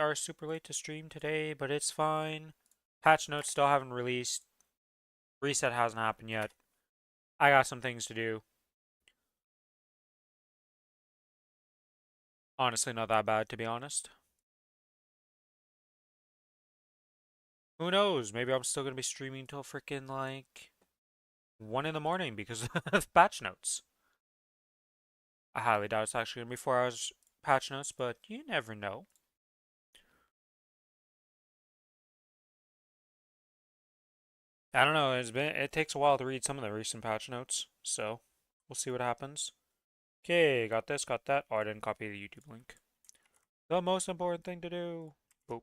are super late to stream today, but it's fine. Patch notes still haven't released. Reset hasn't happened yet. I got some things to do. Honestly, not that bad, to be honest. Who knows? Maybe I'm still gonna be streaming till freaking like 1 in the morning because of patch notes. I highly doubt it's actually gonna be 4 hours patch notes, but you never know. I don't know. It takes a while to read some of the recent patch notes, so we'll see what happens. Okay, got this, got that. Oh, I didn't copy the YouTube link. The most important thing to do. Boop.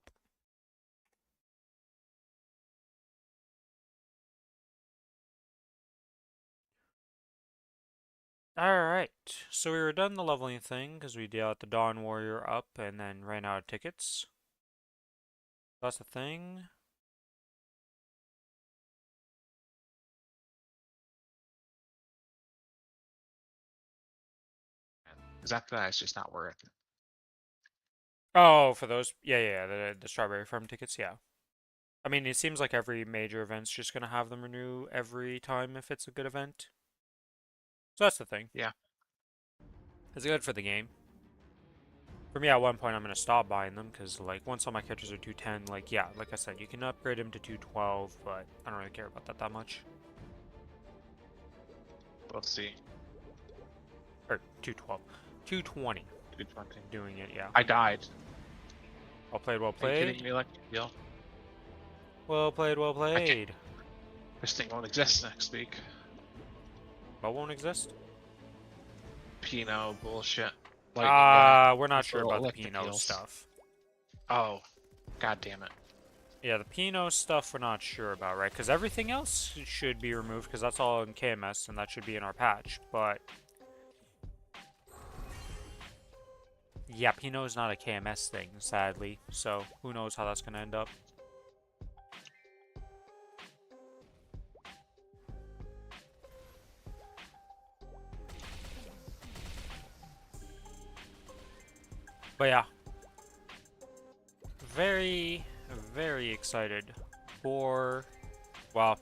Alright, so we were done the leveling thing because we got the Dawn Warrior up and then ran out of tickets. That's the thing. Because after that, it's just not worth it. Oh, for those, yeah, the Strawberry Farm tickets, yeah. I mean, it seems like every major event's just gonna have them renew every time if it's a good event. So that's the thing. Yeah. It's good for the game. For me, at one point, I'm gonna stop buying them because, like, once all my characters are 210, like, yeah, like I said, you can upgrade them to 212, but I don't really care about that much. We'll see. Or 212, 220. 220. Doing it, yeah. I died. Well played, well Are you played. kidding me, like deal? Well played, well played. This thing won't exist next week. What won't exist? Pinot bullshit. We're not sure about the Pinot stuff. Oh, god damn it. Yeah, the Pinot stuff we're not sure about, right? Because everything else should be removed because that's all in KMS and that should be in our patch, but... yeah, Pinot is not a KMS thing, sadly, so who knows how that's going to end up. But yeah, very, very excited for, well,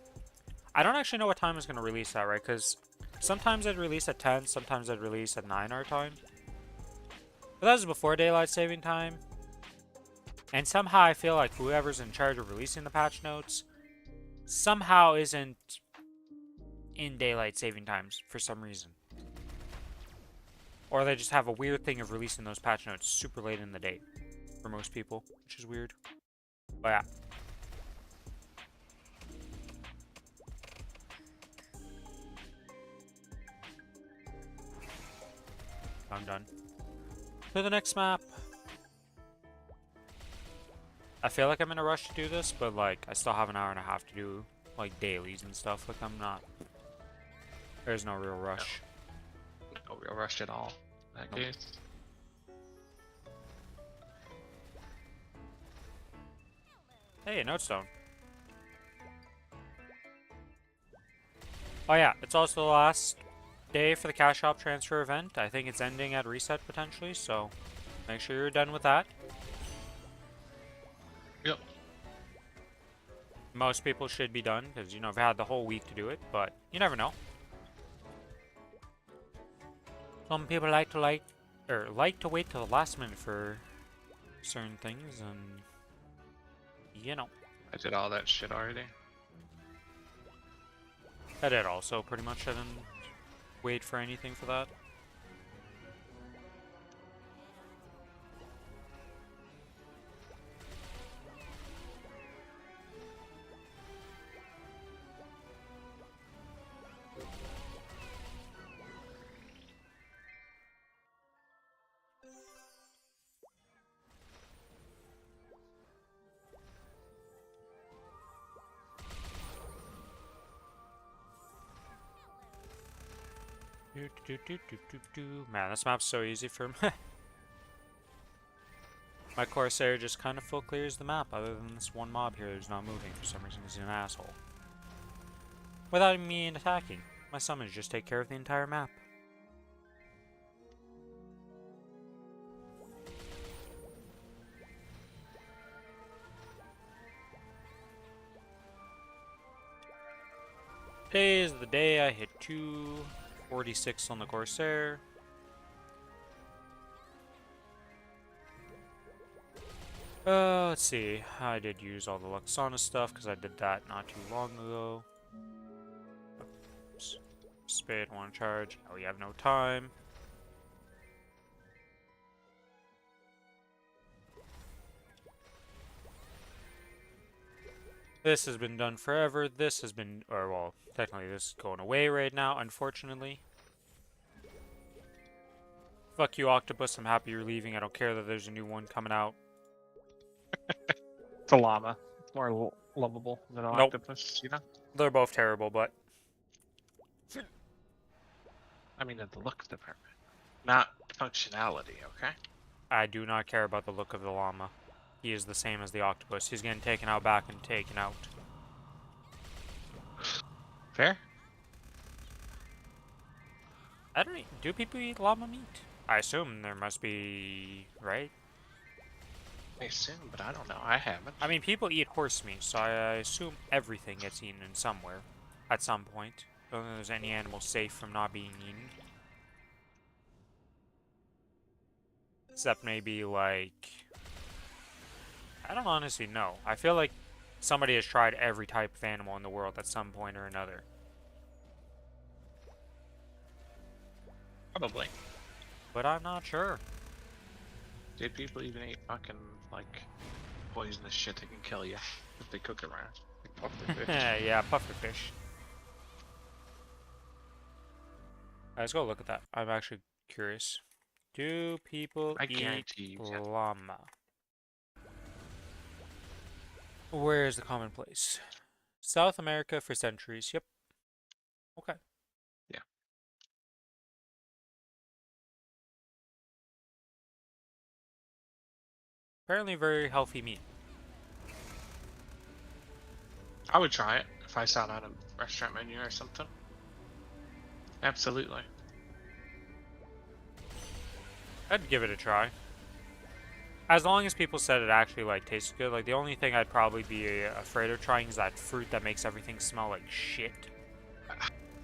I don't actually know what time it's going to release that, right? Because sometimes I'd release at 10, sometimes I'd release at 9 our time. But that was before daylight saving time. And somehow I feel like whoever's in charge of releasing the patch notes somehow isn't in daylight saving times for some reason. Or they just have a weird thing of releasing those patch notes super late in the day for most people, which is weird. But yeah. I'm done. To the next map. I feel like I'm in a rush to do this, but like I still have an hour and a half to do like dailies and stuff. Like I'm not. There's no real rush. No real rush at all. In that case. Hey, note stone. Oh yeah, it's also the last day for the cash shop transfer event. I think it's ending at reset potentially, so make sure you're done with that. Yep. Most people should be done because you know I've had the whole week to do it, but you never know. Some people like to wait till the last minute for certain things, and you know. I did all that shit already. I did also pretty much. I didn't wait for anything for that. Man, this map's so easy for me. My Corsair just kind of full clears the map, other than this one mob here who's not moving for some reason because he's an asshole. Without me attacking, my summons just take care of the entire map. Today is the day I hit 246 on the Corsair. Let's see. I did use all the Luxana stuff because I did that not too long ago. Oops. Spade, want to charge. Oh, we have no time. This has been done forever. This has been, or well, technically this is going away right now, unfortunately. Fuck you, Octopus. I'm happy you're leaving. I don't care that there's a new one coming out. It's a llama. It's more lovable than an Nope. octopus, you know? They're both terrible, but I mean, in the look department, not functionality, okay? I do not care about the look of the llama. He is the same as the octopus. He's getting taken out back and taken out. Fair? I don't eat. Do people eat llama meat? I assume there must be, right? I assume, but I don't know. I haven't. I mean, people eat horse meat, so I assume everything gets eaten in somewhere at some point. I don't think there's any animal safe from not being eaten. Except maybe, like... I don't honestly know. I feel like somebody has tried every type of animal in the world at some point or another. Probably. But I'm not sure. Did people even eat fucking, like, poisonous shit that can kill you if they cook it right? Like pufferfish. Yeah, pufferfish. Let's go look at that. I'm actually curious. Do people I eat guarantee you can. llama? Where is the commonplace? South America for centuries. Yep. Okay. Yeah. Apparently very healthy meat. I would try it if I saw it on a restaurant menu or something. Absolutely. I'd give it a try. As long as people said it actually like tasted good. Like the only thing I'd probably be afraid of trying is that fruit that makes everything smell like shit.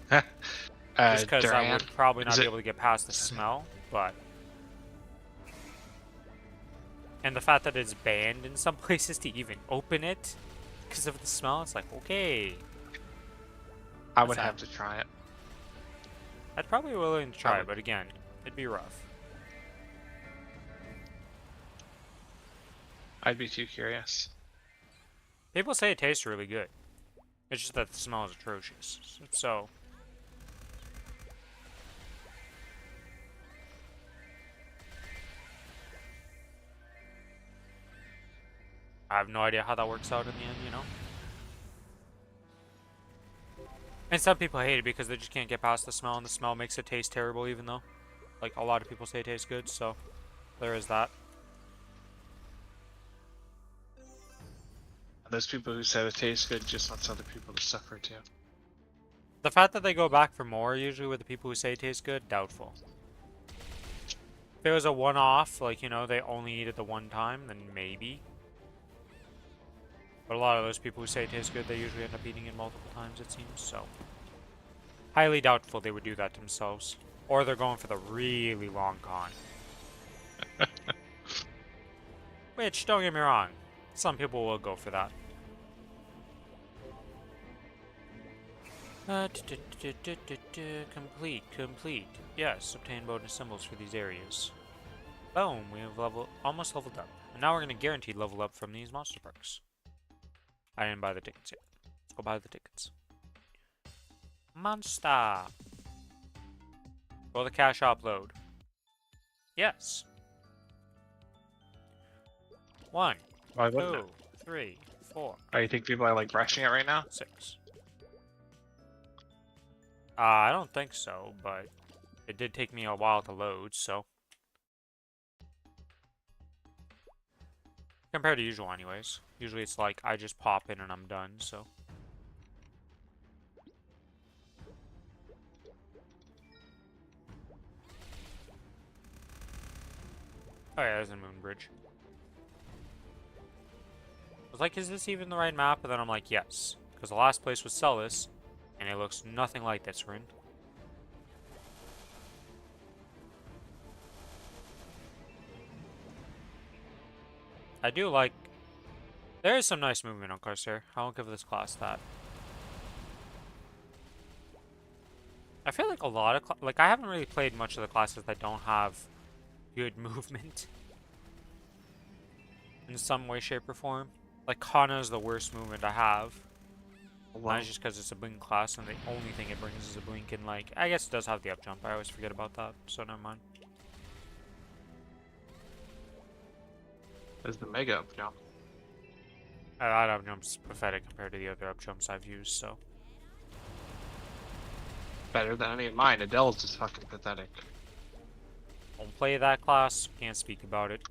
Just because I would probably not be able to get past the smell, but... And the fact that it's banned in some places to even open it because of the smell, it's like, okay. I would have to try it. I'd probably be willing to try it, but again, it'd be rough. I'd be too curious. People say it tastes really good. It's just that the smell is atrocious. So... I have no idea how that works out in the end, you know? And some people hate it because they just can't get past the smell, and the smell makes it taste terrible even though, like, a lot of people say it tastes good, so there is that. Those people who said it tastes good just wants other people to suffer too. The fact that they go back for more, usually with the people who say it tastes good, doubtful. If it was a one-off, like, you know, they only eat it the one time, then maybe. But a lot of those people who say it tastes good, they usually end up eating it multiple times, it seems, so. Highly doubtful they would do that themselves. Or they're going for the really long con. Which, don't get me wrong, some people will go for that. Complete. Yes, obtain bonus symbols for these areas. Boom, we have almost leveled up. And now we're going to guaranteed level up from these monster parks. I didn't buy the tickets yet. Let's go buy the tickets. Monster! Will the cash upload? Yes. 1, Why wouldn't 2, it? 3, 4, Oh, you think people are like rushing it right now? 6. I don't think so, but it did take me a while to load, so. Compared to usual anyways. Usually it's like, I just pop in and I'm done, so. Oh yeah, there's a moon bridge. I was like, is this even the right map? And then I'm like, yes. Because the last place would sell this, And it looks nothing like this rune. I do like... There is some nice movement on Corsair. I won't give this class that. I feel like a lot of... Like, I haven't really played much of the classes that don't have good movement. In some way, shape, or form. Like, Kana is the worst movement I have. Well, Not just because it's a blink class and the only thing it brings is a blink, and like, I guess it does have the up jump. I always forget about that, so never mind. there's the mega up jump. That up jump's pathetic compared to the other up jumps I've used, so. Better than any of mine. Adele's just fucking pathetic. Don't play that class, can't speak about it.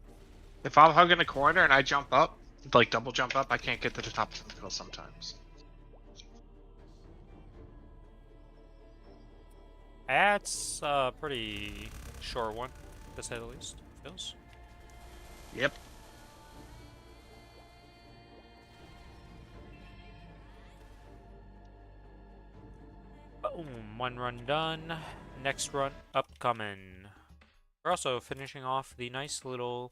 If I'm hugging a corner and I jump up, like double jump up, I can't get to the top of the hill sometimes. That's a pretty short one, to say the least. Feels. Yep. Boom, one run done. Next run upcoming. We're also finishing off the nice little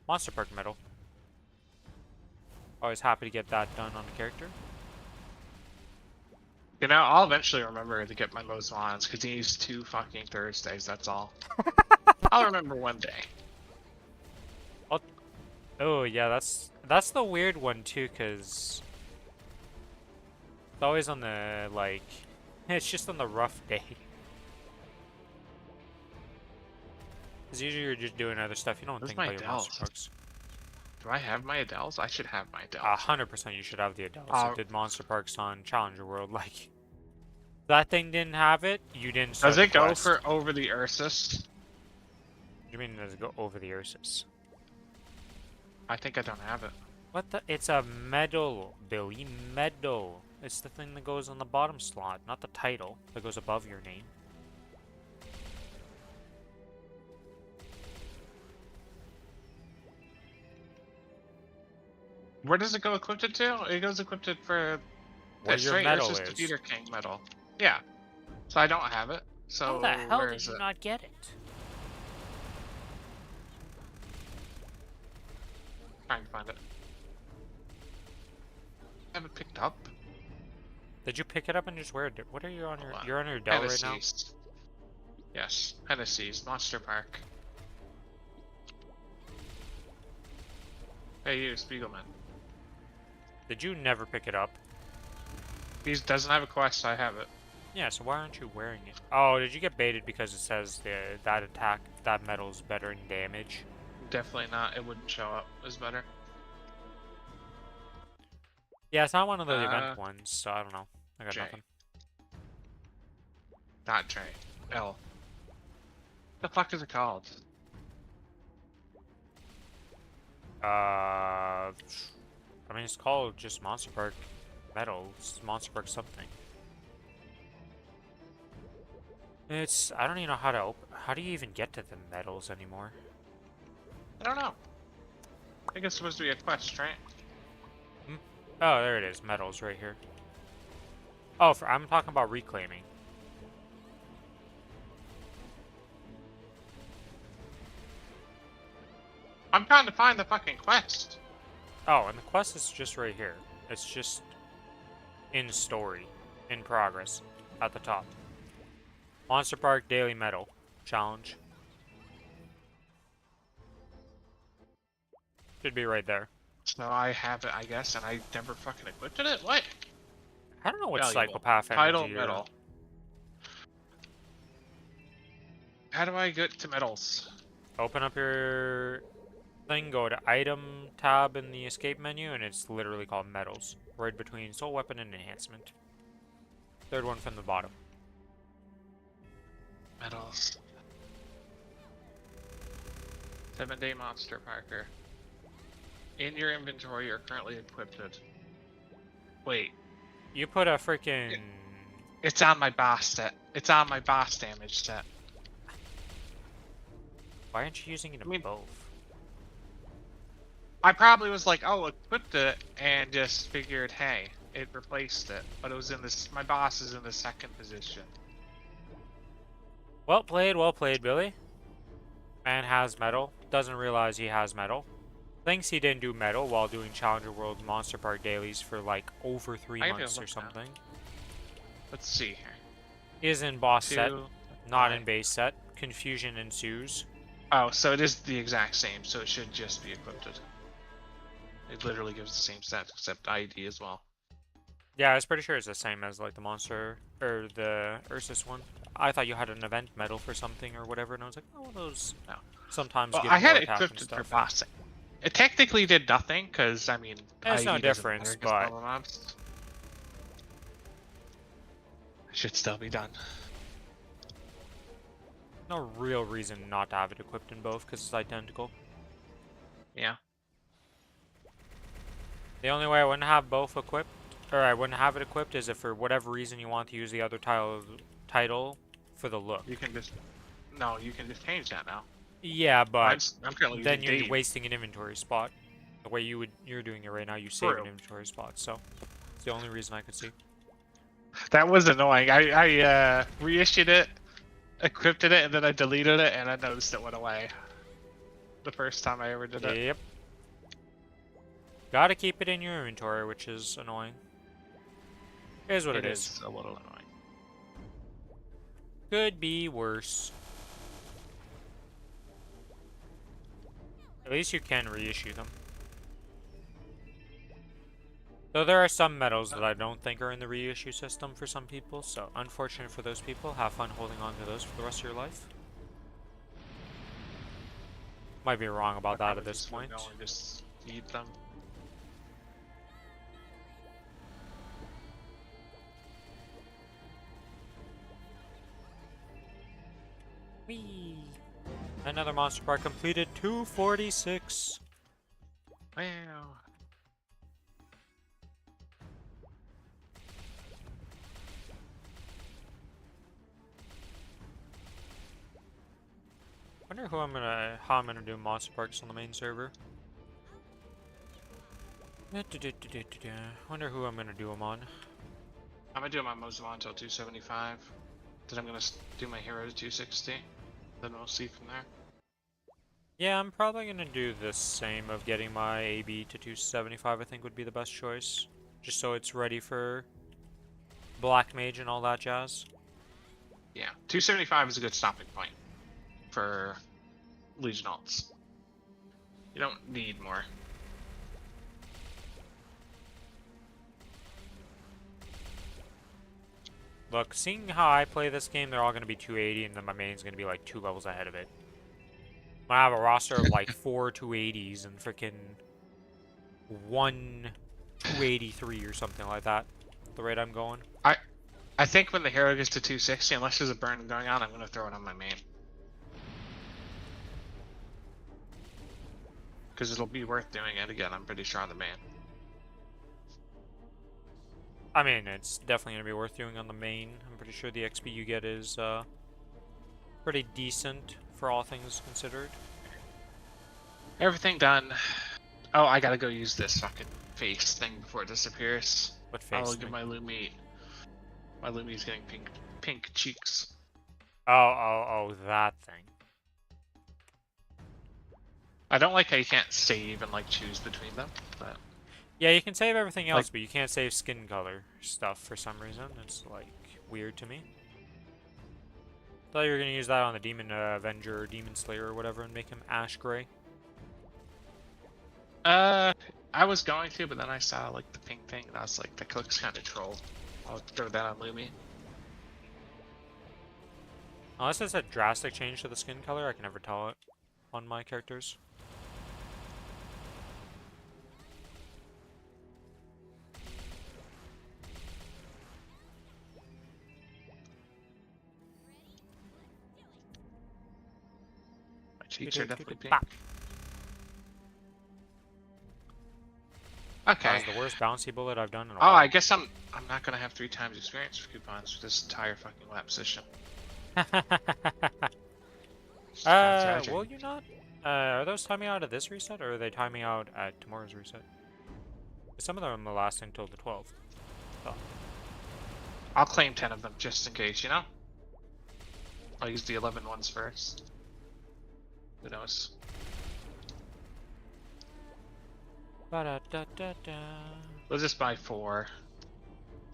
Monster Park medal. Always happy to get that done on a character. You know, I'll eventually remember to get my Mozons, because he needs 2 fucking Thursdays, that's all. I'll remember one day. Oh yeah, that's the weird one too, cause it's always on the like, it's just on the rough day. Cause usually you're just doing other stuff. You don't Where's think my about your monster Adels? parks. Do I have my Adels? I should have my Adels. 100% you should have the adults. It did monster parks on Challenger World. Like, if that thing didn't have it, you didn't. Start Does it the go quest. for over the Ursus? What do you mean does it go over the Ursus? I think I don't have it. What the? It's a medal, Billy. Medal. It's the thing that goes on the bottom slot, not the title that goes above your name. Where does it go equipped to? It goes equipped for Where the your straight medal Ursus is. Defeater King medal. Yeah. So I don't have it. So How the hell where did is you it? not get it? Trying to find it. I haven't picked up. Did you pick it up and just wear it? What are you on your? Hold on. You're on your Dell right now. Hennessy's. Yes, Hennessy's Monster Park. Hey, you, Spiegelman. Did you never pick it up? He doesn't have a quest, so I have it. Yeah, so why aren't you wearing it? Oh, did you get baited because it says that attack, that metal's better in damage? Definitely not. It wouldn't show up as better. Yeah, it's not one of the event ones, so I don't know. I got J. nothing. Not J. L. The fuck is it called? I mean, it's called just Monster Park Metal. It's Monster Park something. It's, I don't even know how to how do you even get to the medals anymore? I don't know. I think it's supposed to be a quest, right? Oh, there it is. Medals right here. Oh, I'm talking about reclaiming. I'm trying to find the fucking quest. Oh, and the quest is just right here. It's just in story, in progress, at the top. Monster Park Daily Medal Challenge. Should be right there. So I have it, I guess, and I never fucking equipped it? What? I don't know what Valuable. psychopath Title energy medal. How do I get to medals? Open up your thing, go to item tab in the escape menu, and it's literally called medals. Right between soul weapon and enhancement. Third one from the bottom. Medals. 7-day Monster Parker. In your inventory, you're currently equipped. Wait, You put a freaking... it's on my boss set. It's on my boss damage set. Why aren't you using it in I mean- both? I probably was like, oh, equipped it, and just figured, hey, it replaced it, but it was in this. My boss is in the second position. Well played, Billy. Man has metal. Doesn't realize he has metal. Thinks he didn't do metal while doing Challenger World Monster Park dailies for like over 3 I have to months or look now. something. Let's see here. Is in boss set, 2, not 9. in base set. Confusion ensues. Oh, so it is the exact same, so it should just be equipped. It literally gives the same stats except ID as well. Yeah, I was pretty sure it's the same as like the monster or the Ursus one. I thought you had an event medal for something or whatever, and I was like, oh, those No. sometimes Well, give I had more it attack and equipped for stuff. bossing. It technically did nothing, because, I mean, There's no ID doesn't difference, matter against but normal mobs. It should still be done. no real reason not to have it equipped in both because it's identical. Yeah. The only way I wouldn't have both equipped, or I wouldn't have it equipped, is if for whatever reason you want to use the other title for the look. You can just... No, you can just change that now. Yeah, but I'm currently then using you're Dave. wasting an inventory spot. The way you're doing it right now, you save an inventory spot. So it's the only reason I could see. That was annoying. I reissued it, equipped it, and then I deleted it, and I noticed it went away. The first time I ever did it. Yep. Gotta keep it in your inventory, which is annoying. It is what it is. A little annoying. Could be worse. At least you can reissue them. Though there are some medals that I don't think are in the reissue system for some people, so unfortunate for those people. Have fun holding on to those for the rest of your life. Might be wrong about that at this point. Just eat them. Whee! Another monster part completed. 246. Wow. Wonder how I'm gonna do monster parks on the main server. Wonder who I'm gonna do them on. I'm gonna do my Mozamon until 275. Then I'm gonna do my hero to 260. Then we'll see from there. Yeah, I'm probably gonna do the same of getting my AB to 275. I think would be the best choice, just so it's ready for Black Mage and all that jazz. Yeah, 275 is a good stopping point for Legion alts. You don't need more. Look, seeing how I play this game, they're all gonna be 280, and then my main's gonna be like 2 levels ahead of it. I have a roster of like 4 280s and freaking 1 283 or something like that. The rate I'm going. I think when the hero gets to 260, unless there's a burn going on, I'm gonna throw it on my main. Because it'll be worth doing it again, I'm pretty sure, on the main. I mean, it's definitely going to be worth doing on the main. I'm pretty sure the XP you get is pretty decent for all things considered. Everything done. Oh, I gotta go use this fucking face thing before it disappears. What face I'll thing? give my Lumi. My Lumi's getting pink cheeks. Oh, that thing. I don't like how you can't save and like choose between them, but Yeah, you can save everything else, like, but you can't save skin color stuff for some reason. It's like weird to me. Thought you were gonna use that on the Demon Avenger or Demon Slayer or whatever and make him ash gray. I was going to, but then I saw like the pink thing, and I was like, that looks kind of troll. I'll throw that on Lumi. Unless it's a drastic change to the skin color, I can never tell it on my characters. My cheeks are definitely pink. Okay. That was the worst bouncy bullet I've done in a Oh, while. I guess I'm not gonna have 3 times experience for coupons for this entire fucking lap session. Will you not? Are those timing out at this reset, or are they timing out at tomorrow's reset? Some of them are lasting until the 12th. So, I'll claim 10 of them just in case, you know? I'll use the 11 ones first. Who knows? ba-da-da-da-da. We'll just buy 4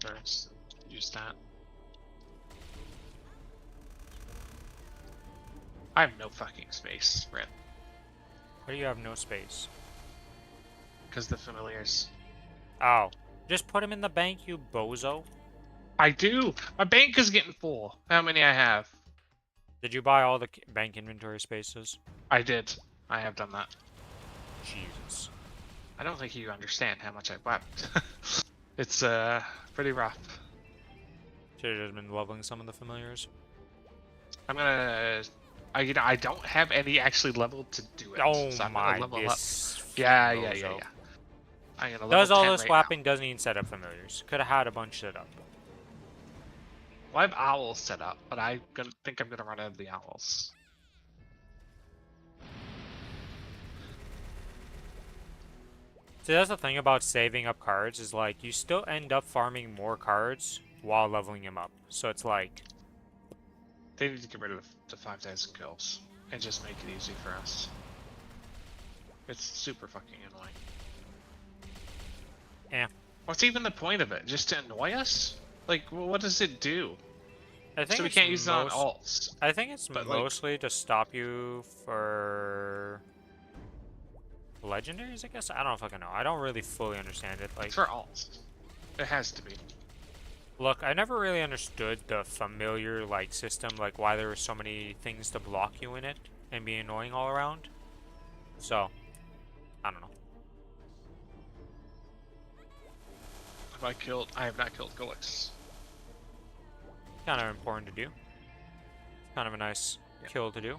first. Use that. I have no fucking space, Rip. Why do you have no space? Because the familiars. Oh. Just put them in the bank, you bozo. I do! My bank is getting full. How many I have? Did you buy all the bank inventory spaces? I did. I have done that. Jesus. I don't think you understand how much I've bought. It's pretty rough. Should've just been leveling some of the familiars. I'm gonna I don't have any actually leveled to do it. Oh so I'm my, gonna level this up. Yeah. bozo. I'm gonna level Does all 10 this right swapping, doesn't even set up familiars. Could've had a bunch set up. now. Well, I have owls set up, but I think I'm gonna run out of the owls. See, that's the thing about saving up cards, is like, you still end up farming more cards while leveling them up. So it's like... They need to get rid of the 5,000 kills and just make it easy for us. It's super fucking annoying. Eh. What's even the point of it? Just to annoy us? Like, what does it do? I think So we can't use it on alts. I think it's but, mostly to stop you for... legendaries, I guess? I don't fucking know. I don't really fully understand it. Like, It's for alts. It has to be. look, I never really understood the familiar, like, system, like, why there were so many things to block you in it and be annoying all around. So, I don't know. I have not killed Gulix. Kind of important to do. Kind of a nice kill to do.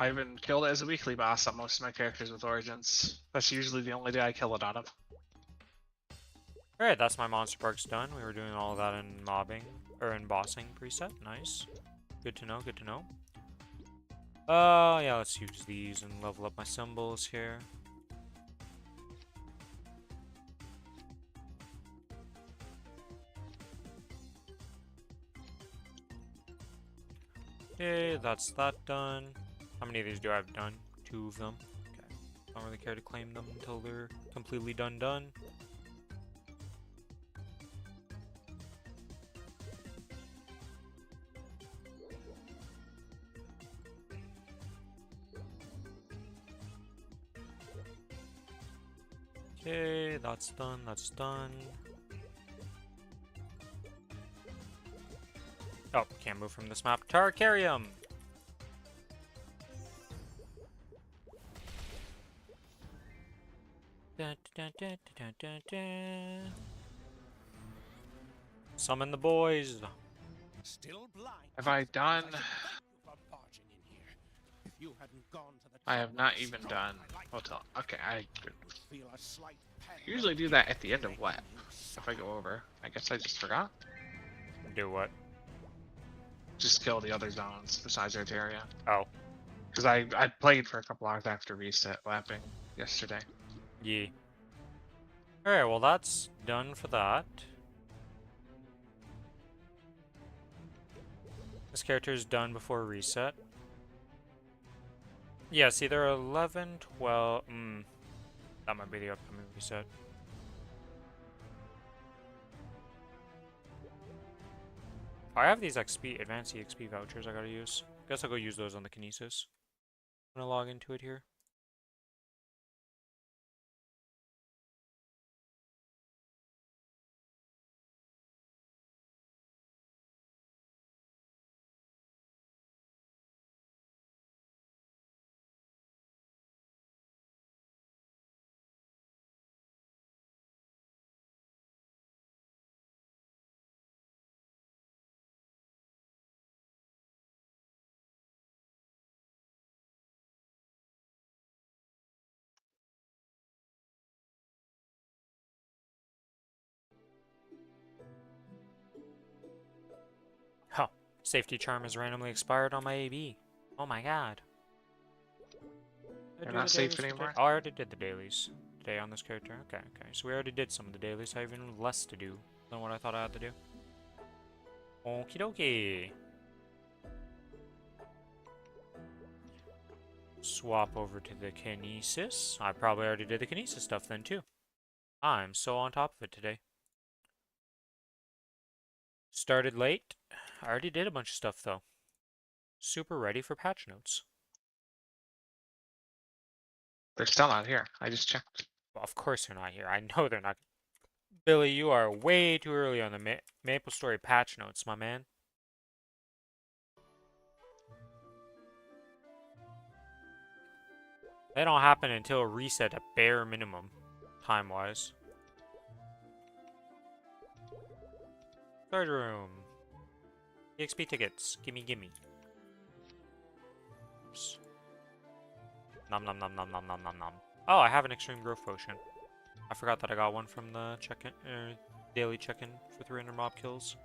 I haven't killed it as a weekly boss on most of my characters with Origins. That's usually the only day I kill it on him. Alright, that's my monster parks done. We were doing all of that in mobbing, or in bossing preset. Nice. Good to know, good to know. Yeah, let's use these and level up my symbols here. Okay, that's that done. How many of these do I have done? 2 of them. Okay. Don't really care to claim them until they're completely done. Okay, that's done, that's done. Oh, can't move from this map. Tarkarium! Dun, dun, dun, dun, dun, dun. Summon the boys. Still blind. Have I done? I should thank you for barging in here. If you hadn't gone to the I have trouble not of even destroying done my light, hotel. Okay, I feel a slight pang usually of do that guilt at the end of making what? you If I go over. I guess I just forgot. Do what? Just kill the other zones besides Arteria. Oh, Because I played for a couple hours after reset lapping yesterday. yee. Alright, well that's done for that. This character is done before reset. Yeah, see, they're 11, 12... that might be the upcoming reset. I have these XP, advanced EXP vouchers I gotta use. Guess I'll go use those on the Kinesis. I'm gonna log into it here. Huh. Safety charm is randomly expired on my AB. Oh my god. Did I They're do not the safe dailies today? anymore? Oh, I already did the dailies today on this character. Okay, okay. So we already did some of the dailies. I have even less to do than what I thought I had to do. Okie dokie. Swap over to the kinesis. I probably already did the kinesis stuff then too. I'm so on top of it today. Started late. I already did a bunch of stuff though. Super ready for patch notes. They're still not here. I just checked. Well, of course they're not here. I know they're not. Billy, you are way too early on the Maplestory patch notes, my man. They don't happen until reset at bare minimum, time-wise. Third room. EXP tickets. Gimme, gimme. Oops. Nom nom nom nom nom nom nom nom. Oh, I have an extreme growth potion. I forgot that I got one from the check-in, daily check-in for 300 mob kills.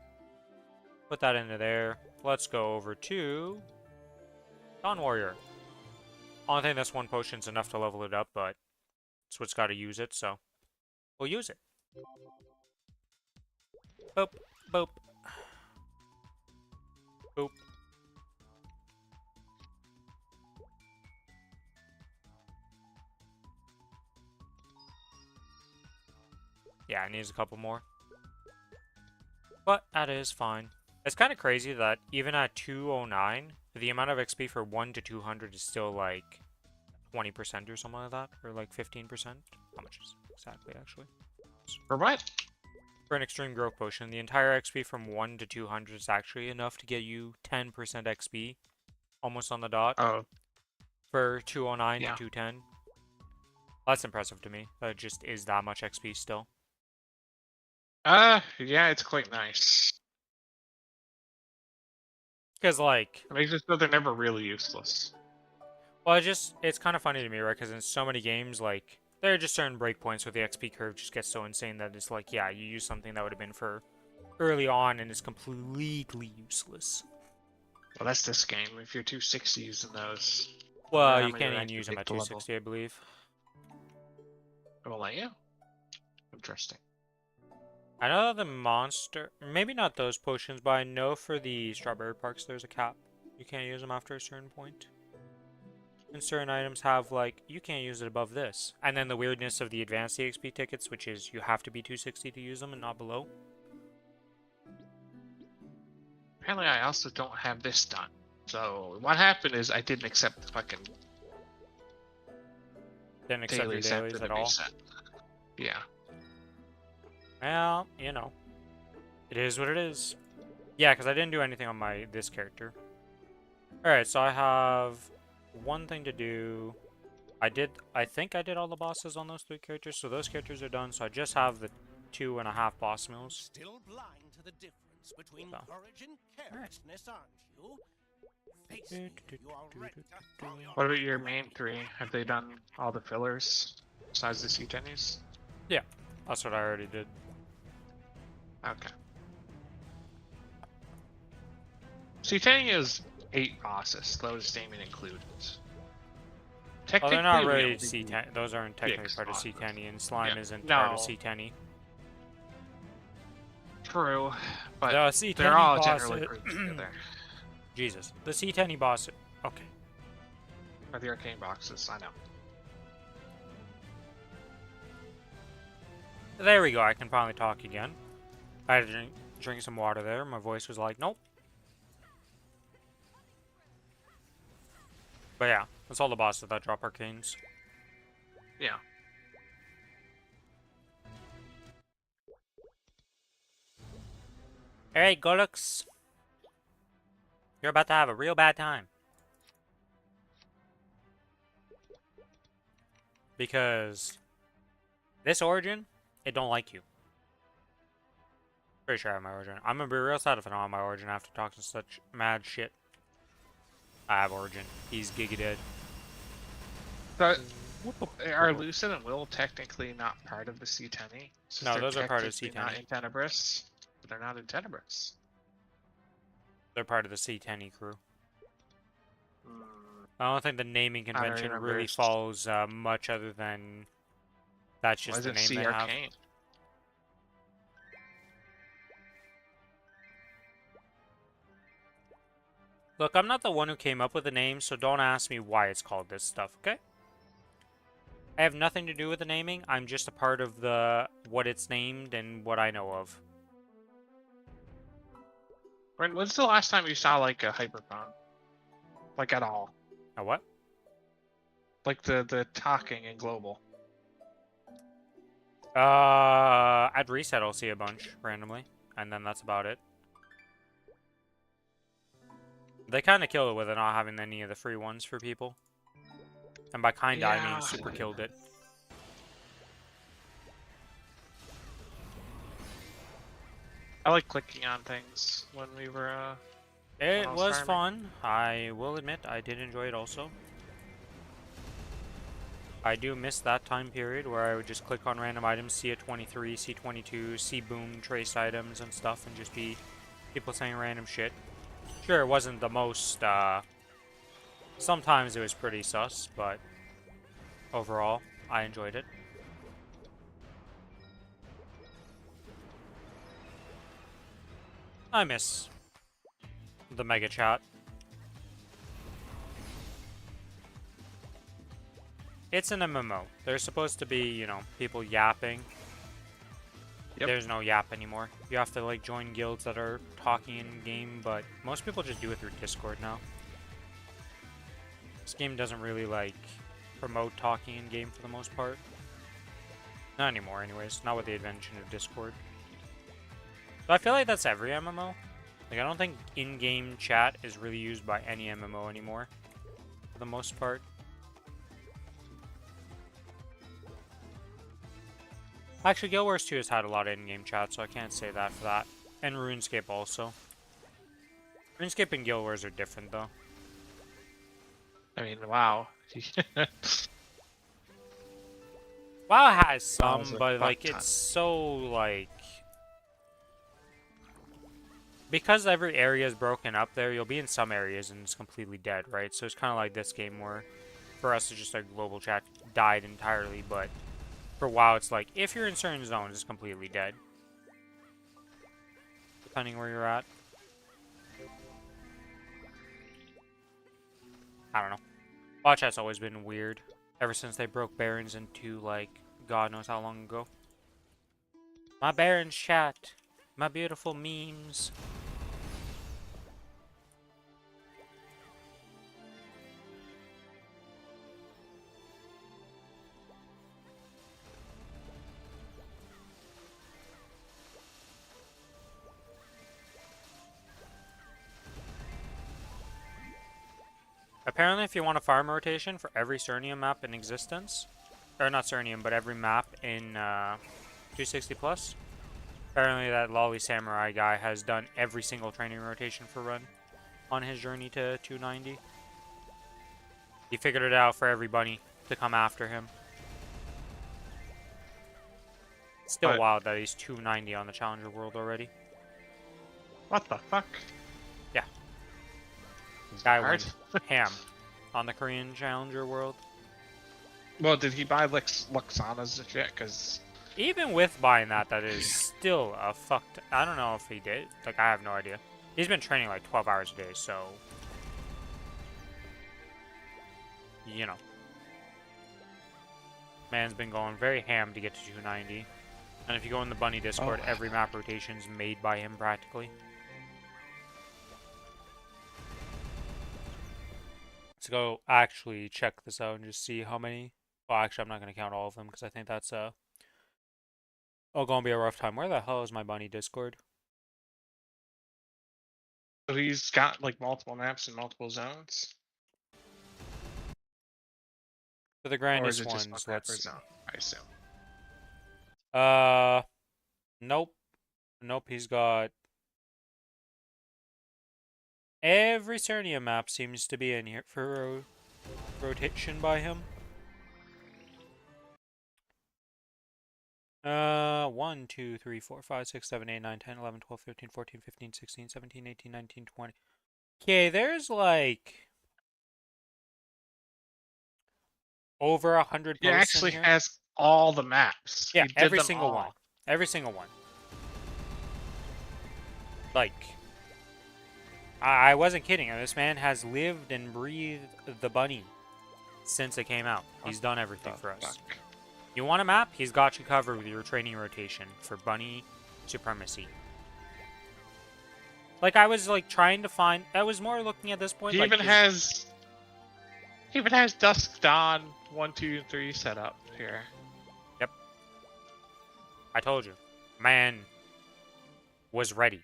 Put that into there. Let's go over to Dawn Warrior. Only thing this one potion's enough to level it up, but it's what's got to use it, so we'll use it. Boop, boop, boop. Yeah, it needs a couple more. But that is fine. It's kind of crazy that even at 209, the amount of XP for 1 to 200 is still like 20% or something like that, or like 15%. How much is it exactly, actually? For what? For an extreme growth potion, the entire XP from 1 to 200 is actually enough to get you 10% XP, almost on the dot. Oh, For 209 yeah. to 210. That's impressive to me. That just is that much XP still. Yeah, it's quite nice. Because, like, It makes it so they're never really useless. well, it's kind of funny to me, right? Because in so many games, like, there are just certain breakpoints where the XP curve just gets so insane that it's like, yeah, you use something that would have been for early on and it's completely useless. Well, that's this game. If you're 260 using those, Well, how you many can't would even actually use them take at the level? 260, I believe. It will let you? Interesting. I know that the monster, maybe not those potions, but I know for the strawberry parks there's a cap. You can't use them after a certain point. And certain items have, like, you can't use it above this. And then the weirdness of the advanced EXP tickets, which is you have to be 260 to use them and not below. Apparently, I also don't have this done. So what happened is I didn't accept the fucking Didn't accept your dailies after dailies the at all. reset. Yeah. Well, you know. It is what it is. Yeah, because I didn't do anything on this character. Alright, so I have one thing to do. I think I did all the bosses on those 3 characters, so those characters are done, so I just have the 2.5 boss meals. Still blind to the difference between So. courage and carelessness, aren't you? Face me, you are ready to throw your What about your main 3? Have they done all the fillers besides the C10s? Yeah, that's what I already did. Okay. C10 is 8 bosses, Lotus Damon included. Well, Technically, they're not we really only C10. need Those aren't technically 6 part of bosses. C10, and Slime Yeah. isn't part of No. C10. True, but The C10 they're all boss. generally grouped together. Jesus, the C10 boss. Okay. Or the arcane boxes, I know. There we go. I can finally talk again. I had to drink some water there. My voice was like, nope. But yeah, that's all the bosses that drop arcanes. Yeah. Alright, Golux. You're about to have a real bad time. Because this origin, it don't like you. Pretty sure I have my origin. I'm gonna be real sad if I don't have my origin after talking such mad shit. I have origin. He's giga dead. So, are Lucid and Will technically not part of the C10? Since No, they're those are part of technically not C10. in Tenebris, but they're not in Tenebris. They're part of the C10 crew. I don't think the naming I don't convention remember. really follows much other than that's Why just does the it name see they have. arcane? Look, I'm not the one who came up with the name, so don't ask me why it's called this stuff, okay? I have nothing to do with the naming. I'm just a part of the what it's named and what I know of. When's the last time you saw like a hyperphone? Like at all? A what? Like the talking in global. At reset I'll see a bunch randomly, and then that's about it. They kind of killed it with it not having any of the free ones for people. And by kinda, I mean Yeah. super killed it. I like clicking on things when we were It I was was farming. fun. I will admit I did enjoy it also. I do miss that time period where I would just click on random items, see a 23, see 22, see boom trace items and stuff, and just be people saying random shit. Sure, it wasn't the most, sometimes it was pretty sus, but overall, I enjoyed it. I miss the mega chat. It's an MMO. There's supposed to be, you know, people yapping. Yep. There's no yap anymore. You have to, like, join guilds that are talking in-game, but most people just do it through Discord now. This game doesn't really, like, promote talking in-game for the most part. Not anymore, anyways. Not with the invention of Discord. But I feel like that's every MMO. Like, I don't think in-game chat is really used by any MMO anymore, for the most part. Actually, Guild Wars 2 has had a lot of in-game chat, so I can't say that for that. And RuneScape also. RuneScape and Guild Wars are different, though. I mean, wow. WoW has Wow, some, it's a but, fuck like, ton. it's so, like... Because every area is broken up there, you'll be in some areas and it's completely dead, right? So it's kind of like this game where, for us, it's just like global chat died entirely, but for WoW, it's like, if you're in certain zones, it's completely dead. Depending where you're at. I don't know. WoW chat's always been weird. Ever since they broke Barons into, like, God knows how long ago. My Barons chat. My beautiful memes. Apparently, if you want a farm rotation for every Cernium map in existence, or not Cernium, but every map in 260 plus, apparently that Lolly Samurai guy has done every single training rotation for run on his journey to 290. He figured it out for everybody to come after him. Still But- wild that he's 290 on the Challenger World already. What the fuck? Yeah. Guy Hard. went ham on the Korean Challenger World. Well, did he buy Luxana's shit? Because Even with buying that, that is still a fucked... I don't know if he did. Like, I have no idea. He's been training like 12 hours a day, so... You know. Man's been going very ham to get to 290. And if you go in the Bunny Discord, Oh. every map rotation's made by him practically. Let's go actually check this out and just see how many... Well, actually, I'm not going to count all of them because I think that's gonna be a rough time. Where the hell is my Bunny Discord? so he's got like multiple maps and multiple zones, For the or is grandest it just one ones, map per let's... zone? I assume. Nope. Nope, he's got... Every Cernia map seems to be in here for rotation by him. 1, 2, 3, 4, 5, 6, 7, 8, 9, 10, 11, 12, 13, 14, 15, 16, 17, 18, 19, 20. Okay, there's like over 100 He posts actually in here. has all the maps. Yeah, He did every them single all. one. Every single one. Like, I wasn't kidding. This man has lived and breathed the bunny since it came out. He's done everything for us. You want a map? He's got you covered with your training rotation for bunny supremacy. Like, I was like trying to find. I was more looking at this point. He like, even has. He even has Dusk Dawn 1, 2, and 3 set up here. Yep. I told you, man was ready.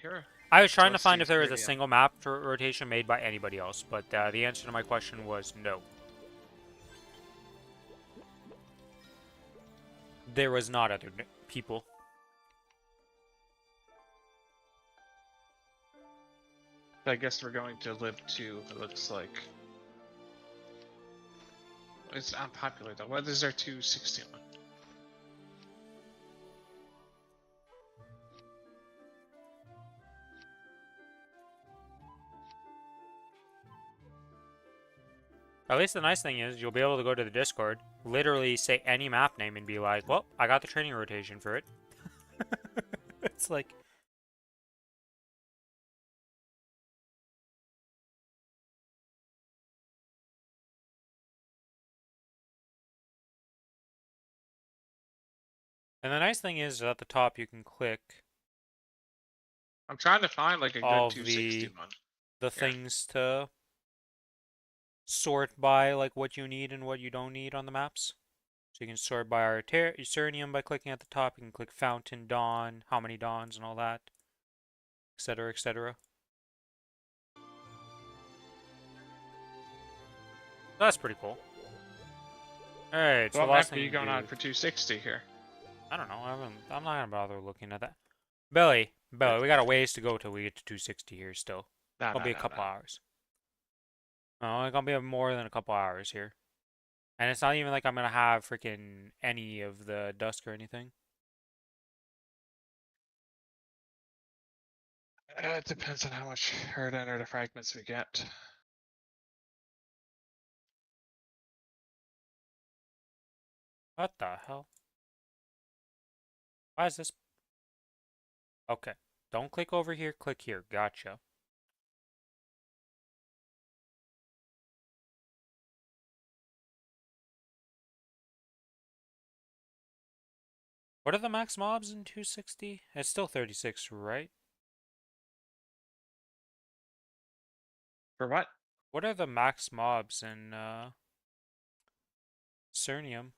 Here. I was trying to find Trusty if there was a Meridian. single map rotation made by anybody else, but the answer to my question was no. There was not other people. I guess we're going to live 2, it looks like. It's unpopular though. What is our 261? At least the nice thing is you'll be able to go to the Discord, literally say any map name and be like, well, I got the training rotation for it. It's like... And the nice thing is at the top you can click I'm trying to find like a all good of 261. the things to sort by like what you need and what you don't need on the maps. So you can sort by Eternium by clicking at the top. You can click Fountain, Dawn, how many Dawns and all that, etc., etc. That's pretty cool. Alright, so What the last map are thing you to going do- on for 260 here? I don't know. I'm not gonna bother looking at that. Billy, we got a ways to go till we get to 260 here still. No, It'll be a couple hours. No, it's gonna be more than a couple hours here. And it's not even like I'm gonna have freaking any of the dusk or anything. It depends on how much herd enter the fragments we get. What the hell? Why is this? Okay. Don't click over here, click here. Gotcha. What are the max mobs in 260? It's still 36, right? For what? What are the max mobs in Cernium?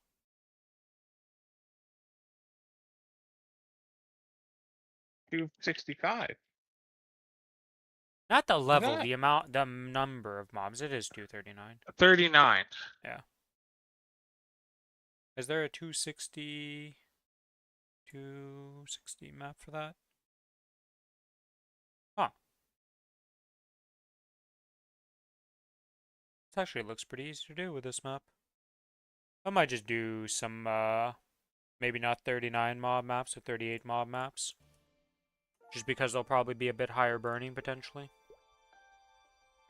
265. Not the level, that- the amount, the number of mobs. It is 239. 39. Yeah. Is there a 260 map for that? Huh. This actually looks pretty easy to do with this map. I might just do some, maybe not 39 mob maps or 38 mob maps. Just because they'll probably be a bit higher burning, potentially.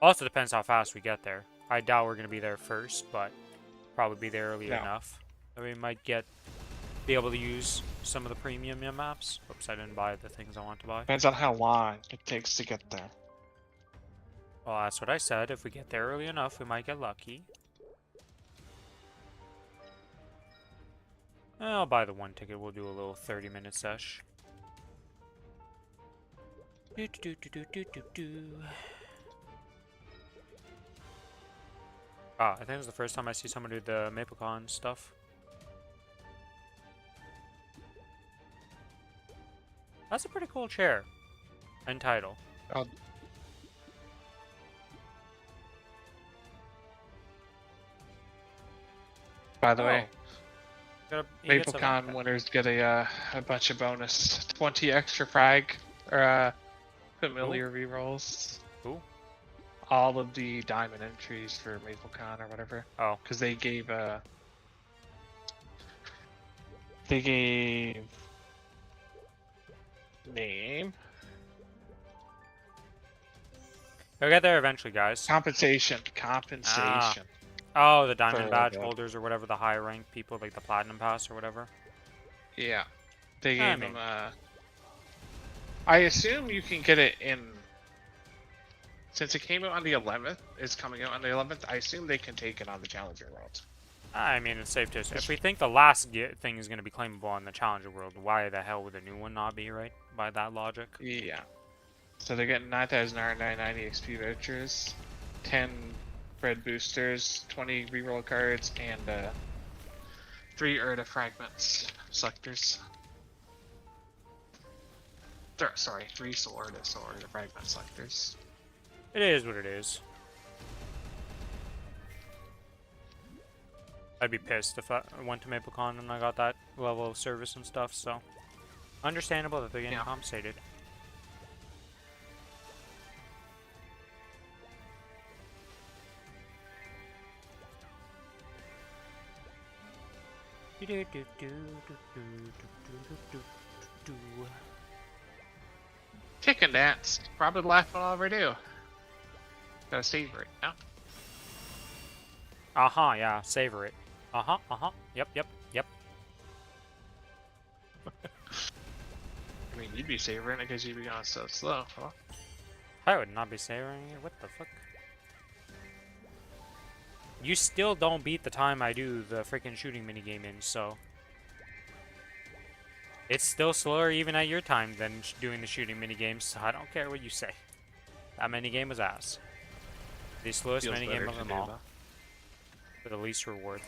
Also depends how fast we get there. I doubt we're going to be there first, but probably be there early enough. And we might be able to use some of the premium maps. Oops, I didn't buy the things I want to buy. Depends on how long it takes to get there. Well, that's what I said. If we get there early enough, we might get lucky. I'll buy the one ticket. We'll do a little 30-minute sesh. Ah, I think it's the first time I see someone do the MapleCon stuff. That's a pretty cool chair and title. Oh. By the way, MapleCon winners get a bunch of bonus 20 extra frag or familiar rerolls. Cool. All of the diamond entries for MapleCon or whatever. Oh, because they gave name. We'll get there eventually, guys. Compensation. Oh, the diamond For badge the- holders or whatever, the high rank people, like the platinum pass or whatever. Yeah. They I gave mean- them I assume you can get it in... Since it came out on the 11th, it's coming out on the 11th, I assume they can take it on the Challenger World. I mean, it's safe to assume. If we think the last thing is going to be claimable on the Challenger World, why the hell would the new one not be, right? By that logic. Yeah. So they're getting 9,990 XP vouchers, 10 red boosters, 20 reroll cards, and 3 Urda fragments selectors. Sorry, 3 Urda fragment selectors. It is what it is. I'd be pissed if I went to MapleCon and I got that level of service and stuff, so... Understandable that they're getting Yeah. compensated. Kick and dance. Probably the last one I'll ever do. Gotta savor it now. Uh-huh, yeah, savor it. Uh-huh, yep. I mean, you'd be savoring it because you'd be going so slow, huh? I would not be savoring it, what the fuck? You still don't beat the time I do the freaking shooting minigame in, so... It's still slower even at your time than doing the shooting minigames, so I don't care what you say. That minigame was ass. The slowest Feels minigame better of to them do, all. though. For the least reward.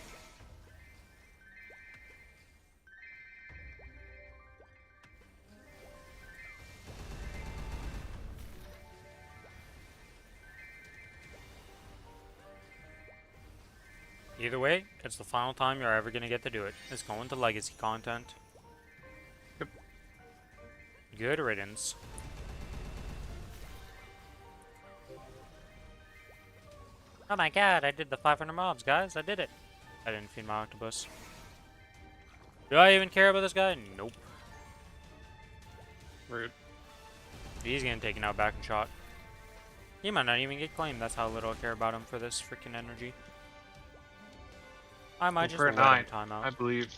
Either way, it's the final time you're ever gonna get to do it. It's going to legacy content. Yep. Good riddance. Oh my god, I did the 500 mobs, guys. I did it. I didn't feed my octopus. Do I even care about this guy? Nope. Rude. He's getting taken out back and shot. He might not even get claimed. That's how little I care about him for this freaking energy. I might just For let him 9, time out. I believe.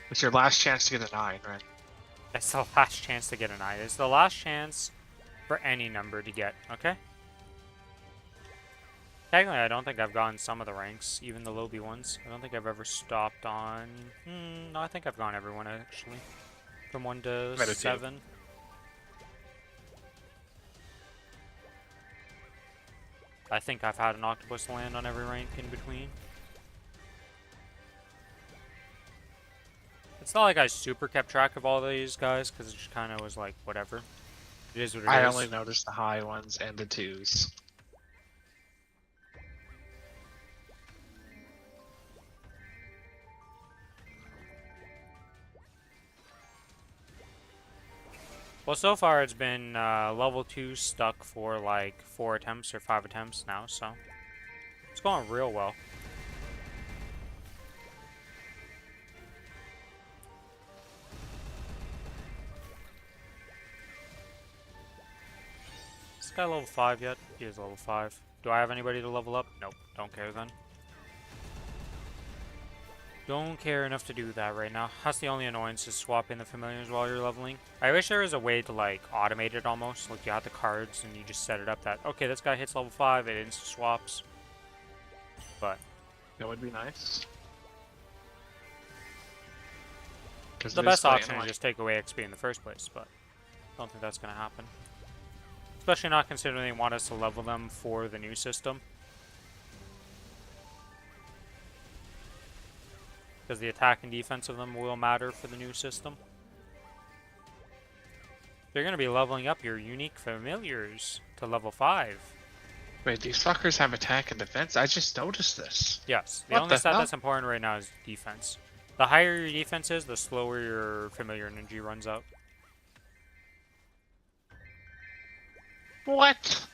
It's your last chance to get a 9, right? That's the last chance to get an eye. It's the last chance for any number to get, okay? Technically, I don't think I've gotten some of the ranks, even the lowbie ones. I don't think I've ever stopped on... no, I think I've gone everyone, actually. From 1 to Better 7. I think I've had an octopus land on every rank in between. It's not like I super kept track of all these guys, because it just kind of was like, whatever. It is what it is. I only noticed the high ones and the 2s. Well, so far it's been level 2 stuck for like 4 attempts or 5 attempts now, so it's going real well. Is this guy level 5 yet? He is level 5. Do I have anybody to level up? Nope, don't care then. Don't care enough to do that right now. That's the only annoyance, is swapping the familiars while you're leveling. I wish there was a way to like automate it almost. Like you have the cards and you just set it up that, okay, this guy hits level 5, it insta swaps. But That would be nice. the best option is just take away XP in the first place, but I don't think that's going to happen. Especially not considering they want us to level them for the new system. Because the attack and defense of them will matter for the new system. You're going to be leveling up your unique familiars to level 5. Wait, these fuckers have attack and defense? I just noticed this. Yes, the What only the stat hell? that's important right now is defense. The higher your defense is, the slower your familiar energy runs out. What?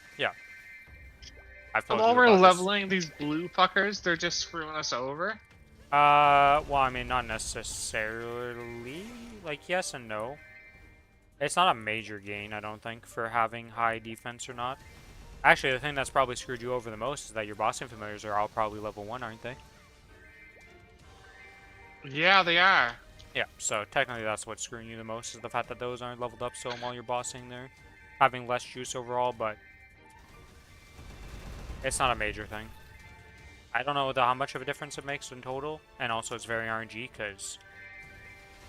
I've told While you we're about this. leveling these blue fuckers, they're just screwing us over? Well, I mean, not necessarily. Like, yes and no. It's not a major gain, I don't think, for having high defense or not. Actually, the thing that's probably screwed you over the most is that your bossing familiars are all probably level 1, aren't they? Yeah, they are. Yeah, so technically that's what's screwing you the most, is the fact that those aren't leveled up so while you're bossing there. Having less juice overall, but it's not a major thing. I don't know how much of a difference it makes in total, and also it's very RNG, because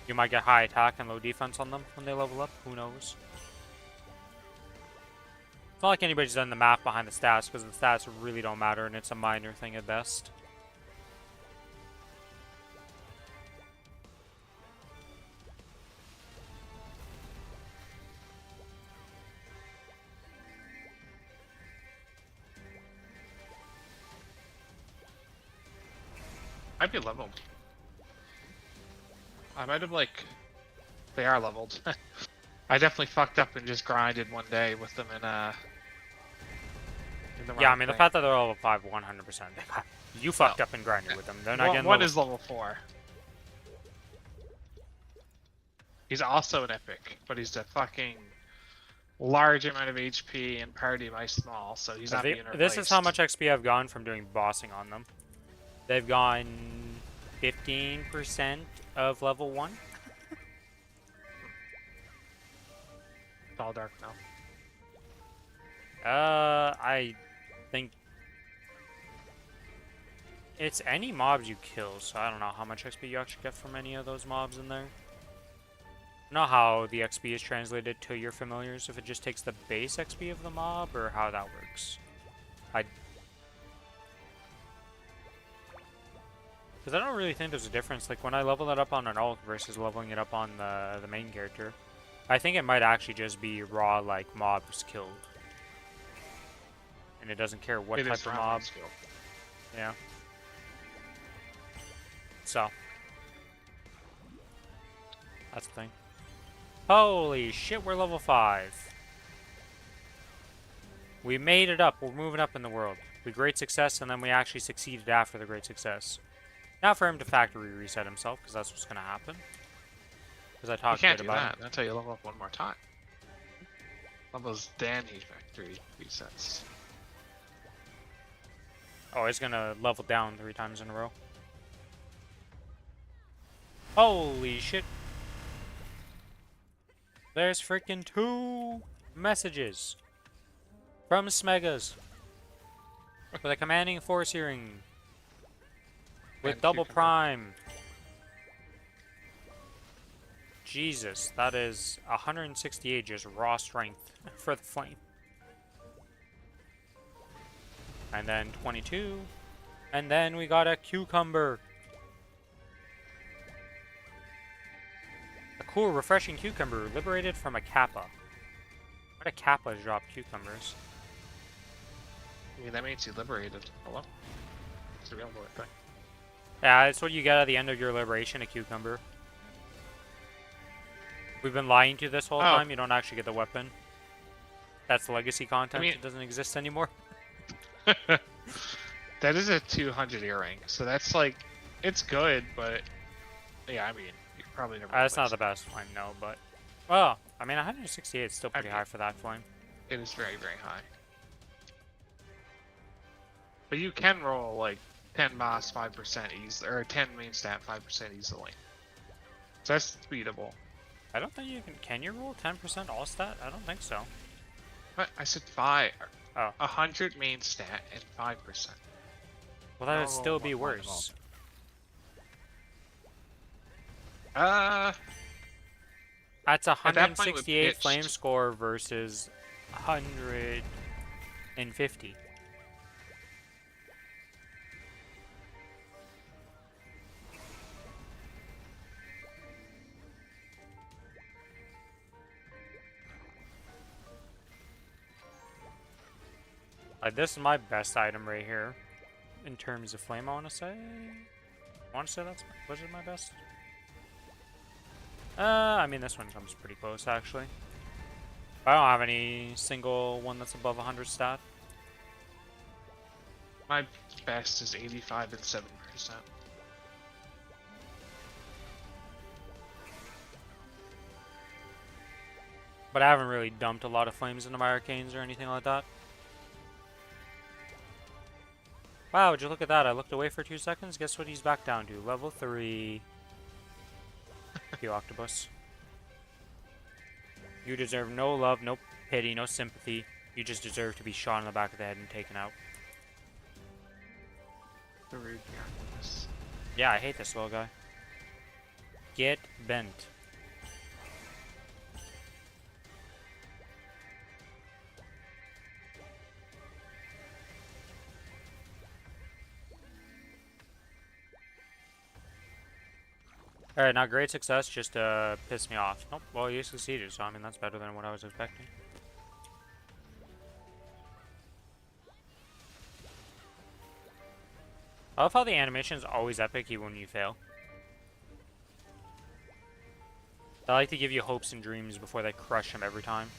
you might get high attack and low defense on them when they level up, who knows. It's not like anybody's done the math behind the stats, because the stats really don't matter, and it's a minor thing at best. I'd be leveled. I might have like. They are leveled. I definitely fucked up and just grinded one day with them in the Yeah, I wrong mean, the thing. fact that they're level 5, 100%. You fucked up and grinded with them. They're not getting One level... is level 4. He's also an epic, but he's a fucking large amount of HP and party by small, so he's not being replaced. This is how much XP I've gotten from doing bossing on them. They've gone 15% of level 1. It's all dark now. I think it's any mobs you kill, so I don't know how much XP you actually get from any of those mobs in there. I don't know how the XP is translated to your familiars, if it just takes the base XP of the mob, or how that works. Because I don't really think there's a difference. Like, when I level it up on an alt versus leveling it up on the main character, I think it might actually just be raw, like, mobs killed. And it doesn't care what type of mob. Yeah. So. That's the thing. Holy shit, we're level 5. We made it up. We're moving up in the world. We great success, and then we actually succeeded after the great success. Now for him to factory reset himself, because that's what's going to happen. Because I talked You can't good do about that until you level up one more time. Almost Danny factory resets. Oh, he's going to level down 3 times in a row. Holy shit. There's freaking 2 messages from Smegas with a commanding force hearing with And double cucumber. prime. Jesus, that is 168 just raw strength for the flame. And then 22. And then we got a cucumber. A cool, refreshing cucumber liberated from a kappa. Why do kappas drop cucumbers? I mean, that means you liberated. Hello? It's a real boy thing. Yeah, it's what you get at the end of your liberation, a cucumber. We've been lying to you this whole time. You don't actually get the weapon. That's legacy content. It doesn't exist anymore. That is a 200 earring, so that's like, it's good, but yeah, I mean, you probably never. That's not the best flame, no, but well, I mean, 168 is still pretty high for that flame. It is very, very high. But you can roll like 10 boss 5% easily, or 10 main stat 5% easily. So that's beatable. I don't think you can. Can you roll 10% all stat? I don't think so. But I said 5. Oh. 100 main stat and 5%. Well, that would still be worse. That's 168 flame score versus 150. Like, this is my best item right here. In terms of flame, I want to say that's... Was it my best? I mean, this one comes pretty close, actually. I don't have any single one that's above 100 stat. My best is 85 and 7%. But I haven't really dumped a lot of flames into my arcanes or anything like that. Wow, would you look at that? I looked away for 2 seconds. Guess what he's back down to? Level 3. You octopus. You deserve no love, no pity, no sympathy. You just deserve to be shot in the back of the head and taken out. The rude octopus. Yeah, I hate this little guy. Get bent. Alright, not great success, just pissed me off. Nope, well, you succeeded, so I mean, that's better than what I was expecting. I love how the animation is always epic even when you fail. They like to give you hopes and dreams before they crush them every time.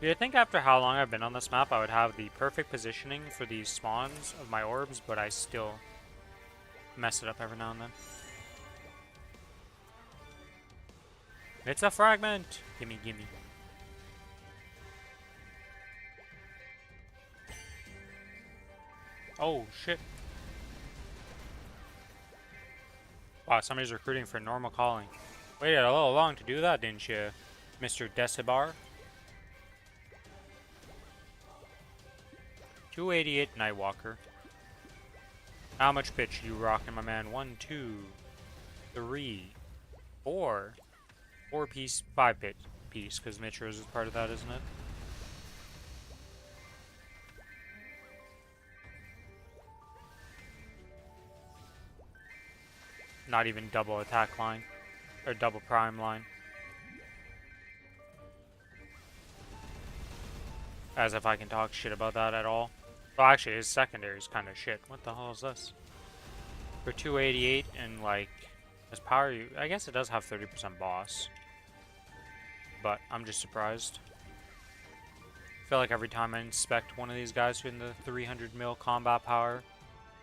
You'd think after how long I've been on this map, I would have the perfect positioning for these spawns of my orbs, but I still mess it up every now and then. It's a fragment! Gimme, gimme. Oh, shit. Wow, somebody's recruiting for normal calling. Waited a little long to do that, didn't you, Mr. Decibar? 288 Nightwalker. How much pitch you rocking, my man? 1, 2, 3, 4. 4 piece, 5 pit piece, because Mitros is part of that, isn't it? Not even double attack line. Or double prime line. As if I can talk shit about that at all. Well, actually, his secondary is kind of shit. What the hell is this? For 288 and, like, his power, I guess it does have 30% boss. But I'm just surprised. I feel like every time I inspect one of these guys in the 300 mil combat power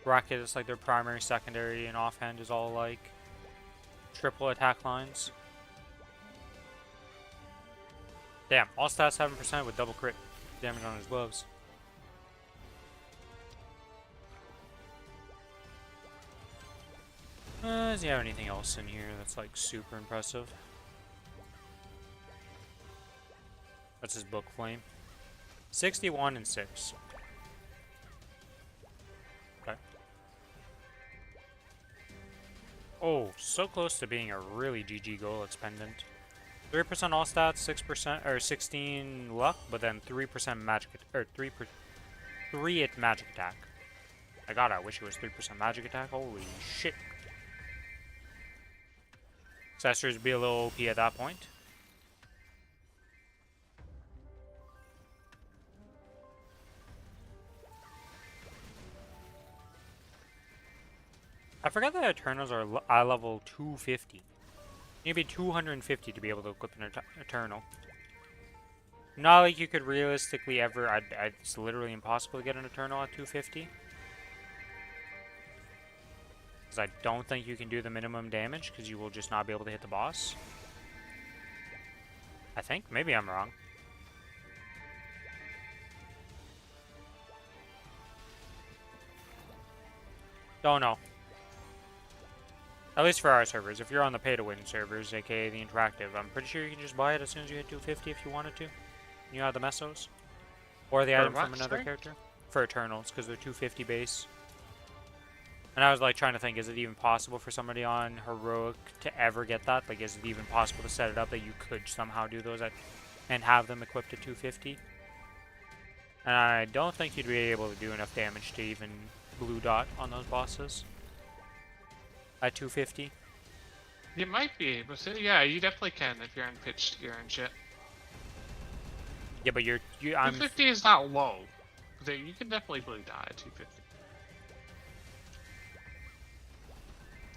bracket, it's like their primary, secondary, and offhand is all, like, triple attack lines. Damn, all stats 7% with double crit damage on his gloves. Does he have anything else in here that's like super impressive? That's his book flame. 61 and 6. Okay. Oh, so close to being a really GG goal expendant. 3% all stats, 6% or 16 luck, but then 3% magic or 3 at magic attack. I God, I wish it was 3% magic attack. Holy shit. Accessories would be a little OP at that point. I forgot that Eternals are eye level 250. You need to be 250 to be able to equip an Eternal. Not like you could realistically ever... it's literally impossible to get an Eternal at 250. Because I don't think you can do the minimum damage, because you will just not be able to hit the boss. I think. Maybe I'm wrong. Don't know. At least for our servers. If you're on the pay-to-win servers, aka the interactive, I'm pretty sure you can just buy it as soon as you hit 250 if you wanted to. You have the Mesos. Or the item from another character. For Eternals, because they're 250 base. And I was like trying to think, is it even possible for somebody on Heroic to ever get that? Like, is it even possible to set it up that you could somehow do those and have them equipped at 250? And I don't think you'd be able to do enough damage to even blue dot on those bosses. At 250. You might be able to. Yeah, you definitely can if you're on pitched gear and shit. Yeah, but I'm 250 is not low. You can definitely blue dot at 250.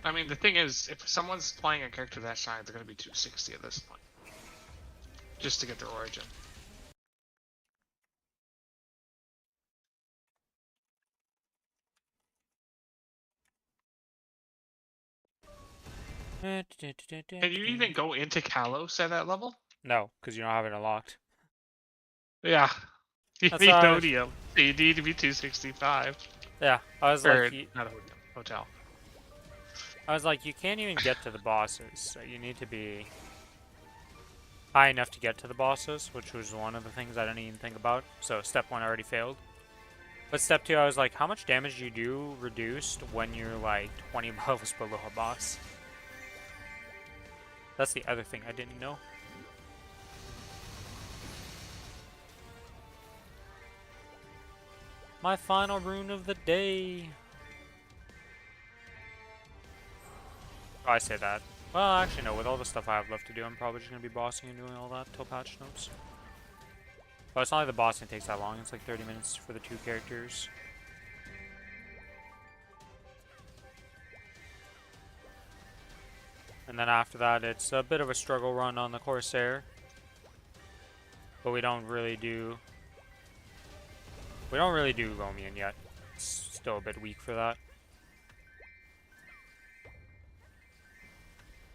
I mean, the thing is, if someone's playing a character that shine, they're gonna be 260 at this point, just to get their origin. Can you even go into Kalos at that level? No, because you don't have it unlocked. Yeah. You That's need why. Odium. You need to be 265. Yeah, I was Or, like, not Odium, Hotel. you can't even get to the bosses. So you need to be high enough to get to the bosses, which was one of the things I didn't even think about. So step 1 already failed. But step 2, I was like, how much damage do you do reduced when you're like 20 levels below a boss? That's the other thing I didn't know. My final rune of the day. Oh, I say that. Well, actually, no. With all the stuff I have left to do, I'm probably just going to be bossing and doing all that till patch notes. But it's not like the bossing takes that long. It's like 30 minutes for the 2 characters. And then after that, it's a bit of a struggle run on the Corsair. But we don't really do Romian yet. It's still a bit weak for that.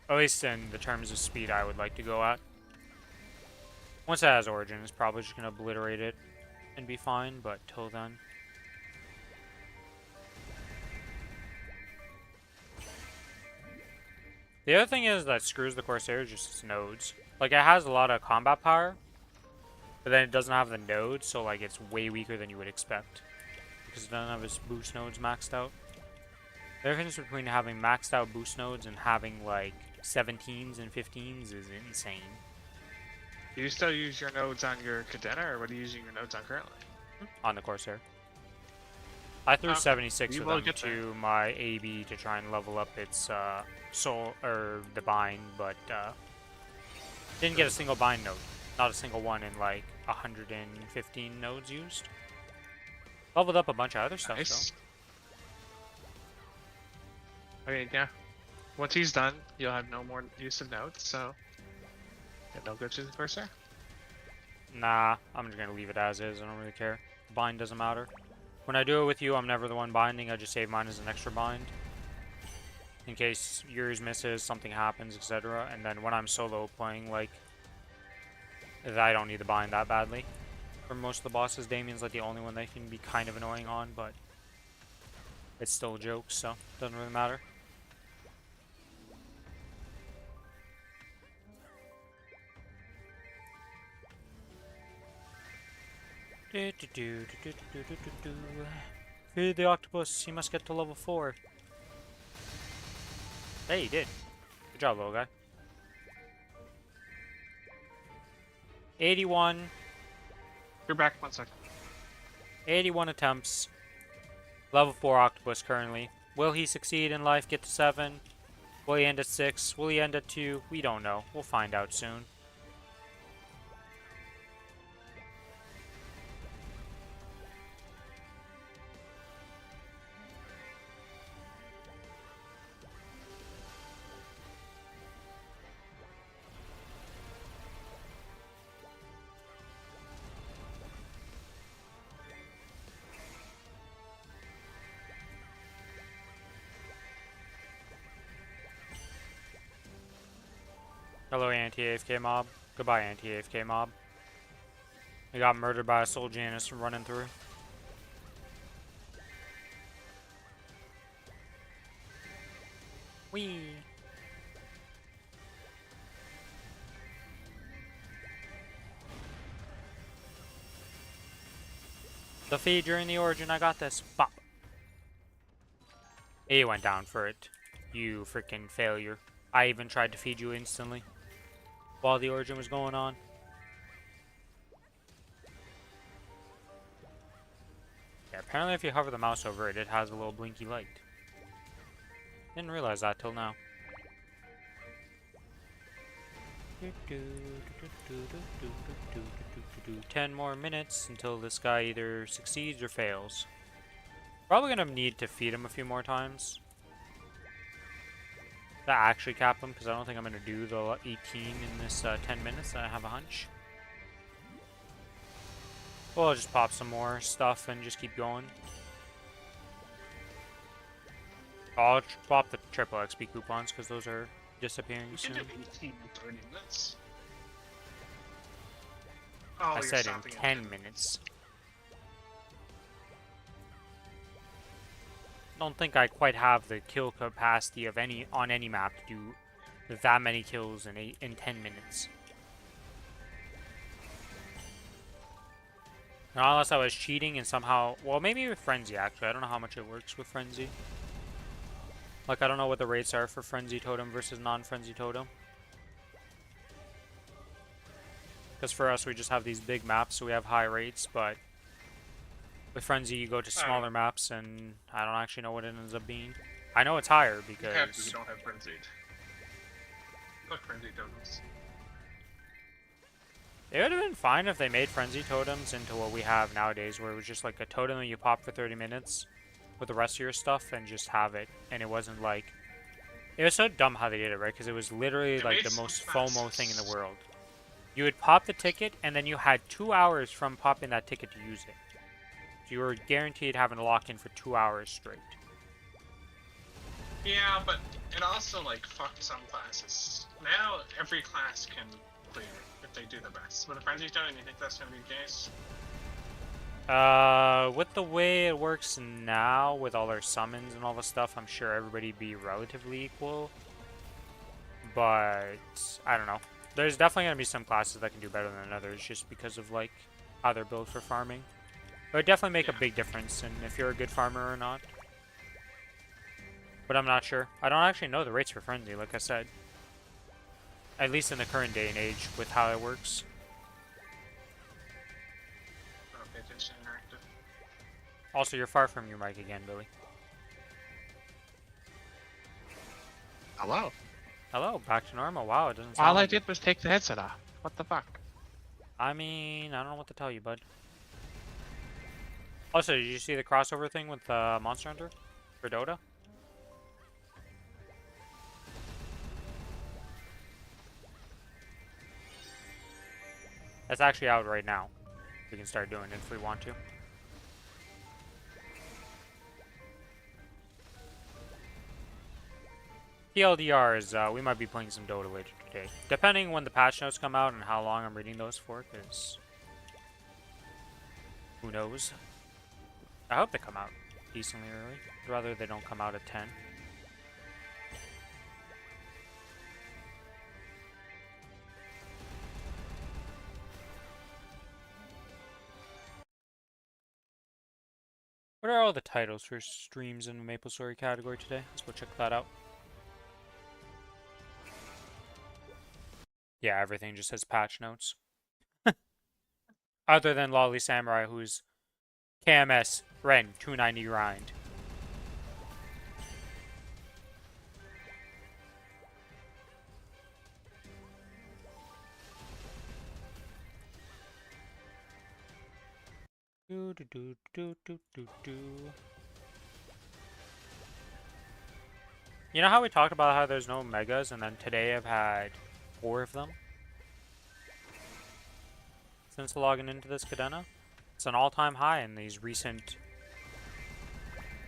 At least in the terms of speed I would like to go at. Once it has Origin, it's probably just going to obliterate it and be fine, but till then. The other thing is that screws the Corsair is just its nodes. Like, it has a lot of combat power, but then it doesn't have the nodes, so like it's way weaker than you would expect. Because it doesn't have its boost nodes maxed out. The difference between having maxed out boost nodes and having like 17s and 15s is insane. Do you still use your nodes on your Cadena, or what are you using your nodes on currently? On the Corsair. I threw Okay. 76 You of will them get to there. my AB to try and level up its soul or the bind, but didn't get a single bind node. Not a single one in like 115 nodes used. Leveled up a bunch of other stuff Nice. Okay, yeah. Once he's done, you'll have no more use of nodes, so yeah, they'll go to the Corsair. though. Nah, I'm just gonna leave it as is. I don't really care. Bind doesn't matter. When I do it with you, I'm never the one binding. I just save mine as an extra bind. In case yours misses, something happens, etc. And then when I'm solo playing, like, I don't need to bind that badly. For most of the bosses, Damien's like the only one that can be kind of annoying on, but it's still a joke, so doesn't really matter. Feed the octopus, he must get to level 4. Hey, he did. Good job, little guy. 81. You're back 1 second. 81 attempts. Level 4 octopus currently. Will he succeed in life, get to 7? Will he end at 6? Will he end at 2? We don't know. We'll find out soon. Hello, anti-AFK mob. Goodbye, anti-AFK mob. He got murdered by a soul Janus from running through. Whee! The feed during the origin, I got this. Bop! He went down for it. You freaking failure. I even tried to feed you instantly while the origin was going on. Yeah, apparently if you hover the mouse over it, it has a little blinky light. Didn't realize that till now. 10 more minutes until this guy either succeeds or fails. Probably gonna need to feed him a few more times. to actually cap them, because I don't think I'm going to do the 18 in this 10 minutes. I have a hunch. We'll just pop some more stuff and just keep going. I'll pop the triple XP coupons, because those are disappearing You soon. can do 18 in 30 minutes. Oh, I you're said in stopping at 10 minutes. Don't think I quite have the kill capacity of on any map to do that many kills in 10 minutes. Not unless I was cheating and somehow, well, maybe with Frenzy actually. I don't know how much it works with Frenzy. Like, I don't know what the rates are for Frenzy Totem versus non-Frenzy Totem. Because for us, we just have these big maps, so we have high rates, but with Frenzy, you go to smaller maps, and I don't actually know what it ends up being. I know it's higher You have to, because... you don't have frenzied. Look, frenzied tokens. It would have been fine if they made Frenzy Totems into what we have nowadays, where it was just like a totem that you pop for 30 minutes with the rest of your stuff and just have it. And it wasn't like... It was so dumb how they did it, right? Because it was literally like the most FOMO thing in the world. You would pop the ticket, and then you had 2 hours from popping that ticket to use it. So you were guaranteed having to lock in for 2 hours straight. Yeah, but it also, like, fucked some classes. Now, every class can clear if they do the best. With a frenzy totem, you think that's gonna be the case? With the way it works now, with all our summons and all the stuff, I'm sure everybody'd be relatively equal. But, I don't know. There's definitely gonna be some classes that can do better than others, just because of, like, how they're built for farming. It would definitely make a big difference in if you're a good farmer or not. But I'm not sure. I don't actually know the rates for Frenzy, like I said. At least in the current day and age, with how it works. Okay, just interactive. Also, you're far from your mic again, Billy. Hello? Hello, back to normal. Wow, it doesn't sound All I like did was take the headset off. What the fuck? I mean, I don't know what to tell you, bud. Also, did you see the crossover thing with Monster Hunter for Dota? That's actually out right now. We can start doing it if we want to. TLDR is, we might be playing some Dota later today. Depending when the patch notes come out and how long I'm reading those for, because... who knows? I hope they come out decently early. Rather they don't come out at 10. What are all the titles for streams in the Maplestory category today? Let's go check that out. Yeah, everything just says patch notes. Other than Lolly Samurai, who's KMS Ren 290 grind. Do do do do do do do. You know how we talked about how there's no megas, and then today I've had 4 of them? Since logging into this Cadena? It's an all-time high in these recent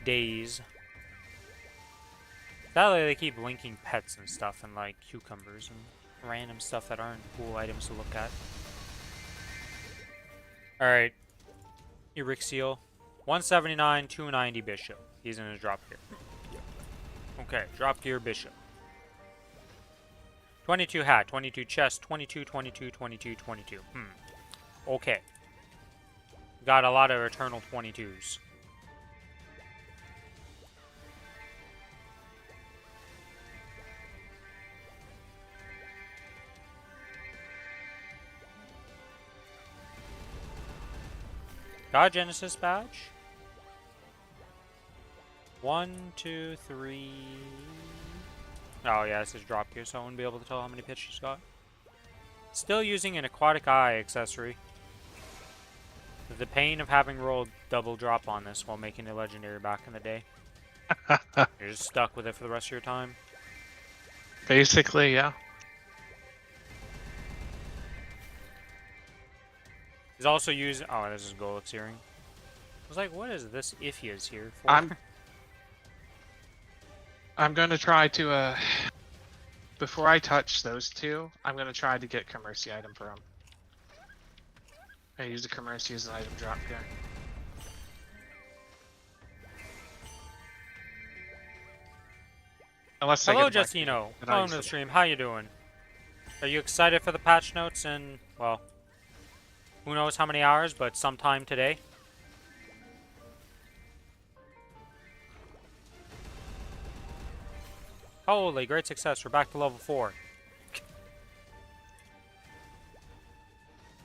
days. Sadly, they keep linking pets and stuff, and like cucumbers and random stuff that aren't cool items to look at. Alright. Eryxiel. 179, 290 Bishop. He's in his drop gear. Okay, drop gear Bishop. 22 hat, 22 chest, 22, 22, 22, 22. Okay. Got a lot of eternal 22s. Got a Genesis badge. 1, 2, 3. Oh yeah, this is drop gear, so I wouldn't be able to tell how many pits she's got. Still using an Aquatic Eye accessory. The pain of having rolled double drop on this while making it legendary back in the day. You're just stuck with it for the rest of your time. Basically, yeah. He's also using. Oh, this is gold searing. I was like, what is this if he is here for? I'm going to try to, before I touch those two, I'm going to try to get Commercy item for him. I use the Commercy as an item drop here. Unless I Hello, get him Justino. then I'll Welcome use to the the- stream. How you doing? Are you excited for the patch notes in, well, who knows how many hours, but sometime today? Holy, great success. We're back to level 4.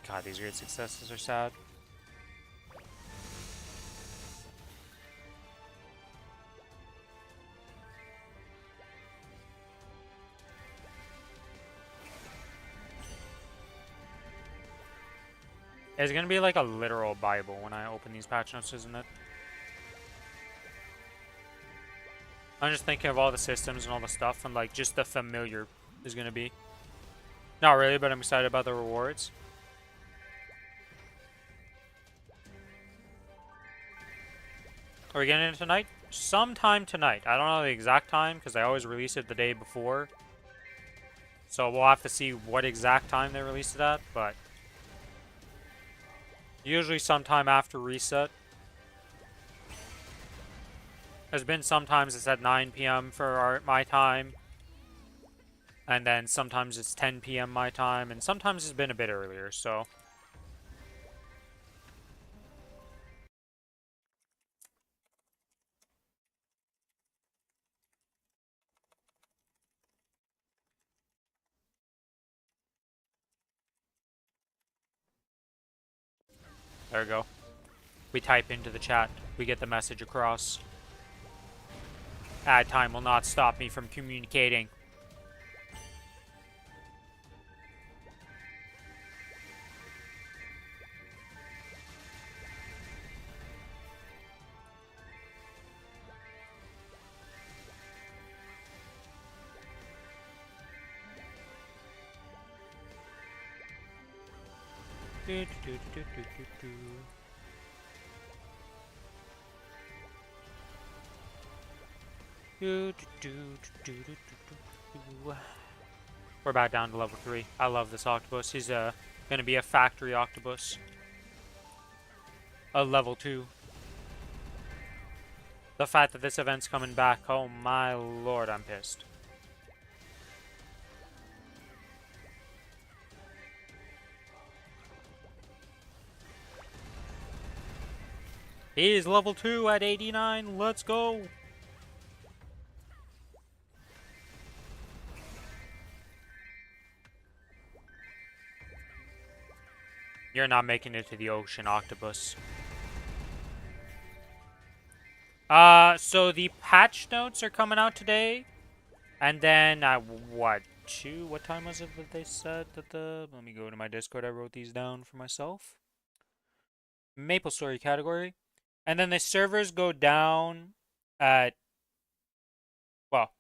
God, these great successes are sad. It's gonna be like a literal Bible when I open these patch notes, isn't it? I'm just thinking of all the systems and all the stuff, and like just the familiar is gonna be. Not really, but I'm excited about the rewards. Are we getting it tonight? Sometime tonight. I don't know the exact time because I always release it the day before. So we'll have to see what exact time they release it at, but usually sometime after reset. There's been sometimes it's at 9 p.m. for my time. And then sometimes it's 10 p.m. my time, and sometimes it's been a bit earlier, so. There we go. We type into the chat, we get the message across. Ad time will not stop me from communicating. We're back down to level 3. I love this octopus. He's gonna be a factory octopus. A level 2. The fact that this event's coming back, oh my lord, I'm pissed. He's level 2 at 89. Let's go. You're not making it to the ocean, octopus. So the patch notes are coming out today. And then, what time was it that they said that let me go to my Discord, I wrote these down for myself. Maplestory category. And then the servers go down at, well,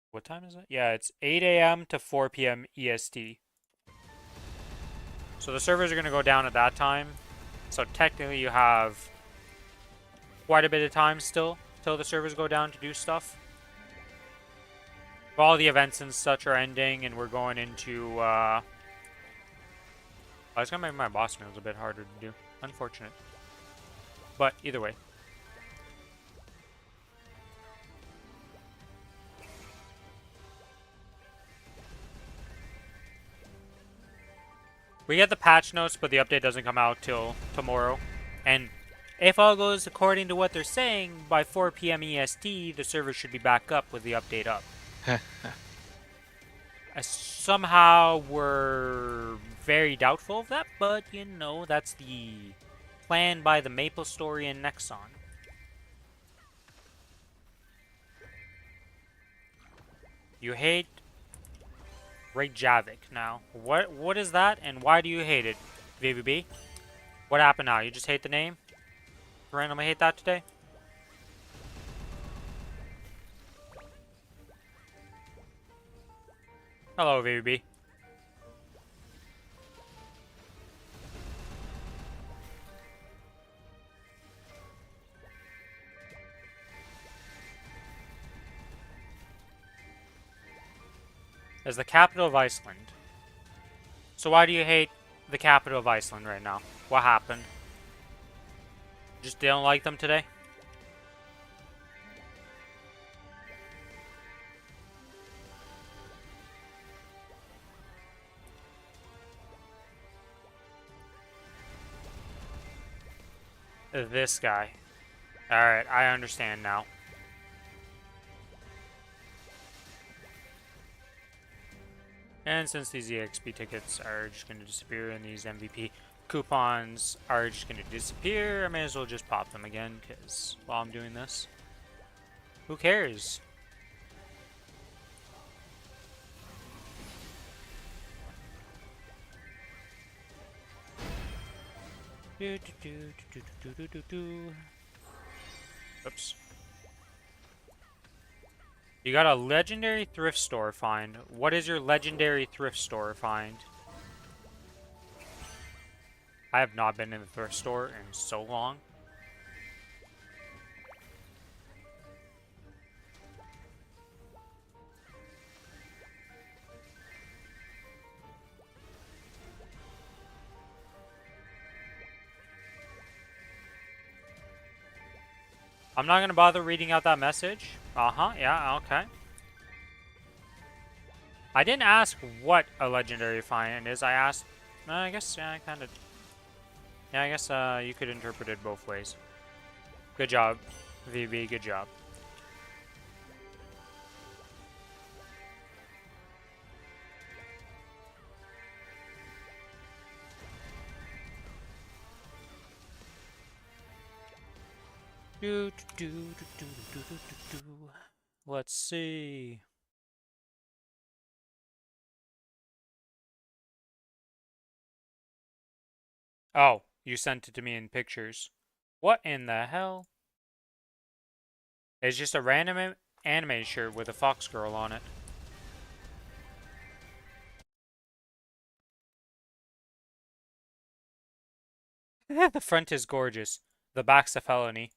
what time is it? Yeah, it's 8 a.m. to 4 p.m. EST. So the servers are going to go down at that time. So technically you have quite a bit of time still till the servers go down to do stuff. All the events and such are ending, and we're going into, I was going to make my boss meals a bit harder to do. Unfortunate. But either way. We get the patch notes, but the update doesn't come out till tomorrow. And if all goes according to what they're saying, by 4 p.m. EST, the server should be back up with the update up. Somehow we're very doubtful of that, but you know, that's the plan by the Maplestory and Nexon. You hate Reykjavik now. What is that, and why do you hate it, VVB? What happened now? You just hate the name? Randomly hate that today? Hello, VB. As the capital of Iceland. So why do you hate the capital of Iceland right now? What happened? Just don't like them today? This guy. Alright, I understand now. And since these EXP tickets are just going to disappear and these MVP coupons are just going to disappear, I may as well just pop them again, because while I'm doing this, who cares? Oops. You got a legendary thrift store find. What is your legendary thrift store find? I have not been in the thrift store in so long. I'm not going to bother reading out that message. Uh-huh, yeah, okay. I didn't ask what a legendary find is. I asked... I guess, yeah, I kind of... Yeah, I guess you could interpret it both ways. Good job, VB, good job. Let's see. Oh, you sent it to me in pictures. What in the hell? It's just a random anime shirt with a fox girl on it. The front is gorgeous. The back's a felony.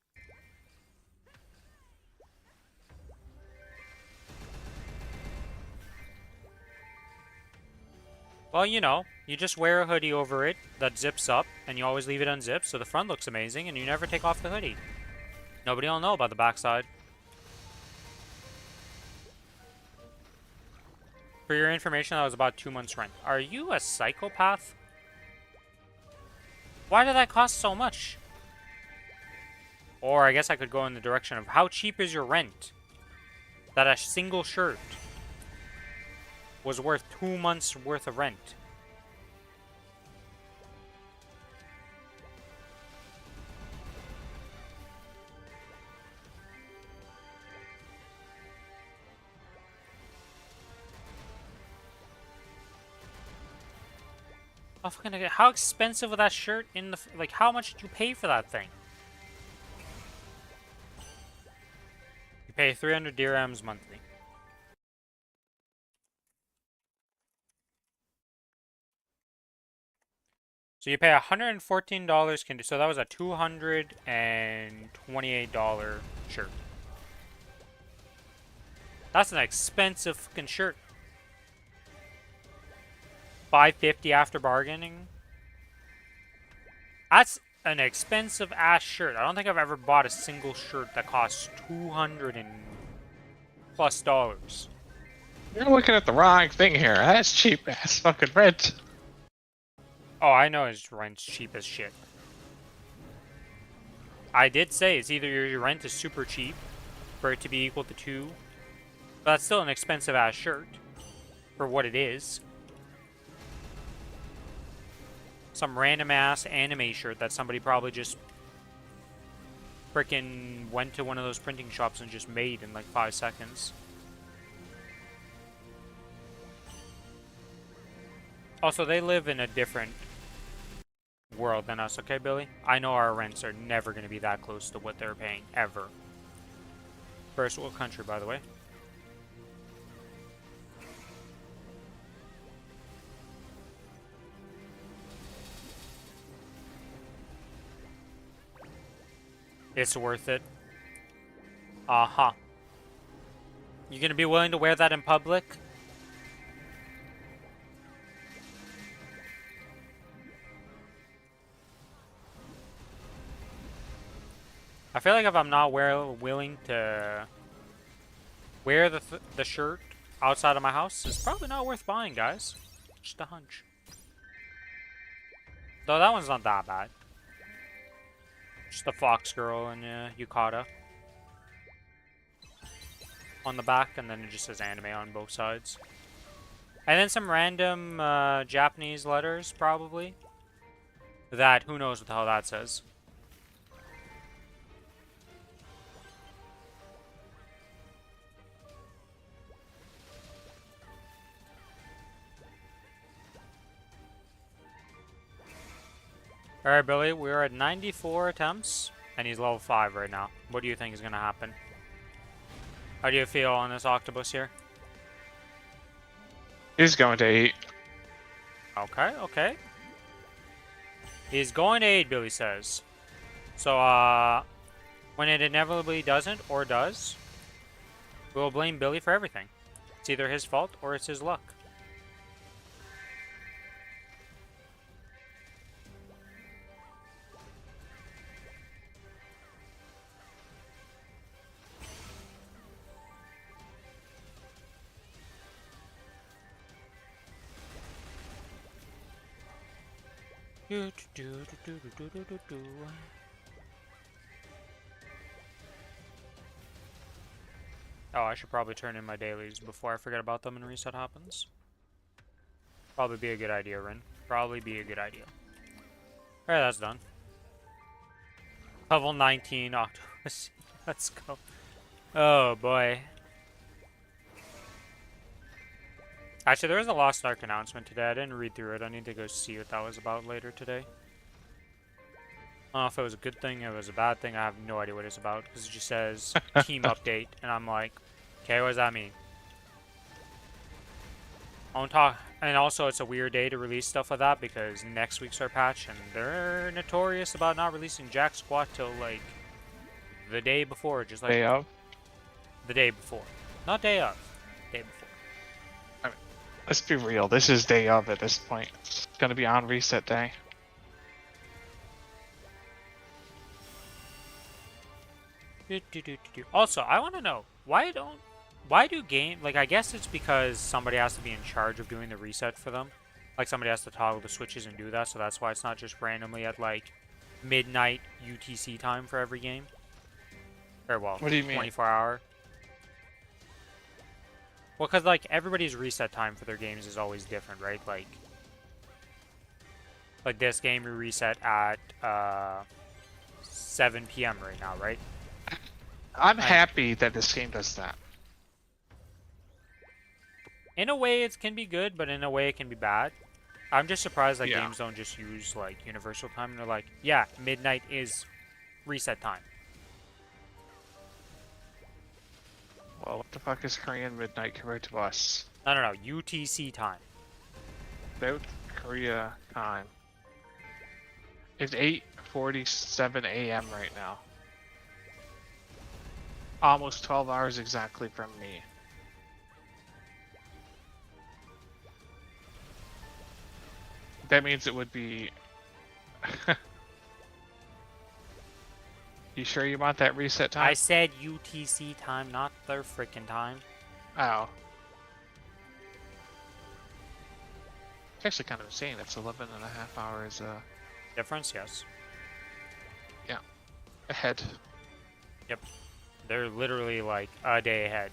Well, you know, you just wear a hoodie over it that zips up, and you always leave it unzipped, so the front looks amazing, and you never take off the hoodie. Nobody will know about the backside. For your information, that was about 2 months' rent. Are you a psychopath? Why did that cost so much? Or I guess I could go in the direction of how cheap is your rent? That a single shirt was worth 2 months worth of rent. How expensive was that shirt in the... Like, how much did you pay for that thing? You pay 300 dirhams monthly. So you pay $114 Canadian. So that was a $228 shirt. That's an expensive fucking shirt. $550 after bargaining. That's an expensive ass shirt. I don't think I've ever bought a single shirt that costs $200+ You're looking at the wrong thing here. That's cheap ass fucking rent. Oh, I know his rent's cheap as shit. I did say it's either your rent is super cheap for it to be equal to 2, but that's still an expensive ass shirt for what it is. Some random ass anime shirt that somebody probably just frickin' went to one of those printing shops and just made in like 5 seconds. Also, they live in a different world than us, okay, Billy? I know our rents are never going to be that close to what they're paying, ever. First world country, by the way. It's worth it. Uh-huh. You gonna be willing to wear that in public? I feel like if I'm not willing to wear the shirt outside of my house, it's probably not worth buying, guys. Just a hunch. Though that one's not that bad. Just a fox girl and yukata on the back, and then it just says anime on both sides. And then some random Japanese letters, probably. That, who knows what the hell that says. Alright, Billy, we're at 94 attempts, and he's level 5 right now. What do you think is going to happen? How do you feel on this octopus here? He's going to 8. Okay, okay. He's going to 8, Billy says. So, when it inevitably doesn't, or does, we'll blame Billy for everything. It's either his fault, or it's his luck. Oh, I should probably turn in my dailies before I forget about them and reset happens. Probably be a good idea, Rin. Probably be a good idea. Alright, that's done. Level 19 Octopus. Let's go. Oh, boy. Actually, there was a Lost Ark announcement today. I didn't read through it. I need to go see what that was about later today. I don't know if it was a good thing, if it was a bad thing. I have no idea what it's about, because it just says team update, and I'm like, okay, what does that mean? I won't talk. And also, it's a weird day to release stuff like that, because next week's our patch, and they're notorious about not releasing jack squat till, like, the day before, just like... Day of? The day before. Not day of. Day before. Let's be real, this is day of at this point. It's gonna be on reset day. Also, I want to know, why do like, I guess it's because somebody has to be in charge of doing the reset for them. Like, somebody has to toggle the switches and do that, so that's why it's not just randomly at, like, midnight UTC time for every game. Or, well, What do you mean? 24 hour. Well, because, like, everybody's reset time for their games is always different, right? Like this game we reset at 7 p.m. right now, right? I'm happy that this game does that. In a way, it can be good, but in a way, it can be bad. I'm just surprised that Yeah. games don't just use, like, universal time. And they're like, yeah, midnight is reset time. Well, what the fuck is Korean midnight compared to us? No, UTC time. South Korea time. It's 8:47 a.m. right now. Almost 12 hours exactly from me. That means it would be... You sure you want that reset time? I said UTC time, not their freaking time. Oh. It's actually kind of insane. That's 11 and a half hours Difference, yes. ahead. Yep. They're literally, like, a day ahead.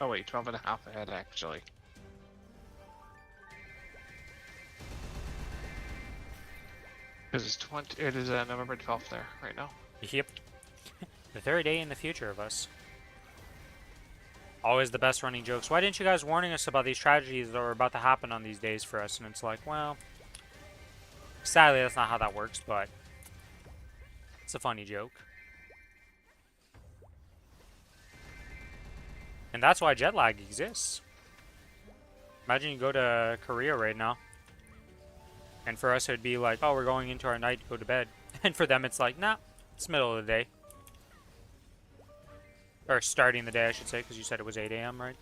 Oh wait, 12 and a half ahead actually. Because it is November 12th there right now. Yep. The third day in the future of us. Always the best running jokes. Why didn't you guys warning us about these tragedies that were about to happen on these days for us? And it's like, well, sadly that's not how that works, but it's a funny joke. And that's why jet lag exists. Imagine you go to Korea right now. And for us, it'd be like, oh, we're going into our night to go to bed. And for them, it's like, nah, it's middle of the day. Or starting the day, I should say, because you said it was 8 a.m., right?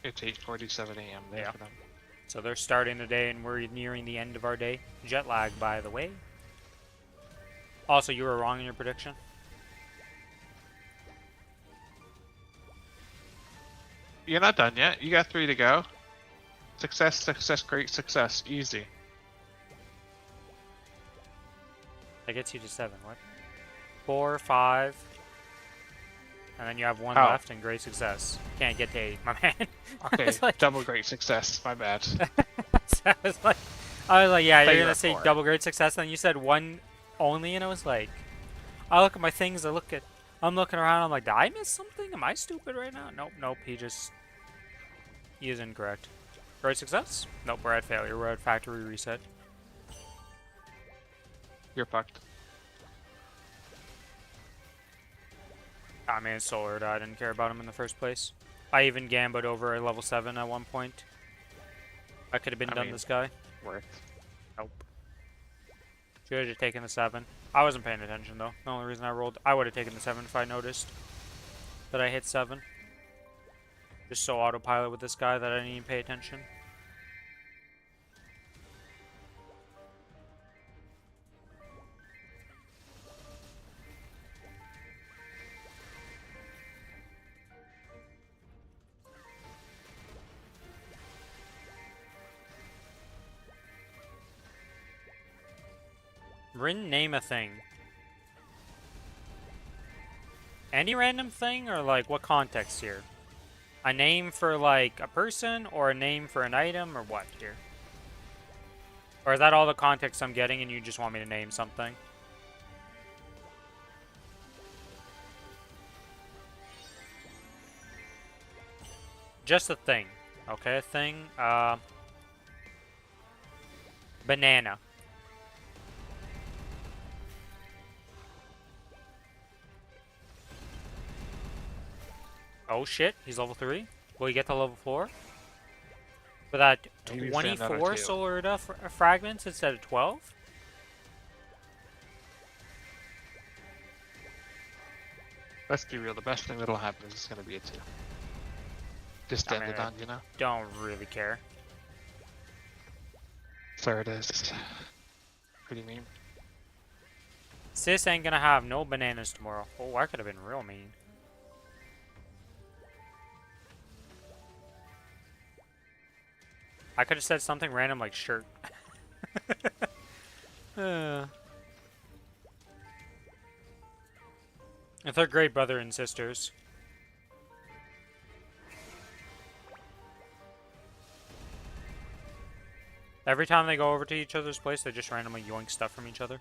It's 8:47 a.m. there Yeah. for them. So they're starting the day, and we're nearing the end of our day. Jet lag, by the way. Also, you were wrong in your prediction. You're not done yet. You got 3 to go. Success, success, great success. Easy. That gets you to 7, what? 4, 5. And then you have 1 Oh. left, and great success. Can't get to 8, my man. Okay, It's like- double great success. My bad. So I was like, yeah, Thought you're you gonna were say 4. double great success, and then you said 1 only, and I was like, I look at my things, I'm looking around, I'm like, did I miss something? Am I stupid right now? Nope, he is incorrect. Great success? Nope, we're at failure, we're at factory reset. You're fucked. I mean, Solar, I didn't care about him in the first place. I even gambled over a level 7 at one point. I could have been I done mean- this guy. Worth. Nope. Should have just taken the 7. I wasn't paying attention though. The only reason I rolled, I would have taken the 7 if I noticed that I hit 7. Just so autopilot with this guy that I didn't even pay attention. Rin, name a thing. Any random thing, or like what context here? A name for like a person, or a name for an item, or what here? Or is that all the context I'm getting and you just want me to name something? Just a thing. Okay, a thing. Banana. Oh shit, he's level 3. Will he get to level 4? For that Maybe stand out or 24 two. solar fragments instead of 12? Let's be real. The best thing that'll happen is it's gonna be a 2. Just I end mean, it on, you know? Don't really care. There it is. Pretty mean. Sis ain't gonna have no bananas tomorrow. Oh, I could have been real mean. I could have said something random like shirt. If they're great brother and sisters. Every time they go over to each other's place, they just randomly yoink stuff from each other.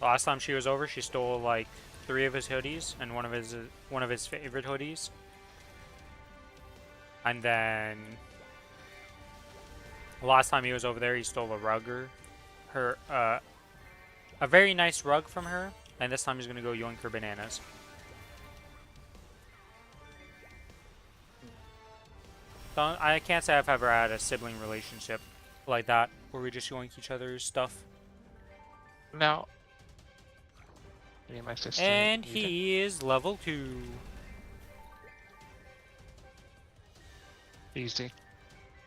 Last time she was over, she stole like 3 of his hoodies and one of his favorite hoodies. And then last time he was over there, he stole a rug a very nice rug from her, and this time he's gonna go yoink her bananas. I can't say I've ever had a sibling relationship like that where we just yoink each other's stuff. No. Me and my sister. And need it. he is level 2. Easy.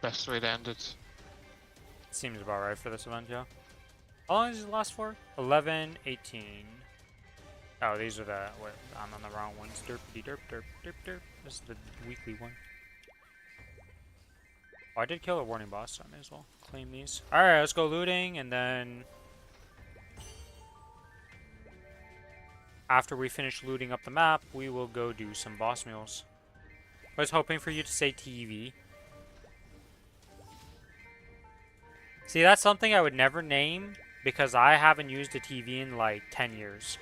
Best way to end it. Seems about right for this event, yeah. How long does it last for? 11, 18. Oh, these are the... Wait, I'm on the wrong ones. Derpity derp derp derp derp. This is the weekly one. Oh, I did kill a warning boss, so I may as well claim these. Alright, let's go looting, and then... After we finish looting up the map, we will go do some boss meals. I was hoping for you to say TV. See, that's something I would never name because I haven't used a TV in like 10 years.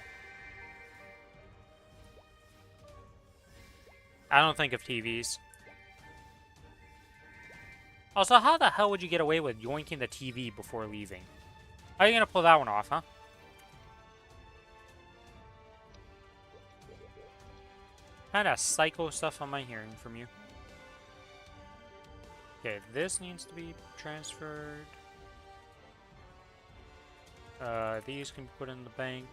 I don't think of TVs. Also, how the hell would you get away with yoinking the TV before leaving? How are you gonna pull that one off, huh? What kind of psycho stuff am I hearing from you? Okay, this needs to be transferred. These can be put in the bank.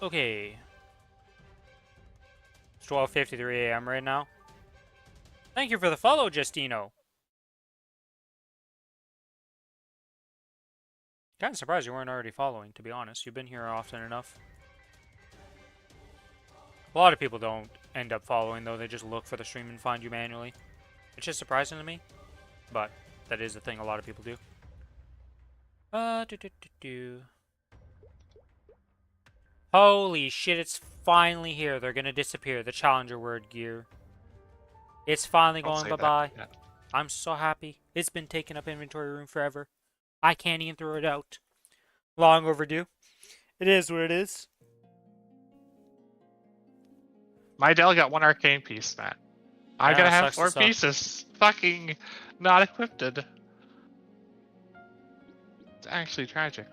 Okay. It's 12:53 a.m. right now. Thank you for the follow, Justino. Kind of surprised you weren't already following, to be honest. You've been here often enough. A lot of people don't end up following, though. They just look for the stream and find you manually. Which is surprising to me. But that is a thing a lot of people do. Holy shit, it's finally here. They're gonna disappear. The Challenger word gear. It's finally Don't going say bye-bye. that. I'm so happy. It's been taking up inventory room forever. I can't even throw it out. Long overdue. It is what it is. My Dell got 1 arcane piece, Matt. I Yeah, gotta have sucks to 4 suck. pieces. Fucking not equipped. It's actually tragic.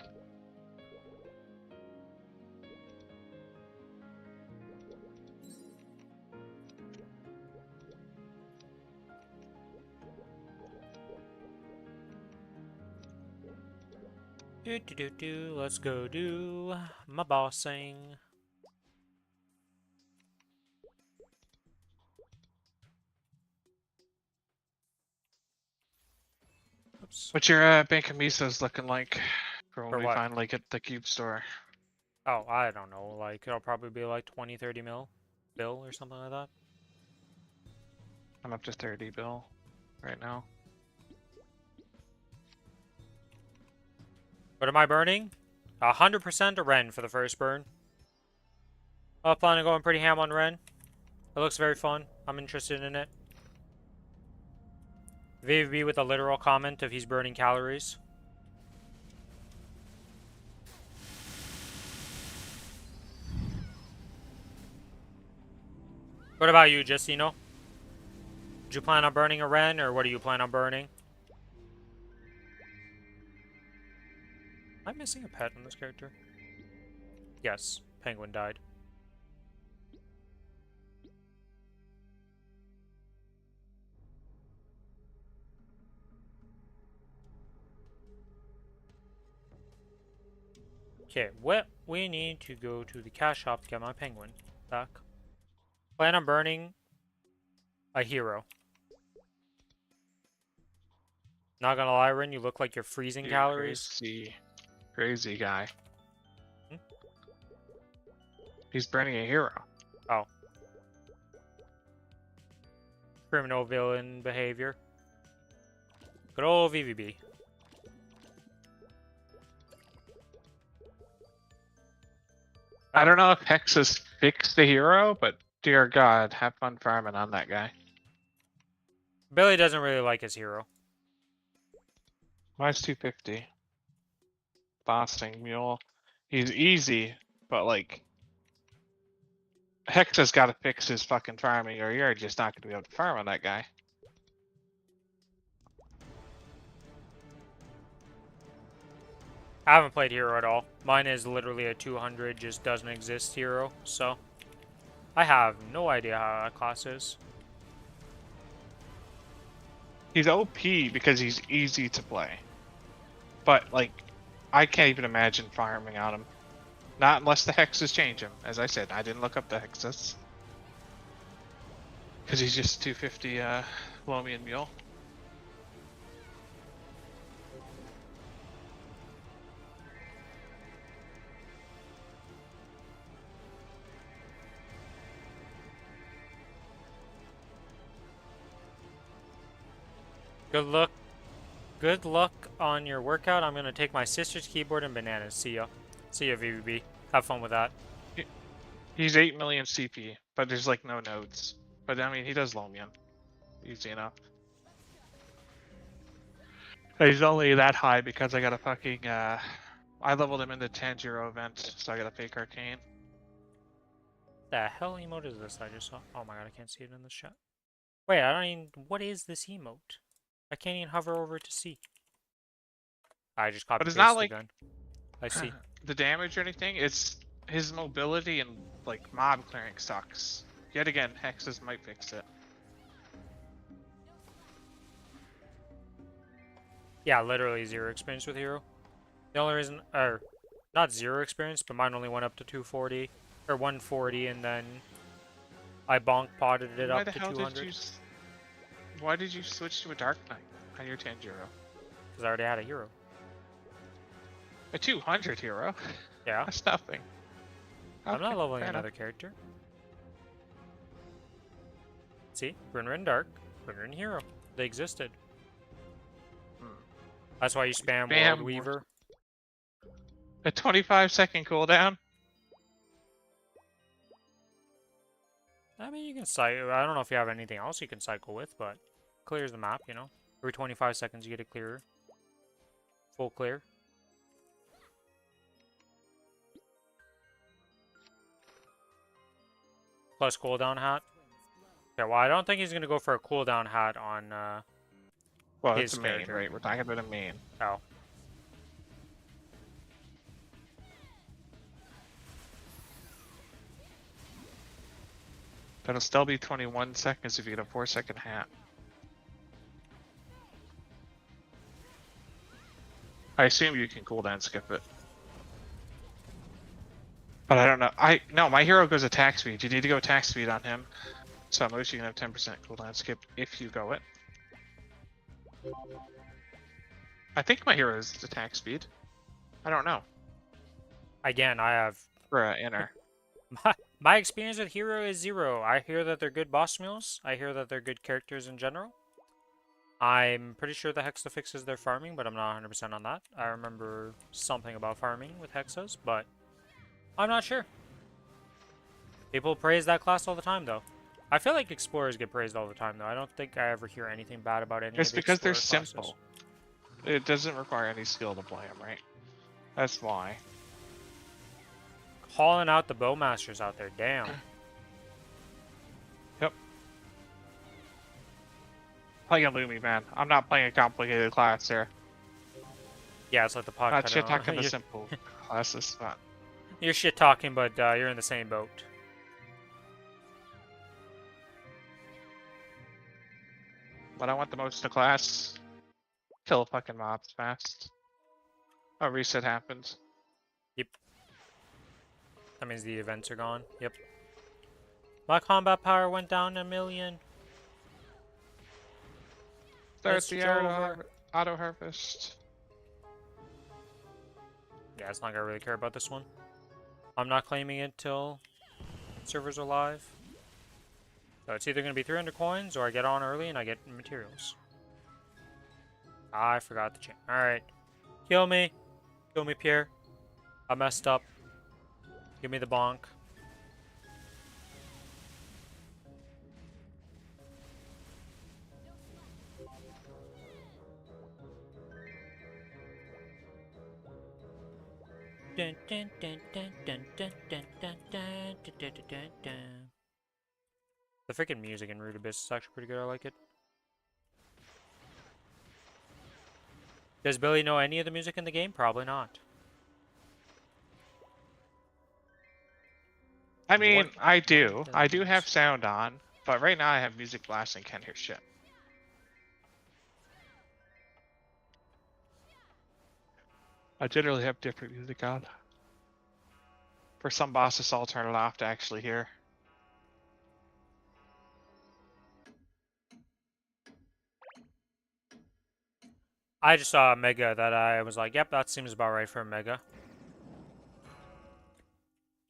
Let's go do my bossing. Oops. What's your Bank of Misos looking like for when For we what? finally get the cube store? Oh, I don't know. Like, it'll probably be like 20-30 mil bill or something like that. I'm up to 30 bill right now. What am I burning? 100% a Ren for the first burn. I plan on going pretty ham on Ren. It looks very fun. I'm interested in it. VVB with a literal comment of he's burning calories. What about you, Justino? Did you plan on burning a Ren, or what do you plan on burning? Am I missing a pet on this character? Yes, Penguin died. Okay, well, we need to go to the cash shop to get my penguin back. Plan on burning a hero. Not gonna lie, Ren, you look like you're freezing You calories. crazy guy. Hmm? He's burning a hero. Oh. Criminal villain behavior. Good old VVB. I don't know if Hex has fixed the hero, but dear God, have fun farming on that guy. Billy doesn't really like his hero. Mine's 250. Bossing Mule. He's easy, but like Hex has got to fix his fucking farming, or you're just not going to be able to farm on that guy. I haven't played hero at all. Mine is literally a 200, just doesn't exist hero, so I have no idea how that class is. He's OP because he's easy to play. But like, I can't even imagine farming on him. Not unless the hexes change him. As I said, I didn't look up the hexes. Because he's just 250 Lomian Mule. Good luck. Good luck on your workout. I'm gonna take my sister's keyboard and bananas. See ya. See ya, VVB. Have fun with that. He's 8 million CP, but there's like no nodes. But I mean, he does Lomian. Easy enough. He's only that high because I got a fucking, I leveled him in the Tanjiro event, so I got a fake arcane. The hell emote is this I just saw? Oh my god, I can't see it in this chat. Wait, I don't even... What is this emote? I can't even hover over to see. I just copied But it's not like again. I see. the damage or anything. It's his mobility and like mob clearing sucks. Yet again, hexes might fix it. Yeah, literally 0 experience with hero. The only reason, or not 0 experience, but mine only went up to 240 or 140, and then I bonk potted it Why up the to hell 200 did you? Why did you switch to a Dark Knight on your Tanjiro? because I already had a hero. A 200 hero? Yeah, That's nothing. I'm not Okay, leveling fair another enough. character. See, Rinrin Dark, Rinrin Hero. They existed. Hmm. That's why you spam Spam World Weaver. A 25-second cooldown? I mean, you can cycle. I don't know if you have anything else you can cycle with, but clears the map, you know. Every 25 seconds you get it clearer. Full clear. Plus cooldown hat. Okay, well, I don't think he's going to go for a cooldown hat on Well, his it's a main, character. right? We're talking about a main. Oh. That'll still be 21 seconds if you get a 4-second hat. I assume you can cooldown skip it. But I don't know. No, my hero goes attack speed. You need to go attack speed on him. So at most you can have 10% cooldown skip if you go it. I think my hero is attack speed. I don't know. Again, I have... For inner. My experience with Hero is 0. I hear that they're good boss mules. I hear that they're good characters in general. I'm pretty sure the Hexa fixes their farming, but I'm not 100% on that. I remember something about farming with Hexas, but I'm not sure. People praise that class all the time, though. I feel like Explorers get praised all the time, though. I don't think I ever hear anything bad about any It's of the because they're Explorer classes. simple. It doesn't require any skill to play them, right? That's why. Calling out the Bowmasters out there, damn. Yep. Playing a Lumi, man. I'm not playing a complicated class here. Yeah, it's like the podcast. Not shit talking the simple classes, but You're shit talking, but you're in the same boat. what I want the most in the class, kill fucking mobs fast. A reset happens. Yep. That means the events are gone. Yep. My combat power went down 1,000,000. Start It's the over. auto harvest. Yeah, it's not gonna really care about this one. I'm not claiming it till servers are live. So it's either gonna be 300 coins or I get on early and I get materials. I forgot the chain. Alright. Kill me. Kill me, Pierre. I messed up. Give me the bonk. Dun, dun, dun, dun, dun, dun, dun, dun, dun, dun, dun, dun, dun. The freaking music in Root Abyss is actually pretty good. I like it. Does Billy know any of the music in the game? Probably not. I mean, What I do. does I do this? have sound on, but right now I have music blasting. Can't hear shit. I generally have different music on. For some bosses, I'll turn it off to actually hear. I just saw a Mega that I was like, yep, that seems about right for a Mega.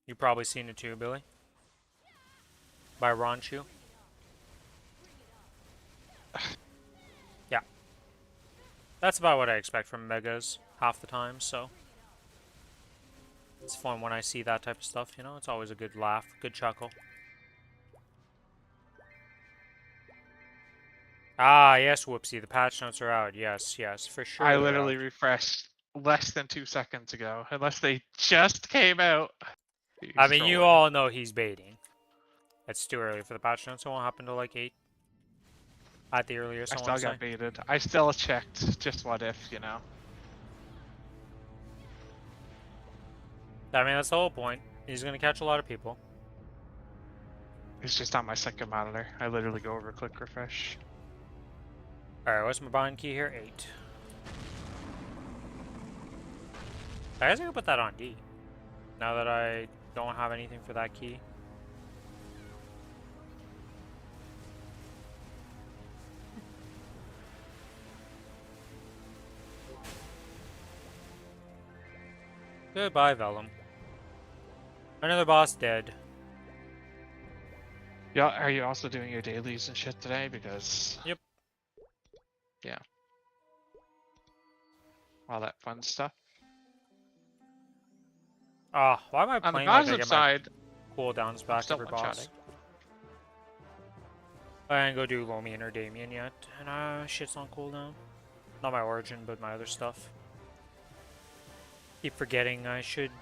You've probably seen it too, Billy. By Ronchu. Yeah. That's about what I expect from Megas half the time, so. It's fun when I see that type of stuff, you know? It's always a good laugh, good chuckle. Ah, yes, whoopsie, the patch notes are out. Yes, yes, for sure. I they're literally out. refreshed less than 2 seconds ago, unless they just came out. I He's mean, you trolling. all know he's baiting. It's too early for the patch notes. It won't happen till like 8. At the earliest, I I still want to say. got baited. I still checked. Just what if, you know? I mean, that's the whole point. He's gonna catch a lot of people. It's just on my second monitor. I literally go over click refresh. Alright, what's my bind key here? 8. I guess I could put that on D. Now that I don't have anything for that key. Goodbye, Vellum. Another boss dead. Yeah, are you also doing your dailies and shit today? Because Yep. yeah, all that fun stuff. Ah, why am I On the playing like I positive get my side, cooldowns I'm back still every one-shotting. boss? I didn't go do Lomian or Damien yet, and shit's on cooldown. Not my origin, but my other stuff. Keep forgetting I should.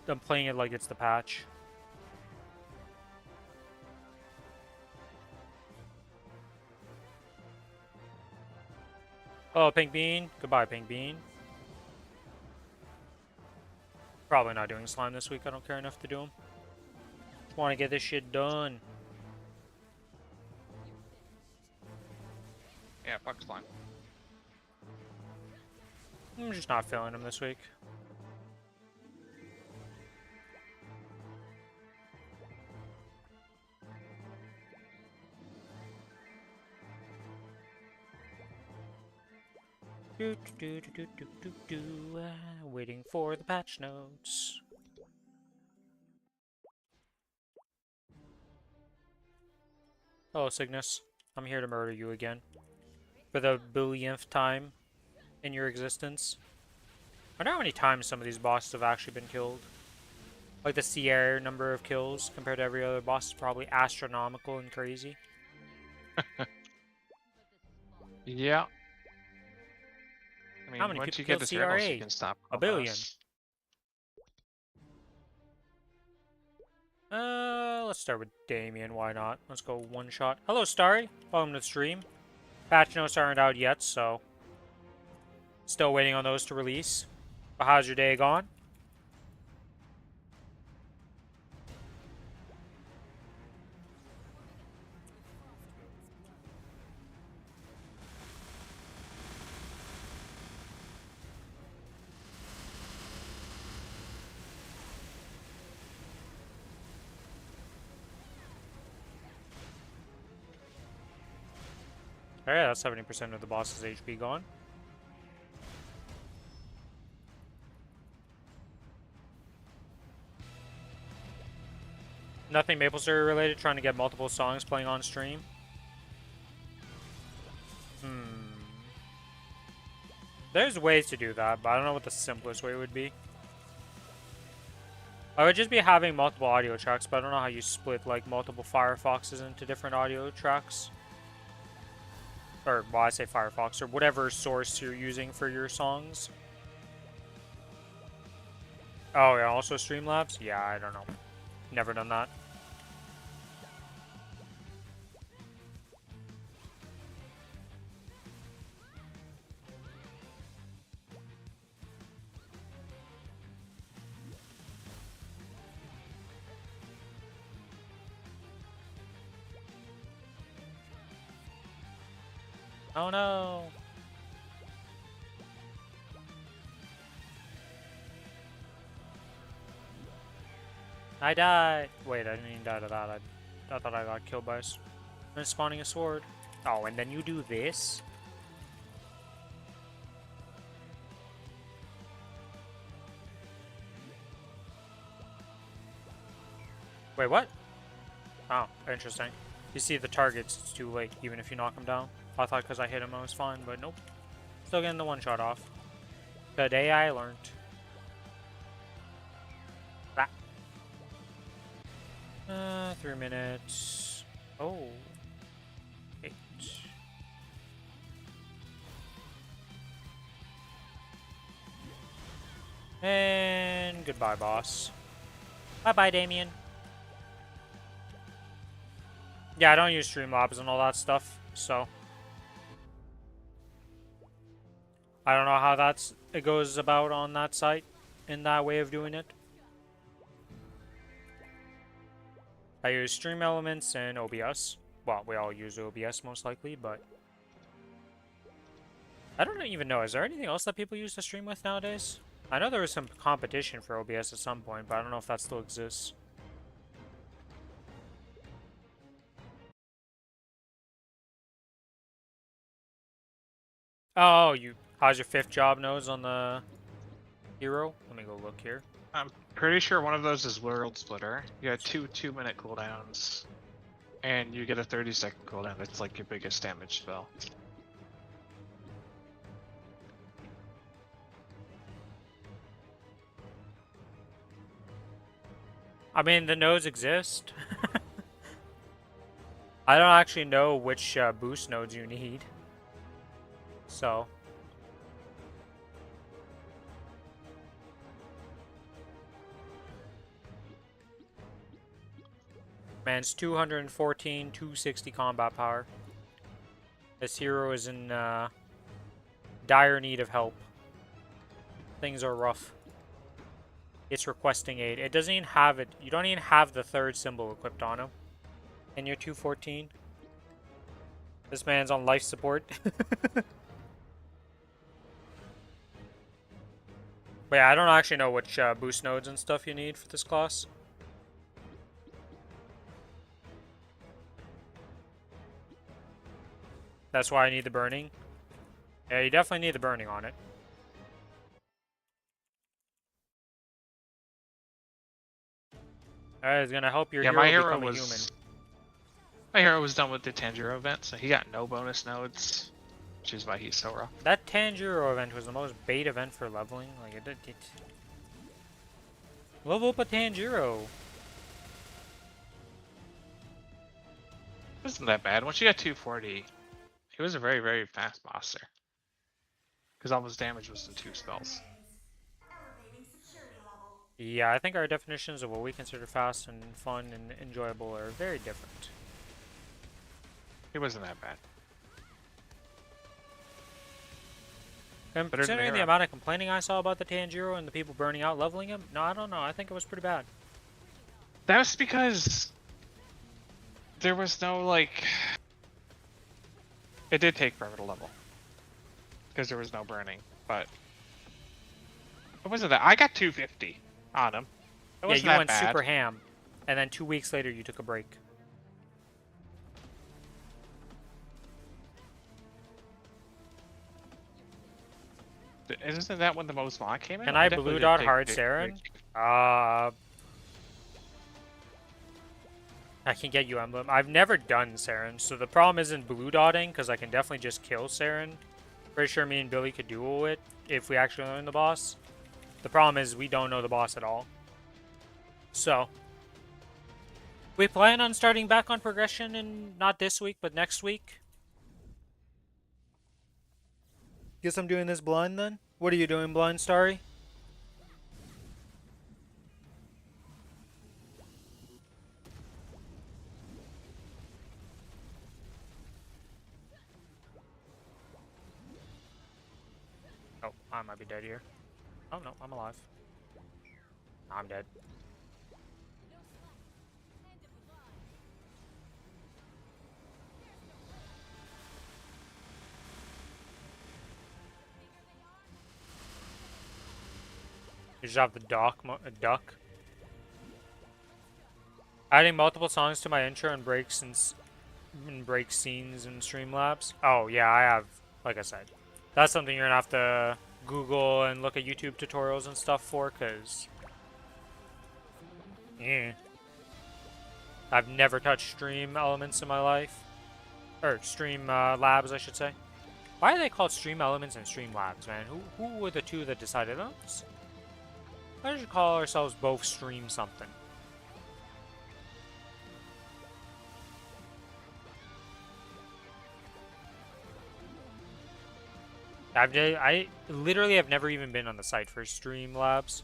I'm playing it like it's the patch. Oh, Pink Bean. Goodbye, Pink Bean. Probably not doing slime this week. I don't care enough to do them. Just want to get this shit done. Yeah, fuck slime. I'm just not feeling them this week. Waiting for the patch notes. Hello, Cygnus. I'm here to murder you again. For the billionth time in your existence. I wonder how many times some of these bosses have actually been killed. Like the Sierra number of kills compared to every other boss is probably astronomical and crazy. Yeah. I mean, How many once people you get killed to Kronos, you CRA? can stop. A billion. Let's start with Damien, why not? Let's go one shot. Hello, Starry. Welcome to the stream. Patch notes aren't out yet, so... Still waiting on those to release. But how's your day gone? Alright, that's 70% of the boss's HP gone. Nothing Maplestory related, trying to get multiple songs playing on stream. There's ways to do that, but I don't know what the simplest way would be. I would just be having multiple audio tracks, but I don't know how you split like multiple Firefoxes into different audio tracks. Or, well, I say Firefox, or whatever source you're using for your songs. Oh, yeah, also Streamlabs? Yeah, I don't know. Never done that. Oh no! I died! Wait, I didn't even die to that. I thought I got killed by spawning a sword. Oh, and then you do this? Wait, what? Oh, interesting. You see the targets, it's too late, even if you knock them down. I thought because I hit him I was fine, but nope. Still getting the one shot off. Today I learned. Ah. 3 minutes. Oh. 8. And goodbye, boss. Bye-bye, Damien. Yeah, I don't use Streamlabs and all that stuff, so... I don't know how it goes about on that site, in that way of doing it. I use stream elements and OBS. Well, we all use OBS most likely, but I don't even know. Is there anything else that people use to stream with nowadays? I know there was some competition for OBS at some point, but I don't know if that still exists. Oh, how's your 5th job nose on the hero? Let me go look here. I'm pretty sure one of those is World Splitter. You got two 2-minute cooldowns, and you get a 30-second cooldown. It's like your biggest damage spell. I mean, the nodes exist. I don't actually know which boost nodes you need. So. Man's 214, 260 combat power. This hero is in dire need of help. Things are rough. It's requesting aid. It doesn't even have it. You don't even have the 3rd symbol equipped on him. And you're 214. This man's on life support. But yeah, I don't actually know which boost nodes and stuff you need for this class. That's why I need the burning. Yeah, you definitely need the burning on it. Alright, it's gonna help your hero become a human. My hero was done with the Tanjiro event, so he got no bonus nodes, which is why he's so rough. That Tanjiro event was the most bait event for leveling. Like it level up a Tanjiro. It wasn't that bad. Once you got 240, he was a very, very fast boss there. Because all his damage was in 2 spells. Yeah, I think our definitions of what we consider fast and fun and enjoyable are very different. He wasn't that bad. And considering the amount of complaining I saw about the Tanjiro and the people burning out leveling him, no, I don't know. I think it was pretty bad. That was because there was no, like... It did take forever to level. Because there was no burning, but... What was it that? I got 250 on him. It wasn't yeah, you that went bad. super ham. And then 2 weeks later, you took a break. Isn't that when the most mod came in? Can I blue dot hard Saren? I can get you emblem. I've never done Saren, so the problem isn't blue dotting, because I can definitely just kill Saren. Pretty sure me and Billy could duel it if we actually learn the boss. The problem is we don't know the boss at all. So, we plan on starting back on progression in not this week, but next week. Guess I'm doing this blind then? What are you doing blind, Starry? Oh, I might be dead here. Oh no, I'm alive. I'm dead. You just have the duck. Adding multiple songs to my intro and breaks and break scenes in Streamlabs. Oh yeah, I have. Like I said, that's something you're gonna have to Google and look at YouTube tutorials and stuff for, cause yeah, I've never touched stream elements in my life, or stream labs, I should say. Why are they called stream elements and stream labs, man? Who were the two that decided those? Why should call ourselves both stream something? I literally have never even been on the site for Streamlabs.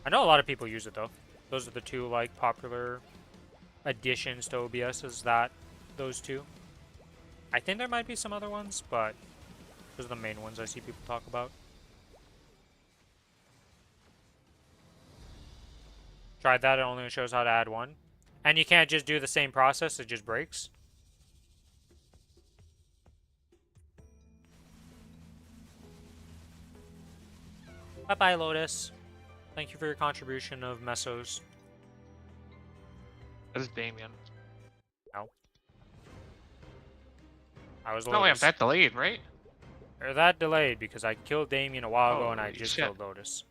I know a lot of people use it though. Those are the two like popular additions to OBS. Is that those two? I think there might be some other ones, but those are the main ones I see people talk about. Tried that. It only shows how to add one. And you can't just do the same process, it just breaks. Bye-bye, Lotus. Thank you for your contribution of mesos. That is Damien. No. I was No way, I'm Lotus. that delayed, right? Or that delayed because I killed Damien a while ago and I Holy just shit. killed Lotus.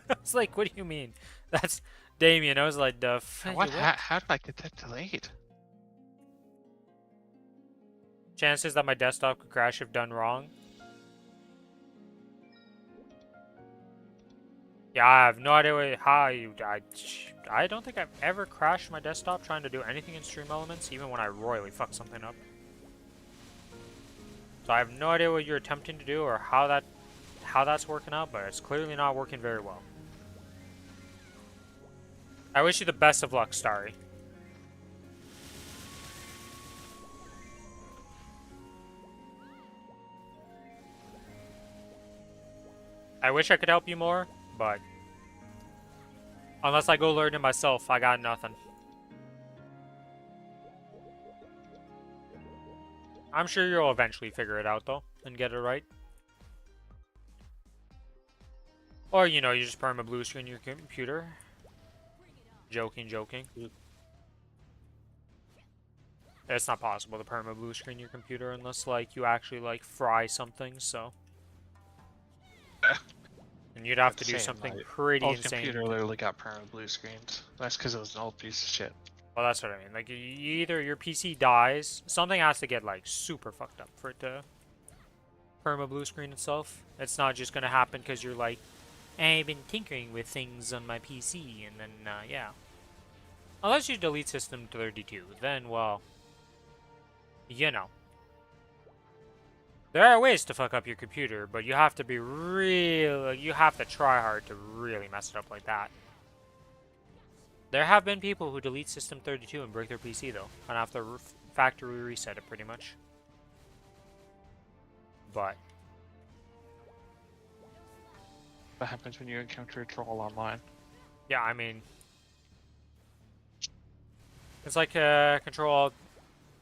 It's like, what do you mean? That's Damien. I was like, the What? How did I get that delayed? Chances that my desktop could crash if done wrong? Yeah, I have no idea how you died. I don't think I've ever crashed my desktop trying to do anything in Stream Elements, even when I royally fuck something up. So I have no idea what you're attempting to do or how that's working out, but it's clearly not working very well. I wish you the best of luck, Starry. I wish I could help you more, but unless I go learn it myself, I got nothing. I'm sure you'll eventually figure it out, though, and get it right. Or, you know, you just perma blue screen your computer. Joking, joking. It's not possible to perma blue screen your computer unless, like, you actually, like, fry something, so. And you'd have to do something pretty old insane. Computer literally got permanent blue screens. That's because it was an old piece of shit. Well, that's what I mean. Like, either your PC dies, something has to get, like, super fucked up for it to perma blue screen itself. It's not just gonna happen because you're like, I've been tinkering with things on my PC, and then, yeah. Unless you delete System 32, then, well, you know. There are ways to fuck up your computer, but you have to be you have to try hard to really mess it up like that. There have been people who delete System 32 and break their PC, though, and have to factory reset it, pretty much. But What happens when you encounter a troll online? yeah, I mean, it's like Control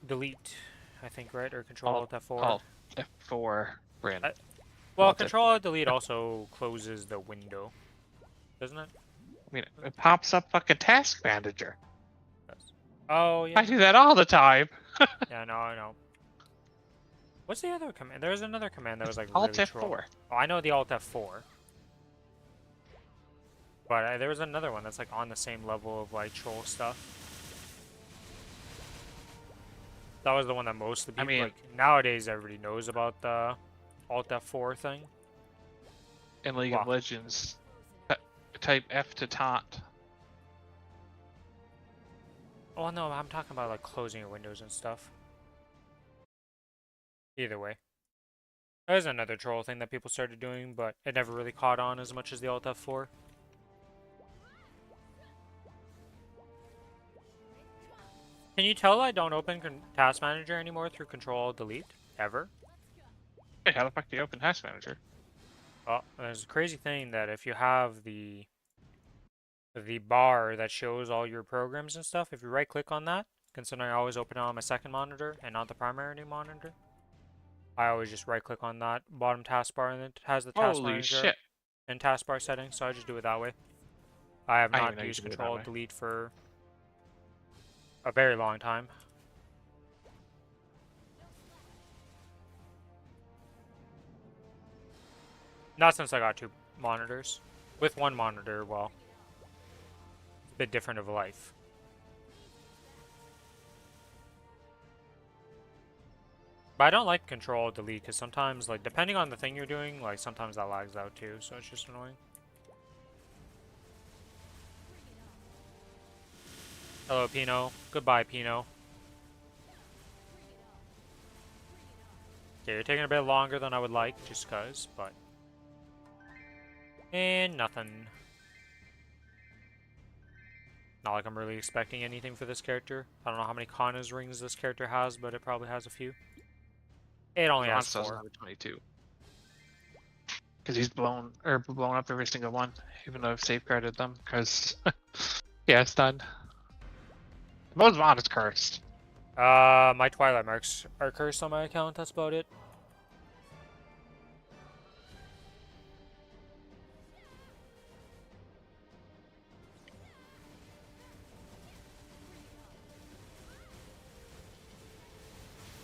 Delete, I think, right? Or Control Alt F4. Alt F4, Brandon. Well, Alt Control Alt Delete also closes the window, doesn't it? I mean, it pops up fucking Task Manager. Oh yeah. I do that all the time. Yeah, no, I know. What's the other command? There was another command that was like Alt really F4. troll. Oh, I know the Alt F4. But there was another one that's like on the same level of like troll stuff. That was the one that most of the people, like, nowadays everybody knows about the Alt F4 thing. In League of Legends, type F to taunt. Oh no, I'm talking about like closing your windows and stuff. Either way. There's another troll thing that people started doing, but it never really caught on as much as the Alt F4. Can you tell I don't open Task Manager anymore through Control Delete? Ever? Hey, how the fuck do you open Task Manager? Oh, there's a crazy thing that if you have the bar that shows all your programs and stuff, if you right click on that, considering I always open it on my second monitor and not the primary monitor, I always just right click on that bottom taskbar and it has the Task Manager and taskbar settings, so I just do it that way. I have not used Control Delete for a very long time. Not since I got 2 monitors. With 1 monitor, well, it's a bit different of a life. But I don't like Control Delete because sometimes, like, depending on the thing you're doing, like, sometimes that lags out too, so it's just annoying. Hello, Pino. Goodbye, Pino. Okay, you're taking a bit longer than I would like, just cause, but... And nothing. Not like I'm really expecting anything for this character. I don't know how many Kana's rings this character has, but it probably has a few. It only has 4. 22. Because he's blown up every single one, even though I've safeguarded them, because... yeah, it's done. Most mod is cursed. My Twilight marks are cursed on my account. That's about it.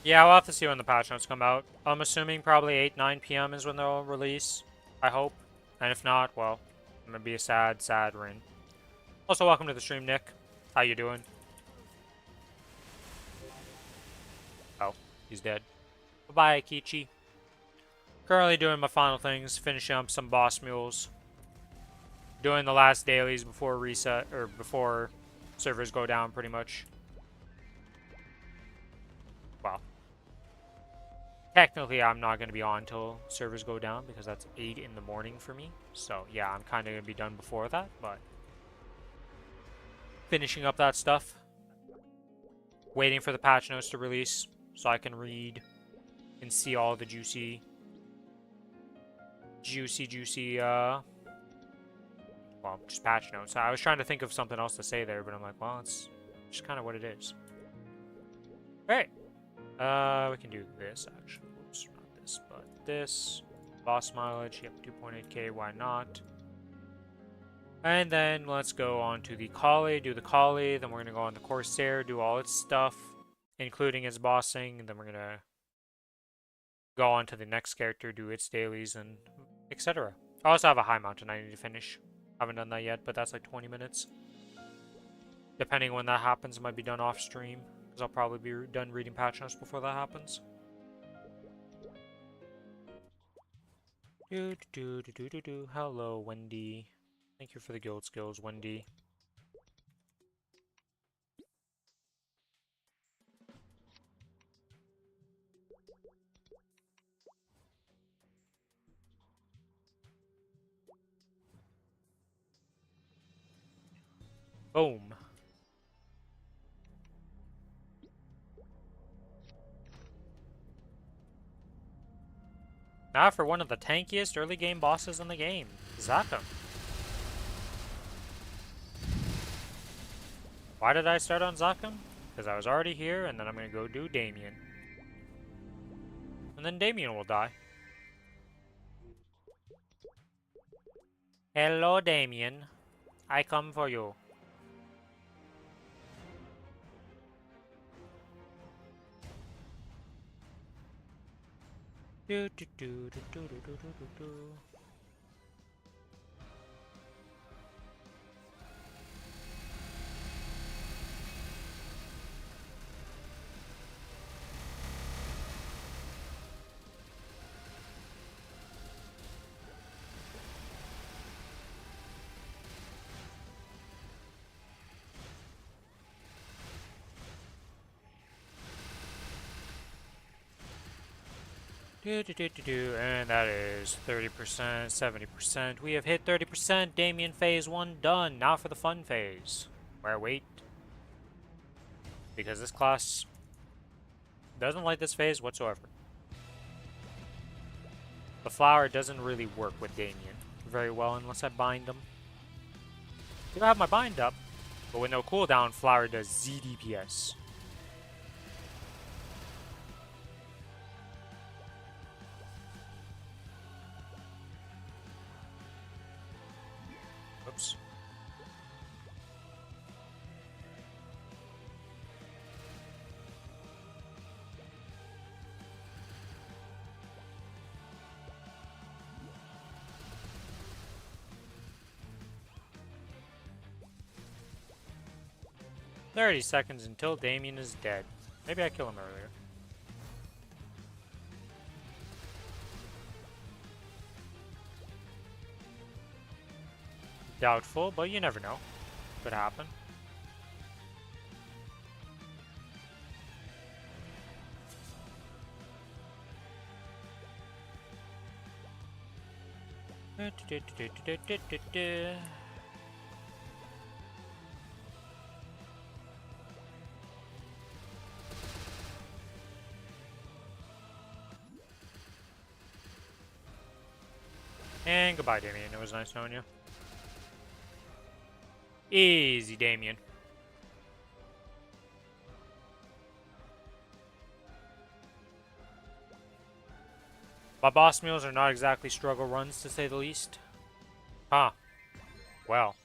Yeah, we'll have to see when the patch notes come out. I'm assuming probably 8, 9 p.m. is when they'll release. I hope. And if not, well, I'm gonna be a sad, sad Rin. Also, welcome to the stream, Nick. How you doing? Oh, he's dead. Bye-bye, Kichi. Currently doing my final things, finishing up some boss mules. Doing the last dailies before reset, or before servers go down, pretty much. Well, technically I'm not going to be on until servers go down, because that's 8 in the morning for me. So, yeah, I'm kind of going to be done before that, but... finishing up that stuff. Waiting for the patch notes to release, so I can read and see all the juicy, well, just patch notes. I was trying to think of something else to say there, but I'm like, well, it's just kind of what it is. Alright. We can do this, actually. Oops, not this, but this. Boss mileage, yep, 2.8k, why not? And then let's go on to the Collie, do the Collie, then we're going to go on the Corsair, do all its stuff, including its bossing, and then we're going to go on to the next character, do its dailies, and etc. I also have a high mountain I need to finish. Haven't done that yet, but that's like 20 minutes. Depending when that happens, it might be done off stream, because I'll probably be done reading patch notes before that happens. Hello, Wendy. Thank you for the guild skills, Wendy. Boom. Now for one of the tankiest early game bosses in the game, Zakum. Why did I start on Zakum? Because I was already here, and then I'm going to go do Damien. And then Damien will die. Hello, Damien. I come for you. Do do do do do do do do do. And that is 30%, 70%. We have hit 30%. Damien phase 1 done. Now for the fun phase. Where wait. Because this class doesn't like this phase whatsoever. The flower doesn't really work with Damien very well unless I bind them. I do have my bind up, but with no cooldown, flower does ZDPS. Oops. "30 seconds until Damien is dead." Maybe I kill him earlier. Doubtful, but you never know. Could happen. And goodbye, Damien. It was nice knowing you. Easy, Damien. My boss meals are not exactly struggle runs, to say the least. Huh. Well.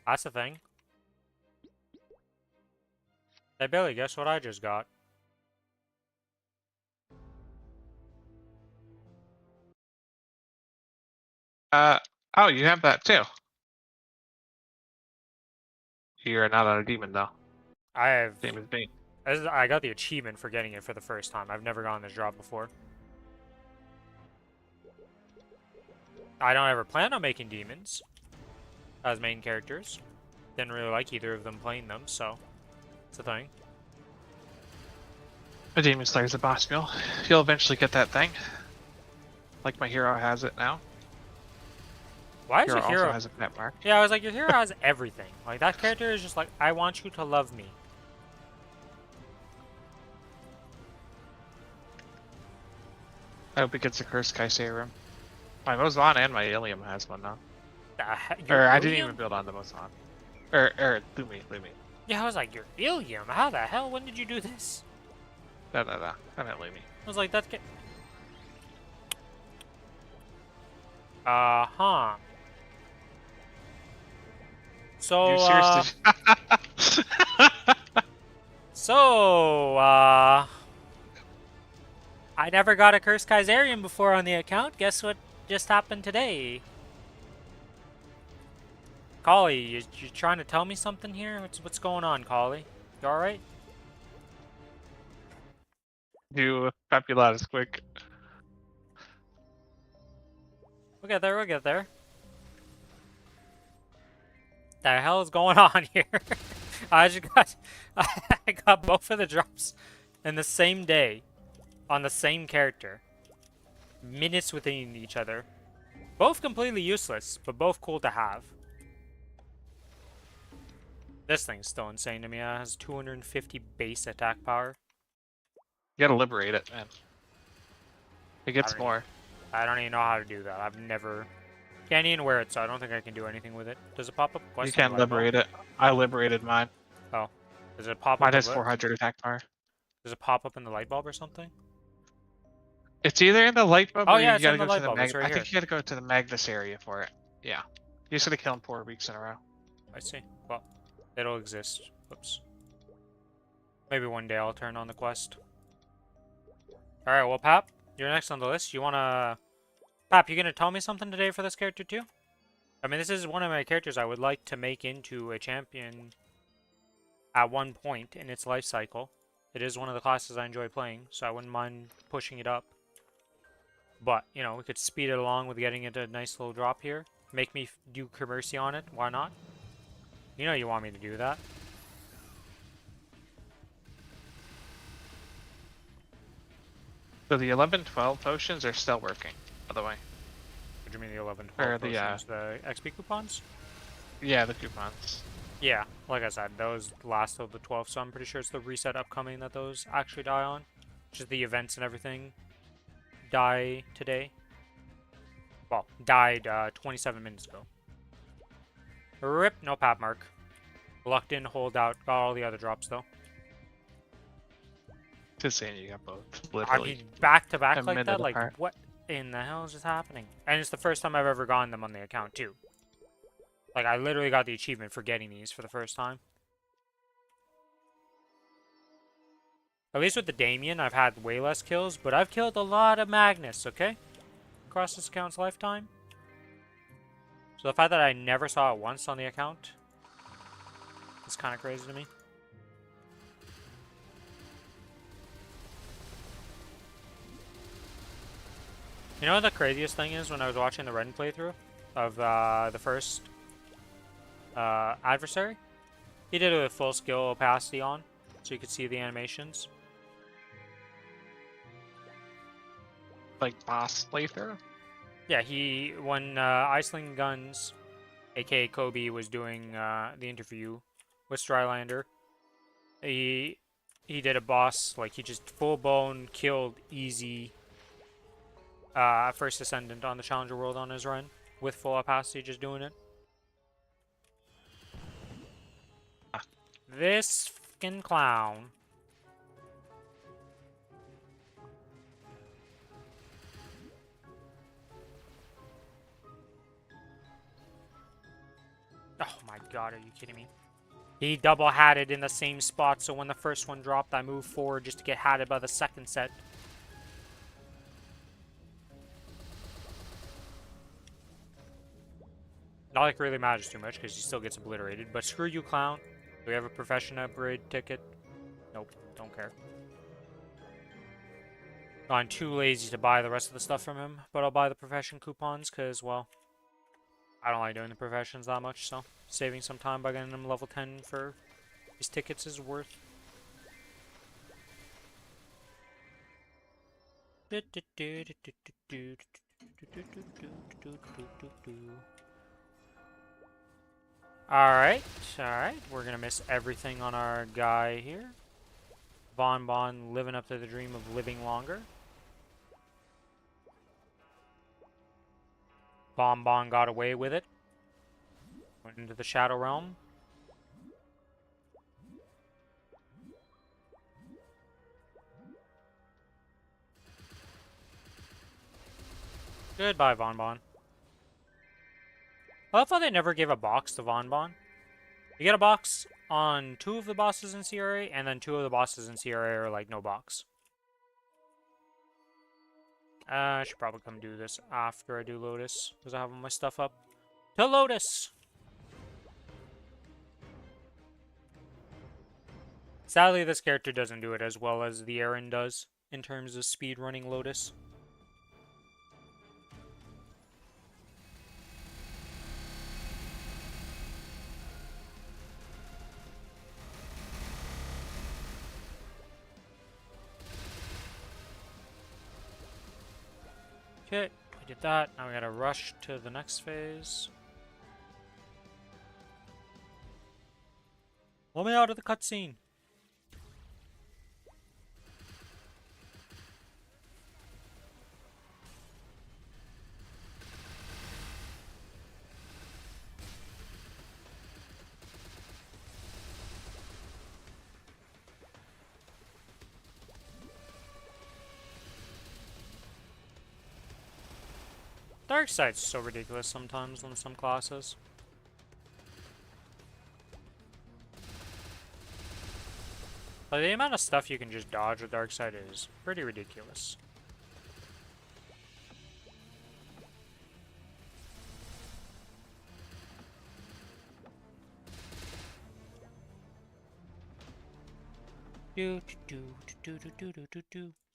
That's the thing. Hey, Billy, guess what I just got? Oh, you have that too. You're not a demon though. I have... Same as me. I got the achievement for getting it for the first time. I've never gotten this job before. I don't ever plan on making demons as main characters. Didn't really like either of them playing them, so it's a thing. A demon slayer's a boss meal. You'll eventually get that thing. Like my hero has it now. Why is Hero your hero... also has a pet mark. Yeah, I was like, your hero has everything. Like, that character is just like, I want you to love me. I hope it gets a cursed Kaiseirum. My Mozan and my Ilium has one now. Your Or I didn't Ilium? even build on the Mozan. Lumi. Yeah, I was like, your Ilium? How the hell? When did you do this? No. I meant Lumi. I was like, that's... Uh-huh. So, You seriously... So, I never got a Cursed Kaiserium before on the account. Guess what just happened today? Collie, you trying to tell me something here? What's going on, Collie? You alright? Do Papulatus quick. We'll get there, we'll get there. The hell is going on here? I got both of the drops in the same day on the same character. Minutes within each other. Both completely useless, but both cool to have. This thing's still insane to me. It has 250 base attack power. You gotta liberate it, man. It gets more. I don't even know how to do that. I've never... Can't even wear it, so I don't think I can do anything with it. Does it pop up? You can't liberate it. I liberated mine. Oh. Does it pop up? Mine has 400 attack power. Does it pop up in the light bulb or something? It's either in the light bulb Oh, or yeah, you it's gotta in the go to light the bulb. It's right I think here. you gotta go to the Magnus area for it. Yeah. You just gotta kill him 4 weeks in a row. I see. Well, it'll exist. Whoops. Maybe one day I'll turn on the quest. Alright, well, Pap, you're next on the list. You wanna... Pap, you gonna tell me something today for this character, too? I mean, this is one of my characters I would like to make into a champion at one point in its life cycle. It is one of the classes I enjoy playing, so I wouldn't mind pushing it up. But, you know, we could speed it along with getting it a nice little drop here. Make me do Commercy on it. Why not? You know you want me to do that. So the 11-12 potions are still working, by the way. What do you mean the 11, Or 12 the, potions? The XP coupons? Yeah, the coupons. Yeah, like I said, those last till the 12th, so I'm pretty sure it's the reset upcoming that those actually die on. Just the events and everything die today. Well, died 27 minutes ago. RIP, no pap mark. Lucked in, hold out, got all the other drops though. Just saying you got both. I Literally. mean, back to back a like minute that? Like, apart. what in the hell is just happening? And it's the first time I've ever gotten them on the account, too. Like, I literally got the achievement for getting these for the first time. At least with the Damien, I've had way less kills, but I've killed a lot of Magnus, okay? Across this account's lifetime. So the fact that I never saw it once on the account is kind of crazy to me. You know what the craziest thing is when I was watching the Ren playthrough of the first adversary? He did it with full skill opacity on, so you could see the animations. Like boss playthrough? Yeah, when Iceland Guns, aka Kobe, was doing the interview with Strylander, he did a boss, like he just full blown killed easy first Ascendant on the Challenger World on his run with full opacity, just doing it. This fucking clown. god, are you kidding me? He double hatted in the same spot, so when the first one dropped, I moved forward just to get hatted by the second set. Not like it really matters too much, because he still gets obliterated, but screw you, clown. Do we have a profession upgrade ticket? Nope, don't care. I'm too lazy to buy the rest of the stuff from him, but I'll buy the profession coupons, because, well, I don't like doing the professions that much, so saving some time by getting him level 10 for his tickets is worth. Alright, we're gonna miss everything on our guy here. Bon living up to the dream of living longer. Bon got away with it. Went into the Shadow Realm. Goodbye, Bon. I love how they never gave a box to Bon. You get a box on 2 of the bosses in CRA, and then 2 of the bosses in CRA are like no box. I should probably come do this after I do Lotus, because I have all my stuff up. To Lotus! Sadly, this character doesn't do it as well as the Aaron does in terms of speedrunning Lotus. Okay, we did that. Now we gotta rush to the next phase. Let me out of the cutscene. Darkseid's so ridiculous sometimes on some classes. Like, the amount of stuff you can just dodge with Darkseid is pretty ridiculous. So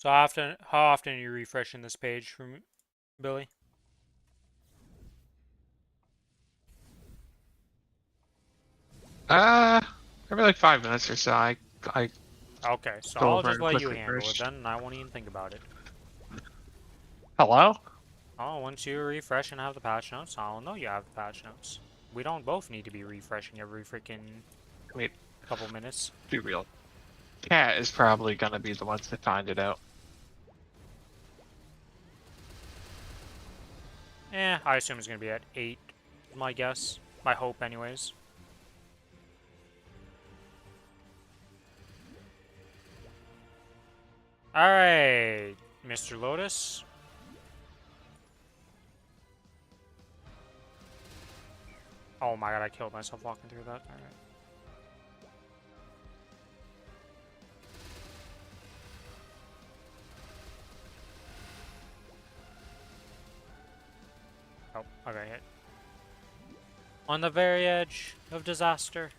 how often are you refreshing this page from Billy? Every like 5 minutes or so. I Okay, so go I'll over just and let click you handle refresh. it then, and I won't even think about it. Hello? Oh, once you refresh and have the patch notes, I'll know you have the patch notes. We don't both need to be refreshing every freaking I mean, couple minutes. be real. Cat is probably gonna be the ones to find it out. I assume it's gonna be at 8, my guess. My hope, anyways. Alright, Mr. Lotus. Oh my god, I killed myself walking through that. Alright. Oh, I got hit. On the very edge of disaster.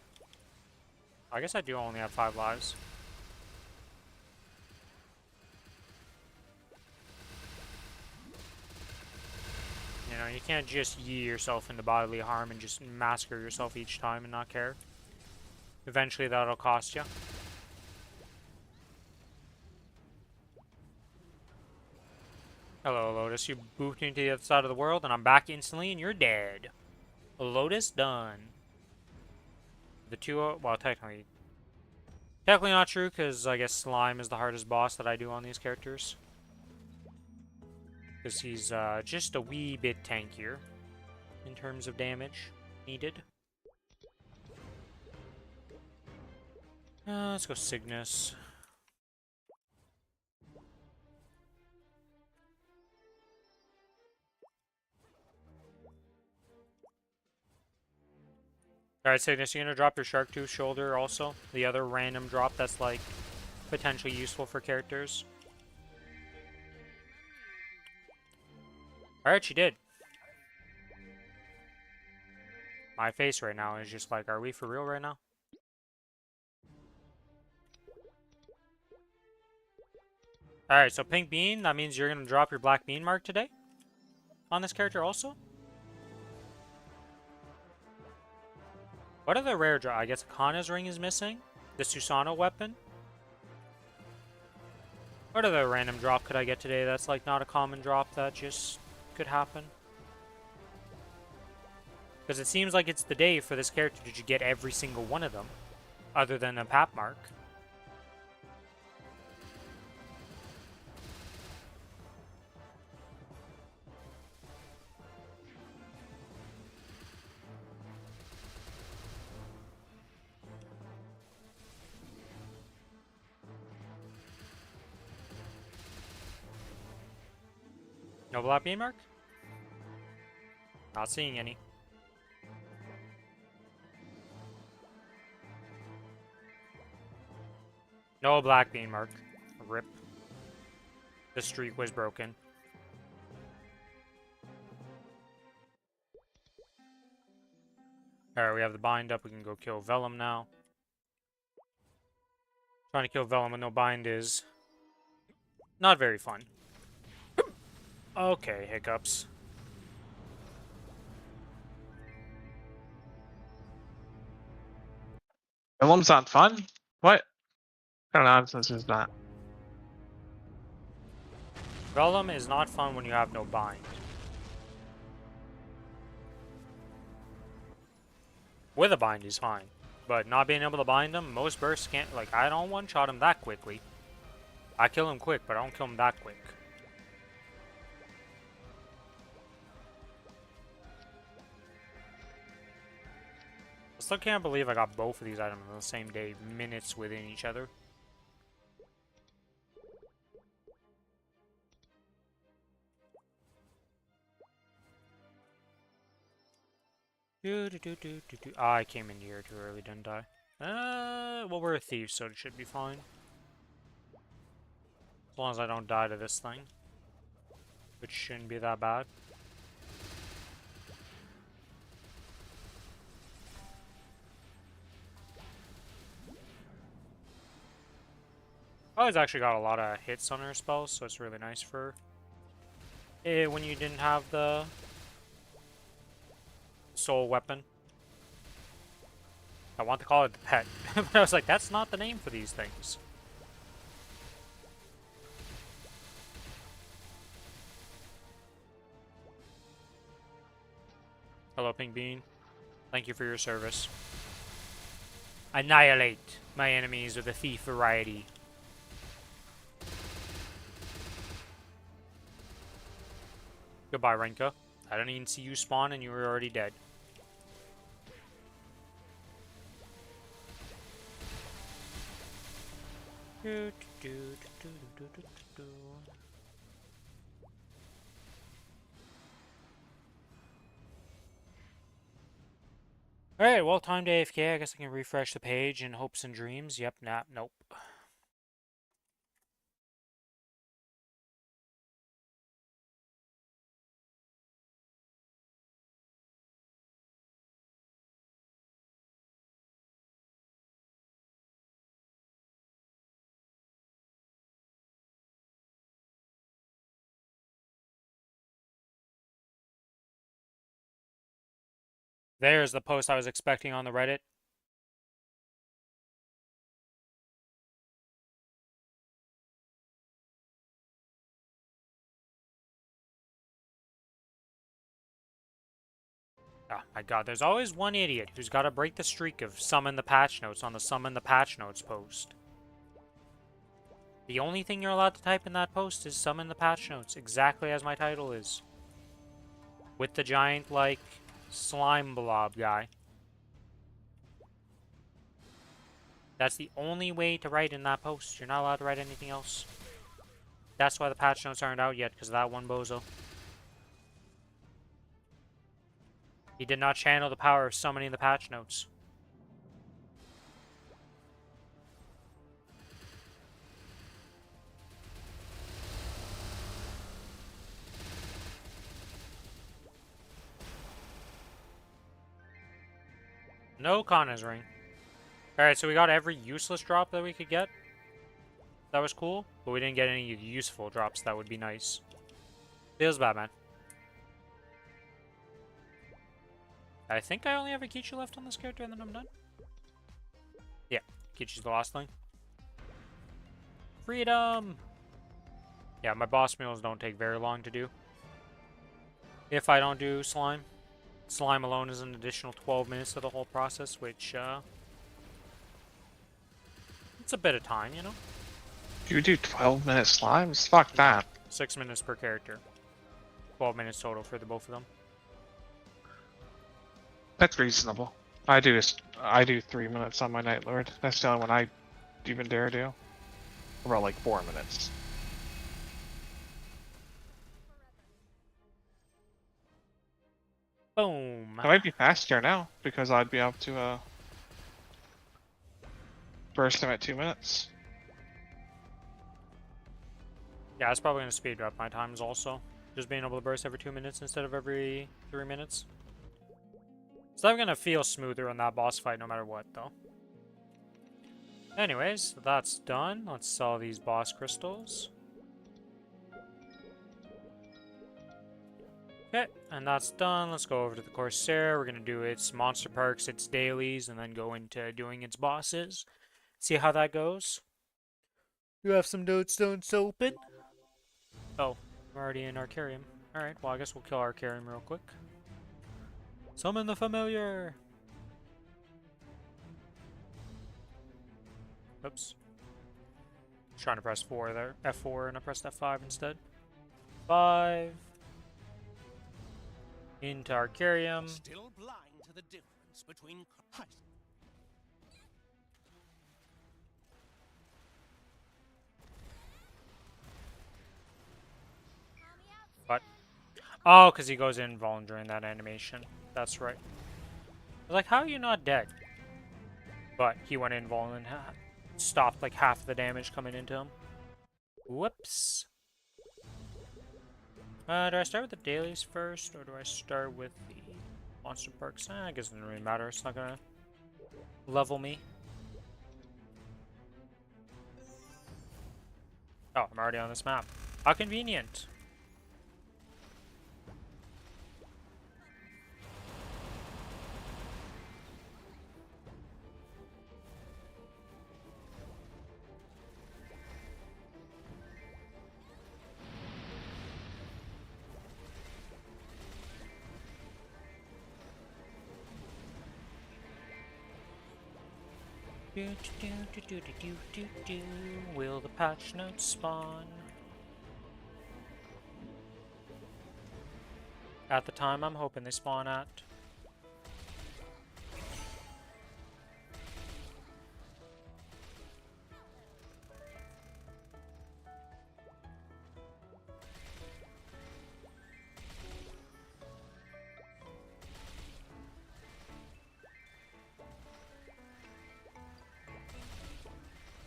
I guess I do only have 5 lives. You know, you can't just yee yourself into bodily harm and just massacre yourself each time and not care. Eventually that'll cost you. Hello, Lotus. You booped into the other side of the world, and I'm back instantly, and you're dead. Lotus done. The two, well, technically not true, because I guess Slime is the hardest boss that I do on these characters. Because he's just a wee bit tankier in terms of damage needed. Let's go Cygnus. Alright, Cygnus, you gonna drop your Shark Tooth Shoulder also? The other random drop that's like potentially useful for characters. Alright, she did. My face right now is just like, are we for real right now? Alright, so Pink Bean, that means you're gonna drop your Black Bean mark today? On this character also? What are the rare drop? I guess Kana's ring is missing. The Susano weapon. What other random drop could I get today that's like not a common drop that just could happen? Because it seems like it's the day for this character to get every single one of them. Other than a pap mark. No Black Bean mark? Not seeing any. No Black Bean mark. Rip. The streak was broken. Alright, we have the bind up. We can go kill Vellum now. Trying to kill Vellum with no bind is not very fun. Okay, hiccups. Vellum's not fun? What? I don't know, nonsense is that. Vellum is not fun when you have no bind. With a bind, he's fine. But not being able to bind him, most bursts can't... Like, I don't one-shot him that quickly. I kill him quick, but I don't kill him that quick. I still can't believe I got both of these items on the same day, minutes within each other. I came in here too early, didn't I? Well, we're a thief, so it should be fine. As long as I don't die to this thing. Which shouldn't be that bad. Oh, it's actually got a lot of hits on her spells, so it's really nice for when you didn't have the soul weapon. I want to call it the pet, but I was like, that's not the name for these things. Hello, Pink Bean. Thank you for your service. Annihilate my enemies with a thief variety. Goodbye, Renka. I didn't even see you spawn and you were already dead. Alright, well, time to AFK. I guess I can refresh the page in hopes and dreams. Yep, nah, nope. There's the post I was expecting on the Reddit. Oh my god, there's always one idiot who's got to break the streak of summon the patch notes on the summon the patch notes post. The only thing you're allowed to type in that post is summon the patch notes, exactly as my title is. With the giant, like, slime blob guy. That's the only way to write in that post. You're not allowed to write anything else. That's why the patch notes aren't out yet, because of that one bozo. He did not channel the power of summoning the patch notes. No Kana's ring. Alright, so we got every useless drop that we could get. That was cool, but we didn't get any useful drops. That would be nice. Feels bad, man. I think I only have a Kichi left on this character and then I'm done. Yeah, Kichi's the last thing. Freedom! Yeah, my boss meals don't take very long to do. If I don't do slime. Slime alone is an additional 12 minutes to the whole process, which, it's a bit of time, you know? You do 12-minute slimes? Fuck that. 6 minutes per character. 12 minutes total for the both of them. That's reasonable. I do 3 minutes on my Night Lord. That's the only one I even dare do. About like 4 minutes. Boom! I might be faster now because I'd be able to burst him at 2 minutes. Yeah, it's probably going to speed up my times also. Just being able to burst every 2 minutes instead of every 3 minutes. So I'm going to feel smoother on that boss fight no matter what, though. Anyways, that's done. Let's sell these boss crystals. Okay, and that's done. Let's go over to the Corsair. We're going to do its monster perks, its dailies, and then go into doing its bosses. See how that goes. You have some nodestones open? Oh, we're already in Arcarium. Alright, well I guess we'll kill Arcarium real quick. Summon the familiar! Oops. Trying to press 4 there. F4 and I pressed F5 instead. 5. Into Arcarium. Still blind to the difference between What? Oh, because he goes invuln during that animation. That's right. I was like, how are you not dead? But he went invuln and stopped like half the damage coming into him. Whoops. Do I start with the dailies first, or do I start with the monster perks? I guess it doesn't really matter. It's not gonna level me. Oh, I'm already on this map. How convenient. Will the patch notes spawn? At the time I'm hoping they spawn at.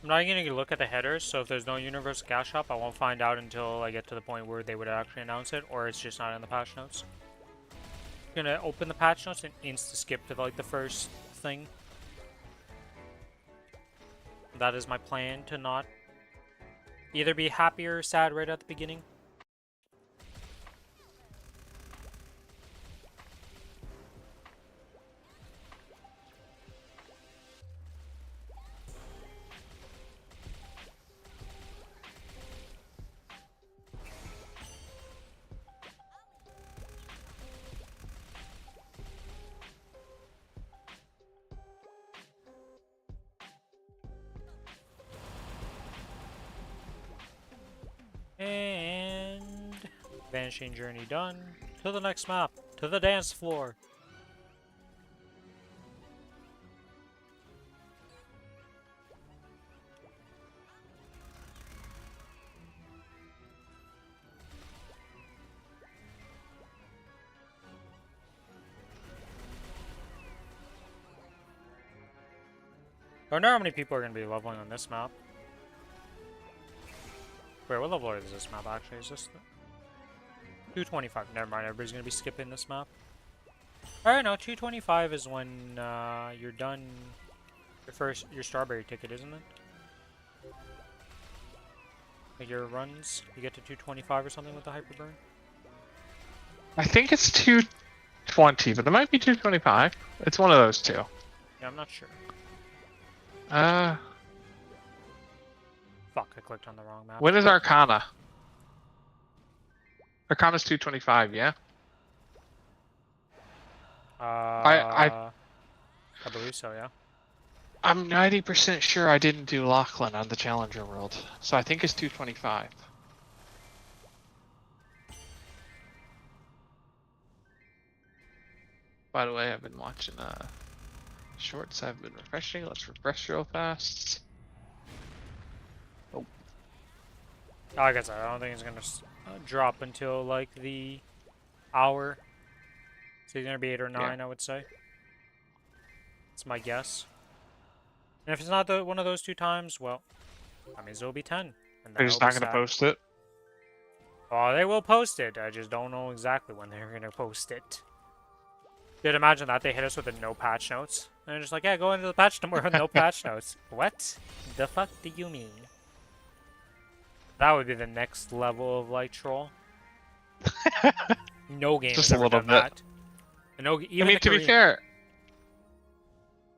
I'm not even gonna look at the headers, so if there's no Universal Gas Shop, I won't find out until I get to the point where they would actually announce it, or it's just not in the patch notes. I'm gonna open the patch notes and insta-skip to like the first thing. That is my plan, to not either be happy or sad right at the beginning. And vanishing journey done. To the next map. To the dance floor. I wonder how many people are going to be leveling on this map. Wait, what level is this map actually? Is this 225? Never mind, everybody's going to be skipping this map. Alright, no, 225 is when you're done your strawberry ticket, isn't it? Like your runs, you get to 225 or something with the hyperburn? I think it's 220, but it might be 225. It's one of those two. Yeah, I'm not sure. Fuck, I clicked on the wrong map. When is Arcana? Arcana's 225, yeah? I believe so, yeah. I'm 90% sure I didn't do Lachlan on the Challenger World, so I think it's 225. By the way, I've been watching shorts. I've been refreshing. Let's refresh real fast. Like I said, I don't think it's gonna drop until like the hour. So it's gonna be 8 or 9, Yeah. I would say. That's my guess. And if it's not one of those 2 times, well, that means it'll be 10. And They're just not going to post it. Oh, they will post it. I just don't know exactly when they're gonna post it. Dude, imagine that they hit us with the no patch notes. And they're just like, yeah, go into the patch tomorrow with no patch notes. What the fuck do you mean? That would be the next level of like troll. No game Just has a ever little done bit. that. And no, even I mean, the to be Korean- fair,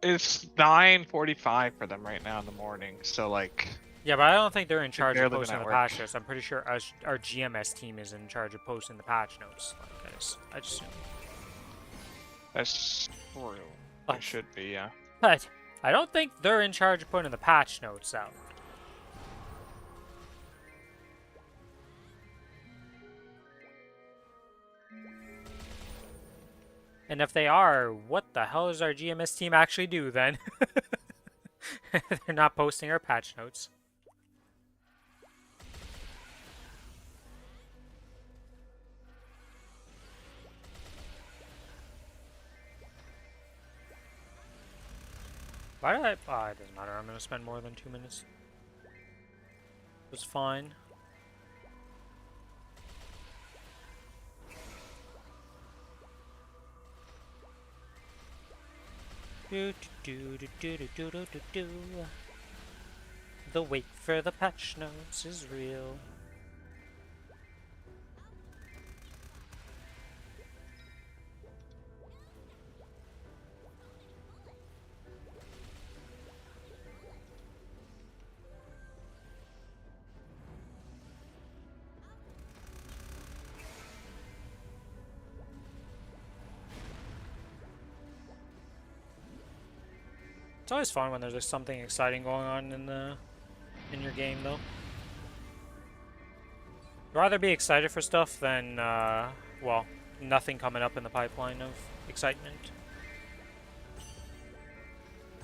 it's 9:45 for them right now in the morning. So like, Yeah, but I don't think they're in charge of barely been posting at the work. patch notes. I'm pretty sure our GMS team is in charge of posting the patch notes. Like, I just assume. that's true. But- It should be, yeah. But I don't think they're in charge of putting the patch notes out. And if they are, what the hell does our GMS team actually do then? They're not posting our patch notes. Why did I... Oh, it doesn't matter. I'm going to spend more than 2 minutes. It's fine. Do, do, do, do, do, do, do, do, do. The wait for the patch notes is real. It's always fun when there's something exciting going on in your game, though. I'd rather be excited for stuff than well, nothing coming up in the pipeline of excitement.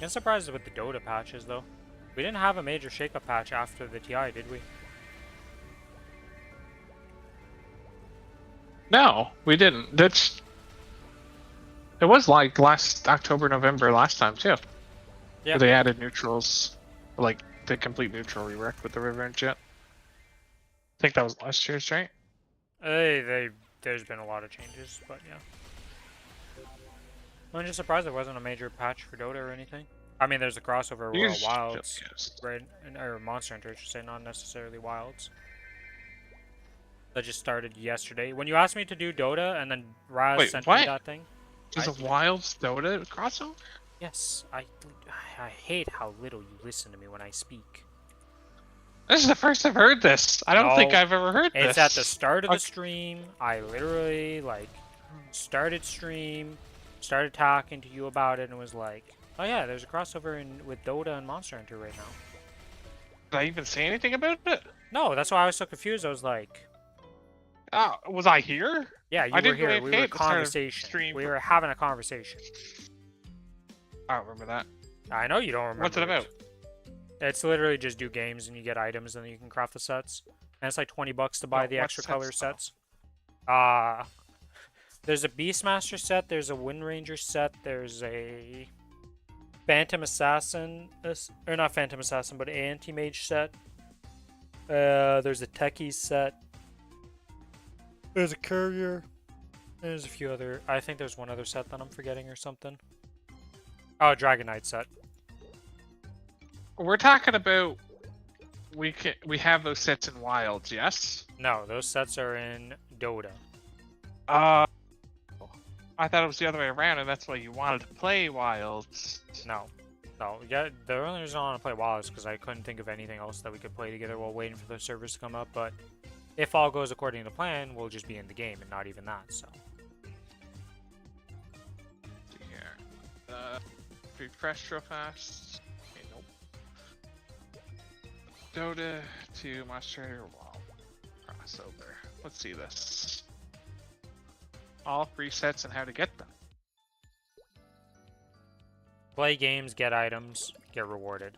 I'm surprised with the Dota patches, though. We didn't have a major shakeup patch after the TI, did we? No, we didn't. It was like last October, November last time too. Yeah. Where they added neutrals, like the complete neutral rework with the river and shit. I think that was last year's, right? There's been a lot of changes, but yeah. I'm just surprised there wasn't a major patch for Dota or anything. I mean, there's a crossover You with just Wilds, yes. right? Or Monster Hunter, I should say, not necessarily Wilds. That just started yesterday. When you asked me to do Dota, and then Raz Wait, sent what? me that thing. There's a Wilds Dota crossover? Yes, I hate how little you listen to me when I speak. This is the first I've heard this. I don't think No, I've ever heard this. It's at the start of the Okay. stream. I literally, like, started stream, started talking to you about it, and was like, oh yeah, there's a crossover with Dota and Monster Hunter right now. Did I even say anything about it? No, that's why I was so confused. I was like, Was I here? yeah, you I were didn't here. really We pay were at the start of conversation. stream. We were having a conversation. I don't remember that. I know you don't remember. What's it about? It's literally just do games and you get items and then you can craft the sets. And it's like 20 bucks to buy No, the what extra sets, color though? sets. There's a Beastmaster set, there's a Wind Ranger set, there's a Phantom Assassin, or not Phantom Assassin, but Anti-Mage set. There's a Techies set. There's a Courier. There's a few other... I think there's one other set that I'm forgetting or something. Oh, Dragon Knight set. We're talking about we have those sets in Wilds, yes? No, those sets are in Dota. Uh, I thought it was the other way around, and that's why you wanted to play Wilds. No. No, yeah, the only reason I want to play WoW is because I couldn't think of anything else that we could play together while waiting for the servers to come up, but if all goes according to plan, we'll just be in the game and not even that, so. Let's see here. Refresh real fast. Okay, nope. Dota to Monster Wall. Crossover. Let's see this. All free sets and how to get them. Play games, get items, get rewarded.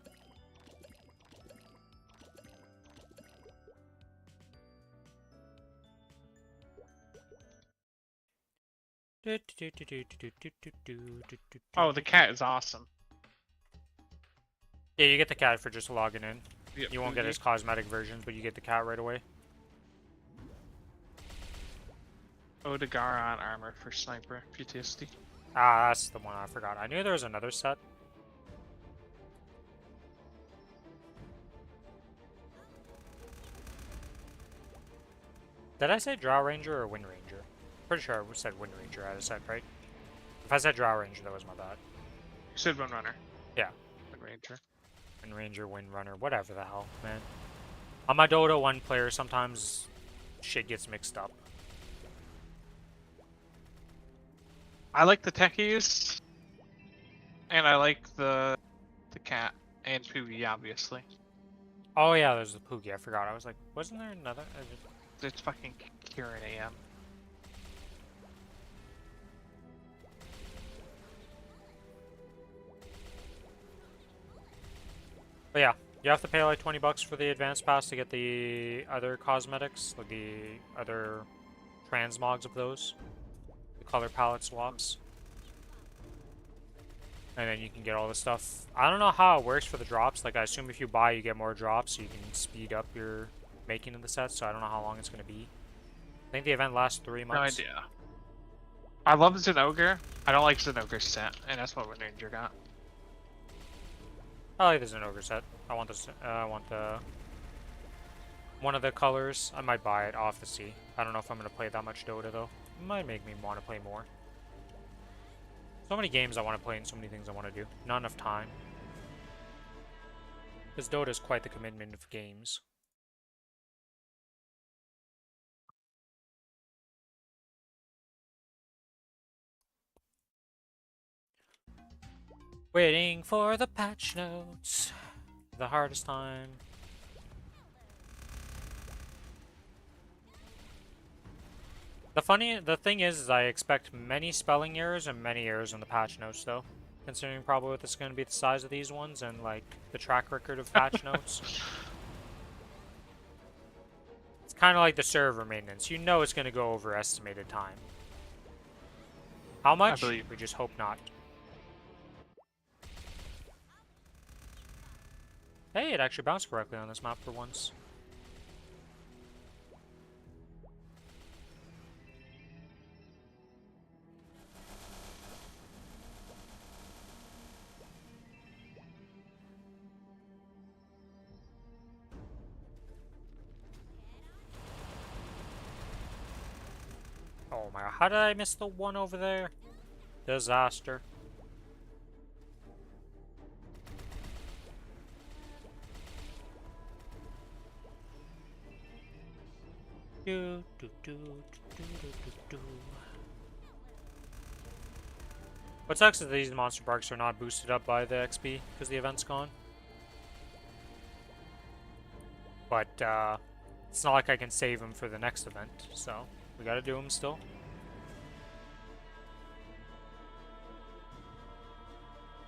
Oh, the cat is awesome. Yeah, you get the cat for just logging in. Yep, You won't get his cosmetic versions, but you get the cat right away. Odegaron armor for sniper PTSD. Ah, that's the one I forgot. I knew there was another set. Did I say Drow Ranger or Wind Ranger? Pretty sure I said Wind Ranger I said, right? If I said Drow Ranger, that was my bad. You said Wind Runner. Yeah. Wind Ranger. Wind Ranger, Wind Runner, whatever the hell, man. On my Dota 1 player, sometimes shit gets mixed up. I like the techies, and I like the cat and Poogie, obviously. Oh yeah, there's the Poogie, I forgot. I was like, wasn't there another? It's fucking Kieran AM. But yeah, you have to pay like 20 bucks for the advanced pass to get the other cosmetics, like the other transmogs of those. The color palette swaps. And then you can get all the stuff. I don't know how it works for the drops. Like, I assume if you buy, you get more drops, so you can speed up your making of the set, so I don't know how long it's going to be. I think the event lasts 3 months. No idea. I love Zenogre. I don't like Zenogre's set, and that's what Wind Ranger got. I like the Zenogre set. I want this. I want the one of the colors. I might buy it off the sea. I don't know if I'm gonna play that much Dota though. It might make me want to play more. So many games I want to play and so many things I want to do. Not enough time. Because Dota is quite the commitment of games. Waiting for the patch notes. The hardest time. The thing is I expect many spelling errors and many errors in the patch notes though. Considering probably what this is going to be the size of these ones and like the track record of patch notes. It's kind of like the server maintenance. You know it's going to go over estimated time. How much? I believe. We just hope not. Hey, it actually bounced correctly on this map for once. Oh my god, how did I miss the one over there? Disaster. Do, do, do, do, do, do, do. What sucks is these monster parks are not boosted up by the XP because the event's gone. But it's not like I can save them for the next event, so we gotta do them still.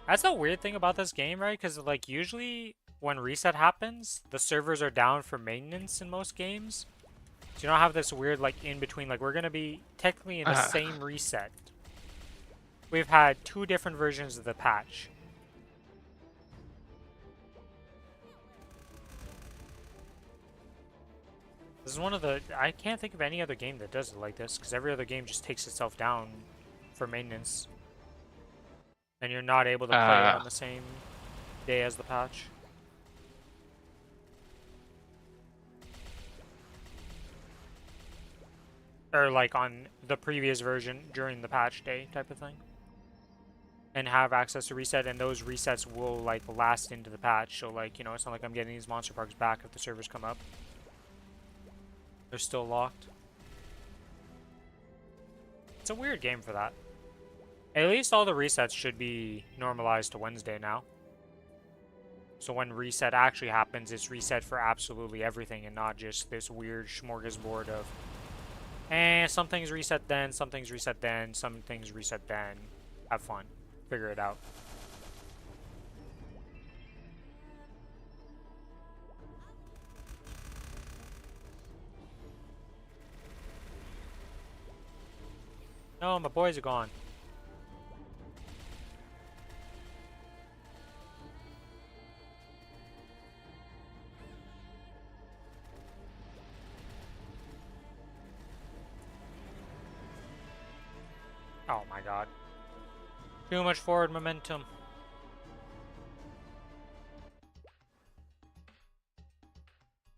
That's the weird thing about this game, right? Because like usually when reset happens, the servers are down for maintenance in most games. So you don't have this weird like in between. Like we're gonna be technically in the same reset. We've had 2 different versions of the patch. This is one of the... I can't think of any other game that does it like this, because every other game just takes itself down for maintenance. And you're not able to play it on the same day as the patch. Or like on the previous version during the patch day type of thing. And have access to reset, and those resets will like last into the patch. So like, you know, it's not like I'm getting these monster parks back if the servers come up. They're still locked. It's a weird game for that. At least all the resets should be normalized to Wednesday now. So when reset actually happens, it's reset for absolutely everything and not just this weird smorgasbord of some things reset then, some things reset then, some things reset then. Have fun. Figure it out. No, my boys are gone. Oh my god. Too much forward momentum.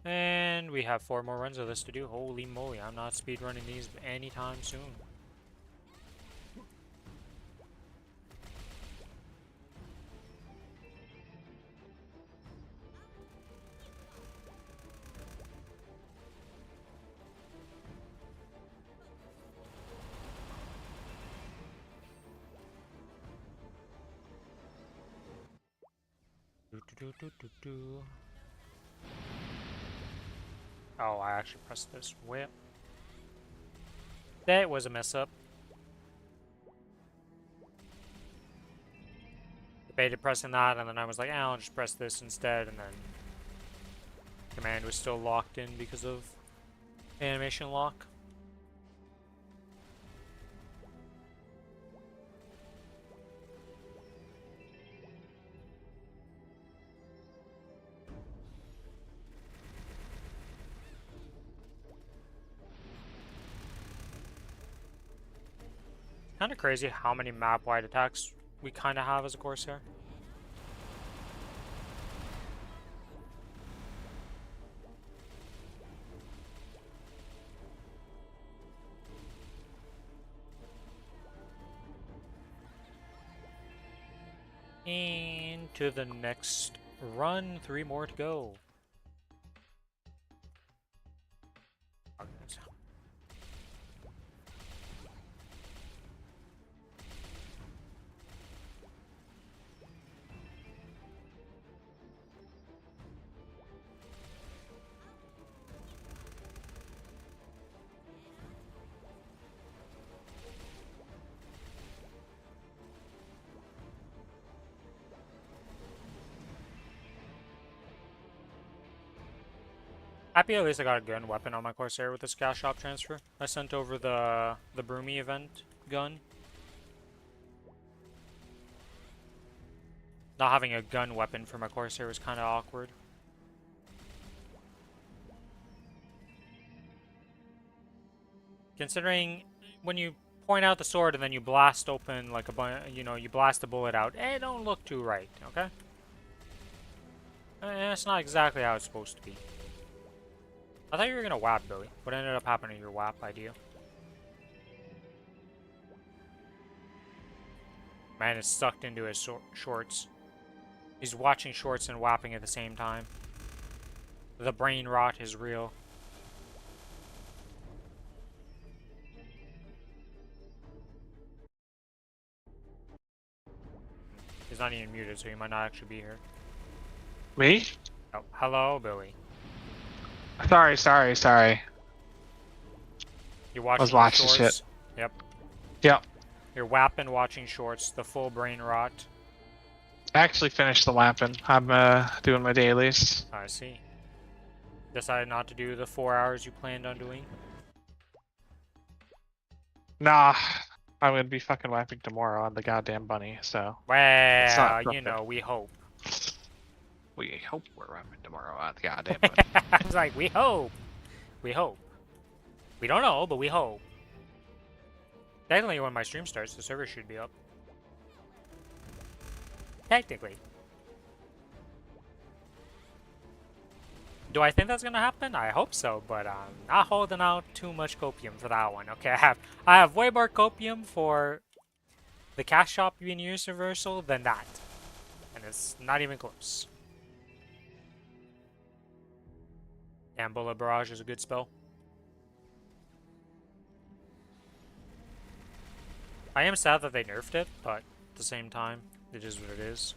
And we have 4 more runs of this to do. Holy moly, I'm not speedrunning these anytime soon. Oh, I actually pressed this whip. That was a mess up. Debated pressing that, and then I was like, I'll just press this instead, and then command was still locked in because of animation lock. Kind of crazy how many map-wide attacks we kind of have as a Corsair. And to the next run, 3 more to go. Happy at least I got a gun weapon on my Corsair with this gas shop transfer. I sent over the Broomy event gun. Not having a gun weapon for my Corsair was kind of awkward. Considering when you point out the sword and then you blast open like you blast the bullet out, it don't look too right, okay? It's not exactly how it's supposed to be. I thought you were gonna WAP, Billy. What ended up happening to your WAP idea? Man is sucked into his shorts. He's watching shorts and WAPing at the same time. The brain rot is real. He's not even muted, so he might not actually be here. Me? Oh, hello, Billy. Sorry. You're watching I was watching shorts? shit. Yep. Yep. You're WAPing watching shorts, the full brain rot. I actually finished the lapping. I'm doing my dailies. I see. Decided not to do the 4 hours you planned on doing? Nah. I'm gonna be fucking whapping tomorrow on the goddamn bunny, so. Well, you know, we hope. We hope we're wrapping tomorrow on the goddamn bunny. I was like, we hope. We hope. We don't know, but we hope. Technically, when my stream starts, the server should be up. Technically. Do I think that's gonna happen? I hope so, but I'm not holding out too much copium for that one. Okay, I have way more copium for the cash shop being universal than that, and it's not even close. Damn, Bullet Barrage is a good spell. I am sad that they nerfed it, but at the same time, it is what it is.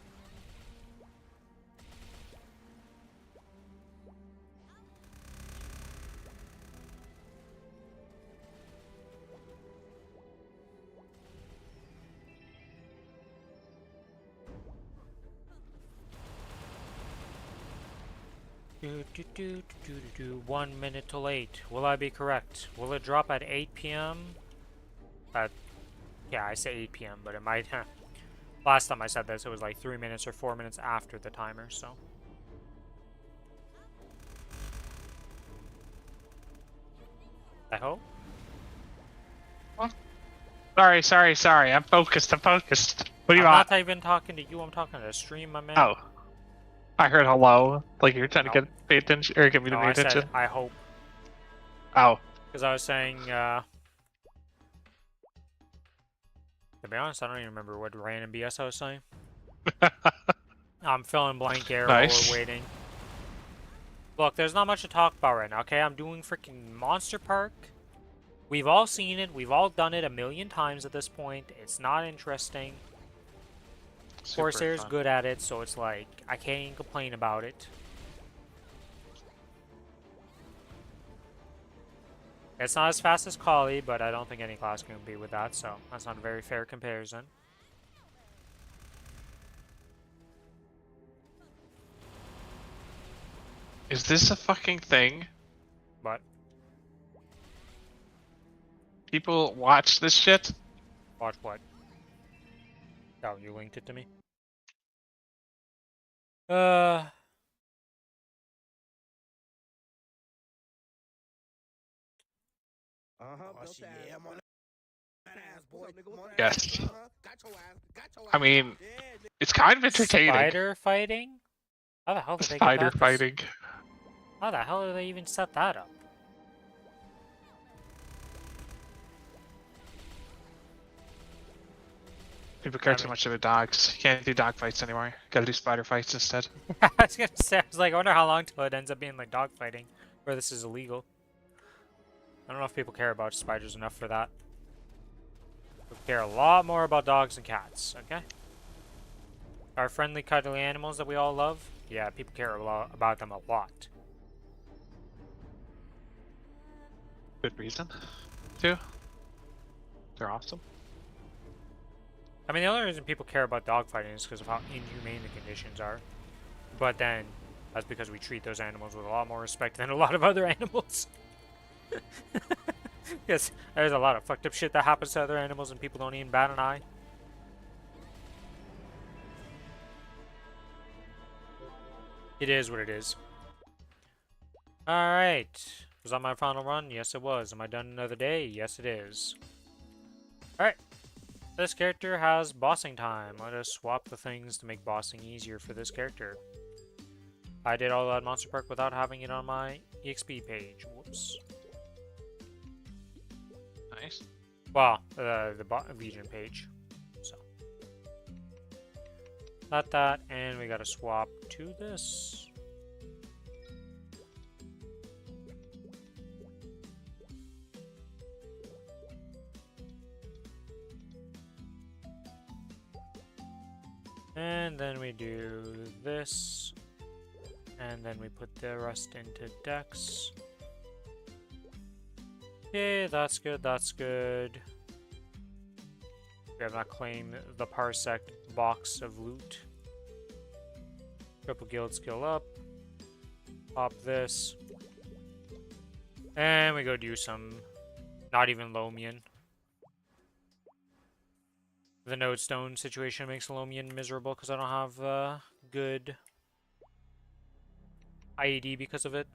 Do, do, do, do, do, do. 1 minute till 8. Will I be correct? Will it drop at 8 p.m.? Yeah, I say 8 p.m., but it might. Last time I said this, it was like 3 minutes or 4 minutes after the timer, so. I hope. What? Sorry. I'm focused. What do you I'm want? not even talking to you, I'm talking to the stream, my man. Oh. I heard hello. Like you're trying to No. pay attention, or get me to No, pay I attention. said I hope. Oh. Because I was saying, to be honest, I don't even remember what random BS I was saying. I'm filling blank air while Nice. we're waiting. Look, there's not much to talk about right now, okay? I'm doing freaking Monster Park. We've all seen it. We've all done it a million times at this point. It's not interesting. Corsair's good at it, so it's like, I can't even complain about it. It's not as fast as Kali, but I don't think any class can compete with that, so that's not a very fair comparison. Is this a fucking thing? But People watch this shit? watch what? Oh, you linked it to me? Yeah, I'm on that ass, boy. Yes. Got your ass. I mean, it's kind of entertaining. Spider fighting? How the hell did they get Spider that fighting. How the hell did they even set that up? People care too much about dogs. You can't do dog fights anymore. Gotta do spider fights instead. I was gonna say, I was like, I wonder how long till it ends up being like dog fighting, where this is illegal. I don't know if people care about spiders enough for that. People care a lot more about dogs and cats, okay? Our friendly, cuddly animals that we all love, yeah, people care a lot about them a lot. Good reason, too. They're awesome. I mean, the only reason people care about dogfighting is because of how inhumane the conditions are. But then, that's because we treat those animals with a lot more respect than a lot of other animals. Yes, there's a lot of fucked up shit that happens to other animals and people don't even bat an eye. It is what it is. Alright. Was that my final run? Yes, it was. Am I done another day? Yes, it is. Alright. This character has bossing time. Let us swap the things to make bossing easier for this character. I did all that Monster Park without having it on my EXP page. Whoops. Nice. Well, the Legion page. So. Not that, and we gotta swap to this. And then we do this. And then we put the rest into Dex. Okay, that's good, that's good. We have not claimed the Parsec box of loot. Triple guild skill up. Pop this. And we go do some not even Lomian. The node stone situation makes Lomian miserable because I don't have good IED because of it.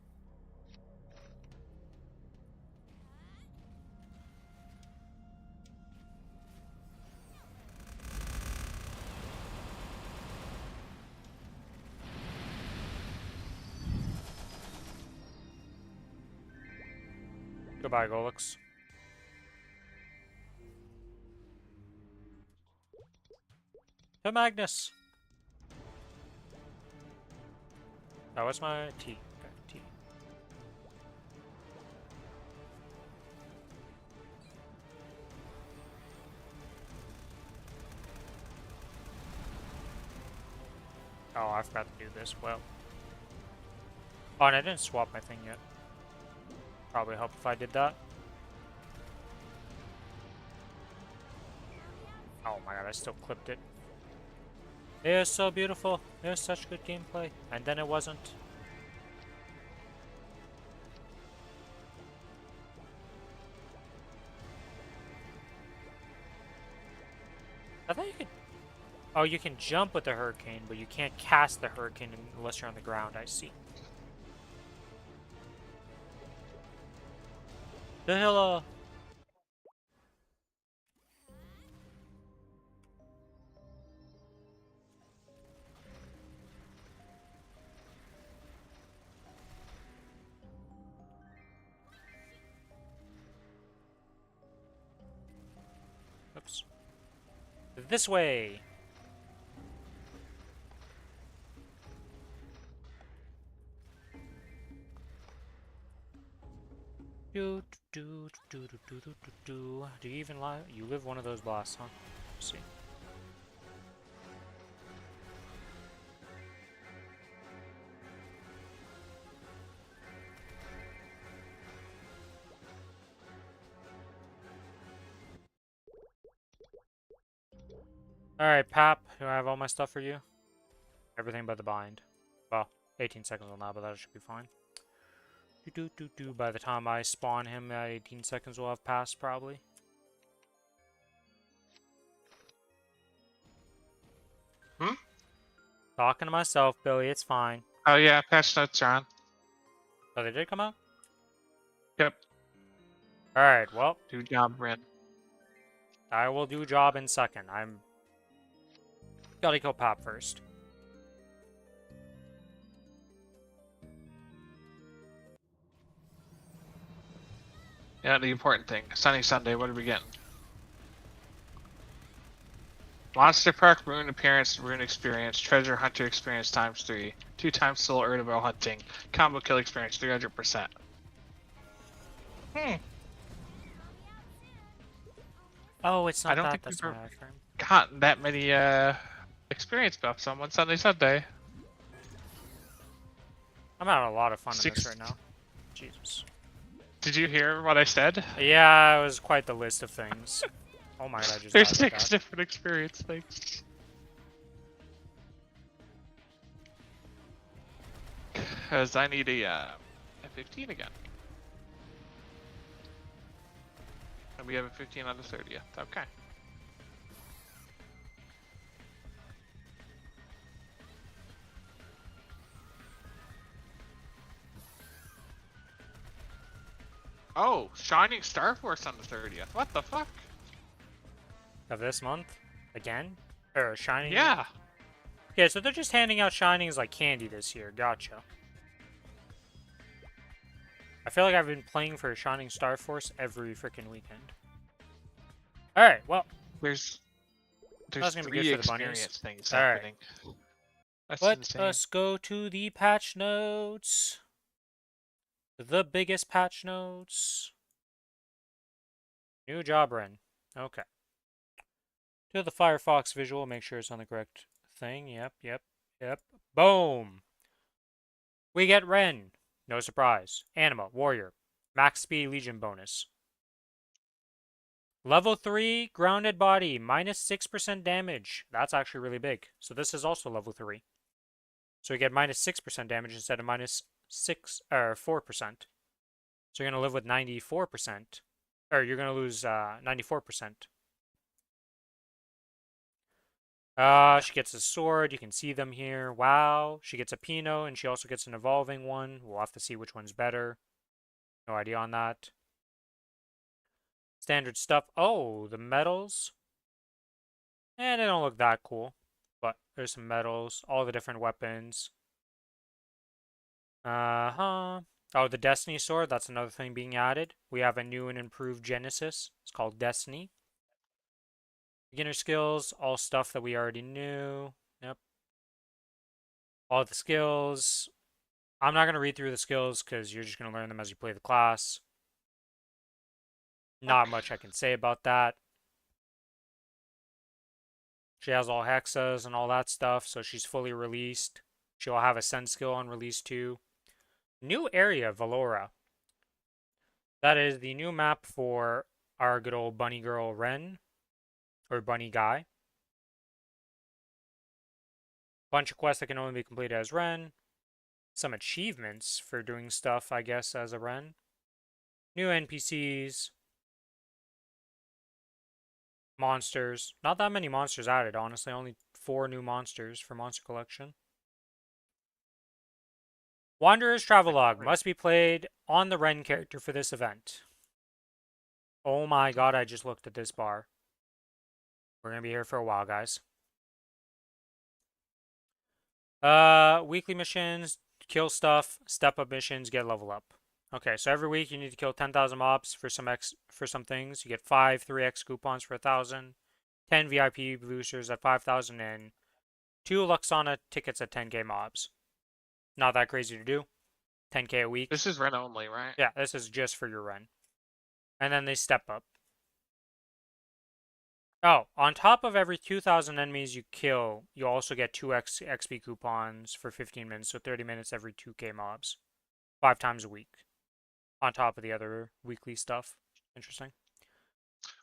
Goodbye, Golux. To Magnus! Oh, what's my T? Okay, T. Oh, I forgot to do this. Well. Oh, and I didn't swap my thing yet. Probably help if I did that. Oh my god, I still clipped it. It was so beautiful. It was such good gameplay. And then it wasn't. I thought you could... Oh, you can jump with the hurricane, but you can't cast the hurricane unless you're on the ground, I see. The hell, Oops. This way! Do do do do do do do do. Do you even live? You live one of those blasts, huh? Let's see. Alright, Pap, do I have all my stuff for you? Everything but the bind. Well, 18 seconds on that, but that should be fine. Do do do do. By the time I spawn him, 18 seconds will have passed, probably. Hmm? Talking to myself, Billy, it's fine. Oh yeah, patch notes are on. Oh, they did come out? Yep. Alright, well, Do job, Ren. I will do job in second. I'm... Gotta kill Pap first. Yeah, the important thing. Sunny Sunday, what are we getting? Monster Park Rune Appearance, Rune Experience, Treasure Hunter Experience times 3, 2 times Soul Erdabel Hunting, Combo Kill Experience 300%. Oh, it's not I don't that. think That's we've my ever iframe. gotten that many experience buffs on one Sunday Sunday. I'm having a lot of fun in Six- this right now. Jesus. Did you hear what I said? Yeah, it was quite the list of things. Oh my god, I just There's died like 6 that. different experience things. Because I need a 15 again. And we have a 15 on the 30th. Okay. Oh, Shining Star Force on the 30th. What the fuck? Of this month? Again? Or Shining? Yeah. Yeah, so they're just handing out Shinings like candy this year. Gotcha. I feel like I've been playing for Shining Star Force every freaking weekend. Alright, well, There's That's gonna be 3 good for the bunnies. experience things All right. happening. That's let insane. us go to the patch notes. The biggest patch notes. New job run. Okay. To the Firefox visual, make sure it's on the correct thing. Yep. Boom! We get Ren. No surprise. Anima, Warrior. Max Speed Legion bonus. Level 3, Grounded Body, minus 6% damage. That's actually really big. So this is also level 3. So you get minus 6% damage instead of minus 4%. So you're going to live with 94%. Or you're going to lose 94%. She gets a sword. You can see them here. Wow. She gets a Pino, and she also gets an evolving one. We'll have to see which one's better. No idea on that. Standard stuff. Oh, the medals. They don't look that cool. But there's some medals. All the different weapons. Uh-huh. Oh, the Destiny Sword, that's another thing being added. We have a new and improved Genesis. It's called Destiny. Beginner skills, all stuff that we already knew. Yep. All the skills. I'm not going to read through the skills because you're just going to learn them as you play the class. Not much I can say about that. She has all hexas and all that stuff, so she's fully released. She'll have a send skill on release 2. New area, Valora. That is the new map for our good old bunny girl Ren, or bunny guy. Bunch of quests that can only be completed as Ren. Some achievements for doing stuff, I guess, as a Ren. New NPCs. Monsters. Not that many monsters added, honestly. Only 4 new monsters for Monster Collection. Wanderer's Travelogue must be played on the Ren character for this event. Oh my god, I just looked at this bar. We're gonna be here for a while, guys. Weekly missions, kill stuff, step up missions, get level up. Okay, so every week you need to kill 10,000 mobs for some things. You get 5 3x coupons for 1,000, 10 VIP boosters at 5,000, and 2 Luxana tickets at 10k mobs. Not that crazy to do. 10k a week. This is Ren only, right? Yeah, this is just for your run. And then they step up. Oh, on top of every 2,000 enemies you kill, you also get 2x XP coupons for 15 minutes, so 30 minutes every 2k mobs. 5 times a week. On top of the other weekly stuff. Interesting.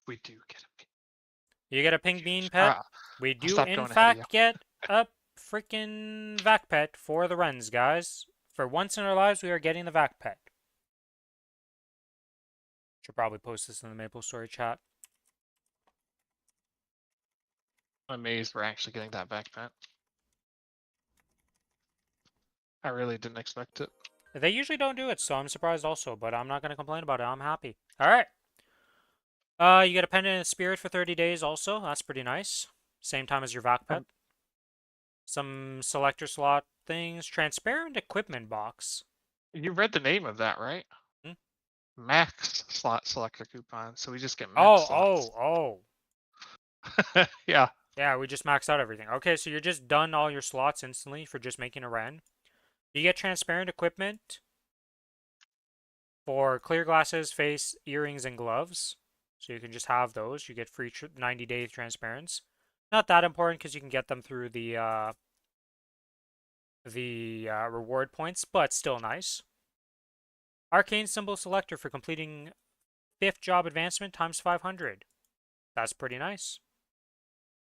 We do get a You get a pink bean pet. We do, stop in going ahead of you. fact, get a freaking vac pet for the Wrens, guys. For once in our lives, we are getting the vac pet. Should probably post this in the Maplestory chat. I'm amazed we're actually getting that backpack. I really didn't expect it. They usually don't do it, so I'm surprised also, but I'm not going to complain about it. I'm happy. Alright. You get a pendant and spirit for 30 days also. That's pretty nice. Same time as your vac pet. Some selector slot things. Transparent equipment box. You read the name of that, right? Hmm? Max slot selector coupon. So we just get max Oh, slots. Yeah. Yeah, we just maxed out everything. Okay, so you're just done all your slots instantly for just making a Ren. You get transparent equipment for clear glasses, face, earrings, and gloves. So you can just have those. You get free 90-day transparents. Not that important because you can get them through the reward points, but still nice. Arcane symbol selector for completing 5th job advancement times 500. That's pretty nice.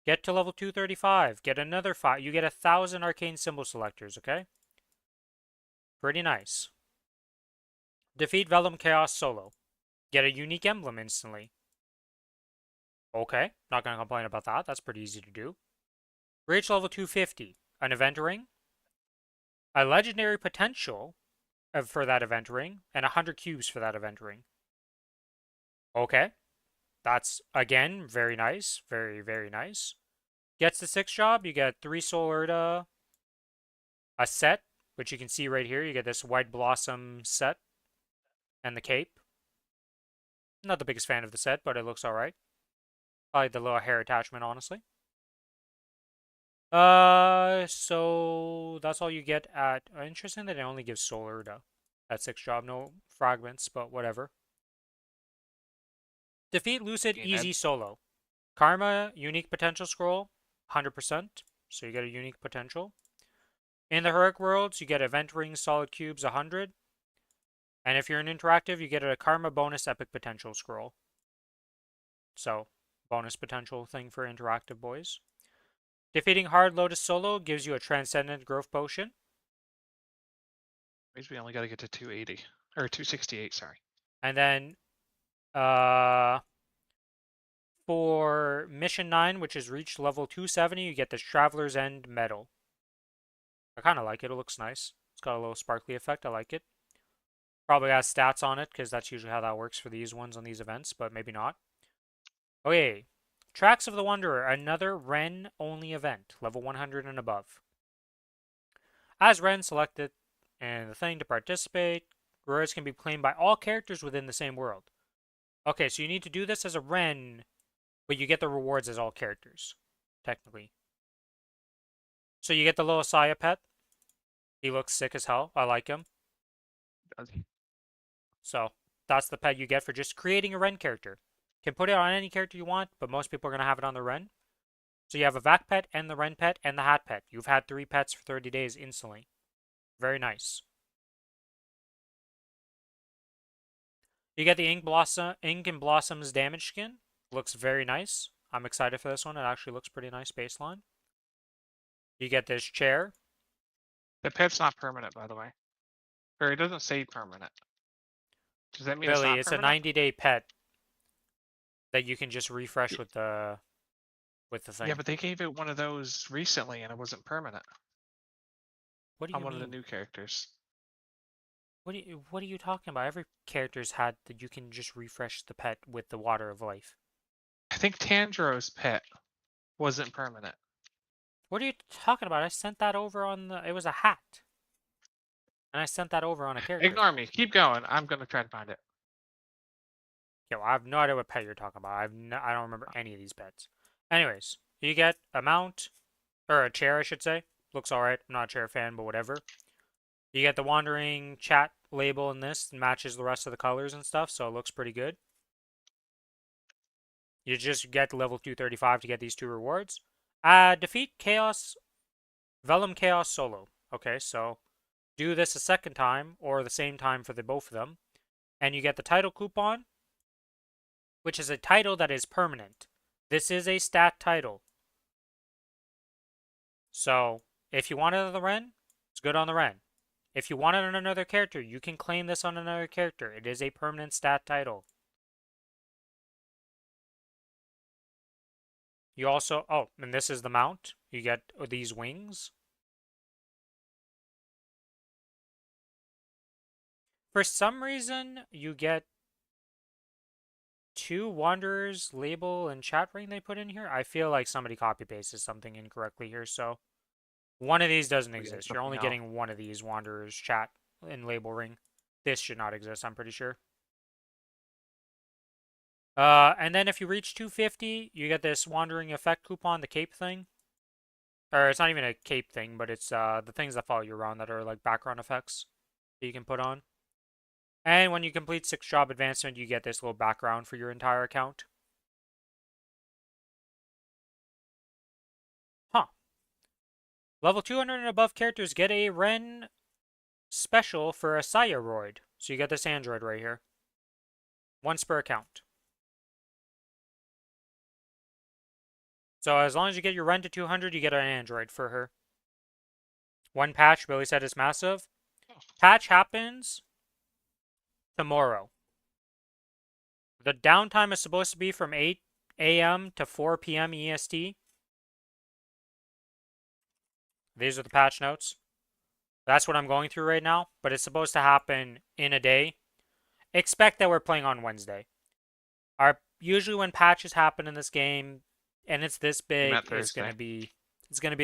Get to level 235. Get another 5. You get 1,000 arcane symbol selectors, okay? Pretty nice. Defeat Vellum Chaos solo. Get a unique emblem instantly. Okay, not going to complain about that. That's pretty easy to do. Reach level 250. An event ring. A legendary potential for that event ring. And 100 cubes for that event ring. Okay. That's, again, very nice. Very, very nice. Gets the 6th job. You get 3 Soul Urda. A set, which you can see right here. You get this White Blossom set. And the cape. Not the biggest fan of the set, but it looks alright. I like the little hair attachment, honestly. So that's all you get at... interesting that it only gives Soul Urda at 6th job. No fragments, but whatever. Defeat Lucid easy solo. Karma, unique potential scroll, 100%. So you get a unique potential. In the Heroic Worlds, you get event ring solid cubes, 100. And if you're an interactive, you get a Karma bonus epic potential scroll. So, bonus potential thing for interactive boys. Defeating Hard Lotus solo gives you a Transcendent Growth Potion. Means we only got to get to 280. Or 268, sorry. And then, for Mission 9, which is reached level 270, you get the Traveler's End Medal. I kind of like it. It looks nice. It's got a little sparkly effect. I like it. Probably has stats on it, because that's usually how that works for these ones on these events, but maybe not. Okay. Tracks of the Wanderer, another Ren-only event, level 100 and above. As Ren, selected and the thing to participate, Rewards can be claimed by all characters within the same world. Okay, so you need to do this as a Ren, but you get the rewards as all characters, technically. So you get the little Saya pet. He looks sick as hell. I like him. Does he? So that's the pet you get for just creating a Ren character. Can put it on any character you want, but most people are going to have it on the Ren. So you have a Vac pet and the Ren pet and the Hat pet. You've had 3 pets for 30 days instantly. Very nice. You get the Ink and Blossom's damage skin. Looks very nice. I'm excited for this one. It actually looks pretty nice baseline. You get this chair. The pet's not permanent, by the way. Or it doesn't say permanent. Does that mean Billy, it's it's not a permanent? 90-day pet that you can just refresh with the thing. Yeah, but they gave it one of those recently and it wasn't permanent What do on you one mean? of the new characters. What are you talking about? Every character's had that you can just refresh the pet with the water of life. I think Tanjiro's pet wasn't permanent. What are you talking about? I sent that over on the. It was a hat, and I sent that over on a character. Ignore me. Keep going. I'm gonna try to find it. Yeah, well, I have no idea what pet you're talking about. I don't remember any of these pets. Anyways, you get a mount or a chair, I should say. Looks alright. I'm not a chair fan, but whatever. You get the wandering chat label in this, matches the rest of the colors and stuff, so it looks pretty good. You just get level 235 to get these 2 rewards. Defeat Chaos, Vellum Chaos solo. Okay, so do this a second time, or the same time for the both of them. And you get the title coupon, which is a title that is permanent. This is a stat title. So, if you want it on the Ren, it's good on the Ren. If you want it on another character, you can claim this on another character. It is a permanent stat title. You also, oh, and this is the mount. You get these wings. For some reason, you get 2 Wanderers label and chat ring they put in here. I feel like somebody copy-pasted something incorrectly here, so one of these doesn't exist. You're only getting one of these Wanderers chat and label ring. This should not exist, I'm pretty sure. And then if you reach 250, you get this Wandering Effect coupon, the cape thing. Or it's not even a cape thing, but it's the things that follow you around that are like background effects that you can put on. And when you complete 6 job advancement, you get this little background for your entire account. Huh. Level 200 and above characters get a Ren special for a Sayoroid. So you get this android right here. Once per account. So as long as you get your Ren to 200, you get an android for her. 1 patch, Billy said is massive. Patch happens tomorrow. The downtime is supposed to be from 8 a.m. to 4 p.m. EST. These are the patch notes. That's what I'm going through right now, but it's supposed to happen in a day. Expect that we're playing on Wednesday. Usually when patches happen in this game, and it's this big, it's gonna be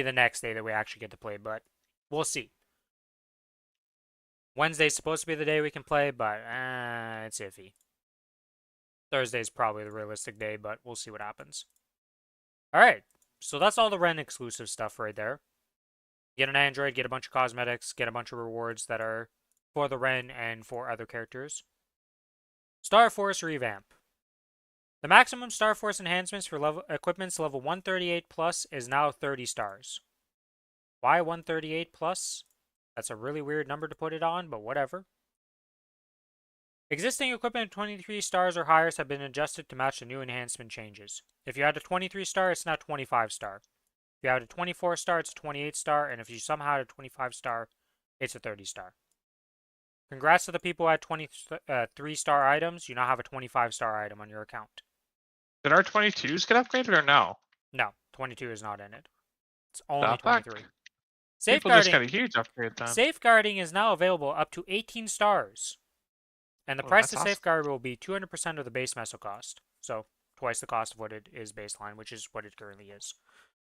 the next day that we actually get to play, but we'll see. Wednesday's supposed to be the day we can play, but it's iffy. Thursday's probably the realistic day, but we'll see what happens. Alright, so that's all the Ren exclusive stuff right there. Get an android, get a bunch of cosmetics, get a bunch of rewards that are for the Ren and for other characters. Star Force revamp. The maximum Star Force enhancements for equipments level 138 plus is now 30 stars. Why 138 plus? That's a really weird number to put it on, but whatever. Existing equipment at 23 stars or higher have been adjusted to match the new enhancement changes. If you had a 23 star, it's now 25 star. If you had a 24 star, it's a 28 star, and if you somehow had a 25 star, it's a 30 star. Congrats to the people who had 23 star items. You now have a 25 star item on your account. Did our 22s get upgraded or no? No, 22 is not in it. It's only 23. People just got a huge upgrade then. Safeguarding is now available up to 18 stars. And the price of Safeguard will be 200% of the base meso cost. So, twice the cost of what it is baseline, which is what it currently is.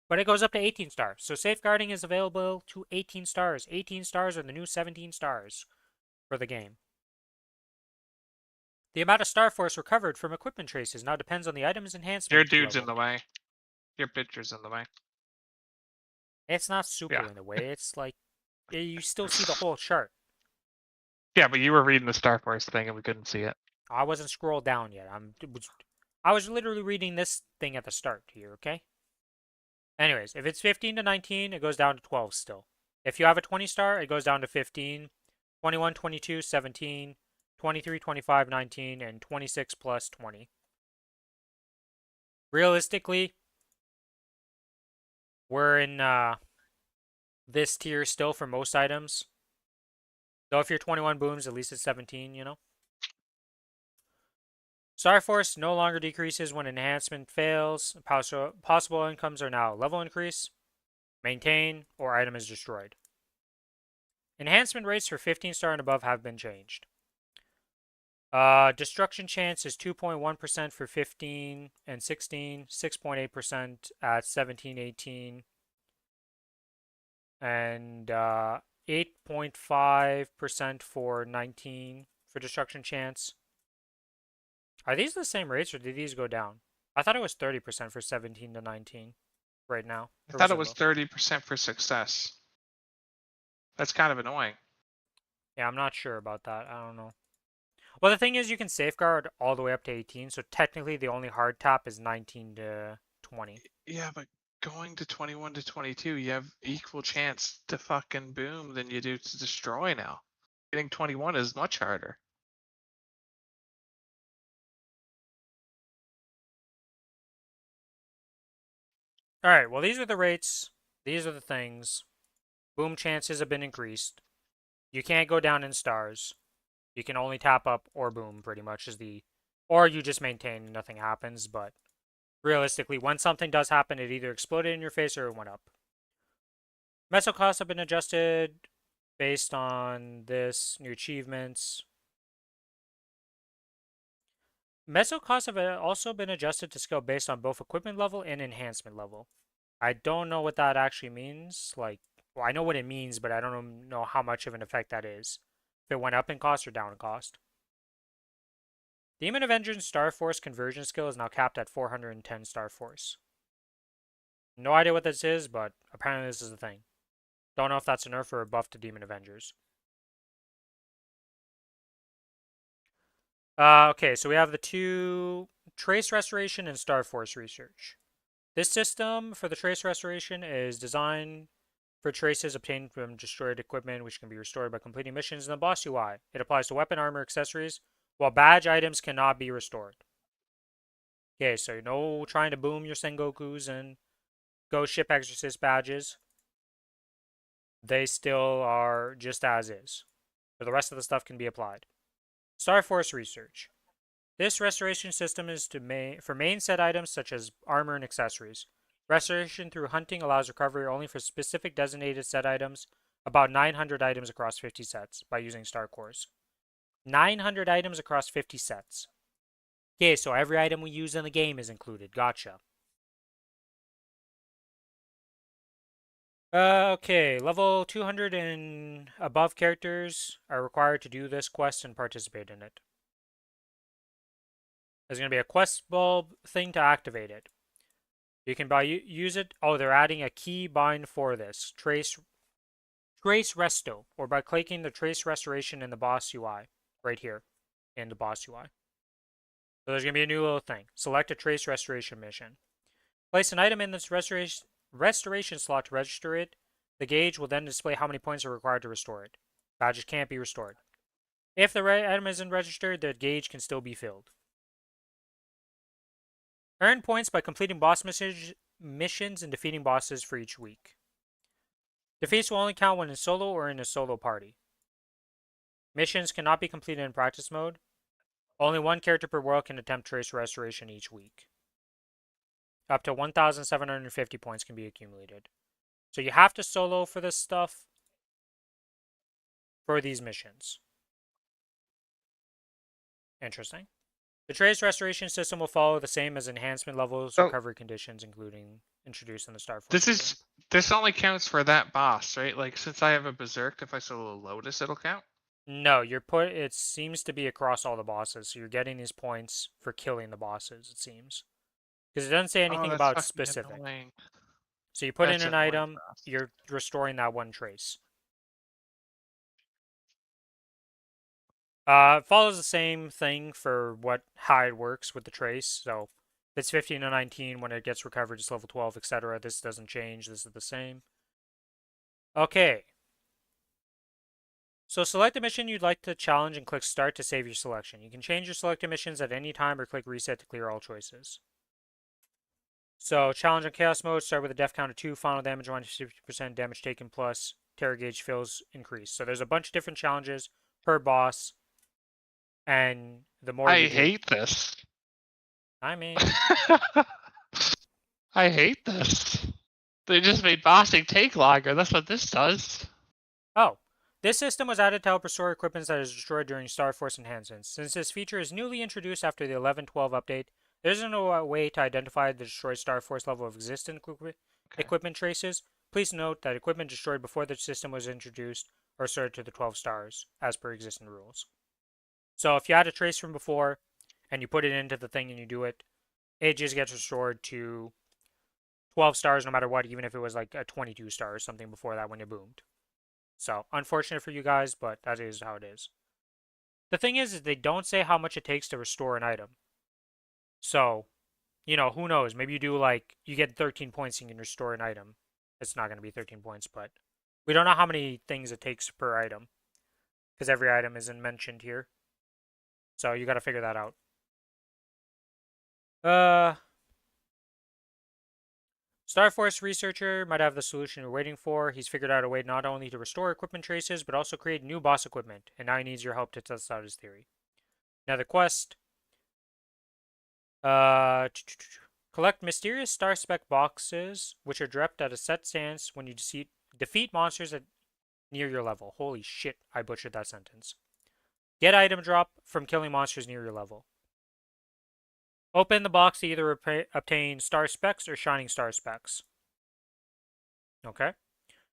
But it goes up to 18 stars. So Safeguarding is available to 18 stars. 18 stars are the new 17 stars for the game. The amount of Star Force recovered from equipment traces now depends on the item's enhancement Your dude's level. in the way. Your picture's in the way. It's not super Yeah. in the way. It's like you still see the whole chart. Yeah, but you were reading the Star Force thing and we couldn't see it. I wasn't scrolled down yet. I was literally reading this thing at the start here, okay? Anyways, if it's 15 to 19, it goes down to 12 still. If you have a 20 star, it goes down to 15, 21, 22, 17, 23, 25, 19, and 26 plus 20. Realistically, we're in this tier still for most items. Though if you're 21 booms, at least it's 17, you know? Star Force no longer decreases when enhancement fails. Possible incomes are now level increase, maintain, or item is destroyed. Enhancement rates for 15 star and above have been changed. Destruction chance is 2.1% for 15 and 16, 6.8% at 17, 18, and 8.5% for 19 for destruction chance. Are these the same rates or did these go down? I thought it was 30% for 17 to 19 right now. I thought it was 30% for success. That's kind of annoying. Yeah, I'm not sure about that. I don't know. Well, the thing is, you can safeguard all the way up to 18, so technically the only hard tap is 19 to 20. Yeah, but going to 21 to 22, you have equal chance to fucking boom than you do to destroy now. Getting 21 is much harder. Alright, well, these are the rates. These are the things. Boom chances have been increased. You can't go down in stars. You can only tap up or boom, pretty much, is the... Or you just maintain and nothing happens, but realistically, when something does happen, it either exploded in your face or it went up. Meso costs have been adjusted based on this, new achievements. Meso costs have also been adjusted to scale based on both equipment level and enhancement level. I don't know what that actually means. Like, well, I know what it means, but I don't know how much of an effect that is. If it went up in cost or down in cost. Demon Avenger's Star Force conversion skill is now capped at 410 Star Force. No idea what this is, but apparently this is the thing. Don't know if that's a nerf or a buff to Demon Avengers. Okay, so we have the two Trace Restoration and Star Force Research. This system for the Trace Restoration is designed for traces obtained from destroyed equipment, which can be restored by completing missions in the boss UI. It applies to weapon, armor, accessories, while badge items cannot be restored. Okay, so no trying to boom your Sengokus and Ghost Ship Exorcist badges. They still are just as is. So the rest of the stuff can be applied. Star Force Research. This restoration system is for main set items such as armor and accessories. Restoration through hunting allows recovery only for specific designated set items, about 900 items across 50 sets, by using Star Cores. 900 items across 50 sets. Okay, so every item we use in the game is included. Gotcha. Okay, level 200 and above characters are required to do this quest and participate in it. There's going to be a quest bulb thing to activate it. You can use it. Oh, they're adding a key bind for this. Trace Resto, or by clicking the Trace Restoration in the boss UI. Right here, in the boss UI. So there's going to be a new little thing. Select a Trace Restoration mission. Place an item in this restoration slot to register it. The gauge will then display how many points are required to restore it. Badges can't be restored. If the item isn't registered, the gauge can still be filled. Earn points by completing boss missions and defeating bosses for each week. Defeats will only count when in solo or in a solo party. Missions cannot be completed in practice mode. Only one character per world can attempt Trace Restoration each week. Up to 1,750 points can be accumulated. So you have to solo for this stuff for these missions. Interesting. The Trace Restoration system will follow the same as enhancement levels, recovery conditions, including introduced in the Star Force. This only counts for that boss, right? Like, since I have a Berserk, if I solo Lotus, it'll count? No, it seems to be across all the bosses, so you're getting these points for killing the bosses, it seems. Because it doesn't say Oh, anything that's about fucking specific. annoying. So you put in That's an annoying item, for us. you're restoring that one trace. It follows the same thing for how it works with the trace. So if it's 15 to 19, when it gets recovered, it's level 12, etc. This doesn't change. This is the same. Okay. So select a mission you'd like to challenge and click Start to save your selection. You can change your selected missions at any time or click Reset to clear all choices. So challenge on Chaos mode, start with a death count of 2, final damage 150% damage taken plus terror gauge fills increase. So there's a bunch of different challenges per boss, and the more I you do, hate this. I mean, I hate this. They just made bossing take longer. That's what this does. oh, this system was added to help restore equipment that is destroyed during Star Force enhancements. Since this feature is newly introduced after the 11.12 update, there isn't a way to identify the destroyed Star Force level of existing Okay. equipment traces. Please note that equipment destroyed before the system was introduced are restored to the 12 stars, as per existing rules. So if you had a trace from before, and you put it into the thing and you do it, it just gets restored to 12 stars no matter what, even if it was like a 22 star or something before that when it boomed. So, unfortunate for you guys, but that is how it is. The thing is they don't say how much it takes to restore an item. So, who knows? Maybe you do you get 13 points and you can restore an item. It's not going to be 13 points, but we don't know how many things it takes per item because every item isn't mentioned here. So, you got to figure that out. Star Force researcher might have the solution you're waiting for. He's figured out a way not only to restore equipment traces, but also create new boss equipment, and now he needs your help to test out his theory. Now the quest. Uh, Collect mysterious star spec boxes, which are dropped at a set stance when you defeat monsters near your level. Holy shit, I butchered that sentence. Get item drop from killing monsters near your level. Open the box to either obtain star specs or shining star specs. Okay.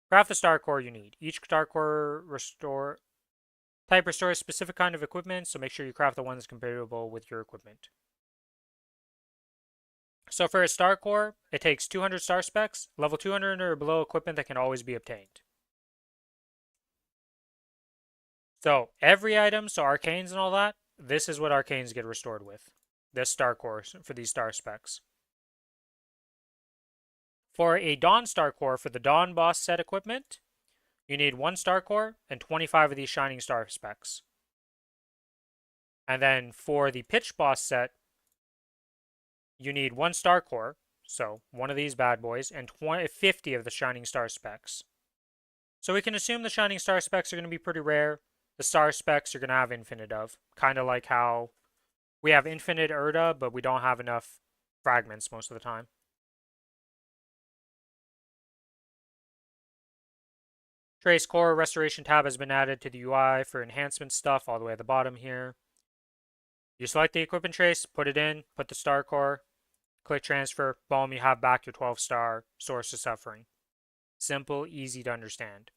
Craft the star core you need. Each star core type restores a specific kind of equipment, so make sure you craft the one that's compatible with your equipment. So for a star core, it takes 200 star specs, level 200 or below equipment that can always be obtained. So every item, so arcanes and all that, this is what arcanes get restored with. This star core for these star specs. For a Dawn star core for the Dawn boss set equipment, you need 1 star core and 25 of these shining star specs. And then for the pitch boss set, you need 1 star core, so one of these bad boys, and 50 of the shining star specs. So we can assume the shining star specs are going to be pretty rare. The star specs you're going to have infinite of. Kind of like how we have infinite Erda, but we don't have enough fragments most of the time. Trace Core Restoration tab has been added to the UI for enhancement stuff all the way at the bottom here. You select the equipment trace, put it in, put the star core, click transfer, boom, you have back your 12-star source of suffering. Simple, easy to understand.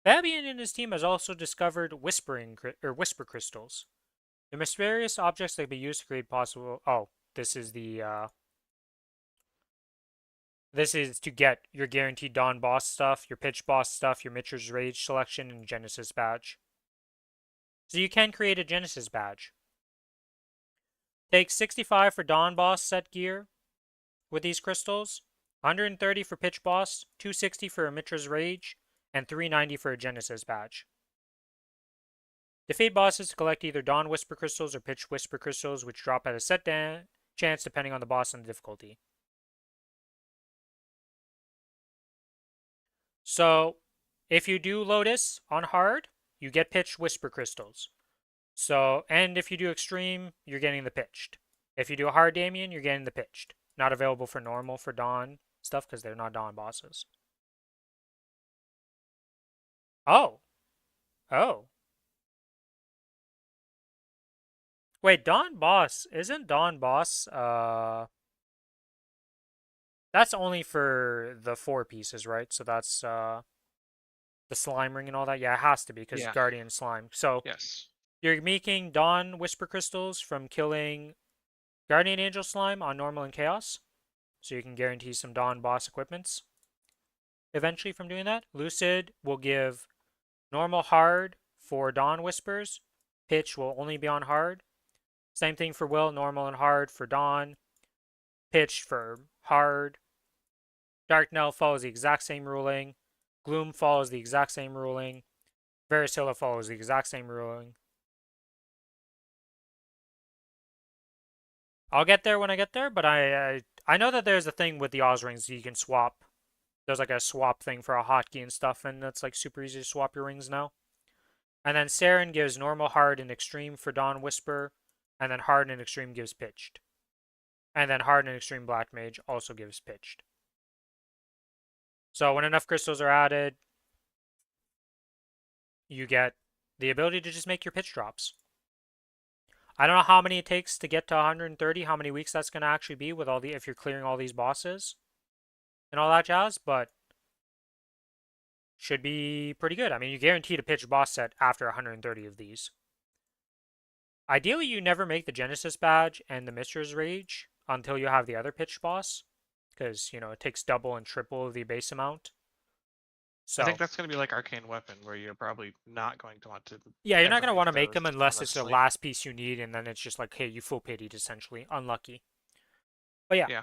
Fabian and his team has also discovered whisper crystals. They're mysterious objects that can be used to create possible. Oh, this is this is to get your guaranteed Dawn boss stuff, your pitch boss stuff, your Mitcher's Rage selection, and Genesis badge. So you can create a Genesis badge. Take 65 for Dawn boss set gear with these crystals, 130 for pitch boss, 260 for a Mitcher's Rage, and 390 for a Genesis badge. Defeat bosses to collect either Dawn Whisper Crystals or Pitch Whisper Crystals, which drop at a set chance depending on the boss and the difficulty. So, if you do Lotus on hard, you get Pitch Whisper Crystals. So, and if you do Extreme, you're getting the Pitched. If you do Hard Damien, you're getting the Pitched. Not available for normal for Dawn stuff because they're not Dawn bosses. Oh. Oh. Wait, Dawn boss. Isn't Dawn boss, that's only for the 4 pieces, right? So that's, The slime ring and all that? Yeah, it has to be, because Yeah. Guardian slime. So, Yes. you're making Dawn Whisper Crystals from killing Guardian Angel slime on normal and chaos. So you can guarantee some Dawn boss equipments eventually from doing that. Lucid will give normal hard for Dawn Whispers. Pitch will only be on hard. Same thing for Will, normal and hard for Dawn. Pitch for hard. Dark Knell follows the exact same ruling. Gloom follows the exact same ruling. Varicilla follows the exact same ruling. I'll get there when I get there, but I know that there's a thing with the Oz rings you can swap. There's like a swap thing for a hotkey and stuff, and that's like super easy to swap your rings now. And then Saren gives normal, hard, and extreme for Dawn Whisper, and then hard and extreme gives pitched. And then hard and extreme Black Mage also gives pitched. So when enough crystals are added, you get the ability to just make your pitch drops. I don't know how many it takes to get to 130, how many weeks that's going to actually be with all the if you're clearing all these bosses and all that jazz, but should be pretty good. I mean, you guaranteed a pitch boss set after 130 of these. Ideally, you never make the Genesis badge and the Mistress Rage until you have the other pitch boss, because, you know, it takes double and triple the base amount. So I think that's going to be like Arcane Weapon, where you're probably not going to want to. yeah, you're not ever going to want to make those, them unless it's the honestly. last piece you need, and then it's just like, hey, you full pitied, essentially. Unlucky. But yeah. Yeah.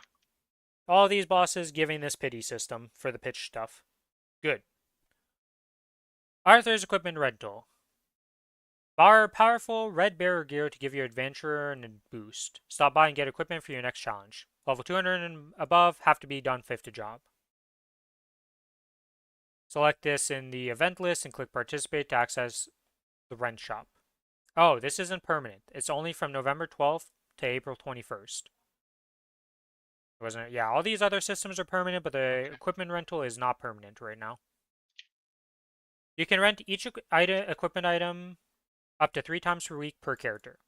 All these bosses giving this pity system for the pitch stuff. Good. Arthur's Equipment Rental. Borrow powerful red bearer gear to give your adventurer a boost. Stop by and get equipment for your next challenge. Level 200 and above have to be done 50 job. Select this in the event list and click participate to access the rent shop. Oh, this isn't permanent. It's only from November 12th to April 21st. Wasn't it? Yeah, all these other systems are permanent, but the equipment rental is not permanent right now. You can rent each equipment item up to 3 times per week per character.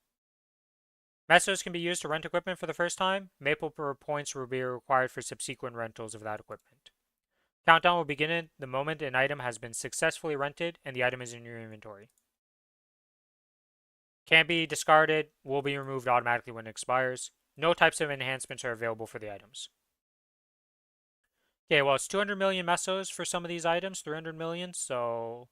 Mesos can be used to rent equipment for the first time. Maple points will be required for subsequent rentals of that equipment. Countdown will begin at the moment an item has been successfully rented and the item is in your inventory. Can't be discarded, will be removed automatically when it expires. No types of enhancements are available for the items. Okay, well, it's 200 million mesos for some of these items, 300 million, so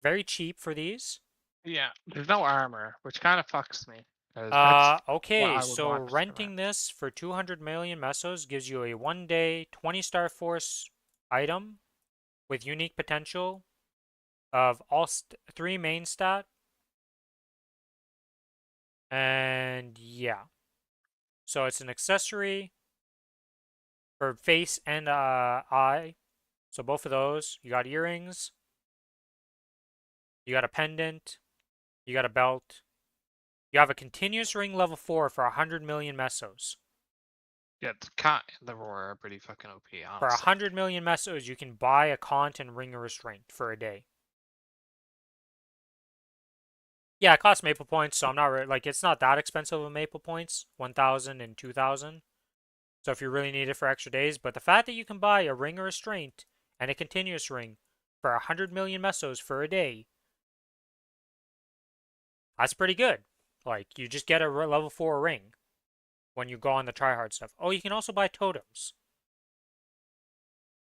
very cheap for these. Yeah, there's no armor, which kind of fucks me. Okay, so renting this for 200 million mesos gives you a 1-day 20-star force item with unique potential of all 3 main stat. And yeah. So it's an accessory for face and eye. So both of those. You got earrings. You got a pendant. You got a belt. You have a continuous ring level 4 for 100 million mesos. Yeah, the Cont and the Roar are pretty fucking OP, honestly. For 100 million mesos, you can buy a Cont and Ring of Restraint for a day. Yeah, it costs Maple Points, so I'm not like it's not that expensive of Maple Points, 1,000 and 2,000. So if you really need it for extra days, but the fact that you can buy a Ring of Restraint and a continuous ring for 100 million mesos for a day, that's pretty good. Like, you just get a level 4 ring when you go on the tryhard stuff. Oh, you can also buy totems.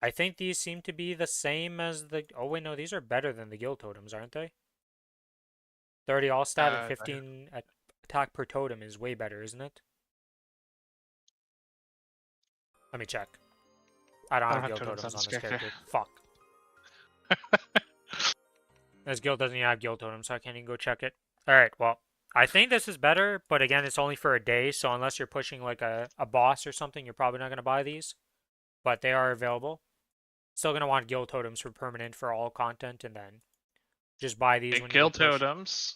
I think these seem to be the same as the... Oh, wait, no, these are better than the guild totems, aren't they? 30 all stat and 15 attack per totem is way better, isn't it? Let me check. I don't have guild totems on this character. Fuck. This guild doesn't even have guild totems, so I can't even go check it. Alright, well, I think this is better, but again, it's only for a day, so unless you're pushing like a boss or something, you're probably not going to buy these. But they are available. Still going to want guild totems for permanent for all content, and then just buy these when guild totems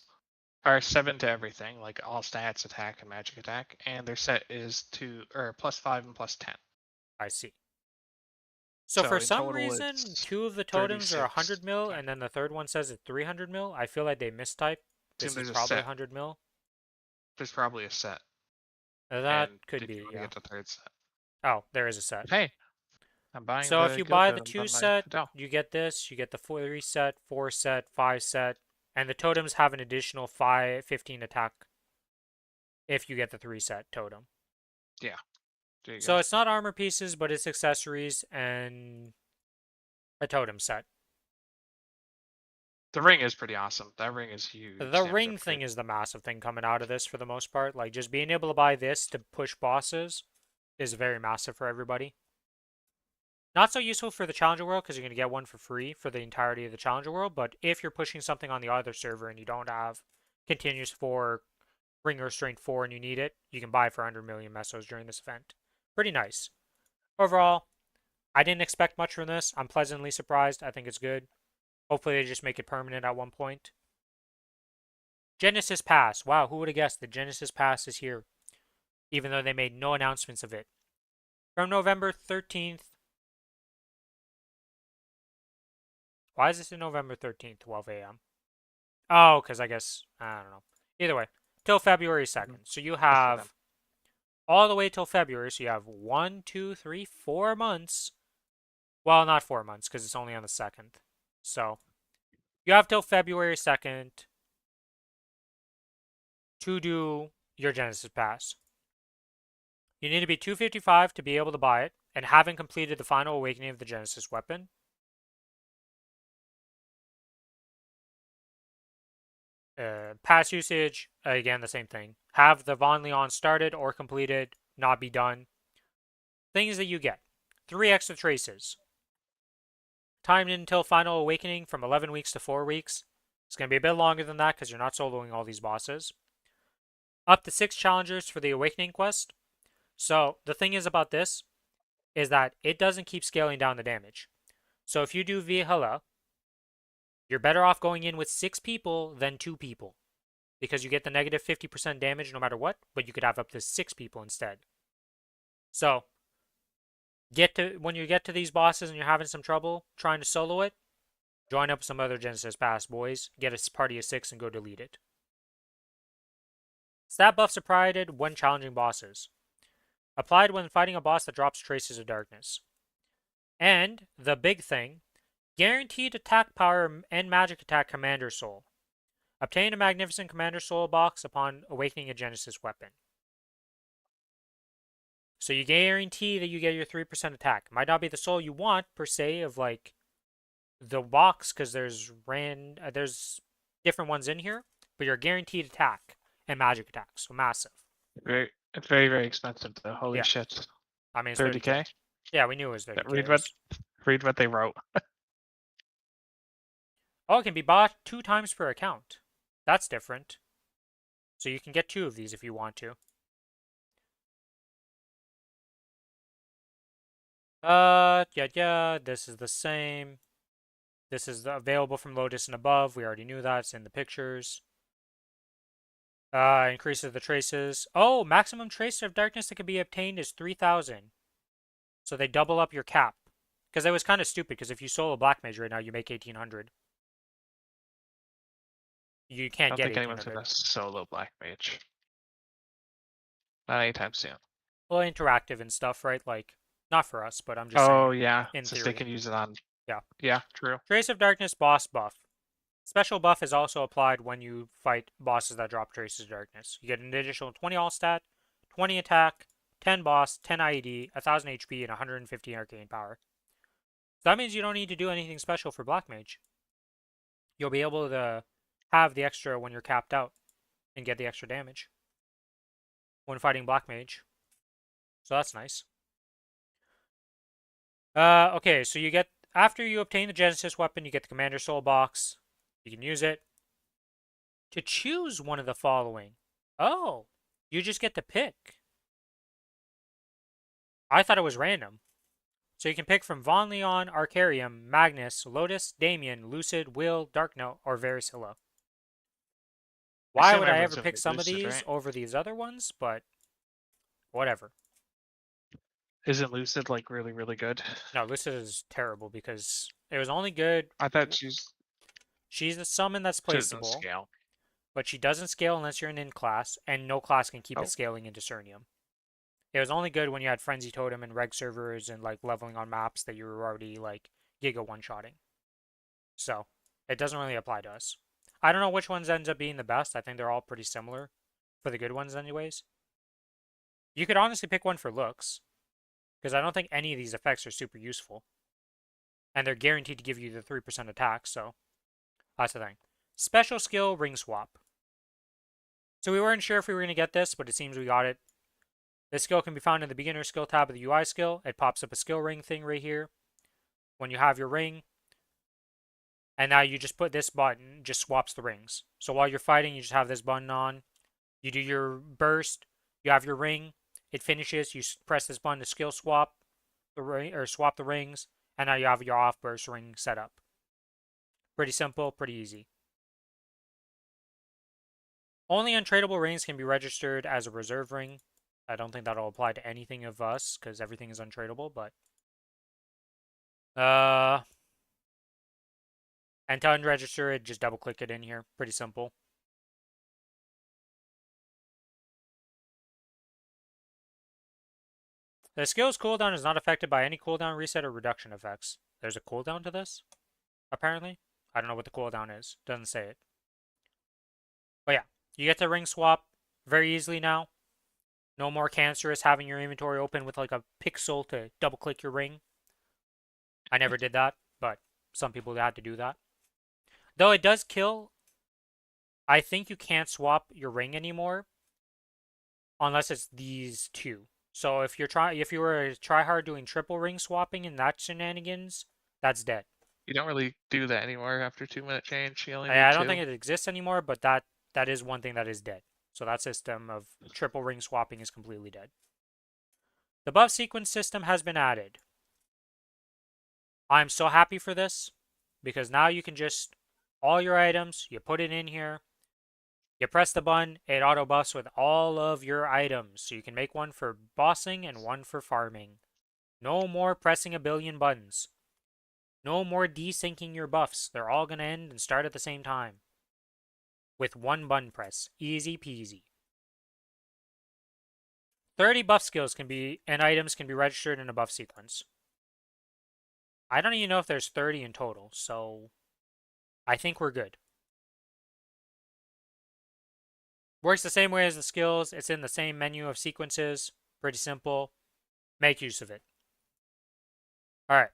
are 7 to everything, like all stats, attack, and magic attack, and their set is +5 and +10. I see. So for some reason, 2 of the totems are 100 mil, and then the third one says it's 300 mil. I feel like they mistyped. This is probably 100 mil. There's probably a set. That could be, yeah. Get the third set. Oh, there is a set. Hey, I'm buying So if the you guild buy the totem 2 on my set, Fidel. you get this, you get the 3 set, 4 set, 5 set, and the totems have an additional 15 attack if you get the 3 set totem. Yeah. There you So go. it's not armor pieces, but it's accessories and a totem set. The ring is pretty awesome. That ring is huge. The damage ring upgrade. thing is the massive thing coming out of this for the most part. Like, just being able to buy this to push bosses is very massive for everybody. Not so useful for the Challenger World because you're going to get one for free for the entirety of the Challenger World, but if you're pushing something on the other server and you don't have Continuous 4, Ring Restraint 4, and you need it, you can buy it for 100 million mesos during this event. Pretty nice. Overall, I didn't expect much from this. I'm pleasantly surprised. I think it's good. Hopefully they just make it permanent at one point. Genesis Pass. Wow, who would have guessed the Genesis Pass is here, even though they made no announcements of it. From November 13th. Why is this in November 13th, 12 a.m.? Oh, because I guess, I don't know. Either way, till February 2nd. So you have all the way till February. So you have 1, 2, 3, 4 months. Well, not 4 months because it's only on the 2nd. So you have till February 2nd to do your Genesis Pass. You need to be 255 to be able to buy it, and having completed the final awakening of the Genesis weapon. Pass usage, again, the same thing. Have the Von Leon started or completed, not be done. Things that you get. 3 extra traces. Timed until final awakening from 11 weeks to 4 weeks. It's going to be a bit longer than that because you're not soloing all these bosses. Up to 6 challengers for the awakening quest. So the thing is about this is that it doesn't keep scaling down the damage. So if you do Valhalla, you're better off going in with 6 people than 2 people. Because you get the negative 50% damage no matter what, but you could have up to 6 people instead. So, when you get to these bosses and you're having some trouble trying to solo it, join up with some other Genesis Pass boys, get a party of 6 and go delete it. Stat buffs are provided when challenging bosses. Applied when fighting a boss that drops traces of darkness. And, the big thing, guaranteed attack power and magic attack commander soul. Obtain a magnificent commander soul box upon awakening a Genesis weapon. So you guarantee that you get your 3% attack. Might not be the soul you want, per se, of like the box, because there's different ones in here, but you're guaranteed attack and magic attack, so massive. It's very, very expensive though. Holy Yeah. shit. I mean, it's 30K? Yeah, we knew it was 30K. Read what they wrote. Oh, it can be bought 2 times per account. That's different. So you can get 2 of these if you want to. Yeah, this is the same. This is available from Lotus and above. We already knew that. It's in the pictures. Increases the traces. Oh, maximum trace of darkness that can be obtained is 3,000. So they double up your cap. Because it was kind of stupid, because if you solo Black Mage right now, you make 1,800. You can't get 1,800. I don't think anyone's gonna solo Black Mage. Not anytime soon. Well, interactive and stuff, right? Like, not for us, but I'm just saying. Oh yeah, in since theory. they can use it on. Yeah. Yeah, true. Trace of Darkness boss buff. Special buff is also applied when you fight bosses that drop Traces of Darkness. You get an additional 20 all stat, 20 attack, 10 boss, 10 IED, 1000 HP, and 150 arcane power. So that means you don't need to do anything special for Black Mage. You'll be able to have the extra when you're capped out and get the extra damage when fighting Black Mage. So that's nice. Okay, so you get, after you obtain the Genesis weapon, you get the Commander Soul box. You can use it to choose one of the following. Oh, you just get to pick. I thought it was random. So you can pick from Von Leon, Arcarium, Magnus, Lotus, Damien, Lucid, Will, Dark Note, or Varicilla. Why would I ever pick some of these over these other ones? But whatever. Isn't Lucid like really, really good? No, Lucid is terrible because it was only good. I thought she's a summon that's placeable. Scale. But she doesn't scale unless you're an in class, and no class can keep it scaling into Cernium. It was only good when you had Frenzy Totem and reg servers and like leveling on maps that you were already like Giga one-shotting. So it doesn't really apply to us. I don't know which ones ends up being the best. I think they're all pretty similar for the good ones anyways. You could honestly pick one for looks, because I don't think any of these effects are super useful. And they're guaranteed to give you the 3% attack, so that's the thing. Special skill ring swap. So we weren't sure if we were going to get this, but it seems we got it. This skill can be found in the beginner skill tab of the UI skill. It pops up a skill ring thing right here. When you have your ring, and now you just put this button, just swaps the rings. So while you're fighting, you just have this button on. You do your burst, you have your ring, it finishes, you press this button to skill swap the ring, or swap the rings, and now you have your off burst ring set up. Pretty simple, pretty easy. Only untradeable rings can be registered as a reserve ring. I don't think that'll apply to anything of us, because everything is untradeable, but... And to unregister it, just double click it in here. Pretty simple. The skill's cooldown is not affected by any cooldown reset or reduction effects. There's a cooldown to this, apparently. I don't know what the cooldown is. Doesn't say it. But yeah, you get the ring swap very easily now. No more cancerous having your inventory open with like a pixel to double click your ring. I never did that, but some people had to do that. Though it does kill, I think you can't swap your ring anymore unless it's these two. So if you were to try hard doing triple ring swapping and that shenanigans, that's dead. You don't really do that anymore after 2-minute change. You only need I don't two. think it exists anymore, but that is one thing that is dead. So that system of triple ring swapping is completely dead. The buff sequence system has been added. I'm so happy for this because now you can just all your items, you put it in here, you press the button, it auto buffs with all of your items. So you can make one for bossing and one for farming. No more pressing a billion buttons. No more desyncing your buffs. They're all going to end and start at the same time. With one button press. Easy peasy. 30 buff skills and items can be registered in a buff sequence. I don't even know if there's 30 in total, so I think we're good. Works the same way as the skills. It's in the same menu of sequences. Pretty simple. Make use of it. Alright.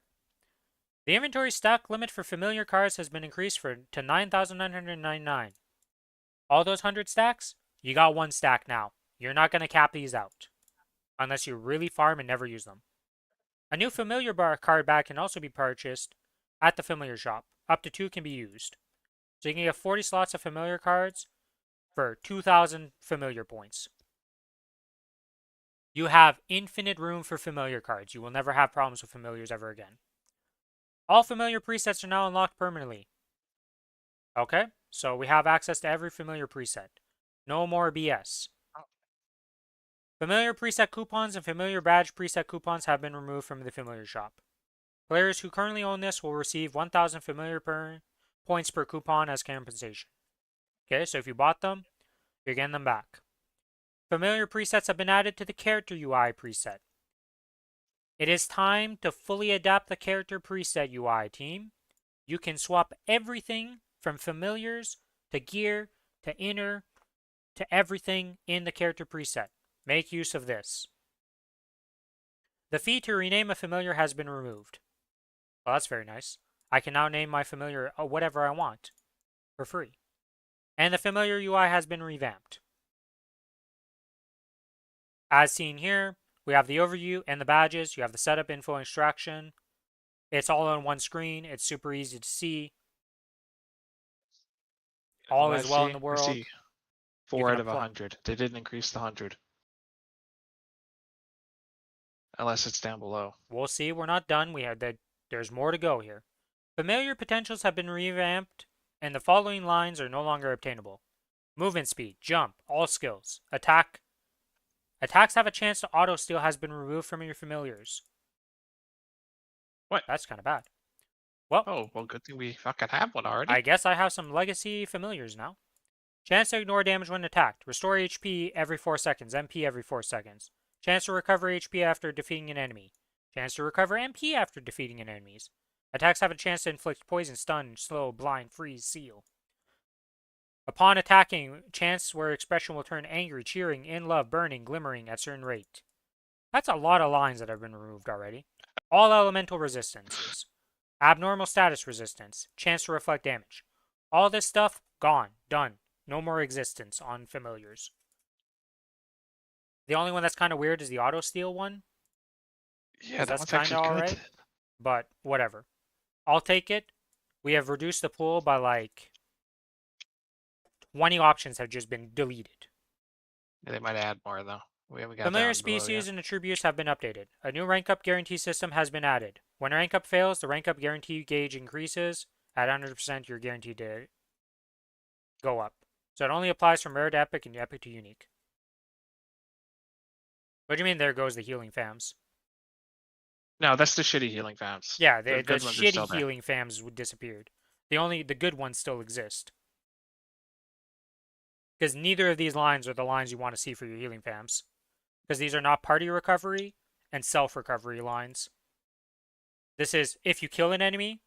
The inventory stock limit for familiar cards has been increased to 9,999. All those 100 stacks, you got one stack now. You're not going to cap these out. Unless you really farm and never use them. A new familiar card bag can also be purchased at the familiar shop. Up to 2 can be used. So you can get 40 slots of familiar cards for 2,000 familiar points. You have infinite room for familiar cards. You will never have problems with familiars ever again. All familiar presets are now unlocked permanently. Okay, so we have access to every familiar preset. No more BS. Familiar preset coupons and familiar badge preset coupons have been removed from the familiar shop. Players who currently own this will receive 1,000 familiar points per coupon as compensation. Okay, so if you bought them, you're getting them back. Familiar presets have been added to the character UI preset. It is time to fully adapt the character preset UI, team. You can swap everything from familiars to gear to inner to everything in the character preset. Make use of this. The fee to rename a familiar has been removed. Well, that's very nice. I can now name my familiar whatever I want for free. And the familiar UI has been revamped. As seen here, we have the overview and the badges. You have the setup, info, and extraction. It's all on one screen. It's super easy to see. All is well in the world. 4 out of 100. They didn't increase the 100. Unless it's down below. We'll see. We're not done. There's more to go here. Familiar potentials have been revamped, and the following lines are no longer obtainable. Movement speed, jump, all skills. Attack. Attacks have a chance to auto-steal has been removed from your familiars. What? That's kind of bad. Well, oh, well, good thing we fucking have one already. I guess I have some legacy familiars now. Chance to ignore damage when attacked. Restore HP every 4 seconds. MP every 4 seconds. Chance to recover HP after defeating an enemy. Chance to recover MP after defeating an enemy. Attacks have a chance to inflict poison, stun, slow, blind, freeze, seal. Upon attacking, chance where expression will turn angry, cheering, in love, burning, glimmering at certain rate. That's a lot of lines that have been removed already. All elemental resistances. Abnormal status resistance. Chance to reflect damage. All this stuff, gone. Done. No more existence on familiars. The only one that's kind of weird is the auto steal one. Yeah, that That's one's kind actually of good. alright. But whatever. I'll take it. We have reduced the pool by like 20 options have just been deleted. Yeah, they might add more though. We haven't got Familiar down below species yet. and attributes have been updated. A new rank up guarantee system has been added. When rank up fails, the rank up guarantee gauge increases. At 100%, you're guaranteed to go up. So it only applies from rare to epic and epic to unique. What do you mean there goes the healing fams? No, that's the shitty healing fams. Yeah, The the good ones are still shitty there. healing fams disappeared. The good ones still exist. Because neither of these lines are the lines you want to see for your healing fams. Because these are not party recovery and self-recovery lines. This is if you kill an enemy,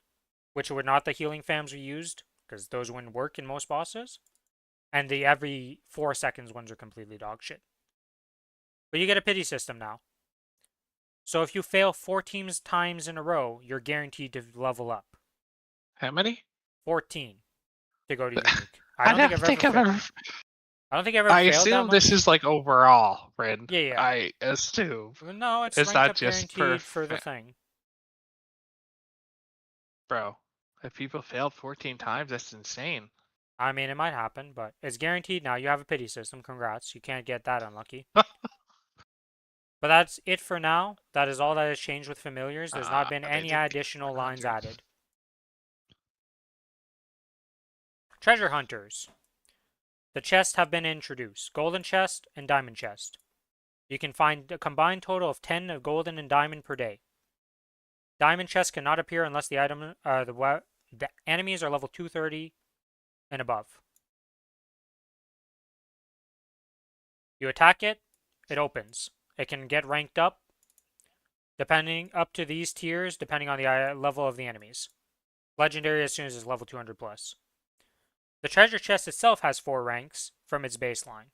which were not the healing fams we used, because those wouldn't work in most bosses. And the every 4 seconds ones are completely dog shit. But you get a pity system now. So if you fail 14 times in a row, you're guaranteed to level up. How many? 14 to go to unique. I don't think I've ever. I don't think I've ever I failed that assume much. this is like overall, Ren. Yeah. I assume. No, it's It's ranked not up just guaranteed for the thing. Bro, if people failed 14 times, that's insane. I mean, it might happen, but it's guaranteed now. You have a pity system. Congrats. You can't get that unlucky. But that's it for now. That is all that has changed with familiars. There's not been They any did get additional lines 100. added. Treasure hunters. The chests have been introduced. Golden chest and diamond chest. You can find a combined total of 10 of golden and diamond per day. Diamond chests cannot appear unless the enemies are level 230 and above. You attack it, it opens. It can get ranked up depending up to these tiers depending on the level of the enemies. Legendary as soon as it's level 200 plus. The treasure chest itself has 4 ranks from its baseline.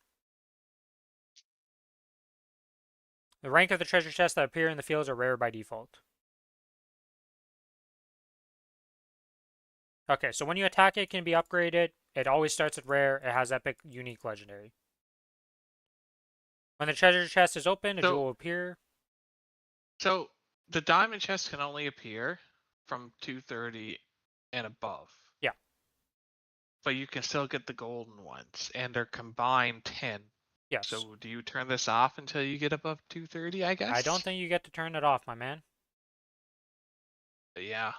The rank of the treasure chests that appear in the fields are rare by default. Okay, so when you attack it can be upgraded. It always starts at rare. It has epic, unique, legendary. When the treasure chest is open, a jewel will appear. So the diamond chest can only appear from 230 and above. Yeah. But you can still get the golden ones, and they're combined 10. Yes. So do you turn this off until you get above 230, I guess? I don't think you get to turn it off, my man. But yeah.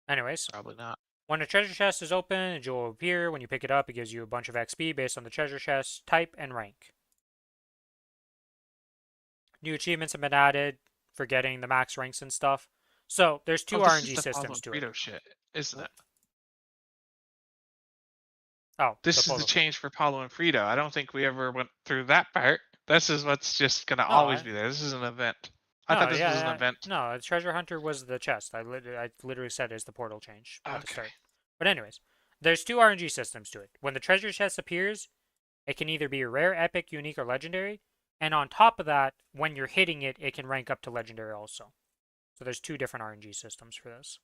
Anyways. Probably not. When a treasure chest is open, a jewel will appear. When you pick it up, it gives you a bunch of XP based on the treasure chest type and rank. New achievements have been added for getting the max ranks and stuff. So there's 2 RNG systems to it. Shit, isn't it? Oh, this is the change for Paulo and Frito. I don't think we ever went through that part. This is what's just gonna always be there. This is an event. I thought this was an event. No, the treasure hunter was the chest. I literally said it's the portal change at the start. But anyways, there's 2 RNG systems to it. When the treasure chest appears, it can either be a rare, epic, unique, or legendary. And on top of that, when you're hitting it, it can rank up to legendary also. So there's 2 different RNG systems for this.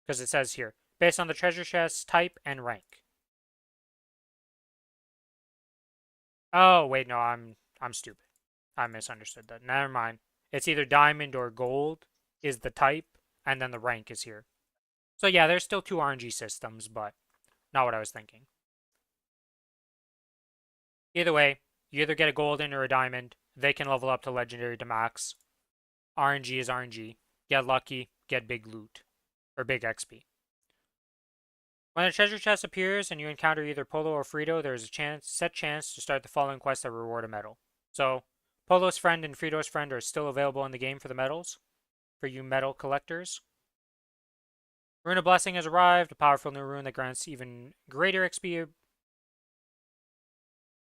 Because it says here, based on the treasure chest type and rank. Oh, wait, no, I'm stupid. I misunderstood that. Never mind. It's either diamond or gold is the type, and then the rank is here. So yeah, there's still 2 RNG systems, but not what I was thinking. Either way, you either get a golden or a diamond. They can level up to legendary to max. RNG is RNG. Get lucky, get big loot. Or big XP. When a treasure chest appears and you encounter either Polo or Frito, there is a set chance to start the following quests that reward a medal. So, Polo's friend and Frito's friend are still available in the game for the medals. For you medal collectors. Rune of Blessing has arrived, a powerful new rune that grants even greater XP.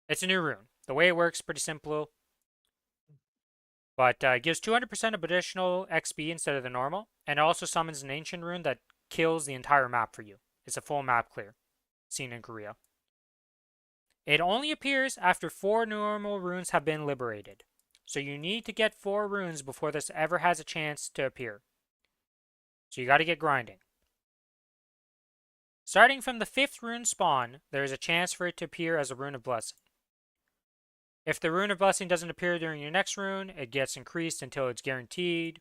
It's a new rune. The way it works is pretty simple. But it gives 200% of additional XP instead of the normal, and it also summons an ancient rune that kills the entire map for you. It's a full map clear, seen in Korea. It only appears after 4 normal runes have been liberated. So you need to get 4 runes before this ever has a chance to appear. So you got to get grinding. Starting from the 5th rune spawn, there is a chance for it to appear as a rune of blessing. If the rune of blessing doesn't appear during your next rune, it gets increased until it's guaranteed.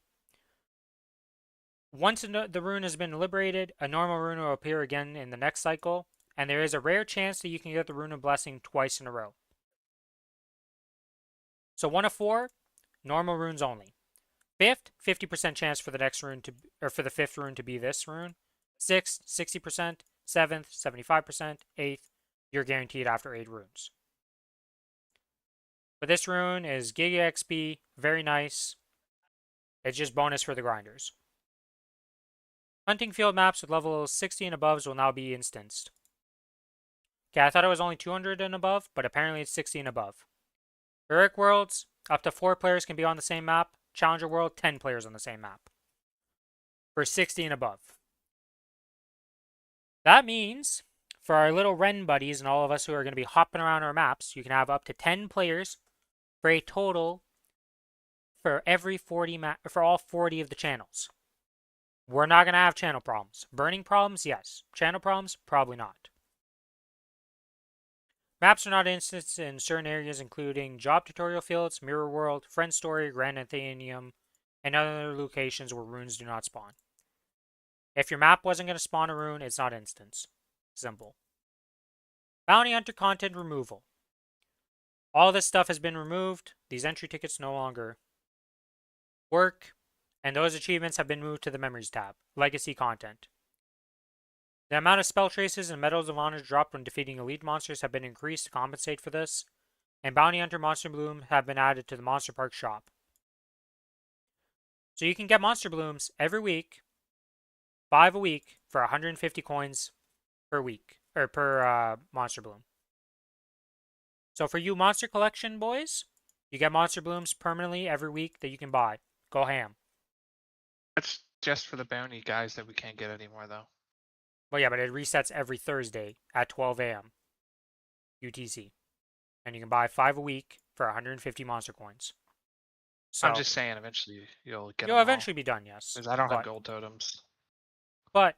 Once the rune has been liberated, a normal rune will appear again in the next cycle, and there is a rare chance that you can get the rune of blessing twice in a row. So 1 of 4, normal runes only. 5th, 50% chance for the next rune to, or for the 5th rune to be this rune. 6th, 60%. 7th, 75%. 8th, you're guaranteed after 8 runes. But this rune is Giga XP, very nice. It's just bonus for the grinders. Hunting field maps with level 60 and above will now be instanced. Okay, I thought it was only 200 and above, but apparently it's 60 and above. Heroic Worlds, up to 4 players can be on the same map. Challenger World, 10 players on the same map. For 60 and above. That means, for our little Ren buddies and all of us who are going to be hopping around our maps, you can have up to 10 players for a total for every 40 for all 40 of the channels. We're not going to have channel problems. Burning problems, yes. Channel problems, probably not. Maps are not instanced in certain areas including job tutorial fields, mirror world, friend story, Grand Athenium, and other locations where runes do not spawn. If your map wasn't going to spawn a rune, it's not instanced. Simple. Bounty Hunter content removal. All this stuff has been removed. These entry tickets no longer work, and those achievements have been moved to the Memories tab. Legacy content. The amount of spell traces and medals of honor dropped when defeating elite monsters have been increased to compensate for this, and Bounty Hunter Monster Bloom have been added to the Monster Park shop. So you can get Monster Blooms every week, 5 a week, for 150 coins per week, or per Monster Bloom. So for you Monster Collection boys, you get Monster Blooms permanently every week that you can buy. Go ham. That's just for the bounty guys that we can't get anymore, though. Well, yeah, but it resets every Thursday at 12 a.m. UTC. And you can buy 5 a week for 150 monster coins. So, I'm just saying, eventually you'll get you'll them eventually be done, yes. Because I don't have gold totems. But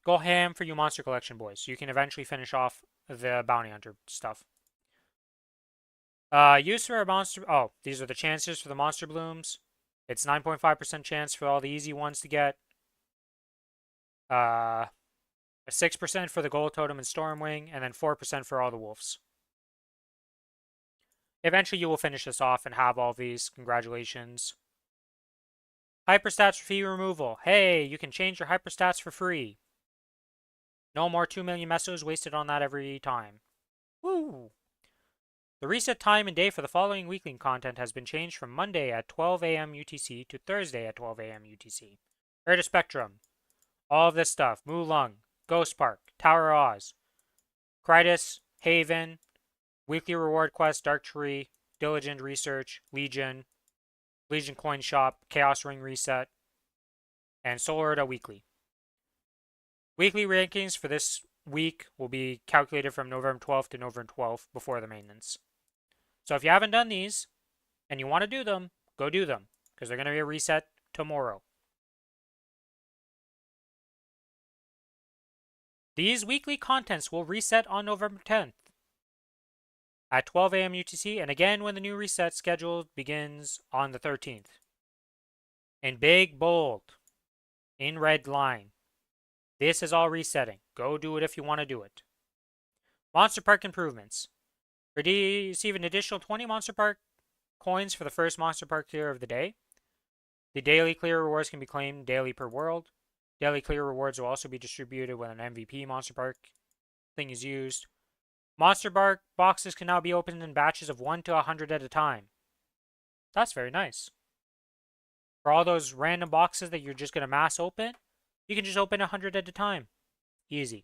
go ham for you Monster Collection boys. You can eventually finish off the Bounty Hunter stuff. Use for a monster... Oh, these are the chances for the Monster Blooms. It's 9.5% chance for all the easy ones to get. 6% for the Gold Totem and Stormwing, and then 4% for all the Wolves. Eventually you will finish this off and have all these. Congratulations. Hyperstats for fee removal. Hey, you can change your hyperstats for free. No more 2 million mesos wasted on that every time. Woo! The reset time and day for the following weekly content has been changed from Monday at 12 a.m. UTC to Thursday at 12 a.m. UTC. Erda Spectrum. All of this stuff. Mulung. Ghost Park, Tower of Oz, Krytus, Haven, Weekly Reward Quest, Dark Tree, Diligent Research, Legion Coin Shop, Chaos Ring Reset, and Solar Erda Weekly. Weekly rankings for this week will be calculated from November 12th to November 12th before the maintenance. So if you haven't done these, and you want to do them, go do them, because they're going to be a reset tomorrow. These weekly contents will reset on November 10th at 12 a.m. UTC, and again when the new reset schedule begins on the 13th. In big bold, in red line. This is all resetting. Go do it if you want to do it. Monster Park improvements. Receive an additional 20 Monster Park coins for the first Monster Park clear of the day. The daily clear rewards can be claimed daily per world. Daily clear rewards will also be distributed when an MVP Monster Park thing is used. Monster Park boxes can now be opened in batches of 1 to 100 at a time. That's very nice. For all those random boxes that you're just going to mass open, you can just open 100 at a time. Easy.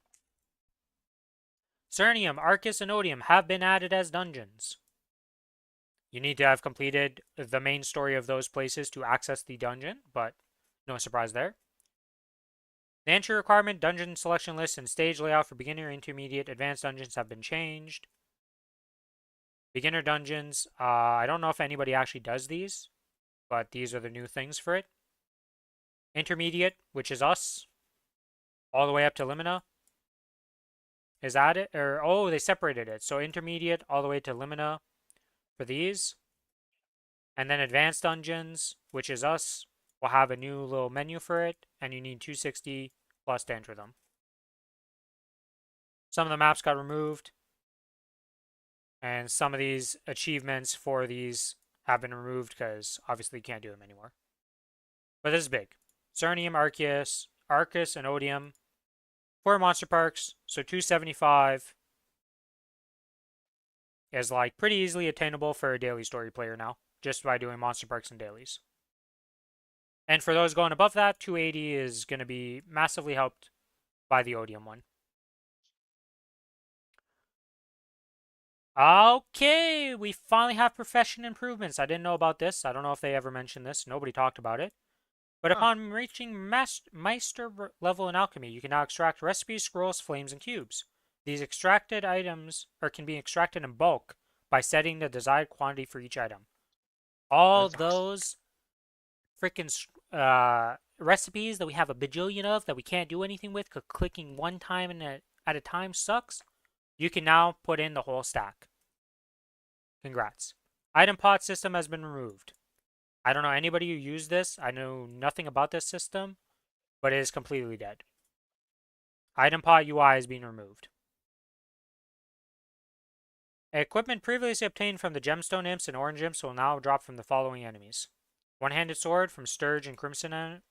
Cernium, Arcus, and Odium have been added as dungeons. You need to have completed the main story of those places to access the dungeon, but no surprise there. The entry requirement, dungeon selection list, and stage layout for beginner, intermediate, advanced dungeons have been changed. Beginner dungeons, I don't know if anybody actually does these, but these are the new things for it. Intermediate, which is us, all the way up to Limina, is added, or oh, they separated it. So intermediate all the way to Limina for these. And then advanced dungeons, which is us, will have a new little menu for it, and you need 260 plus to enter them. Some of the maps got removed, and some of these achievements for these have been removed because obviously you can't do them anymore. But this is big. Cernium, Arcus, and Odium. 4 monster parks, so 275 is like pretty easily attainable for a daily story player now, just by doing monster parks and dailies. And for those going above that, 280 is going to be massively helped by the Odium one. Okay, we finally have profession improvements. I didn't know about this. I don't know if they ever mentioned this. Nobody talked about it. But upon reaching Meister level in alchemy, you can now extract recipes, scrolls, flames, and cubes. These extracted items can be extracted in bulk by setting the desired quantity for each item. All those freaking recipes that we have a bajillion of that we can't do anything with because clicking one time at a time sucks, you can now put in the whole stack. Congrats. Item pot system has been removed. I don't know anybody who used this. I know nothing about this system, but it is completely dead. Item pot UI is being removed. Equipment previously obtained from the gemstone imps and orange imps will now drop from the following enemies. One-handed sword from Sturge and Crimson.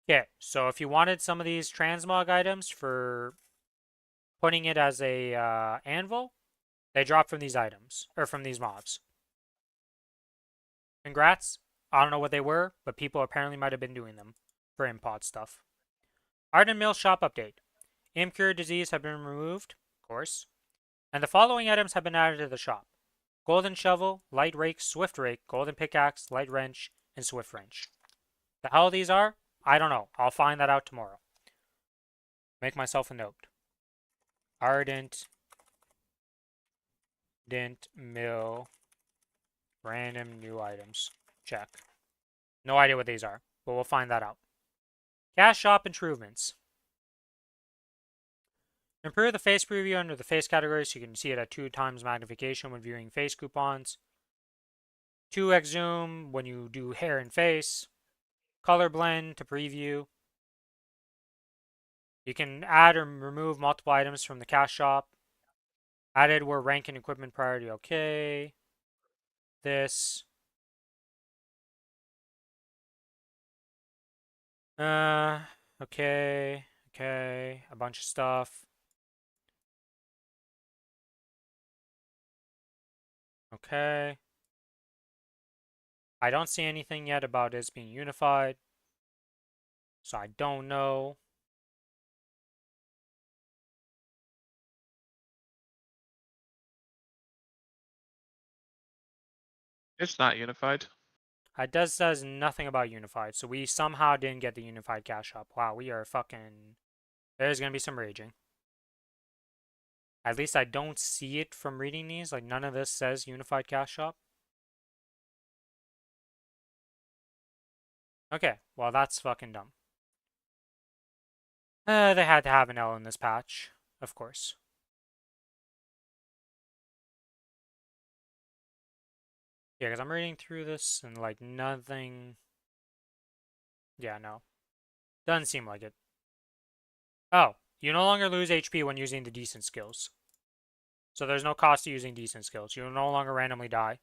Okay, so if you wanted some of these transmog items for putting it as a anvil, they drop from these items, or from these mobs. Congrats. I don't know what they were, but people apparently might have been doing them for impot stuff. Arden Mill shop update. Impure disease have been removed, of course. And the following items have been added to the shop. Golden shovel, light rake, swift rake, golden pickaxe, light wrench, and swift wrench. The hell these are? I don't know. I'll find that out tomorrow. Make myself a note. Ardent Mill random new items. Check. No idea what these are, but we'll find that out. Cash shop improvements. Improve the face preview under the face category so you can see it at 2 times magnification when viewing face coupons. 2x zoom when you do hair and face. Color blend to preview. You can add or remove multiple items from the cash shop. Added were rank and equipment priority. Okay. This. Okay. Okay. A bunch of stuff. Okay. I don't see anything yet about this being unified. So I don't know. It's not unified. It says nothing about unified. So we somehow didn't get the unified cash shop. Wow, we are fucking... There's going to be some raging. At least I don't see it from reading these. Like, none of this says unified cash shop. Okay, well, that's fucking dumb. They had to have an L in this patch, of course. Yeah, because I'm reading through this and, like, nothing... Yeah, no. Doesn't seem like it. Oh, you no longer lose HP when using the decent skills. So there's no cost to using decent skills. You no longer randomly die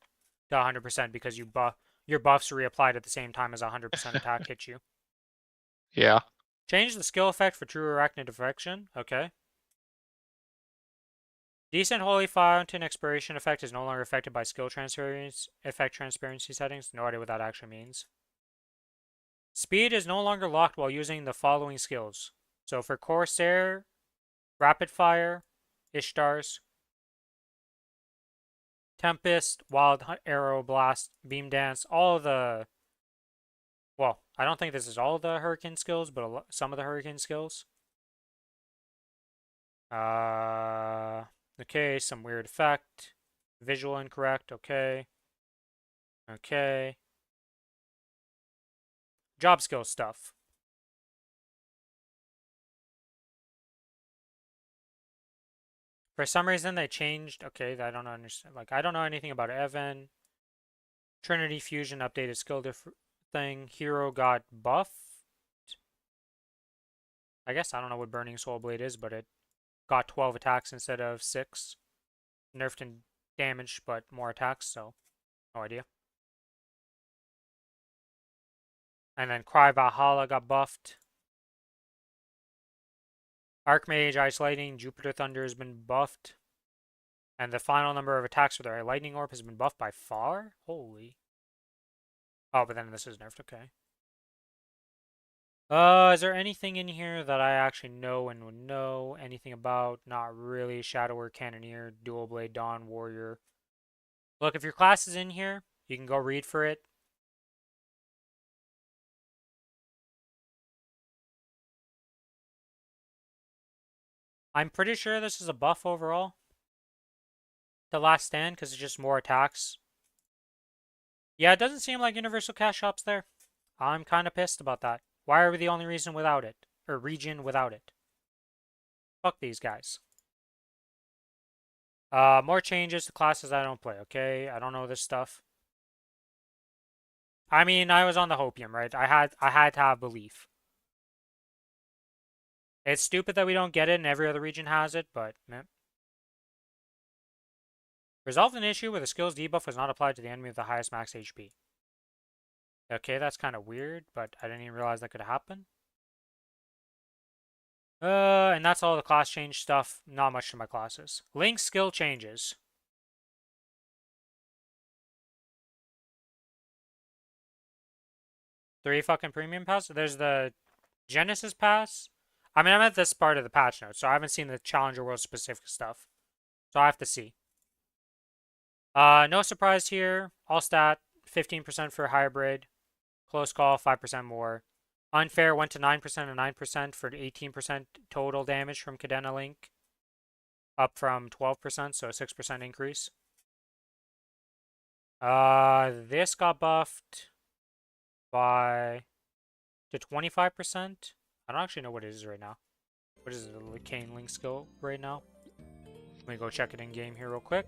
to 100% because your buffs reapplied at the same time as 100% attack hits you. Yeah. Change the skill effect for true arachnid affection. Okay. Decent Holy Fountain expiration effect is no longer affected by skill transparency settings. No idea what that actually means. Speed is no longer locked while using the following skills. So for Corsair, Rapid Fire, Ishtar's, Tempest, Wild Arrow, Blast, Beam Dance, all the... Well, I don't think this is all the Hurricane skills, but some of the Hurricane skills. Okay, some weird effect. Visual incorrect, okay. Okay. Job skill stuff. For some reason they changed, okay, I don't understand. Like, I don't know anything about Evan. Trinity Fusion updated skill thing. Hero got buffed. I guess I don't know what Burning Soul Blade is, but it got 12 attacks instead of 6. Nerfed in damage, but more attacks, so no idea. And then Cry Valhalla got buffed. Archmage, Ice Lightning, Jupiter Thunder has been buffed. And the final number of attacks for their Lightning Orb has been buffed by far? Holy. Oh, but then this is nerfed, okay. Is there anything in here that I actually know and would know anything about? Not really. Shadower, Cannoneer, Dual Blade, Dawn, Warrior. Look, if your class is in here, you can go read for it. I'm pretty sure this is a buff overall. The Last Stand, because it's just more attacks. Yeah, it doesn't seem like Universal Cash Shop's there. I'm kind of pissed about that. Why are we the only reason without it? Or region without it? Fuck these guys. More changes to classes I don't play, okay? I don't know this stuff. I mean, I was on the Hopium, right? I had to have belief. It's stupid that we don't get it and every other region has it, but meh. Resolved an issue where the skills debuff was not applied to the enemy with the highest max HP. Okay, that's kind of weird, but I didn't even realize that could happen. And that's all the class change stuff. Not much to my classes. Link skill changes. Three fucking premium pass. There's the Genesis pass. I mean, I'm at this part of the patch notes, so I haven't seen the Challenger World specific stuff. So I have to see. No surprise here. All stat, 15% for hybrid. Close call, 5% more. Unfair went to 9% and 9% for 18% total damage from Cadena Link. Up from 12%, so a 6% increase. This got buffed by to 25%. I don't actually know what it is right now. What is the Cane Link skill right now? Let me go check it in game here real quick.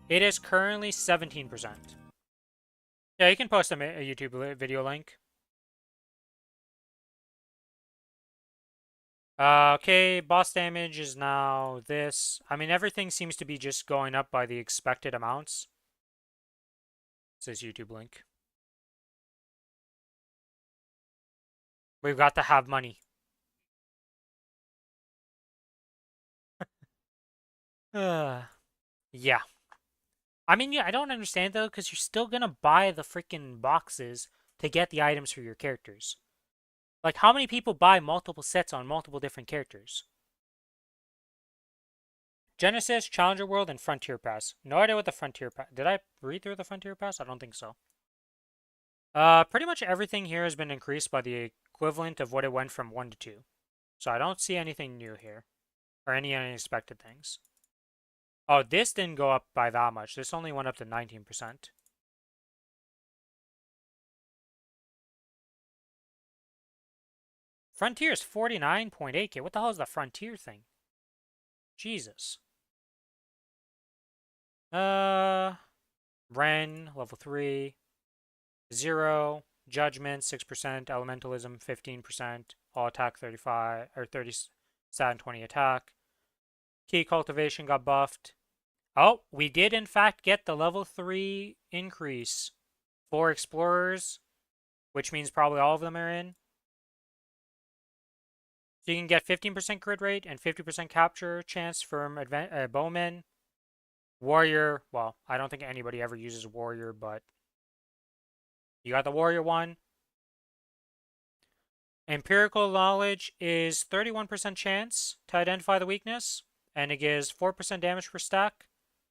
It is currently 17%. Yeah, you can post a YouTube video link. Okay, boss damage is now this. I mean, everything seems to be just going up by the expected amounts. It says YouTube link. We've got to have money. Yeah. I mean, yeah, I don't understand though, because you're still gonna buy the freaking boxes to get the items for your characters. Like, how many people buy multiple sets on multiple different characters? Genesis, Challenger World, and Frontier Pass. No idea what the Frontier Pass... Did I read through the Frontier Pass? I don't think so. Pretty much everything here has been increased by the equivalent of what it went from 1 to 2. So I don't see anything new here. Or any unexpected things. Oh, this didn't go up by that much. This only went up to 19%. Frontier is 49.8k. What the hell is the Frontier thing? Jesus. Ren, level 3. 0. Judgment, 6%. Elementalism, 15%. All attack, 35. Or 30 stat and 20 attack. Key cultivation got buffed. Oh, we did in fact get the level 3 increase for explorers, which means probably all of them are in. So you can get 15% crit rate and 50% capture chance from bowmen. Warrior, well, I don't think anybody ever uses warrior, but you got the warrior one. Empirical knowledge is 31% chance to identify the weakness. and it gives 4% damage per stack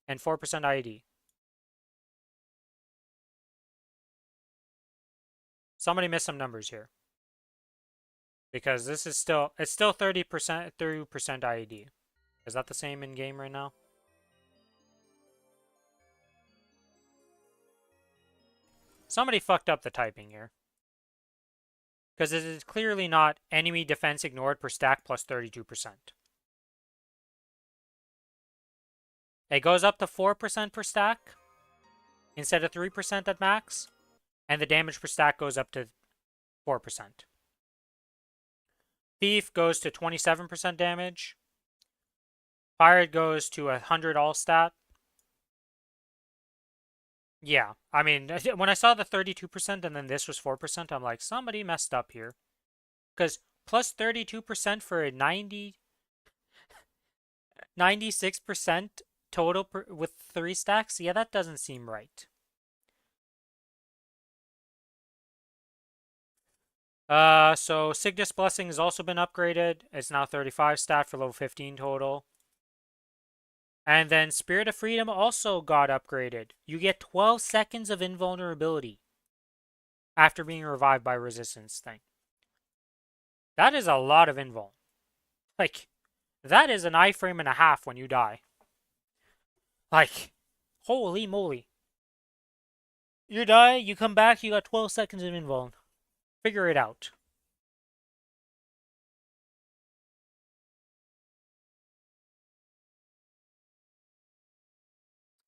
and 4% IED. Somebody missed some numbers here. Because this is still, it's still 30% IED. Is that the same in game right now? Somebody fucked up the typing here. Because it is clearly not enemy defense ignored per stack plus 32%. It goes up to 4% per stack instead of 3% at max, and the damage per stack goes up to 4%. Thief goes to 27% damage. Pirate goes to 100 all stat. Yeah, I mean, when I saw the 32% and then this was 4%, I'm like, somebody messed up here. Because plus 32% for a 96% total with 3 stacks? Yeah, that doesn't seem right. So Cygnus Blessing has also been upgraded. It's now 35 stat for level 15 total. And then Spirit of Freedom also got upgraded. You get 12 seconds of invulnerability after being revived by resistance thing. That is a lot of invul. Like, that is an iframe and a half when you die. Like, holy moly. You die, you come back, you got 12 seconds of invul. Figure it out.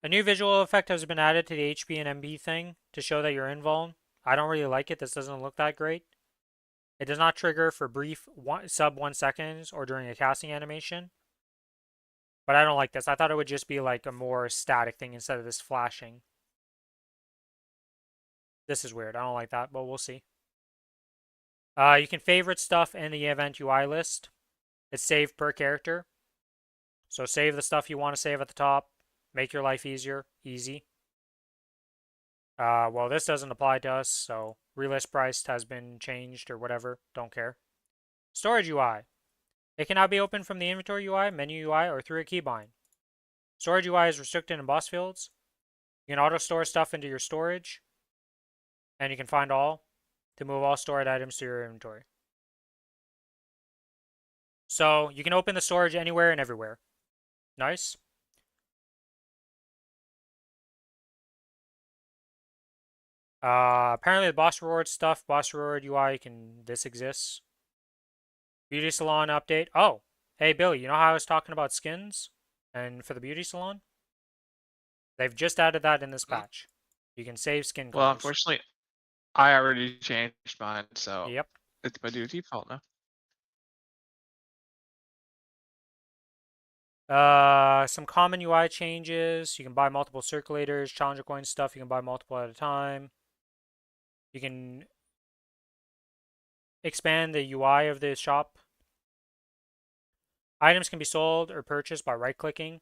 A new visual effect has been added to the HP and MB thing to show that you're invuln. I don't really like it. This doesn't look that great. It does not trigger for brief sub 1 seconds or during a casting animation. But I don't like this. I thought it would just be like a more static thing instead of this flashing. This is weird. I don't like that, but we'll see. You can favorite stuff in the event UI list. It's saved per character. So save the stuff you want to save at the top. Make your life easier. Easy. Well, this doesn't apply to us, so relist price has been changed or whatever. Don't care. Storage UI. It can now be opened from the inventory UI, menu UI, or through a keybind. Storage UI is restricted in boss fields. You can auto-store stuff into your storage. And you can find all to move all stored items to your inventory. So you can open the storage anywhere and everywhere. Nice. Apparently the boss reward stuff, boss reward UI, this exists. Beauty salon update. Oh, hey Billy, you know how I was talking about skins and for the beauty salon? They've just added that in this patch. You can save skin colors. Well, unfortunately, I already changed mine, so Yep. it's by default now. Some common UI changes. You can buy multiple circulators, challenger coin stuff. You can buy multiple at a time. You can expand the UI of the shop. Items can be sold or purchased by right-clicking.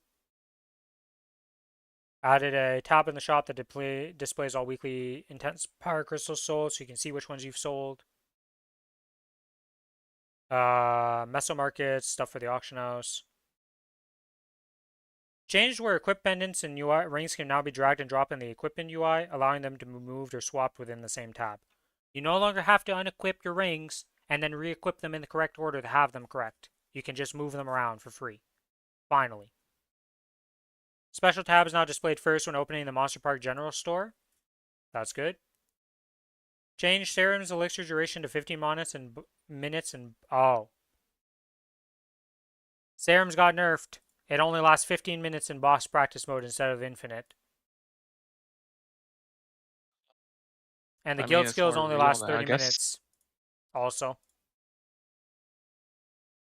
Added a tab in the shop that displays all weekly intense power crystals sold, so you can see which ones you've sold. Meso markets, stuff for the auction house. Changed where equip pendants and UI rings can now be dragged and dropped in the equipment UI, allowing them to be moved or swapped within the same tab. You no longer have to unequip your rings and then re-equip them in the correct order to have them correct. You can just move them around for free. Finally. Special tab is now displayed first when opening the Monster Park General Store. That's good. Change Serum's elixir duration to 15 minutes and oh. Serum's got nerfed. It only lasts 15 minutes in boss practice mode instead of infinite. And the guild skills only last 30 minutes also.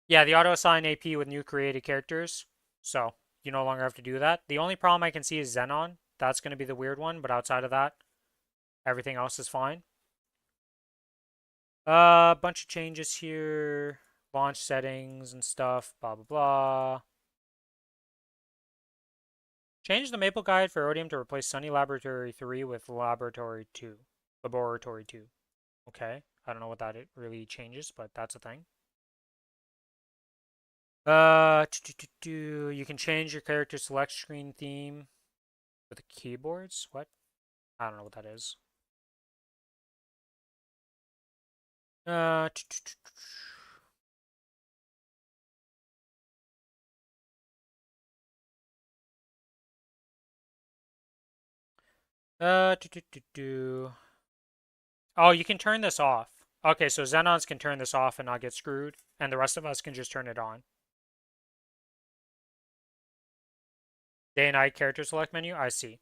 Yeah, the auto-assign AP with new created characters. So, you no longer have to do that. The only problem I can see is Xenon. That's going to be the weird one, but outside of that, everything else is fine. Bunch of changes here. Launch settings and stuff, blah, blah, blah. Change the Maple Guide for Odium to replace Sunny Laboratory 3 with Laboratory 2. Laboratory 2. Okay. I don't know what that really changes, but that's a thing. You can change your character select screen theme with the keyboards. What? I don't know what that is. Uh, uh, do, do, do, do. Oh, you can turn this off. Okay, so Xenons can turn this off and not get screwed, and the rest of us can just turn it on. Day and night character select menu. I see.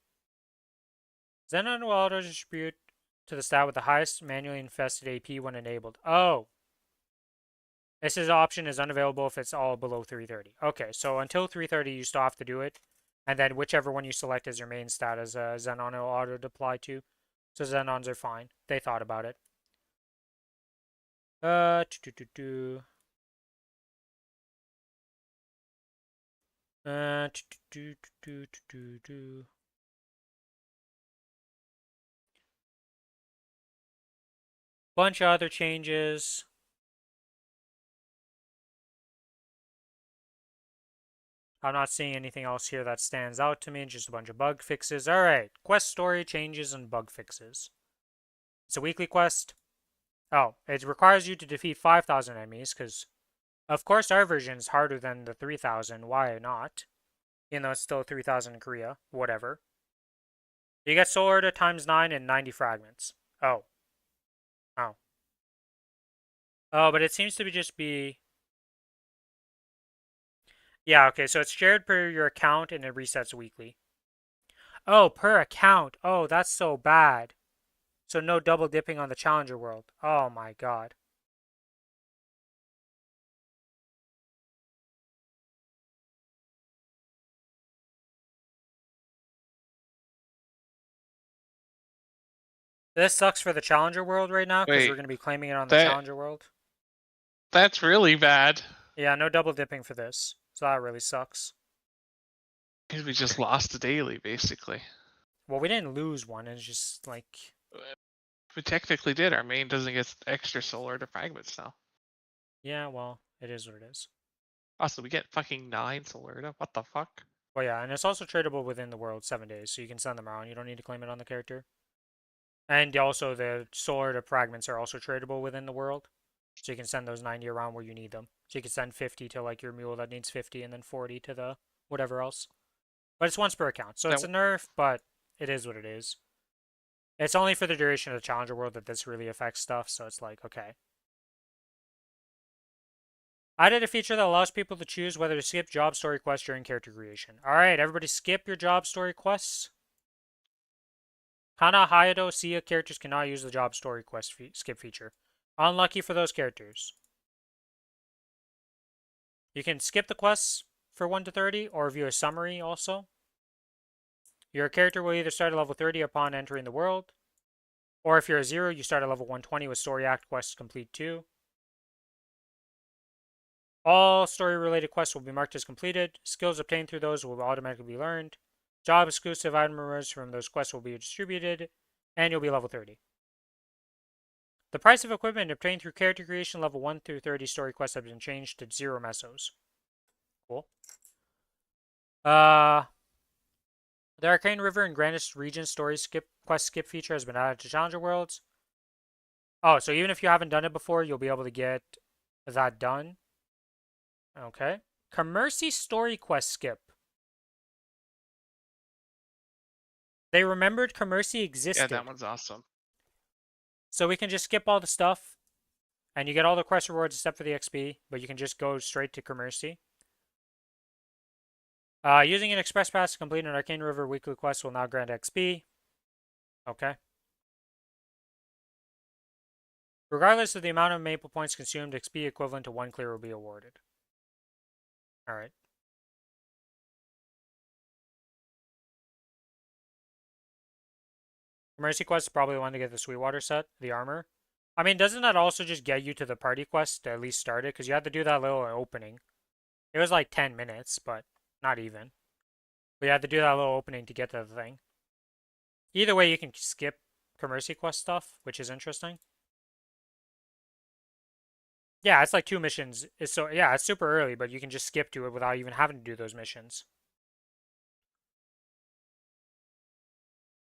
Xenon will auto distribute to the stat with the highest manually infested AP when enabled. Oh, this option is unavailable if it's all below 330. Okay, so until 330, you still have to do it, and then whichever one you select as your main stat is Xenon will auto deploy to. So Xenons are fine. They thought about it. Uh, do, do, do, do. Do, do, do, do, do. Bunch of other changes. I'm not seeing anything else here that stands out to me. Just a bunch of bug fixes. All right, quest story changes and bug fixes. It's a weekly quest. Oh, it requires you to defeat 5,000 enemies because, of course, our version is harder than the 3,000. Why not? Even though it's still 3,000 in Korea. Whatever. You get Soul Order times 9 and 90 fragments. Oh. Oh. Oh, but it seems to just be... Yeah, okay, so it's shared per your account and it resets weekly. Oh, per account. Oh, that's so bad. So no double dipping on the Challenger World. Oh my god. This sucks for the Challenger World right now because we're Wait, going to be claiming it on the that Challenger World. that's really bad. Yeah, no double dipping for this. So that really sucks. Because we just lost a daily, basically. Well, we didn't lose one. It's just like... We technically did. Our main doesn't get extra solar to fragments now. Yeah, well, it is what it is. Also, we get fucking 9 solar to. What the fuck? Well, yeah, and it's also tradable within the world 7 days, so you can send them around. You don't need to claim it on the character. And also, the solar to fragments are also tradable within the world. So you can send those 90 around where you need them. So you can send 50 to like your mule that needs 50 and then 40 to the whatever else. But it's once per account. So it's a nerf, but it is what it is. It's only for the duration of the Challenger World that this really affects stuff, so it's like, okay. I did a feature that allows people to choose whether to skip job story quests during character creation. Alright, everybody skip your job story quests. Kana, Hayato, Sia characters cannot use the job story quest skip feature. Unlucky for those characters. You can skip the quests for 1 to 30 or view a summary also. Your character will either start at level 30 upon entering the world, or if you're a 0, you start at level 120 with story act quests complete 2. All story-related quests will be marked as completed. Skills obtained through those will automatically be learned. Job exclusive item rewards from those quests will be distributed, and you'll be level 30. The price of equipment obtained through character creation level 1 through 30 story quests have been changed to 0 mesos. Cool. The Arcane River and Grandest Region story quest skip feature has been added to Challenger Worlds. Oh, so even if you haven't done it before, you'll be able to get that done. Okay. Commercy story quest skip. They remembered Commercy existed. Yeah, that one's awesome. So we can just skip all the stuff, and you get all the quest rewards except for the XP, but you can just go straight to Commercy. Using an express pass to complete an Arcane River weekly quest will now grant XP. Okay. Regardless of the amount of Maple points consumed, XP equivalent to 1 clear will be awarded. Alright. Mercy quest is probably the one to get the Sweetwater set, the armor. I mean, doesn't that also just get you to the party quest to at least start it? Because you had to do that little opening. It was like 10 minutes, but not even. But you had to do that little opening to get to the thing. Either way, you can skip Commercy quest stuff, which is interesting. Yeah, it's like 2 missions. So yeah, it's super early, but you can just skip to it without even having to do those missions.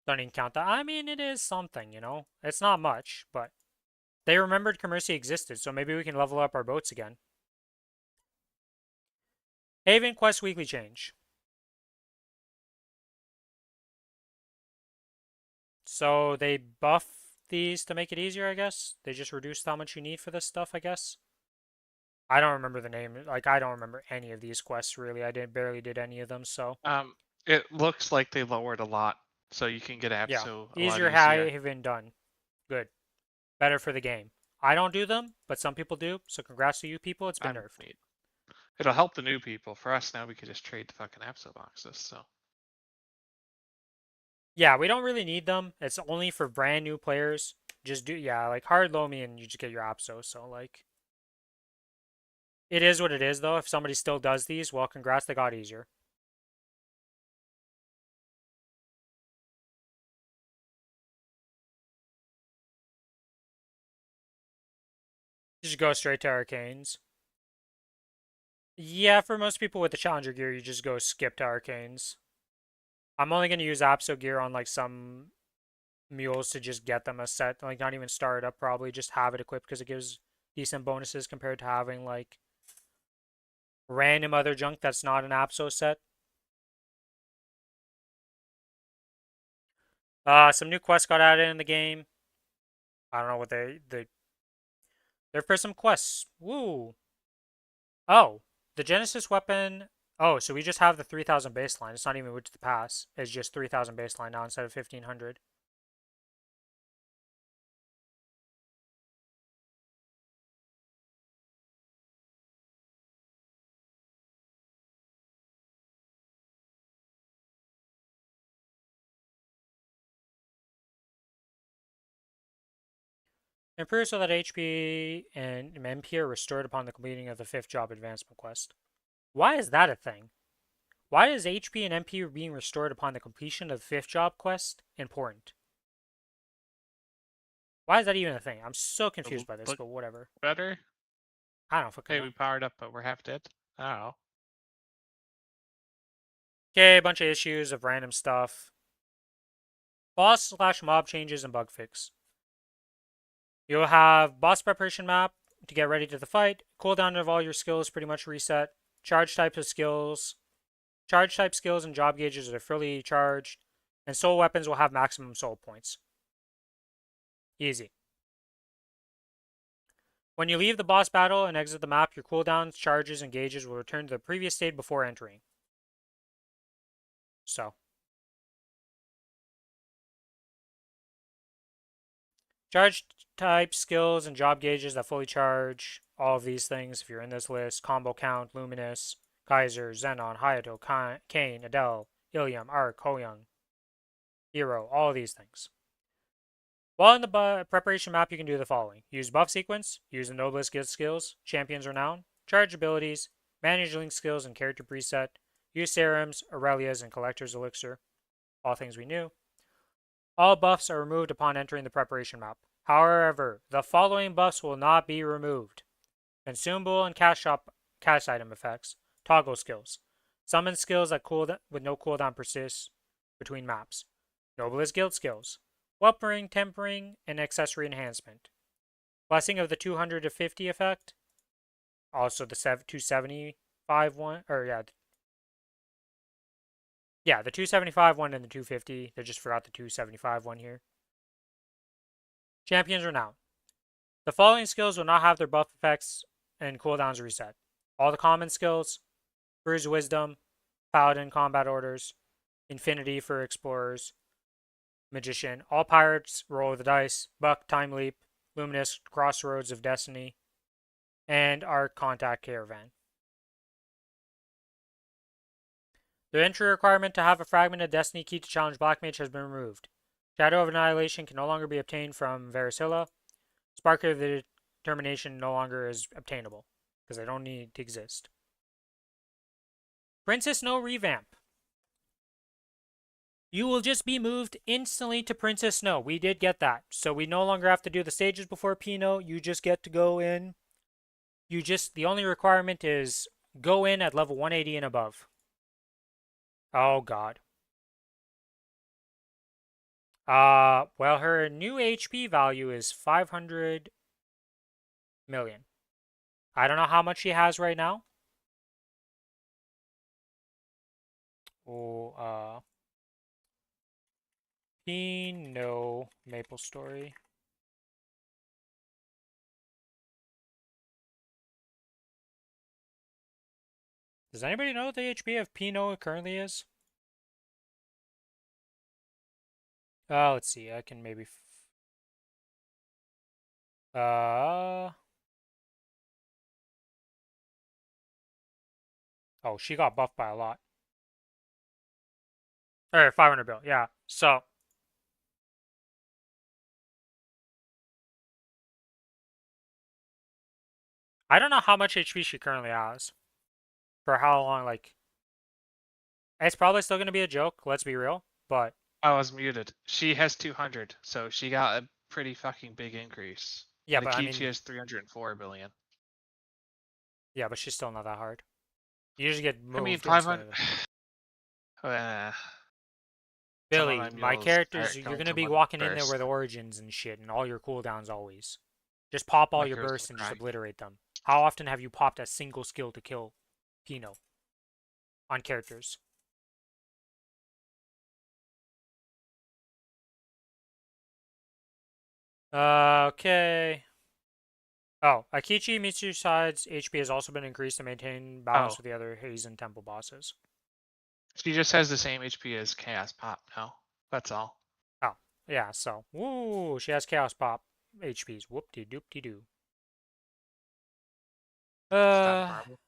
Don't even count that. I mean, it is something, you know? It's not much, but they remembered Commercy existed, so maybe we can level up our boats again. Haven Quest Weekly Change. So they buff these to make it easier, I guess? They just reduced how much you need for this stuff, I guess? I don't remember the name. Like, I don't remember any of these quests, really. I barely did any of them, so... It looks like they lowered a lot, so you can get Yeah. Abso a lot Easier easier. have been done. Good. Better for the game. I don't do them, but some people do, so congrats to you people. It's been I'm nerfed. neat. It'll help the new people. For us now, we could just trade the fucking Abso boxes. So Yeah, we don't really need them. It's only for brand new players. Just do, yeah, like hard low me and you just get your Apso. So, like, it is what it is, though. If somebody still does these, well, congrats, they got easier. Just go straight to Arcanes. Yeah, for most people with the Challenger gear, you just go skip to Arcanes. I'm only going to use Apso gear on, like, some mules to just get them a set. Like, not even start it up, probably. Just have it equipped because it gives decent bonuses compared to having, like, random other junk that's not an Apso set. Some new quests got added in the game. I don't know what they're for some quests. Woo! Oh, the Genesis weapon. Oh, so we just have the 3,000 baseline. It's not even with the pass. It's just 3,000 baseline now instead of 1,500. Improve so that HP and MP are restored upon the completing of the 5th job advancement quest. Why is that a thing? Why is HP and MP being restored upon the completion of the 5th job quest important? Why is that even a thing? I'm so confused by this, look but whatever. better. I don't fucking Hey, know. we powered up, but we're half dead. I don't know. Okay, a bunch of issues of random stuff. Boss/mob changes and bug fix. You'll have boss preparation map to get ready to the fight. Cooldown of all your skills pretty much reset. Charge types of skills. Charge type skills and job gauges are fully charged. And soul weapons will have maximum soul points. Easy. When you leave the boss battle and exit the map, your cooldowns, charges, and gauges will return to the previous state before entering. So. Charge type, skills, and job gauges that fully charge all of these things if you're in this list. Combo count, Luminous, Kaiser, Xenon, Hayato, Kane, Adele, Ilium, Arc, Hoyoung, Hero, all of these things. While in the preparation map, you can do the following. Use buff sequence, use the noblest guild skills, champions renown, charge abilities, manage link skills and character preset, use serums, Aurelia's, and collector's elixir. All things we knew. All buffs are removed upon entering the preparation map. However, the following buffs will not be removed. Consumable and cash item effects, toggle skills, summon skills that with no cooldown persist between maps, noblest guild skills, weaponing, tempering, and accessory enhancement. Blessing of the 200 to 50 effect, also the 275 one, or yeah, the 275 one and the 250. They just forgot the 275 one here. Champions Renown. The following skills will not have their buff effects and cooldowns reset. All the common skills, Bruise Wisdom, Paladin Combat Orders, Infinity for Explorers, Magician, all Pirates, Roll of the Dice, Buck, Time Leap, Luminous, Crossroads of Destiny, and Arc Contact Caravan. The entry requirement to have a Fragment of Destiny key to challenge Black Mage has been removed. Shadow of Annihilation can no longer be obtained from Varicilla. Spark of the Determination no longer is obtainable, because they don't need to exist. Princess Snow revamp. You will just be moved instantly to Princess Snow. We did get that. So we no longer have to do the stages before Pino. You just get to go in the only requirement is go in at level 180 and above. Oh god. Well, her new HP value is 500 million. I don't know how much she has right now. Oh, no Maplestory. Does anybody know what the HP of Pinot currently is? Let's see. I can maybe. Oh, she got buffed by a lot. Alright, 500 bill. Yeah. So. I don't know how much HP she currently has. For how long, like. It's probably still going to be a joke, let's be real. But. I was muted. She has 200, so she got a pretty fucking big increase. Yeah, and but I Akichi mean. has 304 billion. Yeah, but she's still not that hard. You just get moved. I mean, instead 500. of- Someone Billy, on my mules characters, are you're going gonna to be one walking in there burst. with origins and shit, and all your cooldowns always. Just pop all My your heroes bursts will and just cry. obliterate them. How often have you popped a single skill to kill Pino on characters? Okay. Oh, Akichi Mitsuside's HP has also been increased to maintain balance Oh, with the other Hazen Temple bosses. she just has the same HP as Chaos Pop now. That's all. Oh, yeah, so. Woo, she has Chaos Pop HPs. Whoop-de-doop-de-doo. It's not a Uh, problem.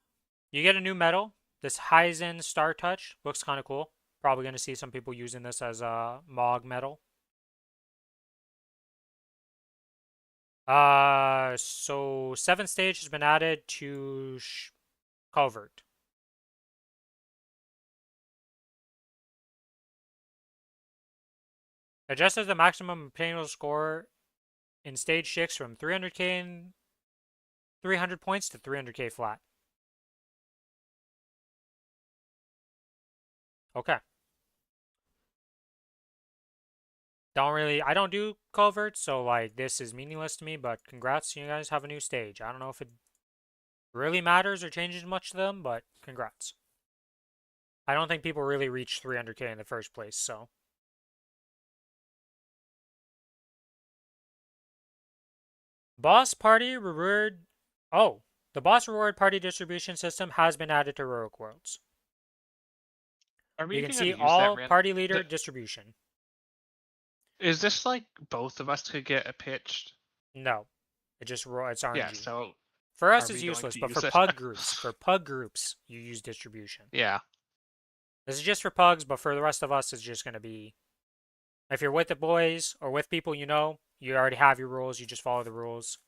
You get a new medal. This Heizen Star Touch looks kind of cool. Probably going to see some people using this as a Mog medal. So 7th stage has been added to Covert. Adjusted the maximum obtainable score in stage 6 from 300k and 300 points to 300k flat. Okay. I don't do Covert, so like this is meaningless to me, but congrats, you guys have a new stage. I don't know if it really matters or changes much to them, but congrats. I don't think people really reach 300k in the first place, so. Boss party reward. Oh, the boss reward party distribution system has been added to Heroic Worlds. Are we You can even going see to use that all random? party leader distribution. Is this like both of us could get a pitched? No, it's RNG. Yeah, so For us, are it's we going useless, to but for use it? pug groups, you use distribution. Yeah. This is just for pugs, but for the rest of us, it's just going to be. If you're with the boys or with people you know, you already have your rules. You just follow the rules.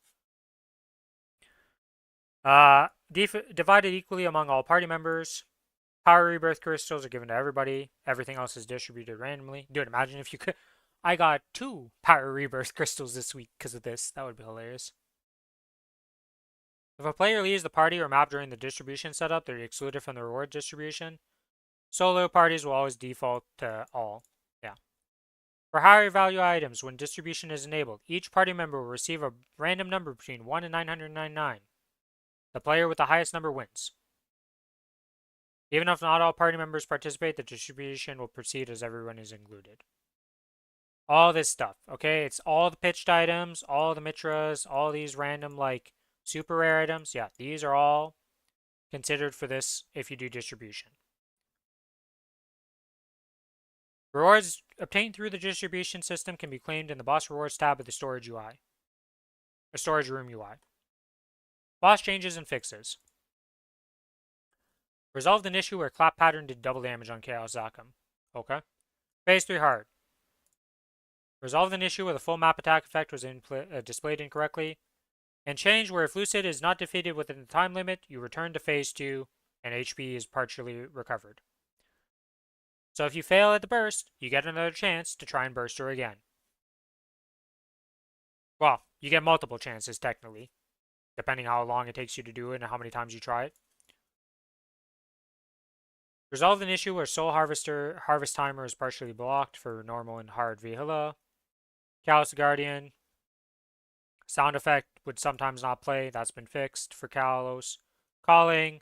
Divided equally among all party members. Power rebirth crystals are given to everybody. Everything else is distributed randomly. Dude, imagine if you could. I got 2 power rebirth crystals this week because of this. That would be hilarious. If a player leaves the party or map during the distribution setup, they're excluded from the reward distribution. Solo parties will always default to all. Yeah. For higher value items, when distribution is enabled, each party member will receive a random number between 1 and 999. The player with the highest number wins. Even if not all party members participate, the distribution will proceed as everyone is included. All this stuff, okay? It's all the pitched items, all the Mitras, all these random, like, super rare items. Yeah, these are all considered for this if you do distribution. Rewards obtained through the distribution system can be claimed in the Boss Rewards tab of the Storage UI. The Storage Room UI. Boss changes and fixes. Resolved an issue where Clap Pattern did double damage on Chaos Zakum. Okay. Phase 3 Hard. Resolved an issue where the full map attack effect was displayed incorrectly. And change where if Lucid is not defeated within the time limit, you return to Phase 2 and HP is partially recovered. So if you fail at the burst, you get another chance to try and burst her again. Well, you get multiple chances technically. depending how long it takes you to do it and how many times you try it. Resolved an issue where Soul Harvest Timer is partially blocked for normal and hard Vihila. Callous Guardian. Sound effect would sometimes not play. That's been fixed for Kalos. Calling.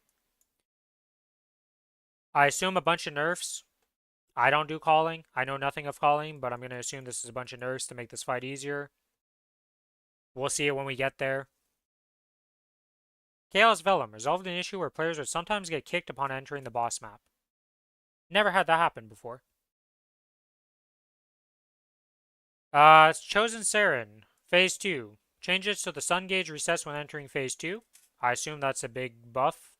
I assume a bunch of nerfs. I don't do calling. I know nothing of calling, but I'm going to assume this is a bunch of nerfs to make this fight easier. We'll see it when we get there. Chaos Vellum resolved an issue where players would sometimes get kicked upon entering the boss map. Never had that happen before. It's Chosen Saren, Phase 2. Changes to the sun gauge resets when entering Phase 2. I assume that's a big buff,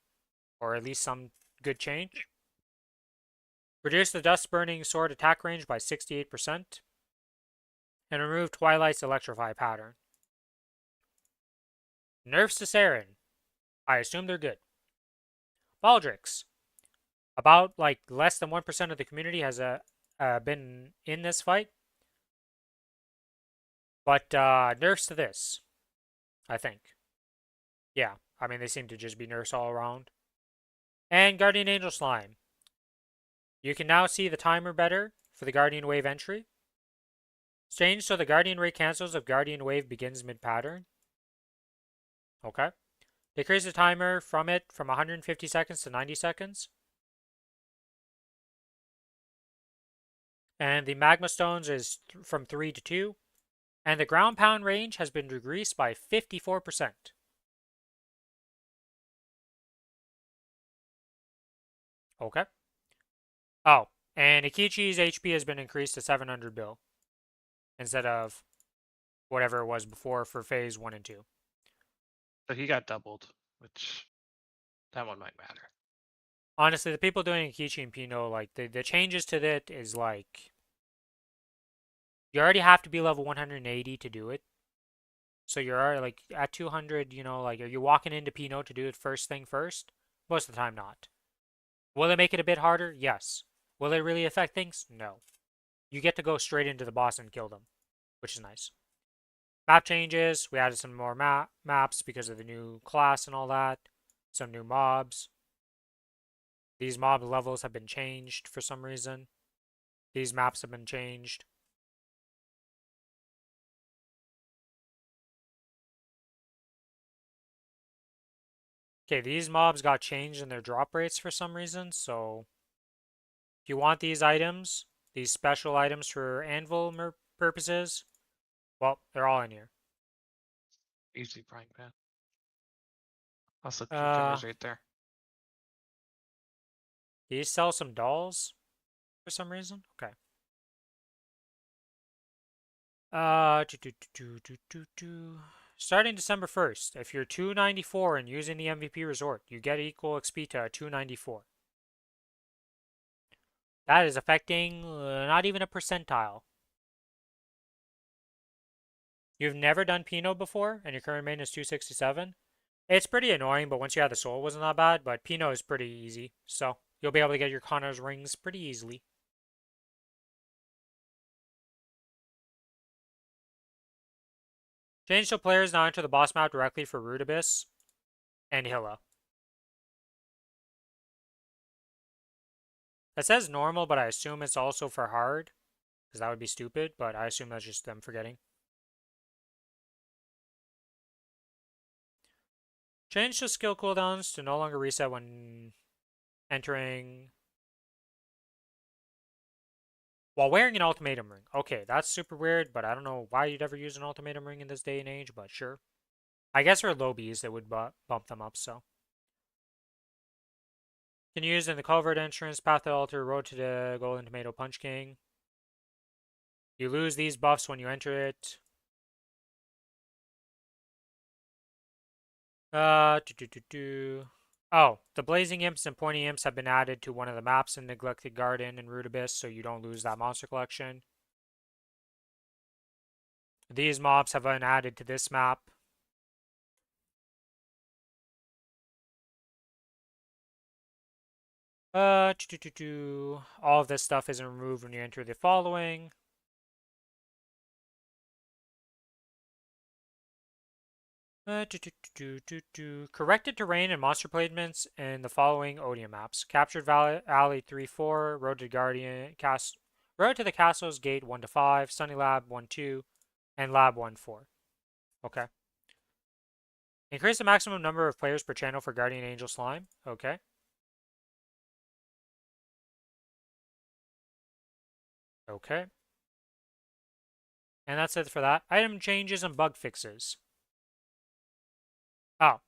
or at least some good change. Reduce the Dust Burning Sword attack range by 68%. And remove Twilight's Electrify pattern. Nerfs to Saren. I assume they're good. Baldrix. About like less than 1% of the community has been in this fight. But nerfs to this, I think. Yeah, I mean, they seem to just be nerfs all around. And Guardian Angel Slime. You can now see the timer better for the Guardian Wave entry. Change so the Guardian Ray cancels if Guardian Wave begins mid-pattern. Okay. Decrease the timer from 150 seconds to 90 seconds. And the Magma Stones is from 3 to 2. And the ground pound range has been decreased by 54%. Okay. Oh, and Ikichi's HP has been increased to 700 bill instead of whatever it was before for phase 1 and 2. So he got doubled, which that one might matter. Honestly, the people doing Ikichi and Pino, like, the changes to that is like, you already have to be level 180 to do it. So you're already, like, at 200, you know, like, are you walking into Pino to do it first thing first? Most of the time, not. Will it make it a bit harder? Yes. Will it really affect things? No. You get to go straight into the boss and kill them, which is nice. Map changes. We added some more maps because of the new class and all that. Some new mobs. These mob levels have been changed for some reason. These maps have been changed. Okay, these mobs got changed in their drop rates for some reason, so if you want these items, these special items for anvil purposes, well, they're all in here. Easy frying pan. Also, cucumbers right there. Do you sell some dolls for some reason? Okay. Starting December 1st, if you're 294 and using the MVP resort, you get equal XP to 294. That is affecting not even a percentile. You've never done Pino before, and your current main is 267. It's pretty annoying, but once you have the soul, it wasn't that bad. But Pino is pretty easy, so you'll be able to get your Kronos rings pretty easily. Change so players now enter the boss map directly for Root Abyss and Hilla. It says normal, but I assume it's also for hard, because that would be stupid, but I assume that's just them forgetting. Change the skill cooldowns to no longer reset when entering while wearing an ultimatum ring. Okay, that's super weird, but I don't know why you'd ever use an ultimatum ring in this day and age, but sure. I guess for lobies, it would bump them up, so. Can use in the Culvert entrance, Path to Altar, Road to the Golden Tomato Punch King. You lose these buffs when you enter it. Oh, the Blazing Imps and Pointy Imps have been added to one of the maps in Neglected Garden and Root Abyss, so you don't lose that monster collection. These mobs have been added to this map. All of this stuff isn't removed when you enter the following. Corrected terrain and monster placements in the following Odium maps. Captured Valley, Alley 3-4, Road to Guardian, Road to the Castles, Gate 1-5, Sunny Lab 1-2, and Lab 1-4. Okay. Increase the maximum number of players per channel for Guardian Angel Slime. Okay. Okay. And that's it for that. Item changes and bug fixes. Oh.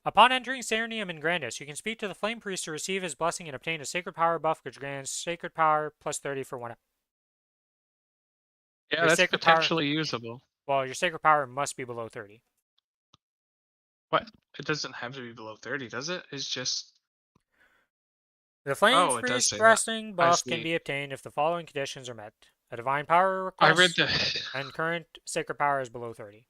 Upon entering Serenium and Grandis, you can speak to the Flame Priest to receive his blessing and obtain a Sacred Power buff, which grants Sacred Power plus 30 for 1. Yeah, Your that's Sacred Power, potentially usable. well, your Sacred Power must be below 30. What? It doesn't have to be below 30, does it? It's just... The Flame Oh, it does Priest say that. blessing I buff can see. be obtained if the following conditions are met. A Divine Power I read request the... and current Sacred Power is below 30.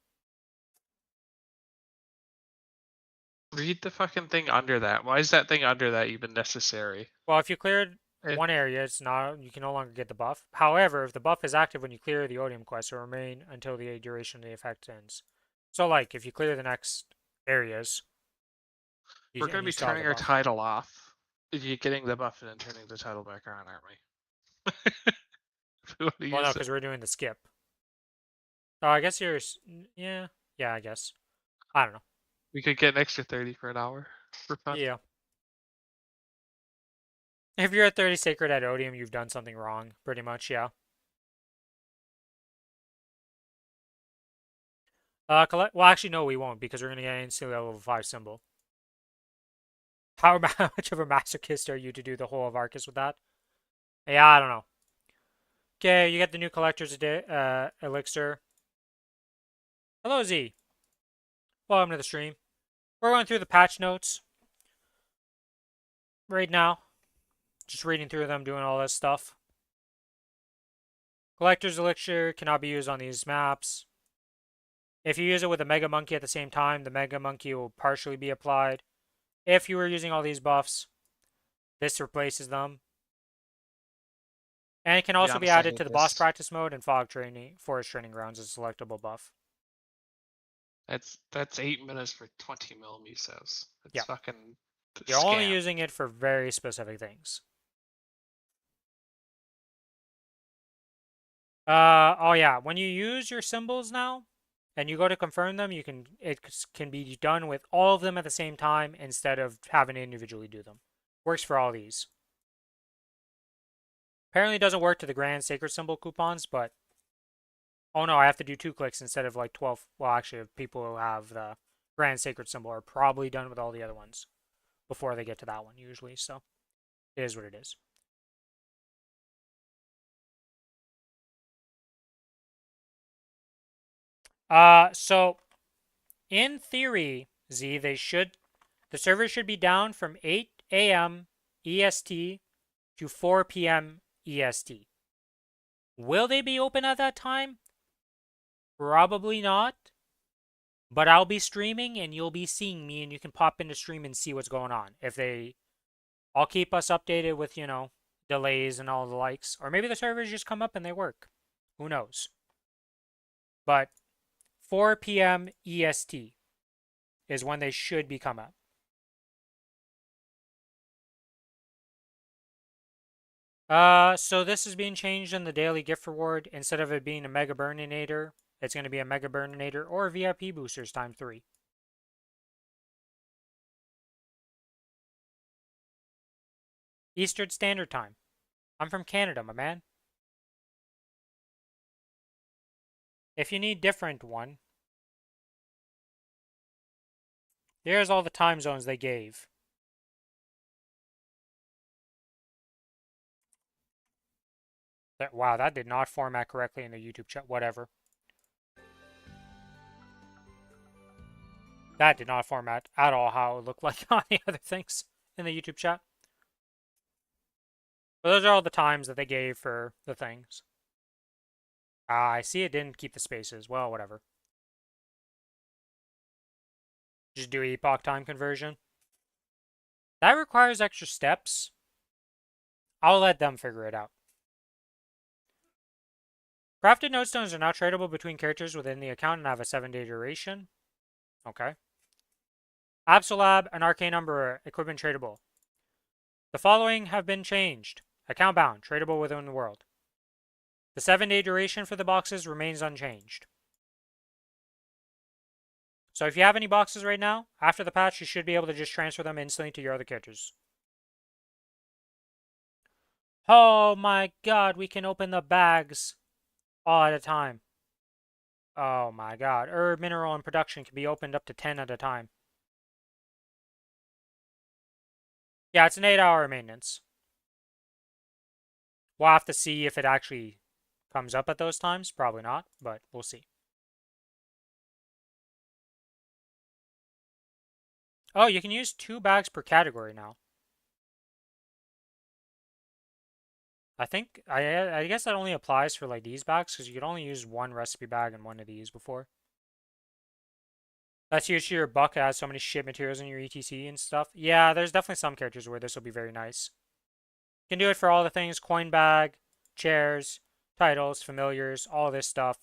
Read the fucking thing under that. Why is that thing under that even necessary? Well, if you cleared It, one area, it's not, you can no longer get the buff. However, if the buff is active when you clear the Odium quest, it will remain until the duration of the effect ends. So, like, if you clear the next areas, we're going to be still have turning the our buff. title off. You're getting the buff and then turning the title back on, aren't we? We want to Well, no, use it. because we're doing the skip. Oh, I guess you're, yeah, I guess. I don't know. We could get an extra 30 for an hour for fun. Yeah. If you're at 30 Sacred at Odium, you've done something wrong, pretty much, yeah. Well, actually, no, we won't, because we're going to get an instantly level 5 symbol. How much of a masochist are you to do the whole of Arcus with that? Yeah, I don't know. Okay, you get the new collector's elixir. Hello, Z. Welcome to the stream. We're going through the patch notes right now. Just reading through them, doing all this stuff. Collector's elixir cannot be used on these maps. If you use it with a Mega Monkey at the same time, the Mega Monkey will partially be applied. If you were using all these buffs, this replaces them. And it can also be added to the boss practice mode and forest training grounds as a selectable buff. That's 8 minutes for 20 mil misos. It's Yeah. fucking You're scam. only using it for very specific things. Oh yeah, when you use your symbols now, and you go to confirm them, it can be done with all of them at the same time instead of having to individually do them. Works for all these. Apparently it doesn't work to the Grand Sacred Symbol coupons, but... Oh no, I have to do 2 clicks instead of like 12. Well, actually, people who have the Grand Sacred Symbol are probably done with all the other ones before they get to that one, usually, so... It is what it is. So... In theory, Z, the server should be down from 8 a.m. EST to 4 p.m. EST. Will they be open at that time? Probably not. But I'll be streaming and you'll be seeing me and you can pop into stream and see what's going on. I'll keep us updated with, delays and all the likes. Or maybe the servers just come up and they work. Who knows? But 4 p.m. EST is when they should be come up. So this is being changed in the daily gift reward. Instead of it being a Mega Burninator, it's going to be a Mega Burninator or VIP boosters times 3. Eastern Standard Time. I'm from Canada, my man. If you need different one, here's all the time zones they gave. Wow, that did not format correctly in the YouTube chat. Whatever. That did not format at all how it looked like on the other things in the YouTube chat. But those are all the times that they gave for the things. I see it didn't keep the spaces. Well, whatever. Just do epoch time conversion. That requires extra steps. I'll let them figure it out. Crafted nodestones are now tradable between characters within the account and have a 7-day duration. Okay. Absolab and Arcane Umbra, equipment tradable. The following have been changed. Account bound, tradable within the world. The 7-day duration for the boxes remains unchanged. So if you have any boxes right now, after the patch, you should be able to just transfer them instantly to your other characters. Oh my god, we can open the bags all at a time. Oh my god. Herb, mineral, and production can be opened up to 10 at a time. Yeah, it's an 8-hour maintenance. We'll have to see if it actually comes up at those times. Probably not, but we'll see. Oh, you can use 2 bags per category now. I guess that only applies for like these bags because you could only use 1 recipe bag in one of these before. That's usually your bucket has so many shit materials in your ETC and stuff. Yeah, there's definitely some characters where this will be very nice. You can do it for all the things, coin bag, chairs, titles, familiars, all this stuff.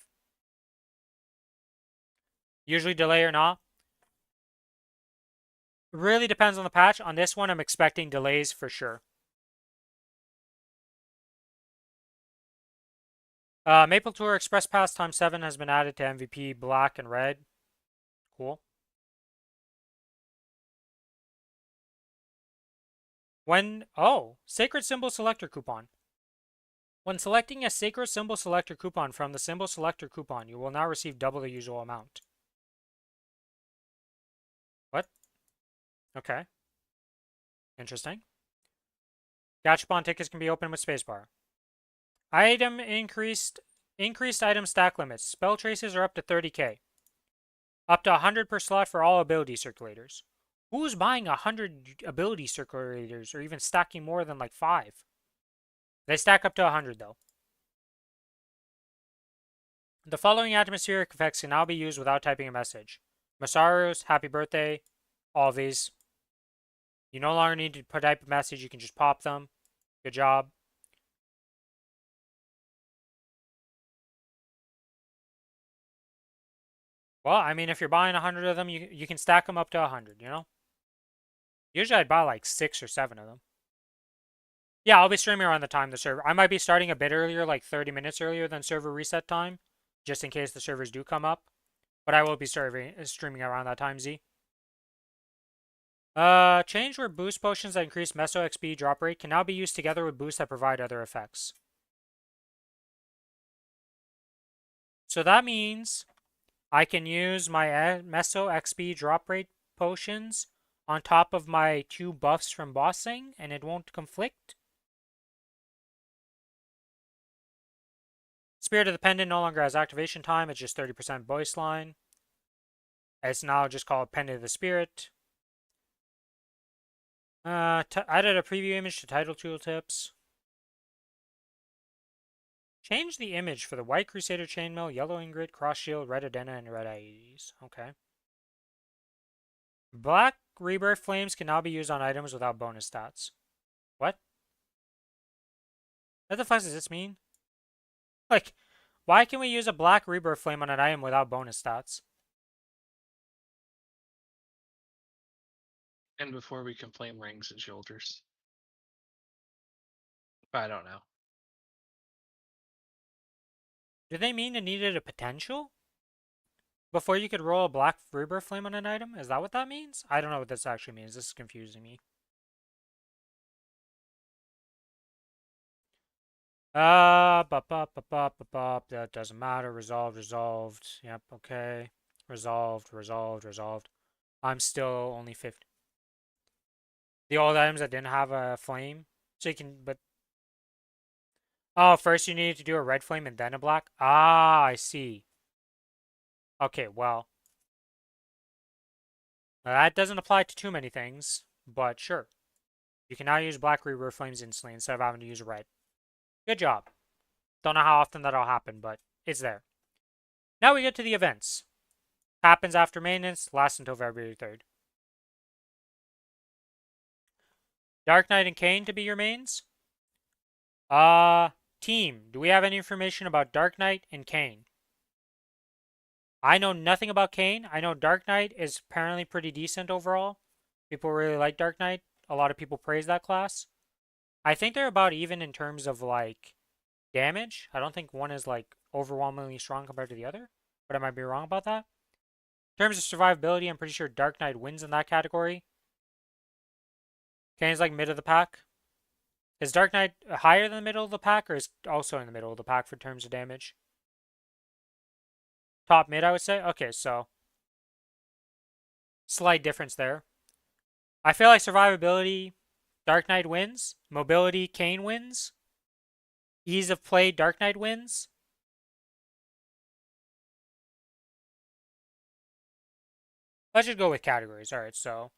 Usually delay or not. Really depends on the patch. On this one, I'm expecting delays for sure. Maple Tour Express Pass times 7 has been added to MVP Black and Red. Cool. Sacred Symbol Selector Coupon. When selecting a Sacred Symbol Selector coupon from the Symbol Selector coupon, you will now receive double the usual amount. What? Okay. Interesting. Gachapon tickets can be opened with spacebar. Item increased item stack limits. Spell traces are up to 30k. Up to 100 per slot for all ability circulators. Who's buying 100 ability circulators or even stacking more than like 5? They stack up to 100 though. The following atmospheric effects can now be used without typing a message. Masaru's, happy birthday, all of these. You no longer need to type a message, you can just pop them. Good job. Well, I mean, if you're buying 100 of them, you can stack them up to 100, you know? Usually I'd buy like 6 or 7 of them. Yeah, I'll be streaming around the time the server. I might be starting a bit earlier, like 30 minutes earlier than server reset time, just in case the servers do come up. But I will be streaming around that time, Z. Change where boost potions that increase Meso XP drop rate can now be used together with boosts that provide other effects. So that means I can use my Meso XP drop rate potions on top of my 2 buffs from bossing, and it won't conflict. Spirit of the Pendant no longer has activation time, it's just 30% voice line. It's now just called Pendant of the Spirit. Added a preview image to title tooltips. Change the image for the White Crusader Chainmail, Yellow Ingrid, Cross Shield, Red Adena, and Red Aedes. Okay. Black Rebirth Flames can now be used on items without bonus stats. What? What the fuck does this mean? Like, why can we use a Black Rebirth Flame on an item without bonus stats? And before we can flame rings and shoulders. I don't know. Do they mean it needed a potential? Before you could roll a Black Rebirth Flame on an item? Is that what that means? I don't know what this actually means. This is confusing me. That doesn't matter. Resolved. Yep, okay. Resolved. I'm still only 50. The old items that didn't have a flame. So you can, but... Oh, first you needed to do a red flame and then a black? Ah, I see. Okay, well. That doesn't apply to too many things, but sure. You can now use black rebirth flames instantly instead of having to use red. Good job. Don't know how often that'll happen, but it's there. Now we get to the events. Happens after maintenance, lasts until February 3rd. Dark Knight and Kane to be your mains. Team, do we have any information about Dark Knight and Kane? I know nothing about Kane. I know Dark Knight is apparently pretty decent overall. People really like Dark Knight. A lot of people praise that class. I think they're about even in terms of like damage. I don't think one is like overwhelmingly strong compared to the other, but I might be wrong about that. In terms of survivability, I'm pretty sure Dark Knight wins in that category. Kane's like mid of the pack. Is Dark Knight higher than the middle of the pack, or is also in the middle of the pack for terms of damage? Top mid, I would say. Okay, so slight difference there. I feel like survivability, Dark Knight wins. Mobility, Kane wins. Ease of play, Dark Knight wins. Let's just go with categories. All right, so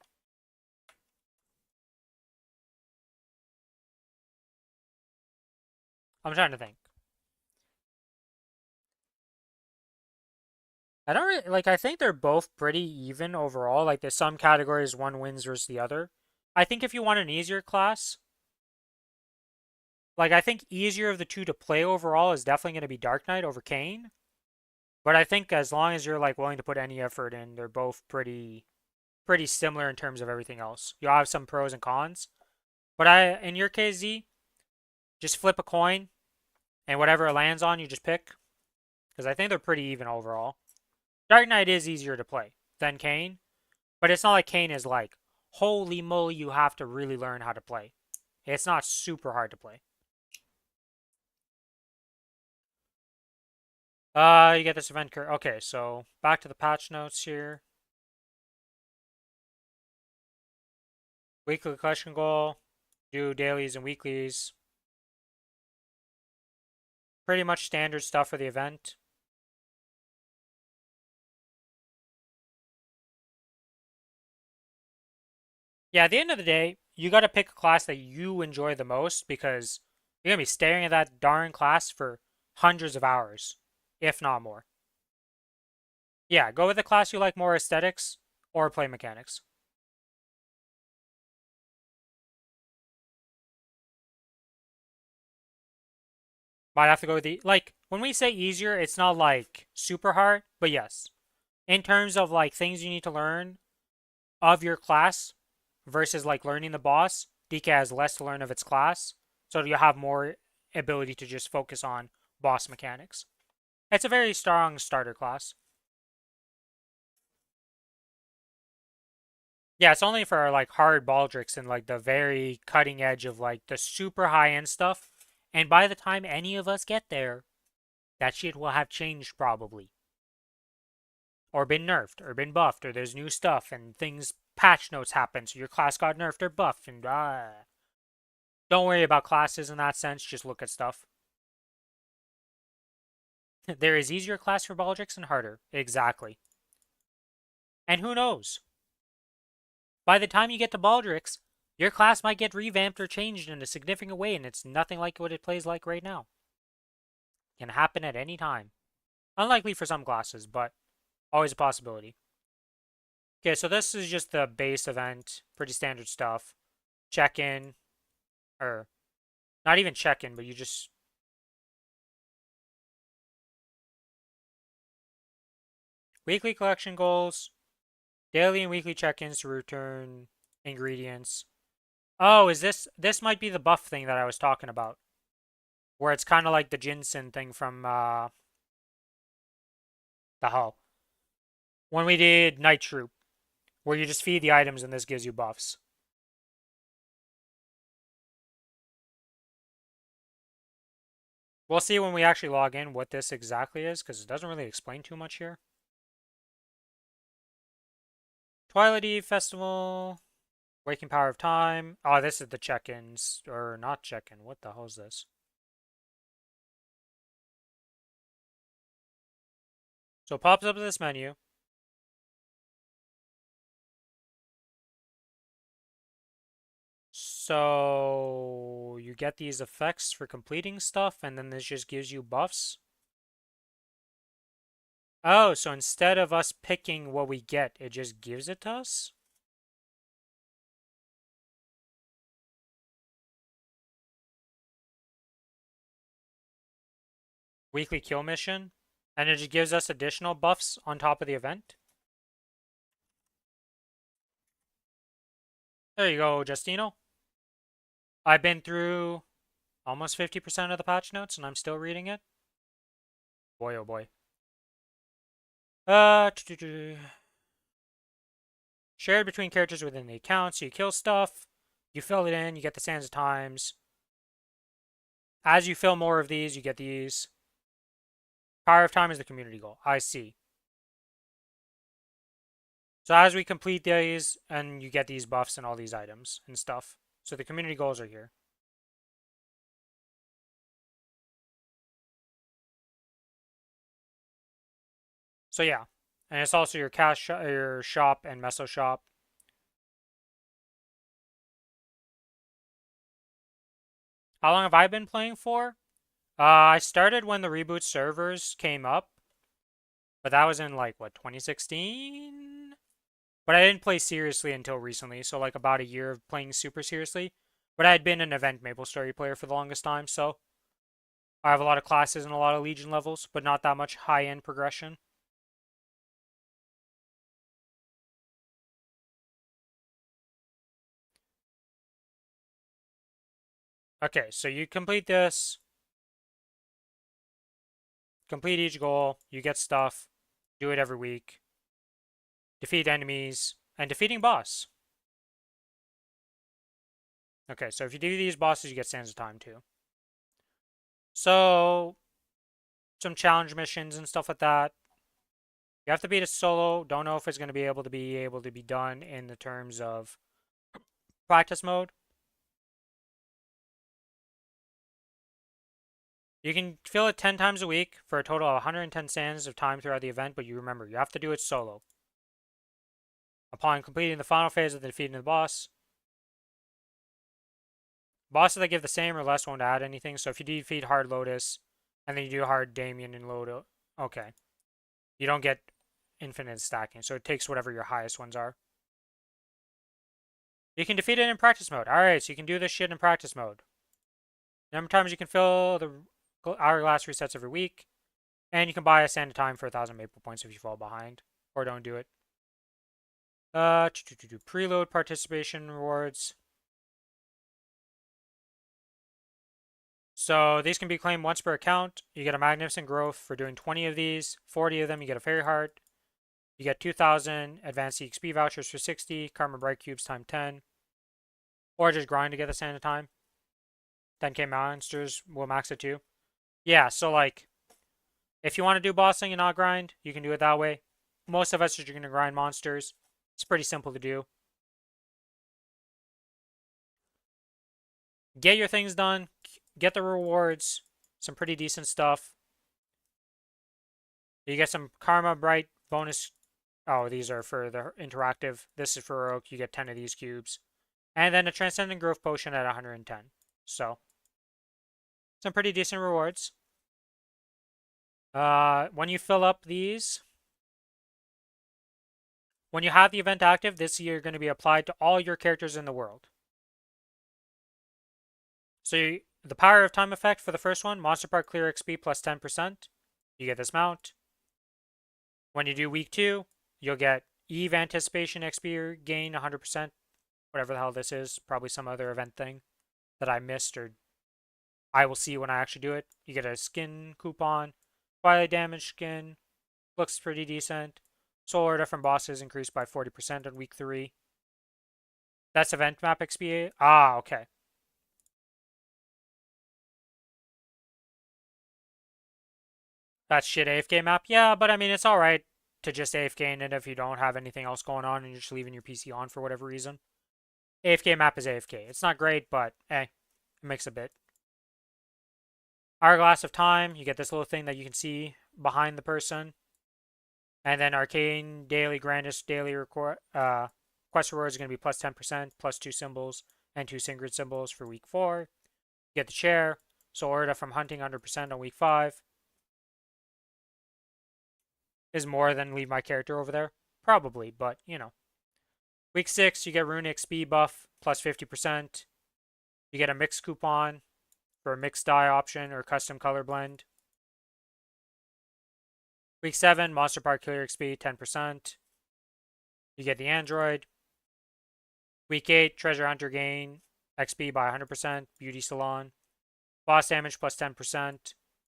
I'm trying to think. I don't really, like, I think they're both pretty even overall. Like, there's some categories one wins versus the other. I think if you want an easier class, like, I think easier of the two to play overall is definitely going to be Dark Knight over Kane. But I think as long as you're, like, willing to put any effort in, they're both pretty similar in terms of everything else. You'll have some pros and cons. But in your case, Z, just flip a coin, and whatever it lands on, you just pick. Because I think they're pretty even overall. Dark Knight is easier to play than Kane, but it's not like Kane is like, holy moly, you have to really learn how to play. It's not super hard to play. You get this event curve. Okay, so back to the patch notes here. Weekly collection goal. Do dailies and weeklies. Pretty much standard stuff for the event. Yeah, at the end of the day, you got to pick a class that you enjoy the most because you're going to be staring at that darn class for hundreds of hours, if not more. Yeah, go with the class you like more aesthetics or play mechanics. Might have to go with the, like, when we say easier, it's not like super hard, but yes. In terms of like things you need to learn of your class versus like learning the boss, DK has less to learn of its class, so you have more ability to just focus on boss mechanics. It's a very strong starter class. Yeah, it's only for like hard baldricks and like the very cutting edge of like the super high end stuff. And by the time any of us get there, that shit will have changed probably. Or been nerfed, or been buffed, or there's new stuff and things, patch notes happen, so your class got nerfed or buffed, and don't worry about classes in that sense, just look at stuff. There is easier class for baldricks and harder. Exactly. And who knows? By the time you get to baldricks, your class might get revamped or changed in a significant way, and it's nothing like what it plays like right now. Can happen at any time. Unlikely for some classes, but always a possibility. Okay, so this is just the base event, pretty standard stuff. Check in, or not even check in, but you just weekly collection goals, daily and weekly check-ins to return ingredients. Oh, is this might be the buff thing that I was talking about, where it's kind of like the ginseng thing from the hull when we did Night Troop, where you just feed the items and this gives you buffs. We'll see when we actually log in what this exactly is, because it doesn't really explain too much here. Twilight Eve Festival, Waking Power of Time. Oh, this is the check-ins, or not check-in. What the hell is this? So it pops up in this menu. So you get these effects for completing stuff, and then this just gives you buffs. Oh, so instead of us picking what we get, it just gives it to us? Weekly kill mission. And it just gives us additional buffs on top of the event. There you go, Justino. I've been through almost 50% of the patch notes and I'm still reading it. Boy, oh boy. Shared between characters within the account, so you kill stuff, you fill it in, you get the Sands of Times. As you fill more of these, you get these. Power of Time is the community goal. I see. So as we complete these, and you get these buffs and all these items and stuff. So the community goals are here. So yeah, and it's also your cash, your shop and meso shop. How long have I been playing for? I started when the reboot servers came up, but that was in like what 2016. But I didn't play seriously until recently, so like about a year of playing super seriously. But I had been an event Maplestory player for the longest time, so I have a lot of classes and a lot of Legion levels, but not that much high-end progression. Okay, so you complete this, complete each goal, you get stuff, do it every week, defeat enemies, and defeating boss. Okay, so if you do these bosses, you get Sands of Time too. So, some challenge missions and stuff like that. You have to beat it solo. Don't know if it's going to be able to be done in the terms of practice mode. You can fill it 10 times a week for a total of 110 sands of time throughout the event, but you remember, you have to do it solo. Upon completing the final phase of the defeating the boss, bosses that give the same or less won't add anything. So if you defeat Hard Lotus, and then you do Hard Damien and Lodo, okay. You don't get infinite stacking, so it takes whatever your highest ones are. You can defeat it in practice mode. Alright, so you can do this shit in practice mode. Number of times you can fill the hourglass resets every week. And you can buy a Sand of Time for 1,000 Maple points if you fall behind. Or don't do it. Preload participation rewards. So these can be claimed once per account. You get a Magnificent Growth for doing 20 of these. 40 of them, you get a Fairy Heart. You get 2,000 Advanced EXP vouchers for 60. Karma Bright Cubes times 10. Or just grind to get the Sand of Time. 10k monsters will max it too. Yeah, so like, if you want to do bossing and not grind, you can do it that way. Most of us are going to grind monsters. It's pretty simple to do. Get your things done. Get the rewards. Some pretty decent stuff. You get some Karma Bright bonus. Oh, these are for the interactive. This is for Heroic. You get 10 of these cubes. And then a Transcendent Growth Potion at 110. So, some pretty decent rewards. When you fill up these, when you have the event active, this year going to be applied to all your characters in the world. So the Power of Time effect for the first one, Monster Park Clear XP plus 10%. You get this mount. When you do week 2, you'll get Eve Anticipation XP gain 100%. Whatever the hell this is. Probably some other event thing that I missed or I will see when I actually do it. You get a skin coupon. Twilight damage skin. Looks pretty decent. Soul Order from bosses increased by 40% on week 3. That's event map XP. Ah, okay. That's shit AFK map. Yeah, but I mean, it's alright to just AFK in it if you don't have anything else going on and you're just leaving your PC on for whatever reason. AFK map is AFK. It's not great, but it makes a bit. Hourglass of Time, you get this little thing that you can see behind the person. And then Arcane Daily Grandest Daily Quest Rewards is going to be plus 10%, plus 2 symbols, and 2 Singrid symbols for week 4. You get the chair. Soul Order from hunting 100% on week 5. Is more than leave my character over there? Probably, but you know. Week 6, you get Rune XP buff plus 50%. You get a mix coupon for a mixed dye option or custom color blend. Week 7, Monster Park Killer XP, 10%. You get the Android. Week 8, Treasure Hunter gain XP by 100%. Beauty Salon. Boss damage plus 10%.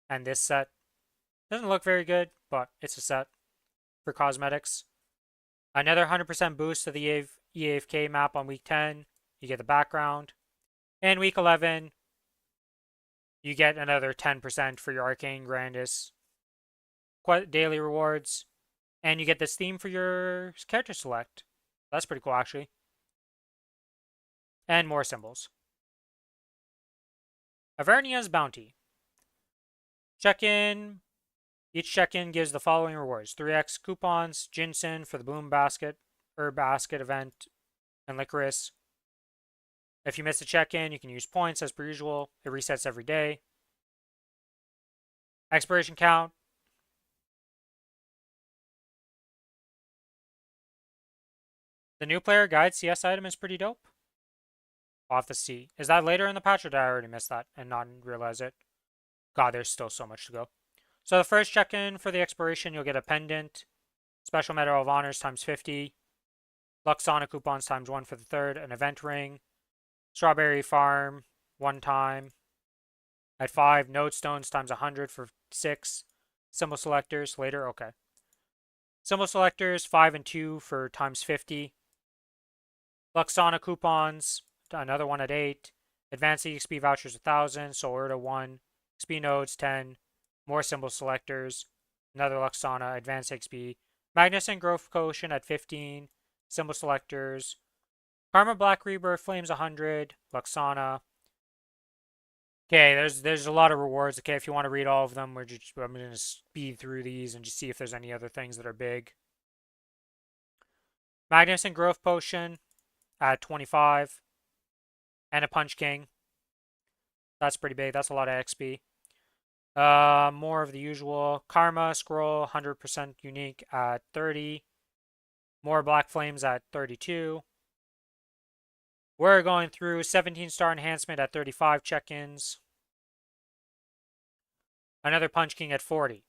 And this set doesn't look very good, but it's a set for cosmetics. Another 100% boost to the EAFK map on week 10. You get the background. And week 11, you get another 10% for your Arcane Grandis daily rewards. And you get this theme for your character select. That's pretty cool, actually. And more symbols. Avernia's Bounty. Check-in. Each check-in gives the following rewards. 3x coupons, ginseng for the Bloom Basket, Herb Basket event, and Licorice. If you miss a check-in, you can use points as per usual. It resets every day. Expiration count. The new player guide CS item is pretty dope. I'll have to see. Is that later in the patch, or did I already miss that and not realize it? God, there's still so much to go. So the first check-in for the expiration, you'll get a pendant, special medal of honors times 50, Luxana coupons times 1 for the third, an event ring, strawberry farm 1 time, at 5, node stones times 100 for 6, symbol selectors later, okay. Symbol selectors 5 and 2 for times 50, Luxana coupons, another one at 8, advanced EXP vouchers 1,000, Soul Urta 1, XP nodes 10, more symbol selectors, another Luxana, advanced XP, Magnuson growth quotient at 15, symbol selectors, Karma Black Rebirth Flames 100, Luxana. Okay, there's a lot of rewards. Okay, if you want to read all of them, I'm going to speed through these and just see if there's any other things that are big. Magnuson growth potion at 25, and a Punch King. That's pretty big. That's a lot of XP. More of the usual. Karma Scroll, 100% unique at 30. More Black Flames at 32. We're going through 17-star enhancement at 35 check-ins. Another Punch King at 40.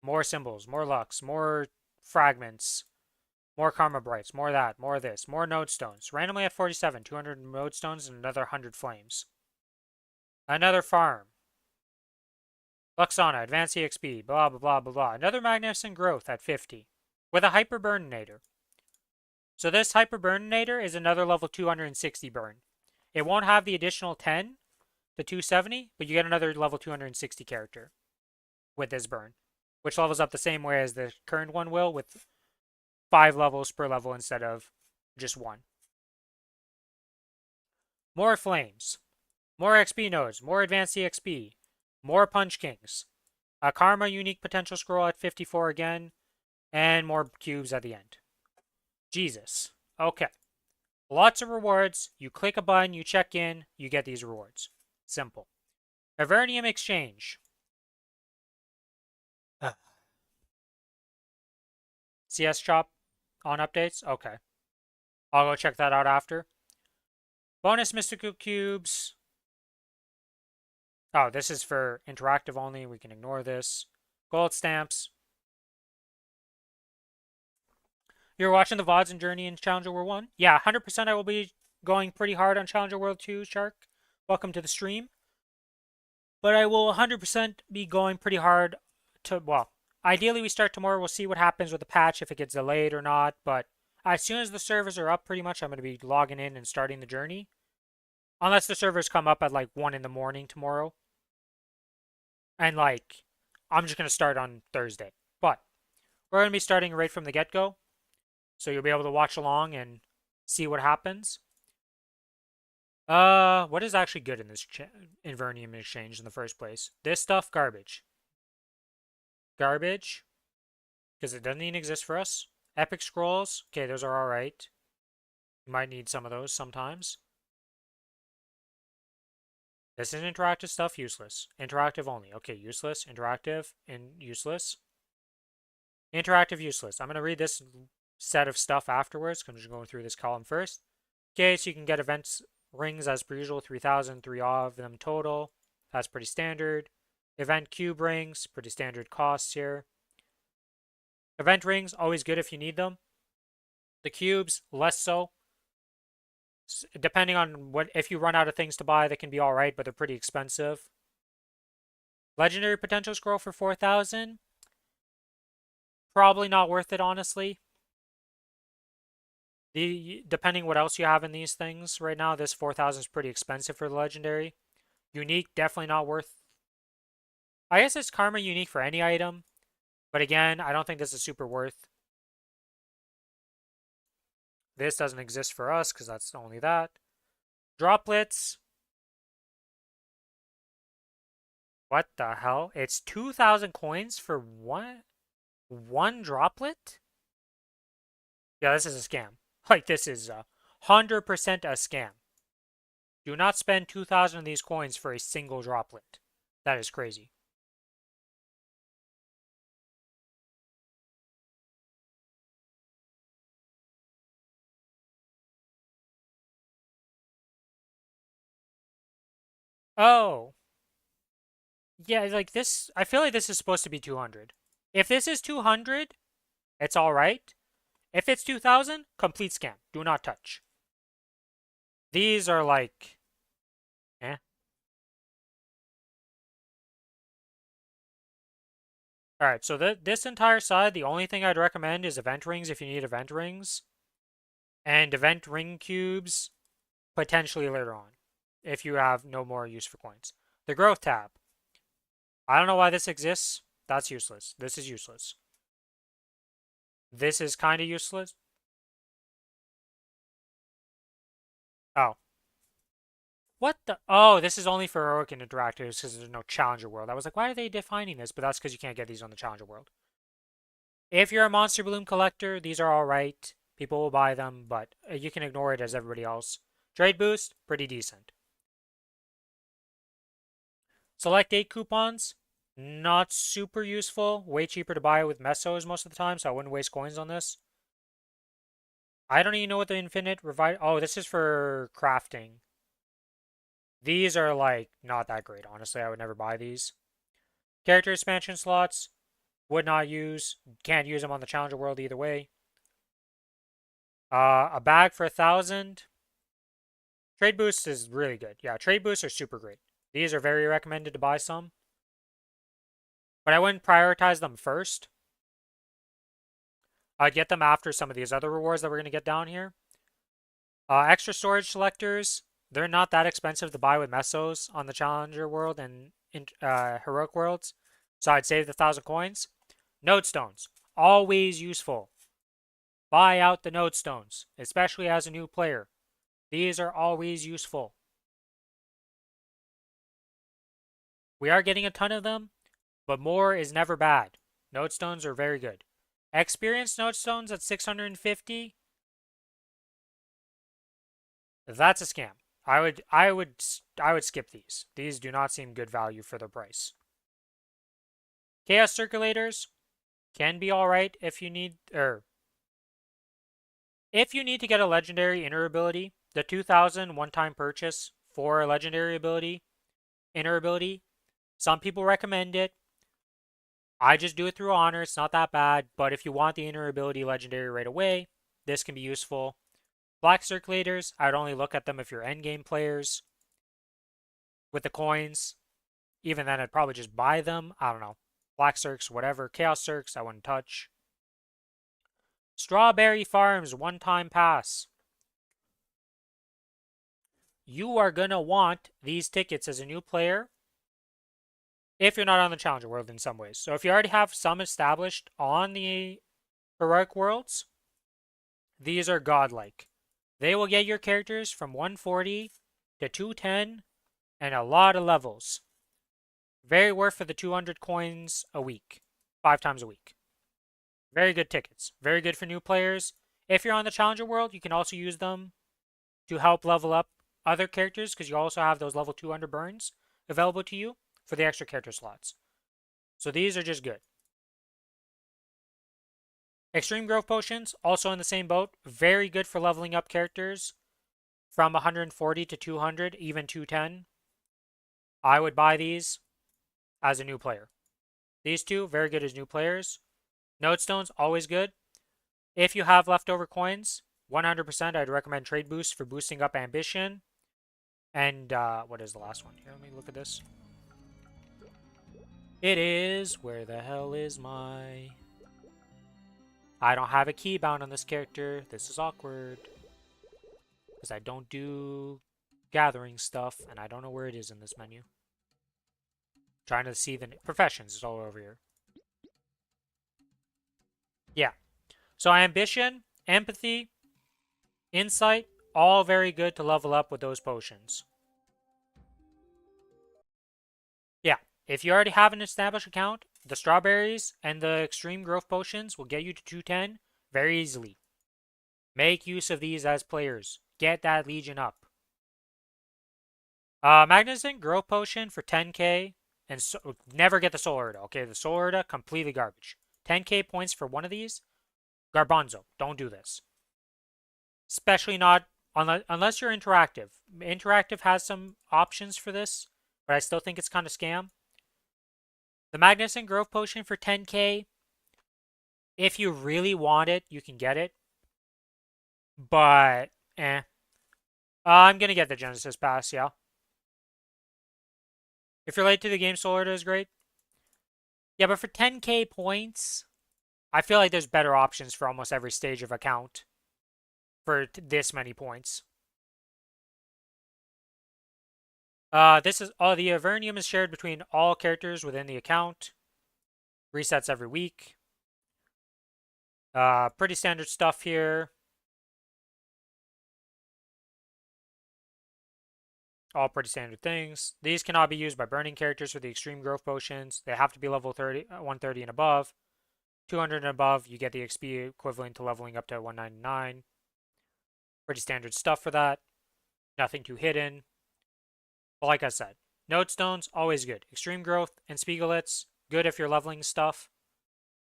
More symbols, more Lux, more fragments, more Karma Brights, more that, more this, more Node Stones. Randomly at 47, 200 Node Stones and another 100 Flames. Another farm. Luxana, Advanced EXP, blah, blah, blah, blah, blah. Another Magnificent Growth at 50. With a Hyper Burninator. So this Hyper Burninator is another level 260 burn. It won't have the additional 10 to 270, but you get another level 260 character with this burn, which levels up the same way as the current one will, with 5 levels per level instead of just 1. More Flames. More XP nodes. More Advanced EXP. More Punch Kings. A Karma Unique Potential Scroll at 54 again. And more cubes at the end. Jesus. Okay. Lots of rewards. You click a button, you check in, you get these rewards. Simple. Avernium Exchange. CS Shop on updates? Okay. I'll go check that out after. Bonus Mystical Cubes. Oh, this is for interactive only. We can ignore this. Gold stamps. You're watching the VODs and Journey in Challenger World 1? Yeah, 100% I will be going pretty hard on Challenger World 2, Shark. Welcome to the stream. But I will 100% be going pretty hard to, well, ideally we start tomorrow. We'll see what happens with the patch, if it gets delayed or not. But as soon as the servers are up, pretty much, I'm going to be logging in and starting the journey. Unless the servers come up at like 1 in the morning tomorrow. And like, I'm just going to start on Thursday. But we're going to be starting right from the get-go. So you'll be able to watch along and see what happens. What is actually good in this Invernium Exchange in the first place? This stuff, garbage. Garbage. Because it doesn't even exist for us. Epic Scrolls. Okay, those are alright. You might need some of those sometimes. This is interactive stuff, useless. Interactive only. Okay, useless, interactive, and useless. Interactive, useless. I'm going to read this set of stuff afterwards. I'm just going through this column first. Okay, so you can get events rings as per usual, 3,000, 3 of them total. That's pretty standard. Event cube rings, pretty standard costs here. Event rings, always good if you need them. The cubes, less so. Depending on what, if you run out of things to buy, they can be alright, but they're pretty expensive. Legendary potential scroll for 4,000. Probably not worth it, honestly. Depending what else you have in these things right now, this 4,000 is pretty expensive for the legendary. Unique, definitely not worth. I guess it's karma unique for any item, but again, I don't think this is super worth. This doesn't exist for us because that's only that. Droplets. What the hell? It's 2,000 coins for one droplet? Yeah, this is a scam. Like, this is 100% a scam. Do not spend 2,000 of these coins for a single droplet. That is crazy. Oh. Yeah, like this, I feel like this is supposed to be 200. If this is 200, it's alright. If it's 2,000, complete scam. Do not touch. These are like, eh. Alright, so this entire side, the only thing I'd recommend is event rings if you need event rings. And event ring cubes, potentially later on, if you have no more use for coins. The growth tab. I don't know why this exists. That's useless. This is useless. This is kind of useless. Oh. What the? Oh, this is only for heroic and interactives because there's no challenger world. I was like, why are they defining this? But that's because you can't get these on the challenger world. If you're a monster balloon collector, these are alright. People will buy them, but you can ignore it as everybody else. Trade boost, pretty decent. Select date coupons, not super useful. Way cheaper to buy with mesos most of the time, so I wouldn't waste coins on this. I don't even know what the infinite revive. Oh, this is for crafting. These are like not that great, honestly. I would never buy these. Character expansion slots, would not use. Can't use them on the challenger world either way. A bag for 1,000. Trade boost is really good. Yeah, trade boosts are super great. These are very recommended to buy some. But I wouldn't prioritize them first. I'd get them after some of these other rewards that we're going to get down here. Extra storage selectors, they're not that expensive to buy with mesos on the challenger world and heroic worlds. So I'd save the 1,000 coins. Node stones, always useful. Buy out the node stones, especially as a new player. These are always useful. We are getting a ton of them, but more is never bad. Node stones are very good. Experienced node stones at 650. That's a scam. I would skip these. These do not seem good value for the price. Chaos circulators can be alright if you need if you need to get a legendary inner ability. The 2,000 one-time purchase for a legendary ability, inner ability, some people recommend it. I just do it through honor. It's not that bad, but if you want the inner ability legendary right away, this can be useful. Black circulators, I would only look at them if you're endgame players. With the coins, even then I'd probably just buy them. I don't know. Black circs, whatever. Chaos circs, I wouldn't touch. Strawberry Farms one-time pass. You are gonna want these tickets as a new player if you're not on the Challenger World in some ways. So if you already have some established on the Heroic Worlds, these are godlike. They will get your characters from 140 to 210 and a lot of levels. Very worth for the 200 coins a week, 5 times a week. Very good tickets. Very good for new players. If you're on the Challenger World, you can also use them to help level up other characters because you also have those level 200 burns available to you for the extra character slots. So these are just good. Extreme Growth Potions, also in the same boat. Very good for leveling up characters from 140 to 200, even 210. I would buy these as a new player. These two, very good as new players. Node stones, always good. If you have leftover coins, 100% I'd recommend trade boost for boosting up ambition. And what is the last one? Here, let me look at this. It is, where the hell is my... I don't have a key bound on this character. This is awkward. Because I don't do gathering stuff, and I don't know where it is in this menu. Trying to see the professions. It's all over here. Yeah. So ambition, empathy, insight, all very good to level up with those potions. Yeah. If you already have an established account, the strawberries and the extreme growth potions will get you to 210 very easily. Make use of these as players. Get that legion up. Magnificent growth potion for 10k, and so, never get the soul Urda. Okay, the soul Urda, completely garbage. 10k points for one of these, garbanzo. Don't do this. Especially not unless you're interactive. Interactive has some options for this, but I still think it's kind of scam. The Magnificent growth potion for 10k, if you really want it, you can get it. But, I'm gonna get the Genesis Pass, yeah. If you're late to the game, Soul Urda is great. Yeah, but for 10k points, I feel like there's better options for almost every stage of account for this many points. This is all the Avernium is shared between all characters within the account. Resets every week. Pretty standard stuff here. All pretty standard things. These cannot be used by burning characters for the extreme growth potions. They have to be level 130 and above. 200 and above, you get the XP equivalent to leveling up to 199. Pretty standard stuff for that. Nothing too hidden. But like I said, node stones, always good. Extreme growth and Spiegelets, good if you're leveling stuff.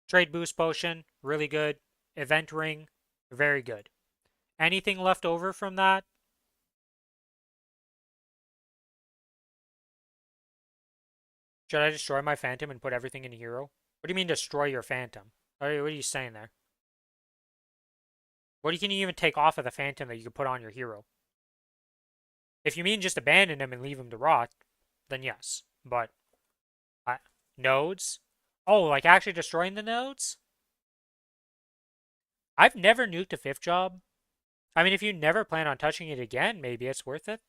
Trade boost potion, really good. Event ring, very good. Anything left over from that? Should I destroy my phantom and put everything in hero? What do you mean destroy your phantom? What are you saying there? What can you even take off of the phantom that you can put on your hero? If you mean just abandon him and leave him to rot, then yes. But nodes? Oh, like actually destroying the nodes? I've never nuked a 5th job. I mean, if you never plan on touching it again, maybe it's worth it.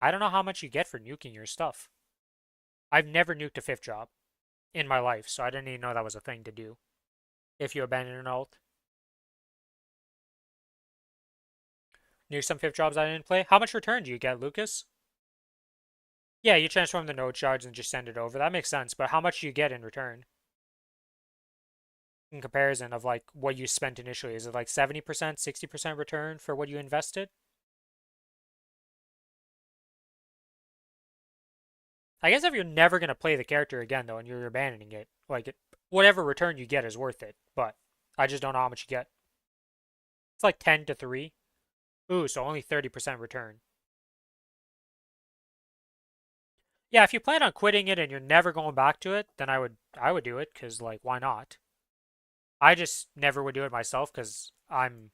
I don't know how much you get for nuking your stuff. I've never nuked a 5th job in my life, so I didn't even know that was a thing to do. If you abandon an ult. Nuke some 5th jobs I didn't play. How much return do you get, Lucas? Yeah, you transform the node shards and just send it over. That makes sense, but how much do you get in return? In comparison of like what you spent initially. Is it like 70%, 60% return for what you invested? I guess if you're never going to play the character again, though, and you're abandoning it, like, whatever return you get is worth it. But I just don't know how much you get. It's like 10 to 3. Ooh, so only 30% return. Yeah, if you plan on quitting it and you're never going back to it, then I would do it, because, like, why not? I just never would do it myself, because I'm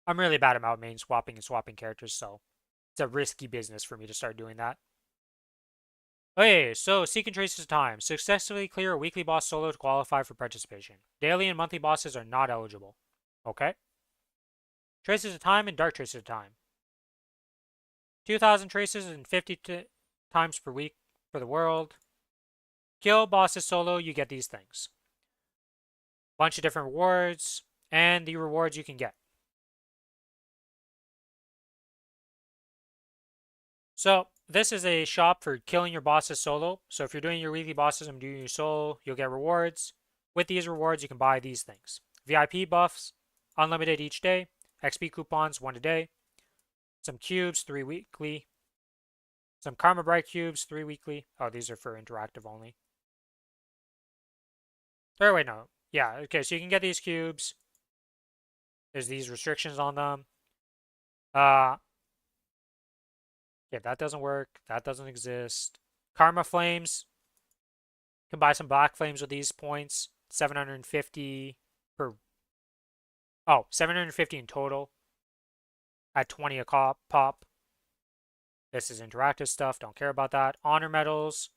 really bad about main swapping and swapping characters, so it's a risky business for me to start doing that. Okay, so Seek and Traces of Time. Successfully clear a weekly boss solo to qualify for participation. Daily and monthly bosses are not eligible. Okay. Traces of Time and Dark Traces of Time. 2,000 traces and 50 times per week for the world. Kill bosses solo, you get these things. Bunch of different rewards, and the rewards you can get. So, this is a shop for killing your bosses solo. So if you're doing your weekly bosses and doing your solo, you'll get rewards. With these rewards, you can buy these things. VIP buffs, unlimited each day. XP coupons, 1 a day. Some cubes, 3 weekly. Some Karma Bright cubes, 3 weekly. Oh, these are for interactive only. Or wait, no. Yeah, okay, so you can get these cubes. There's these restrictions on them. Yeah, that doesn't work. That doesn't exist. Karma Flames. You can buy some Black Flames with these points. 750 per Oh, 750 in total at 20 a pop. This is interactive stuff. Don't care about that. Honor medals.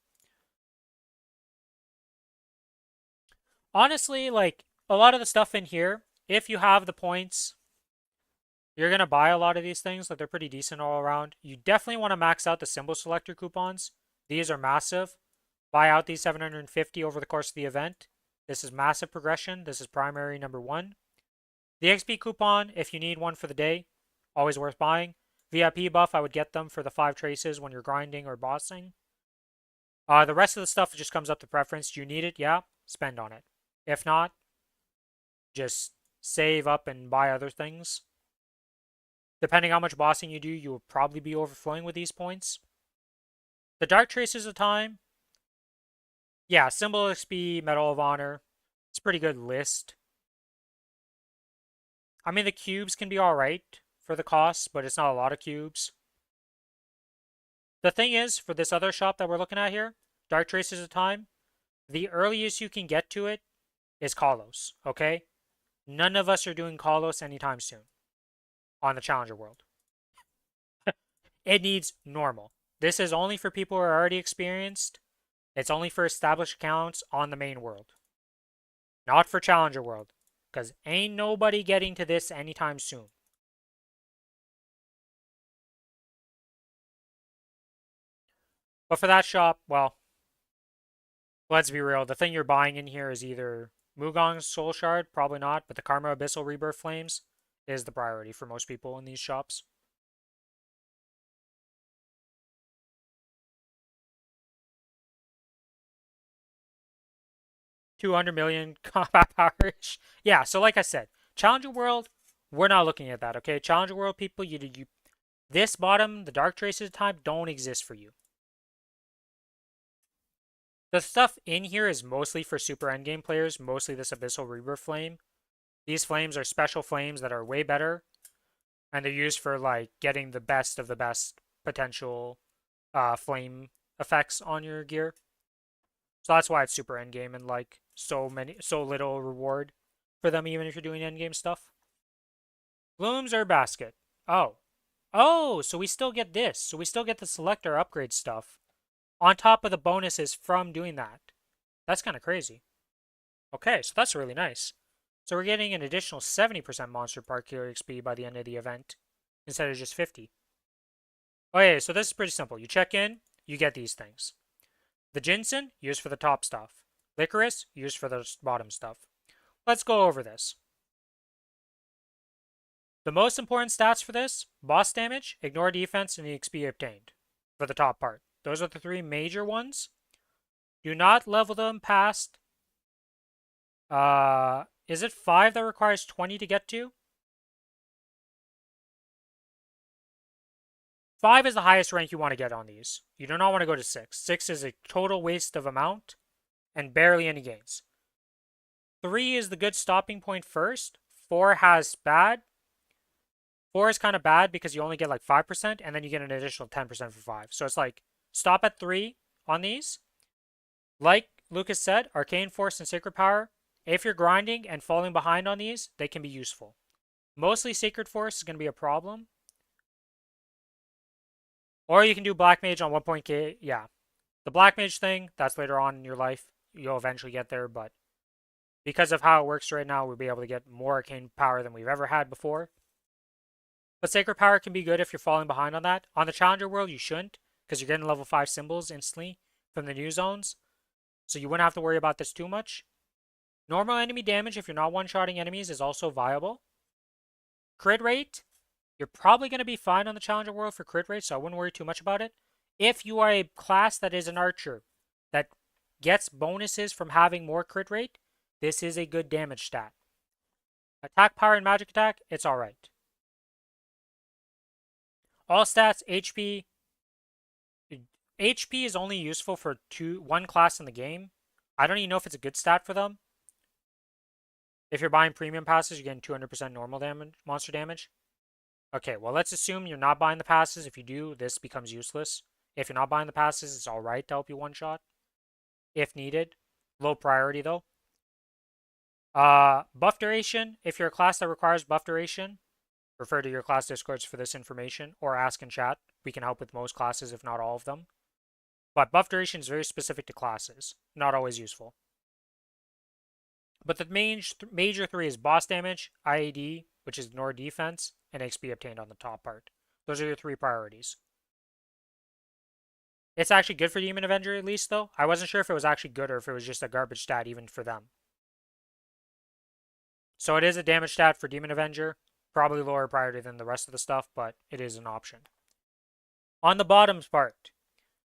Honestly, like a lot of the stuff in here, if you have the points, you're going to buy a lot of these things. Like they're pretty decent all around. You definitely want to max out the symbol selector coupons. These are massive. Buy out these 750 over the course of the event. This is massive progression. This is primary number 1. The XP coupon, if you need one for the day, always worth buying. VIP buff, I would get them for the 5 traces when you're grinding or bossing. The rest of the stuff just comes up to preference. Do you need it? Yeah, spend on it. If not, just save up and buy other things. Depending how much bossing you do, you will probably be overflowing with these points. The Dark Traces of Time, yeah, Symbol XP, Medal of Honor. It's a pretty good list. I mean, the cubes can be alright for the cost, but it's not a lot of cubes. The thing is, for this other shop that we're looking at here, Dark Traces of Time, the earliest you can get to it is Kalos, okay? None of us are doing Kalos anytime soon on the Challenger World. It needs normal. This is only for people who are already experienced. It's only for established accounts on the main world. Not for Challenger World. Because ain't nobody getting to this anytime soon. But for that shop, well, let's be real. The thing you're buying in here is either Mugong's Soul Shard, probably not, but the Karma Abyssal Rebirth Flames is the priority for most people in these shops. $200 million combat powers. Yeah, so like I said, Challenger World, we're not looking at that, okay? Challenger World people, this bottom, the Dark Traces type, don't exist for you. The stuff in here is mostly for super endgame players, mostly this Abyssal Rebirth Flame. These flames are special flames that are way better, and they're used for like getting the best of the best potential flame effects on your gear. So that's why it's super endgame and like so little reward for them, even if you're doing endgame stuff. Bloom's Herb Basket. Oh, so we still get this. So we still get the selector upgrade stuff on top of the bonuses from doing that. That's kind of crazy. Okay, so that's really nice. So we're getting an additional 70% Monster Park Killer XP by the end of the event, instead of just 50. Okay, so this is pretty simple. You check in, you get these things. The Ginseng, used for the top stuff. Licorice, used for the bottom stuff. Let's go over this. The most important stats for this, boss damage, ignore defense, and the XP obtained for the top part. Those are the 3 major ones. Do not level them past... is it 5 that requires 20 to get to? 5 is the highest rank you want to get on these. You do not want to go to 6. 6 is a total waste of amount and barely any gains. 3 is the good stopping point first. 4 has bad. 4 is kind of bad because you only get like 5% and then you get an additional 10% for 5. So it's like stop at 3 on these. Like Lucas said, Arcane Force and Sacred Power, if you're grinding and falling behind on these, they can be useful. Mostly Sacred Force is going to be a problem. Or you can do Black Mage on 1.k. Yeah. The Black Mage thing, that's later on in your life. You'll eventually get there, but because of how it works right now, we'll be able to get more Arcane Power than we've ever had before. But Sacred Power can be good if you're falling behind on that. On the Challenger World, you shouldn't, because you're getting level 5 symbols instantly from the new zones. So you wouldn't have to worry about this too much. Normal enemy damage, if you're not one-shotting enemies, is also viable. Crit rate, you're probably going to be fine on the Challenger World for crit rate, so I wouldn't worry too much about it. If you are a class that is an archer that gets bonuses from having more crit rate, this is a good damage stat. Attack power and magic attack, it's alright. All stats, HP. HP is only useful for one class in the game. I don't even know if it's a good stat for them. If you're buying premium passes, you're getting 200% normal damage, monster damage. Okay, well, let's assume you're not buying the passes. If you do, this becomes useless. If you're not buying the passes, it's alright to help you one-shot. If needed. Low priority, though. Buff duration. If you're a class that requires buff duration, refer to your class discords for this information or ask in chat. We can help with most classes, if not all of them. But buff duration is very specific to classes, not always useful. But the major three is boss damage, IAD, which is ignore defense, and XP obtained on the top part. Those are your three priorities. It's actually good for Demon Avenger at least, though. I wasn't sure if it was actually good or if it was just a garbage stat even for them. So it is a damage stat for Demon Avenger. Probably lower priority than the rest of the stuff, but it is an option. On the bottoms part,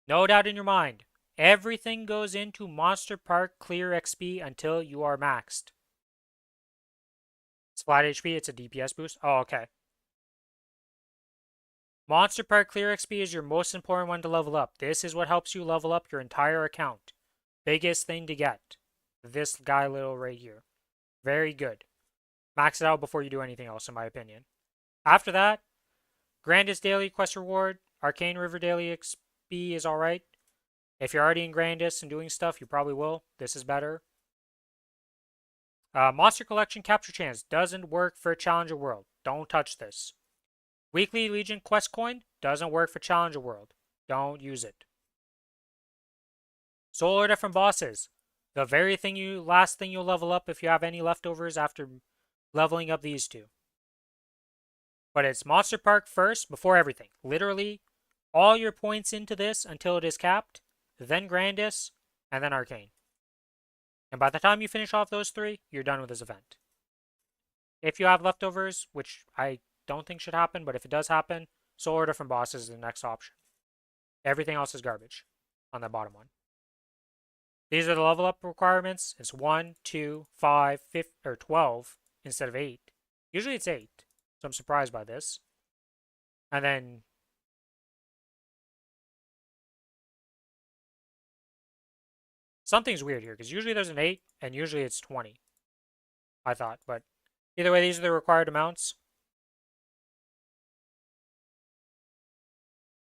no doubt in your mind, everything goes into Monster Park Clear XP until you are maxed. It's flat HP, it's a DPS boost. Oh, okay. Monster Park Clear XP is your most important one to level up. This is what helps you level up your entire account. Biggest thing to get. This guy little right here. Very good. Max it out before you do anything else, in my opinion. After that, Grandest Daily Quest Reward, Arcane River Daily XP is alright. If you're already in Grandest and doing stuff, you probably will. This is better. Monster Collection Capture Chance doesn't work for Challenger World. Don't touch this. Weekly Legion Quest Coin doesn't work for Challenger World. Don't use it. Soul Order from bosses. The very last thing you'll level up if you have any leftovers after leveling up these two. But it's Monster Park first before everything. Literally, all your points into this until it is capped, then Grandis, and then Arcane. And by the time you finish off those three, you're done with this event. If you have leftovers, which I don't think should happen, but if it does happen, Soul Order from bosses is the next option. Everything else is garbage on that bottom one. These are the level up requirements. It's 1, 2, 5, 5, or 12 instead of 8. Usually it's 8, so I'm surprised by this. And then something's weird here, because usually there's an 8, and usually it's 20. I thought, but either way, these are the required amounts.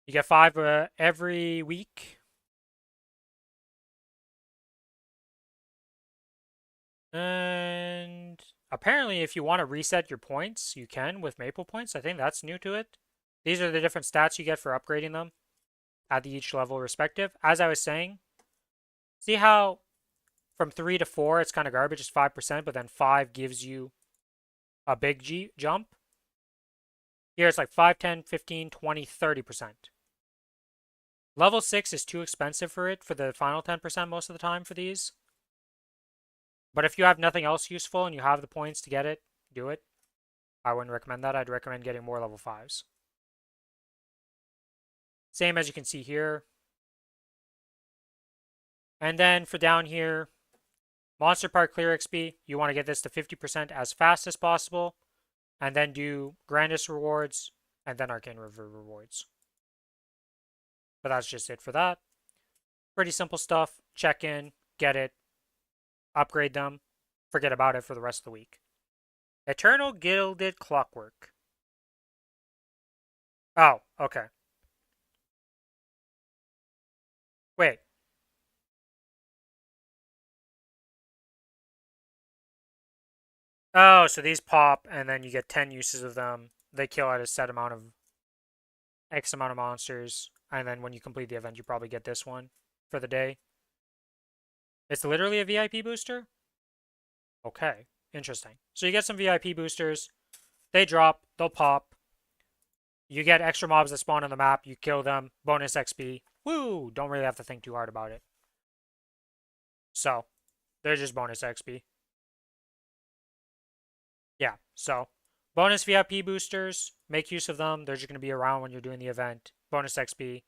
You get 5 every week. And apparently, if you want to reset your points, you can with Maple points. I think that's new to it. These are the different stats you get for upgrading them at each level respective. As I was saying, see how from 3 to 4, it's kind of garbage. It's 5%, but then 5 gives you a big jump. Here, it's like 5, 10, 15, 20, 30%. Level 6 is too expensive for it, for the final 10% most of the time for these. But if you have nothing else useful and you have the points to get it, do it. I wouldn't recommend that. I'd recommend getting more level 5s. Same as you can see here. And then for down here, Monster Park Clear XP, you want to get this to 50% as fast as possible. And then do Grandest rewards, and then Arcane River rewards. But that's just it for that. Pretty simple stuff. Check in, get it, upgrade them, forget about it for the rest of the week. Eternal Gilded Clockwork. Oh, okay. Wait. Oh, so these pop, and then you get 10 uses of them. They kill at a set amount of X amount of monsters, and then when you complete the event, you probably get this one for the day. It's literally a VIP booster? Okay, interesting. So you get some VIP boosters. They drop, they'll pop. You get extra mobs that spawn on the map. You kill them, bonus XP. Woo! Don't really have to think too hard about it. So, they're just bonus XP. Yeah, so bonus VIP boosters, make use of them. They're just going to be around when you're doing the event. Bonus XP.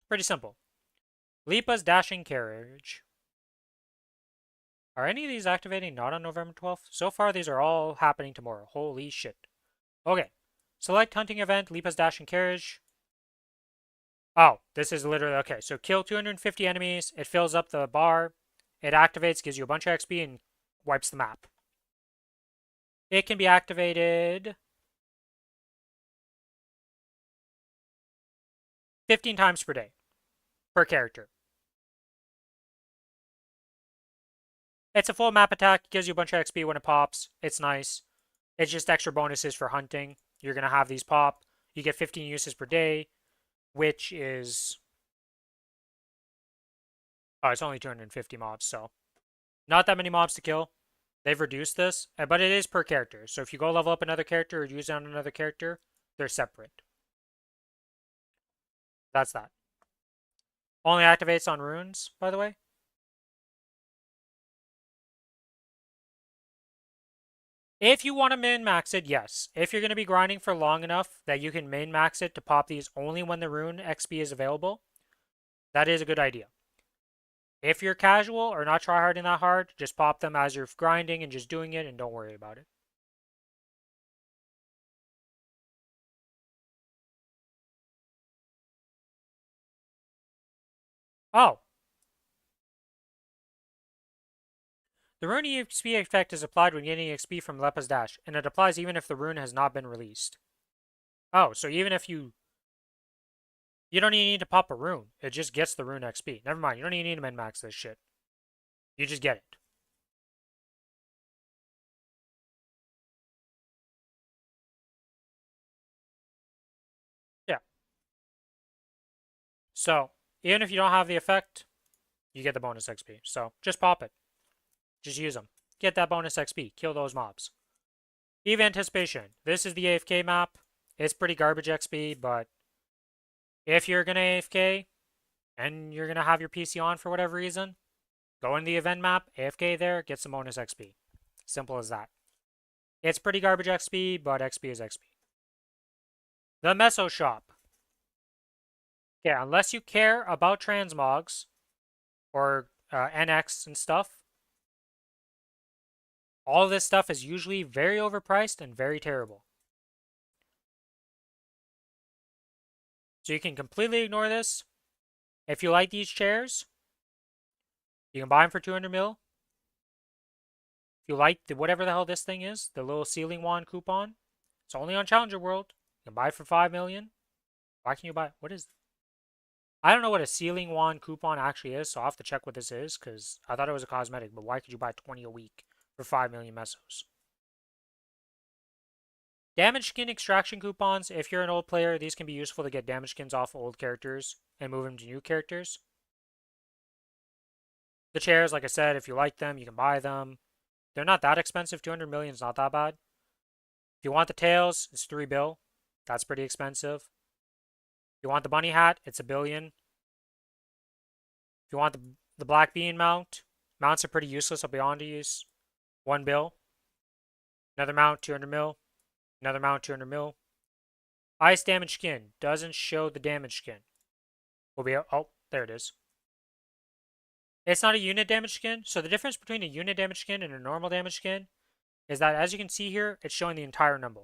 Pretty simple. Lipa's Dashing Carriage. Are any of these activating not on November 12th? So far, these are all happening tomorrow. Holy shit. Okay. Select hunting event, Lipa's Dashing Carriage. Oh, this is literally, okay. So kill 250 enemies. It fills up the bar. It activates, gives you a bunch of XP, and wipes the map. It can be activated 15 times per day, per character. It's a full map attack. It gives you a bunch of XP when it pops. It's nice. It's just extra bonuses for hunting. You're going to have these pop. You get 15 uses per day, which is... Oh, it's only 250 mobs, so... Not that many mobs to kill. They've reduced this, but it is per character. So if you go level up another character or use it on another character, they're separate. That's that. Only activates on runes, by the way. If you want to min-max it, yes. If you're going to be grinding for long enough that you can min-max it to pop these only when the rune XP is available, that is a good idea. If you're casual or not tryharding that hard, just pop them as you're grinding and just doing it and don't worry about it. Oh. The rune EXP effect is applied when getting XP from Lepa's Dash, and it applies even if the rune has not been released. Oh, so even if you don't even need to pop a rune. It just gets the rune XP. Never mind, you don't even need to min-max this shit. You just get it. Yeah. So, even if you don't have the effect, you get the bonus XP. So, just pop it. Just use them. Get that bonus XP. Kill those mobs. Eve Anticipation. This is the AFK map. It's pretty garbage XP, but if you're going to AFK and you're going to have your PC on for whatever reason, go in the event map, AFK there, get some bonus XP. Simple as that. It's pretty garbage XP, but XP is XP. The Meso Shop. Yeah, unless you care about transmogs or NX and stuff, all of this stuff is usually very overpriced and very terrible. So you can completely ignore this. If you like these chairs, you can buy them for 200 mil. If you like whatever the hell this thing is, the little ceiling wand coupon, it's only on Challenger World. You can buy it for 5 million. Why can you buy it? What is... I don't know what a ceiling wand coupon actually is, so I'll have to check what this is, because I thought it was a cosmetic, but why could you buy 20 a week for 5 million mesos? Damage skin extraction coupons. If you're an old player, these can be useful to get damage skins off old characters and move them to new characters. The chairs, like I said, if you like them, you can buy them. They're not that expensive. 200 million is not that bad. If you want the tails, it's 3 bill. That's pretty expensive. If you want the bunny hat, it's 1 billion. If you want the black bean mount, mounts are pretty useless. I'll be on to use. 1 bill. Another mount, 200 mil. Another mount, 200 mil. Ice damage skin. Doesn't show the damage skin. Oh, there it is. It's not a unit damage skin. So the difference between a unit damage skin and a normal damage skin is that, as you can see here, it's showing the entire number.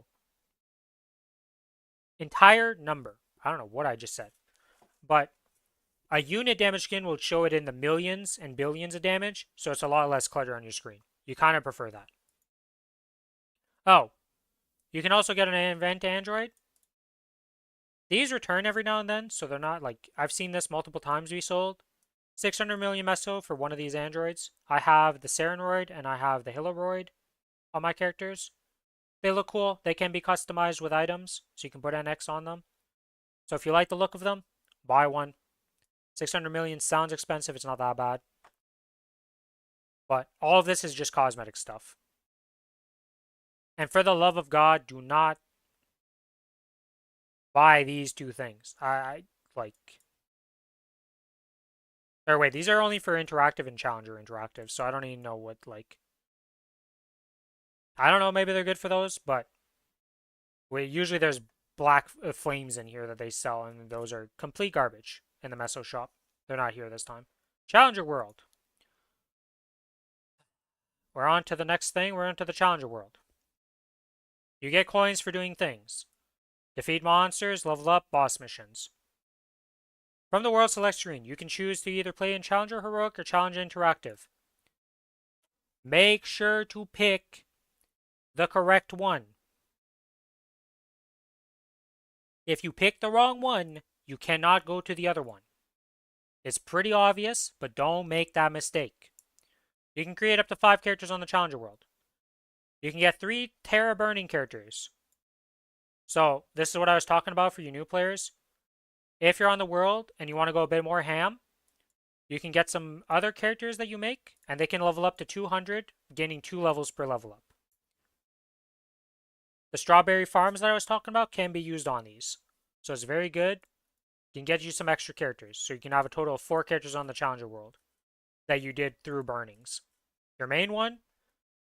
Entire number. I don't know what I just said. But a unit damage skin will show it in the millions and billions of damage, so it's a lot less clutter on your screen. You kind of prefer that. Oh, you can also get an event android. These return every now and then, so they're not like... I've seen this multiple times be sold. 600 million meso for one of these androids. I have the Serenoid and I have the Hiloroid on my characters. They look cool. They can be customized with items, so you can put NX on them. So if you like the look of them, buy one. 600 million sounds expensive. It's not that bad. But all of this is just cosmetic stuff. And for the love of God, do not buy these two things. I like... Or wait, these are only for interactive and challenger interactive, so I don't even know what, like... I don't know, maybe they're good for those, but... usually there's black flames in here that they sell, and those are complete garbage in the Meso shop. They're not here this time. Challenger World. We're on to the next thing. We're on to the Challenger World. You get coins for doing things. Defeat monsters, level up, boss missions. From the World Select screen, you can choose to either play in Challenger Heroic or Challenger Interactive. Make sure to pick the correct one. If you pick the wrong one, you cannot go to the other one. It's pretty obvious, but don't make that mistake. You can create up to 5 characters on the Challenger World. You can get 3 Terra Burning characters. So, this is what I was talking about for you new players. If you're on the world and you want to go a bit more ham, you can get some other characters that you make, and they can level up to 200, gaining 2 levels per level up. The strawberry farms that I was talking about can be used on these. So it's very good. You can get you some extra characters. So you can have a total of 4 characters on the Challenger World that you did through burnings. Your main one,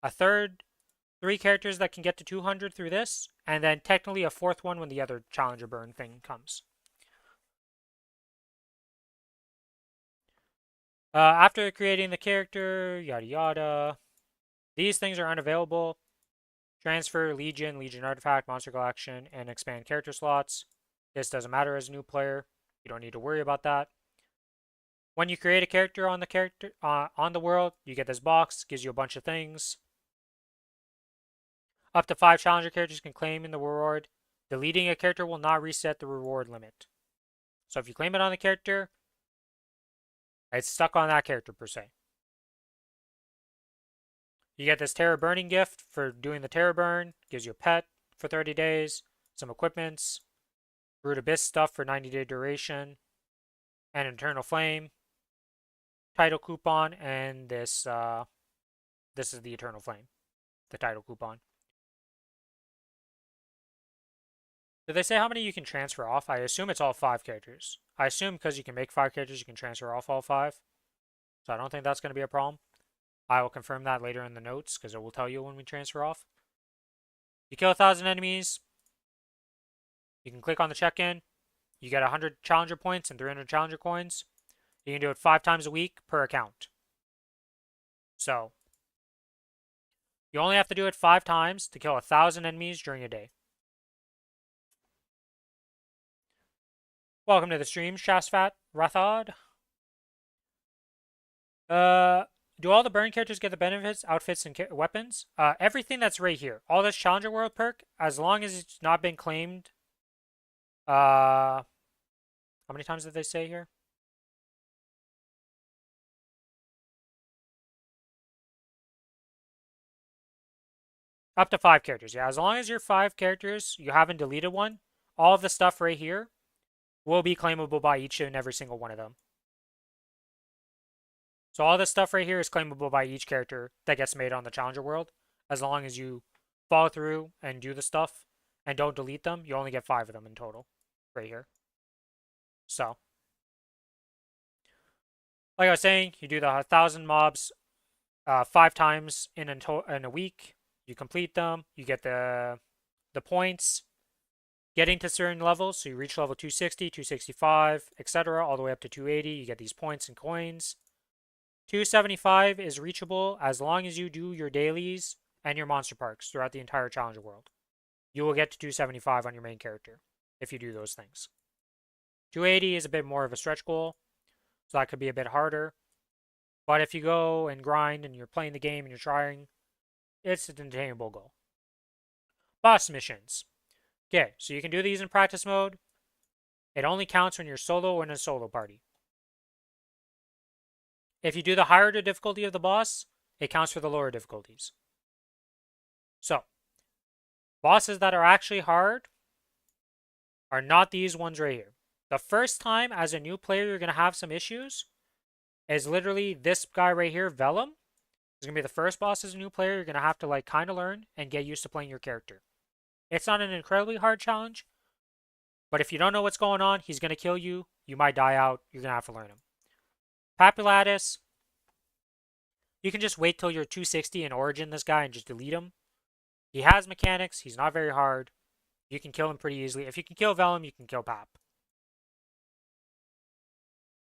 a third, 3 characters that can get to 200 through this, and then technically a 4th one when the other Challenger burn thing comes. After creating the character, yada yada, these things are unavailable. Transfer, Legion, Legion Artifact, Monster Collection, and expand character slots. This doesn't matter as a new player. You don't need to worry about that. When you create a character on the world, you get this box, gives you a bunch of things. Up to 5 challenger characters can claim in the reward. Deleting a character will not reset the reward limit. So if you claim it on the character, it's stuck on that character per se. You get this Terra Burning gift for doing the Terra Burn. Gives you a pet for 30 days, some equipments, Root Abyss stuff for 90-day duration, and Eternal Flame title coupon, and this is the Eternal Flame, the title coupon. Did they say how many you can transfer off? I assume it's all 5 characters. I assume because you can make 5 characters, you can transfer off all 5. So I don't think that's going to be a problem. I will confirm that later in the notes because it will tell you when we transfer off. You kill 1,000 enemies. You can click on the check-in. You get 100 challenger points and 300 challenger coins. You can do it 5 times a week per account. So, you only have to do it 5 times to kill 1,000 enemies during a day. Welcome to the stream, Shasfat Rathod. Do all the burn characters get the benefits, outfits, and weapons? Everything that's right here. All this Challenger World perk, as long as it's not been claimed. How many times did they say here? Up to 5 characters. Yeah, as long as you're 5 characters, you haven't deleted one, all of the stuff right here will be claimable by each and every single one of them. So all this stuff right here is claimable by each character that gets made on the Challenger World. As long as you follow through and do the stuff and don't delete them, you only get 5 of them in total right here. So, like I was saying, you do the 1,000 mobs 5 times in a week. You complete them. You get the points. Getting to certain levels, so you reach level 260, 265, etc., all the way up to 280. You get these points and coins. 275 is reachable as long as you do your dailies and your monster parks throughout the entire Challenger World. You will get to 275 on your main character if you do those things. 280 is a bit more of a stretch goal, so that could be a bit harder. But if you go and grind and you're playing the game and you're trying, it's an attainable goal. Boss missions. Okay, so you can do these in practice mode. It only counts when you're solo or in a solo party. If you do the higher the difficulty of the boss, it counts for the lower difficulties. So, bosses that are actually hard are not these ones right here. The first time as a new player you're going to have some issues is literally this guy right here, Vellum. It's going to be the first boss as a new player. You're going to have to like kind of learn and get used to playing your character. It's not an incredibly hard challenge, but if you don't know what's going on, he's going to kill you. You might die out. You're going to have to learn him. Papulatus, you can just wait till you're 260 in Origin this guy and just delete him. He has mechanics. He's not very hard. You can kill him pretty easily. If you can kill Vellum, you can kill Pap.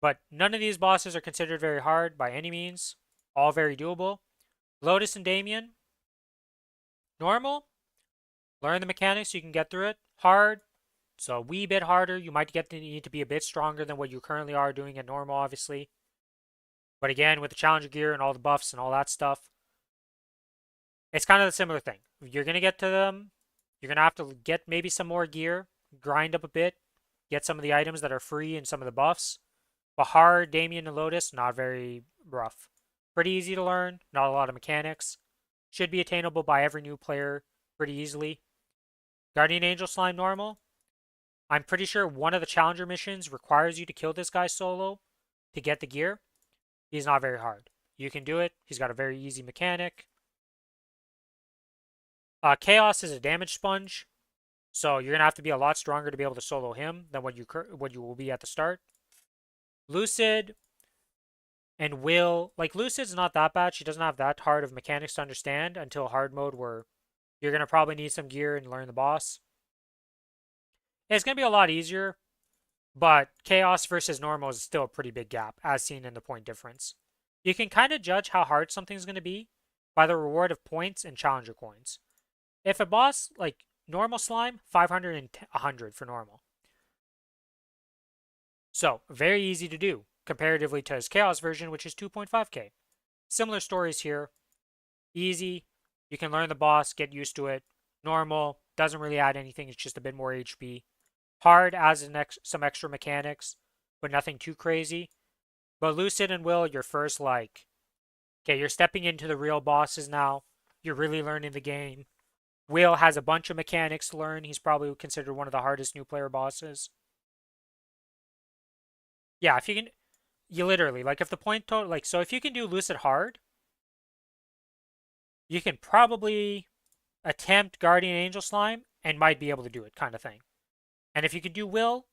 But none of these bosses are considered very hard by any means. All very doable. Lotus and Damien, normal. Learn the mechanics, you can get through it. Hard, so a wee bit harder. You might need to be a bit stronger than what you currently are doing at normal, obviously. But again, with the Challenger gear and all the buffs and all that stuff, it's kind of a similar thing. You're going to get to them. You're going to have to get maybe some more gear, grind up a bit, get some of the items that are free and some of the buffs. But hard, Damien and Lotus, not very rough. Pretty easy to learn, not a lot of mechanics. Should be attainable by every new player pretty easily. Guardian Angel Slime normal. I'm pretty sure one of the challenger missions requires you to kill this guy solo to get the gear. He's not very hard. You can do it. He's got a very easy mechanic. Chaos is a damage sponge, so you're gonna have to be a lot stronger to be able to solo him than what you will be at the start. Lucid and Will, like Lucid's not that bad. She doesn't have that hard of mechanics to understand until hard mode, where you're gonna probably need some gear and learn the boss. It's gonna be a lot easier, but Chaos versus normal is still a pretty big gap, as seen in the point difference. You can kind of judge how hard something's gonna be by the reward of points and challenger coins. If a boss, like normal slime, 500 and 100 for normal. So, very easy to do, comparatively to his Chaos version, which is 2.5k. Similar stories here. Easy, you can learn the boss, get used to it. Normal, doesn't really add anything, it's just a bit more HP. Hard adds some extra mechanics, but nothing too crazy. But Lucid and Will, your first, like, okay, you're stepping into the real bosses now. You're really learning the game. Will has a bunch of mechanics to learn. He's probably considered one of the hardest new player bosses. Yeah, if you can, you literally, like, if the point total, like, so if you can do Lucid hard, you can probably attempt Guardian Angel Slime and might be able to do it, kind of thing. And if you could do Will,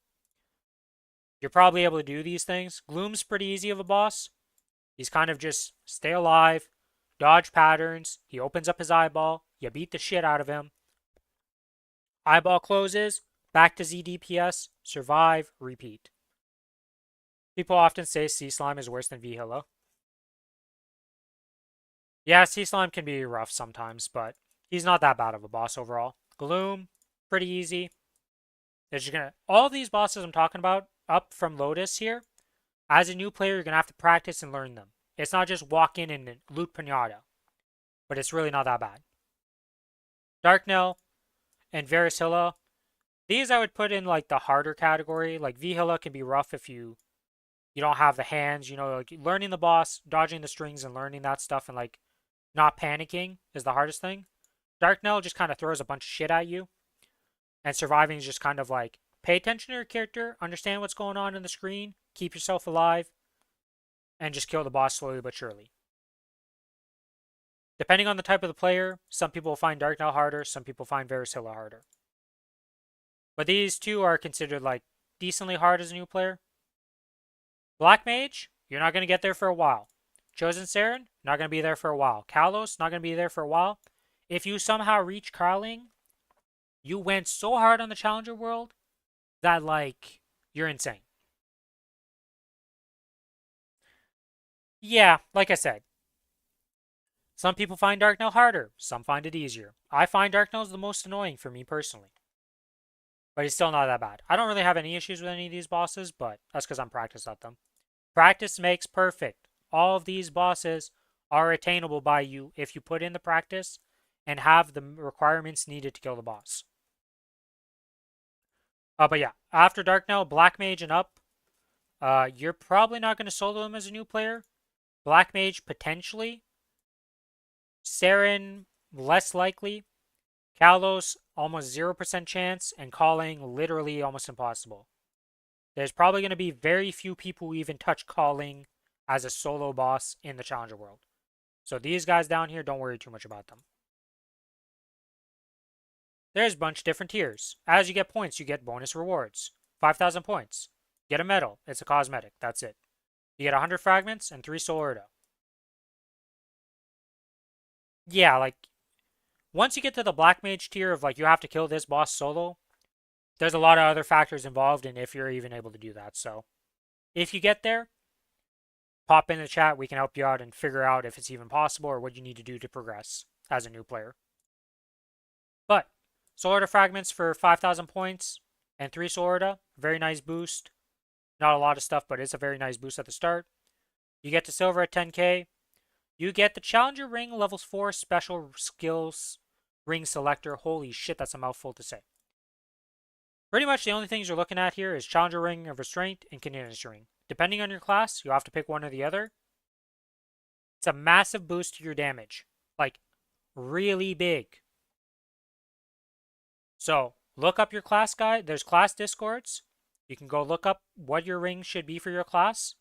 you're probably able to do these things. Gloom's pretty easy of a boss. He's kind of just stay alive, dodge patterns. He opens up his eyeball. You beat the shit out of him. Eyeball closes. Back to ZDPS. Survive. Repeat. People often say Sea Slime is worse than V-Hilla. Yeah, Sea Slime can be rough sometimes, but he's not that bad of a boss overall. Gloom, pretty easy. All these bosses I'm talking about up from Lotus here, as a new player, you're going to have to practice and learn them. It's not just walk in and loot Pinata, but it's really not that bad. Darknell and Varishilla, these I would put in like the harder category. Like V-Hilla can be rough if you don't have the hands, like learning the boss, dodging the strings and learning that stuff and like not panicking is the hardest thing. Darknell just kind of throws a bunch of shit at you. And surviving is just kind of like, pay attention to your character, understand what's going on in the screen, keep yourself alive, and just kill the boss slowly but surely. Depending on the type of the player, some people find Darknell harder, some people find Varishilla harder. But these two are considered like decently hard as a new player. Black Mage, you're not going to get there for a while. Chosen Saren, not going to be there for a while. Kalos, not going to be there for a while. If you somehow reach Carling, you went so hard on the Challenger world that, like, you're insane. Yeah, like I said, some people find Darknell harder. Some find it easier. I find Darknell's the most annoying for me personally. But he's still not that bad. I don't really have any issues with any of these bosses, but that's because I'm practiced at them. Practice makes perfect. All of these bosses are attainable by you if you put in the practice and have the requirements needed to kill the boss. But yeah, after Darknell, Black Mage and up, you're probably not going to solo him as a new player. Black Mage, potentially. Saren, less likely. Kalos, almost 0% chance. And Calling, literally almost impossible. There's probably going to be very few people who even touch Calling as a solo boss in the Challenger world. So these guys down here, don't worry too much about them. There's a bunch of different tiers. As you get points, you get bonus rewards. 5,000 points. Get a medal. It's a cosmetic. That's it. You get 100 fragments and 3 soul Erdo. Yeah, like, once you get to the Black Mage tier of, like, you have to kill this boss solo, there's a lot of other factors involved in if you're even able to do that. So, if you get there, pop in the chat. We can help you out and figure out if it's even possible or what you need to do to progress as a new player. But, soul Erdo fragments for 5,000 points and 3 soul Erdo. Very nice boost. Not a lot of stuff, but it's a very nice boost at the start. You get to silver at 10k. You get the Challenger Ring levels 4 special skills ring selector. Holy shit, that's a mouthful to say. Pretty much the only things you're looking at here is Challenger Ring of Restraint and Contingency Ring. Depending on your class, you'll have to pick one or the other. It's a massive boost to your damage. Like, really big. So, look up your class guide. There's class discords. You can go look up what your ring should be for your class.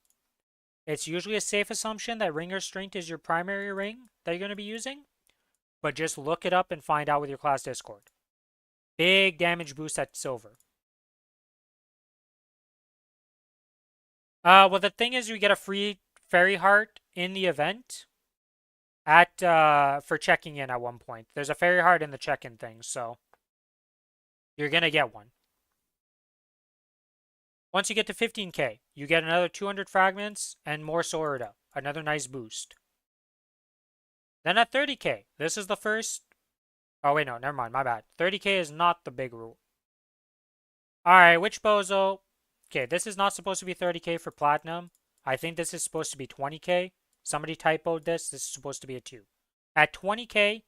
It's usually a safe assumption that Ringer Strength is your primary ring that you're going to be using. But just look it up and find out with your class discord. Big damage boost at silver. Well, the thing is, you get a free fairy heart in the event at for checking in at one point. There's a fairy heart in the check-in thing, so you're gonna get one. Once you get to 15k, you get another 200 fragments and more Sorida, another nice boost. Then at 30k, this is the first. Oh wait, no, never mind, my bad. 30k is not the big rule. All right, which bozo? Okay, this is not supposed to be 30k for platinum. I think this is supposed to be 20k. Somebody typoed this. This is supposed to be a 2. At 20k,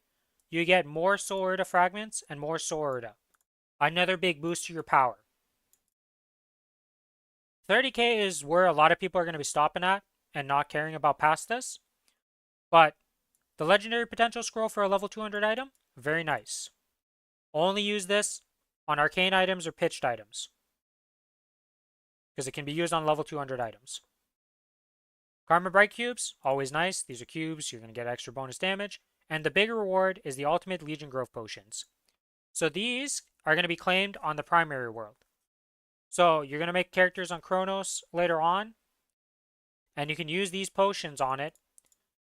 you get more Sorida fragments and more Sorida. Another big boost to your power. 30k is where a lot of people are going to be stopping at and not caring about past this. But the legendary potential scroll for a level 200 item, very nice. Only use this on arcane items or pitched items, because it can be used on level 200 items. Karma Bright Cubes, always nice. These are cubes, you're going to get extra bonus damage. And the bigger reward is the Ultimate Legion Growth Potions. So these are going to be claimed on the primary world. So you're going to make characters on Kronos later on, and you can use these potions on it.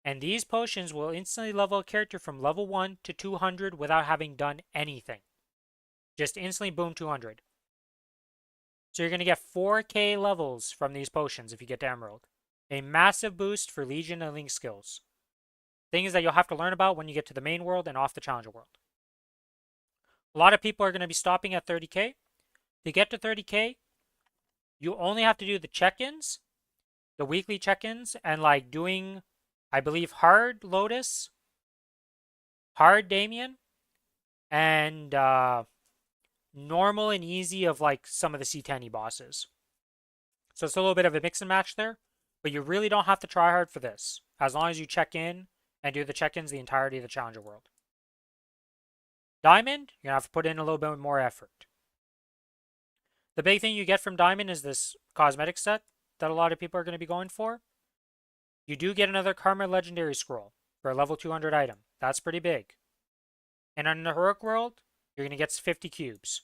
And these potions will instantly level a character from level 1 to 200 without having done anything. Just instantly boom 200. So you're going to get 4k levels from these potions if you get to Emerald. A massive boost for Legion and Link skills. Things that you'll have to learn about when you get to the main world and off the Challenger world. A lot of people are going to be stopping at 30k. To get to 30k, you only have to do the check-ins, the weekly check-ins, and like doing, I believe, hard Lotus, hard Damien, and normal and easy of like some of the C10 bosses. So it's a little bit of a mix and match there, but you really don't have to try hard for this, as long as you check in and do the check-ins the entirety of the Challenger world. Diamond, you're going to have to put in a little bit more effort. The big thing you get from Diamond is this cosmetic set that a lot of people are going to be going for. You do get another Karma Legendary Scroll for a level 200 item. That's pretty big. And on the Heroic world, you're going to get 50 cubes.